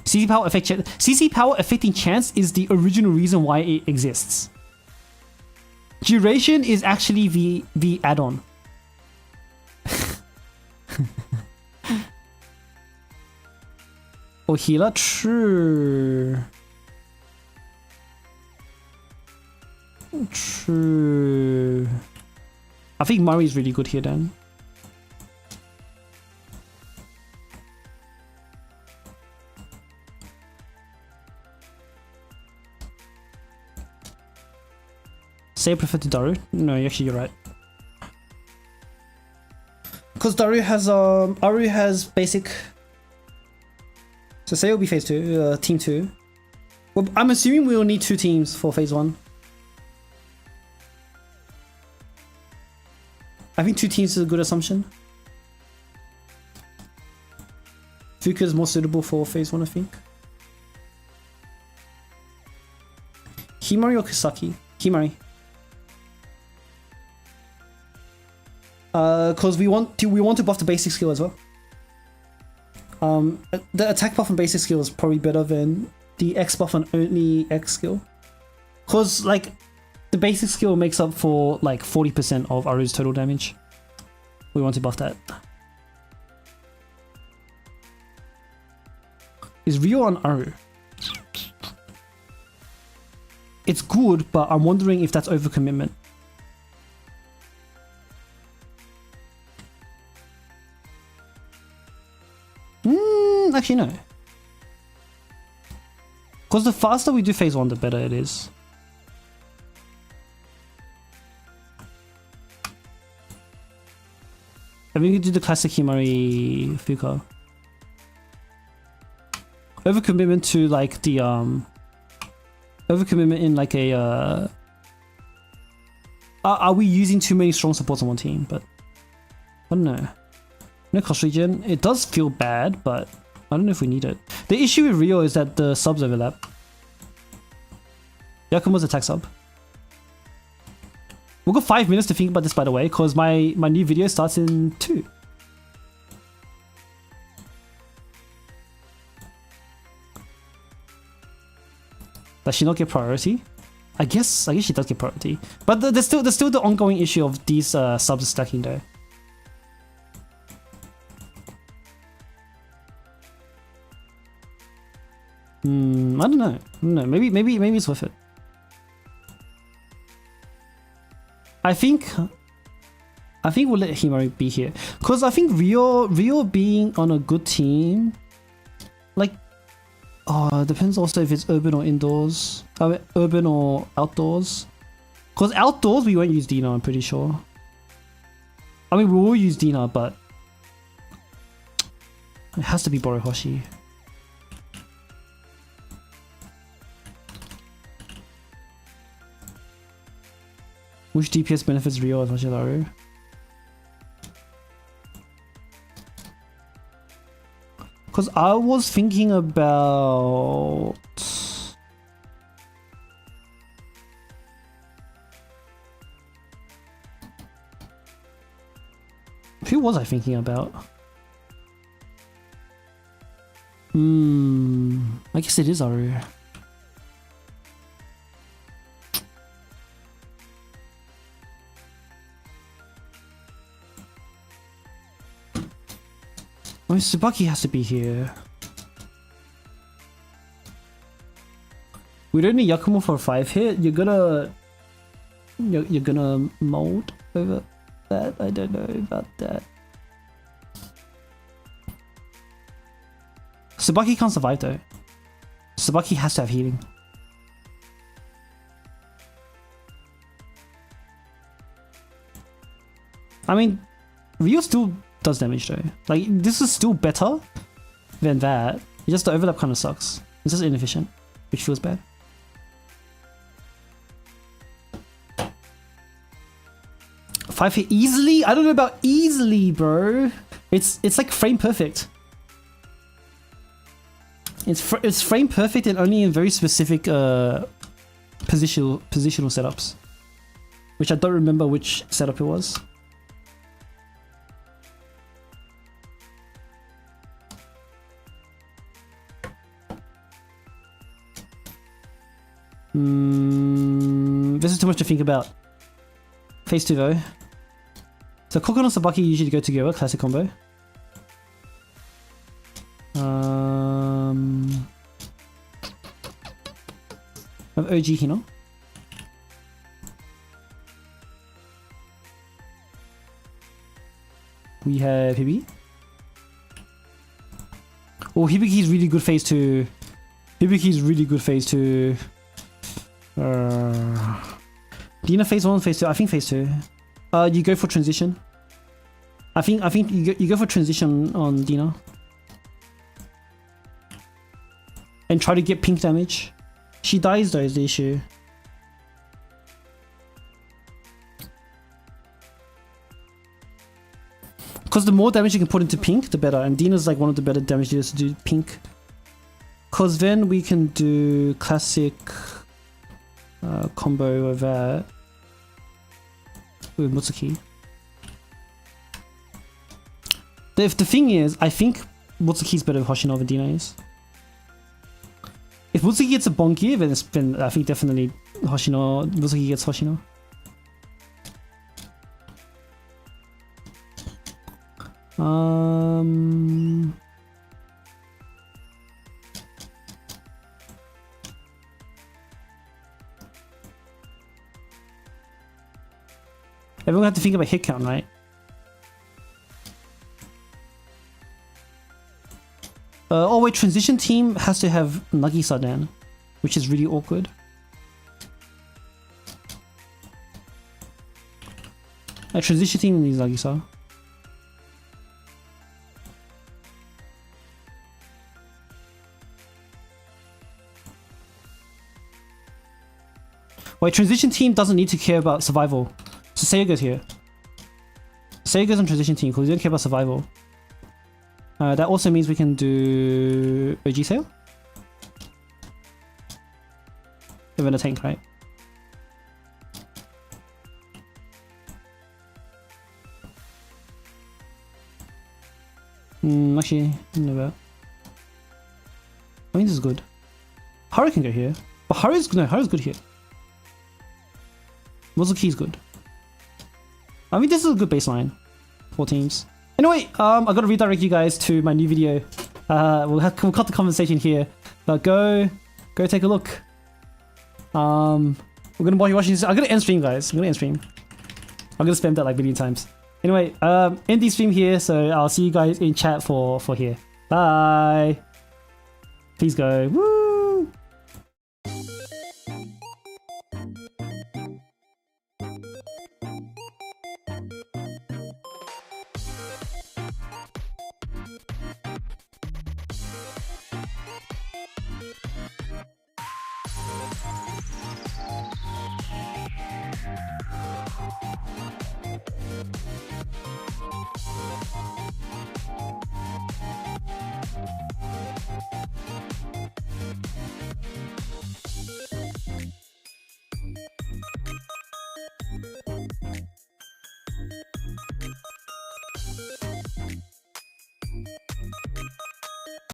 Speaker 1: CC power effect. CC power affecting chance is the original reason why it exists. Duration is actually the add-on. Or healer, true. True. I think Murray's really good here then. Say I prefer to Daru? No, actually you're right. Because Daru has Aru has basic. So say it'll be phase 2, team 2. Well, I'm assuming we'll need 2 teams for phase 1. I think 2 teams is a good assumption. Fuka is more suitable for phase 1, I think. Himari or Kisaki? Himari. Because we want to buff the basic skill as well. The attack buff on basic skill is probably better than the X buff on only X skill. Because like the basic skill makes up for like 40% of Aru's total damage. We want to buff that. Is Ryo on Aru? It's good, but I'm wondering if that's overcommitment. Actually no. Because the faster we do phase 1, the better it is. I mean, we could do the classic Himari Fuka. Overcommitment to like the overcommitment in like a are we using too many strong supports on one team? But I don't know. No cost regen. It does feel bad, but I don't know if we need it. The issue with Ryo is that the subs overlap. Yakumo's attack sub. We've got 5 minutes to think about this, by the way, because my new video starts in 2. Does she not get priority? I guess she does get priority. But there's still the ongoing issue of these subs stacking though. I don't know. Maybe it's worth it. I think we'll let Himari be here, cause I think Ryo being on a good team, like, it depends also if it's urban or indoors. Urban or outdoors. Cause outdoors we won't use Dina, I'm pretty sure. I mean, we will use Dina, but it has to be Borohoshi. Which DPS benefits Ryo as much as Aru? Because I was thinking about... Who was I thinking about? guess it is Aru. Oh, Tsubaki has to be here. We don't need Yakumo for a 5 hit. You're gonna mold over that. I don't know about that. Tsubaki can't survive though. Tsubaki has to have healing. I mean, Ryo still does damage though. Like, this is still better than that. Just the overlap kind of sucks. It's just inefficient, which feels bad. Five hit easily? I don't know about easily, bro. It's like frame perfect. It's frame perfect and only in very specific positional setups, which I don't remember which setup it was. This is too much to think about. Phase 2 though. So Kokon and Tsubaki usually go together, classic combo. I have OG Hino. We have Hibi. Oh, Hibiki's really good phase 2. Hibiki's really good phase 2. Dina phase 1, phase 2. I think phase 2. You go for transition. I think you go for transition on Dina. And try to get pink damage. She dies though is the issue. Because the more damage you can put into pink, the better. And Dina's like one of the better damage dealers to do pink. Because then we can do classic combo of that with Mutsuki. The thing is, I think Mutsuki's better with Hoshino than Dina is. If Mutsuki gets a Bonki, then I think definitely Mutsuki gets Hoshino. Everyone have to think about hit count, right? Oh wait, transition team has to have Nagisa then, which is really awkward. A transition team needs Nagisa. Wait, transition team doesn't need to care about survival. So Seiya's here. Seiya's on transition team because we don't care about survival. That also means we can do OG sale. Even a tank, right? Actually, I don't know about. I mean, this is good. Haru can go here, but Haru's good here. Mozuki's good. I mean, this is a good baseline for teams. Anyway, I gotta redirect you guys to my new video. We'll cut the conversation here, but go take a look. We're gonna be watching this. I'm gonna end stream, guys. I'm gonna spam that like a billion times. Anyway, end the stream here, so I'll see you guys in chat for here. Bye. Please go. Woo!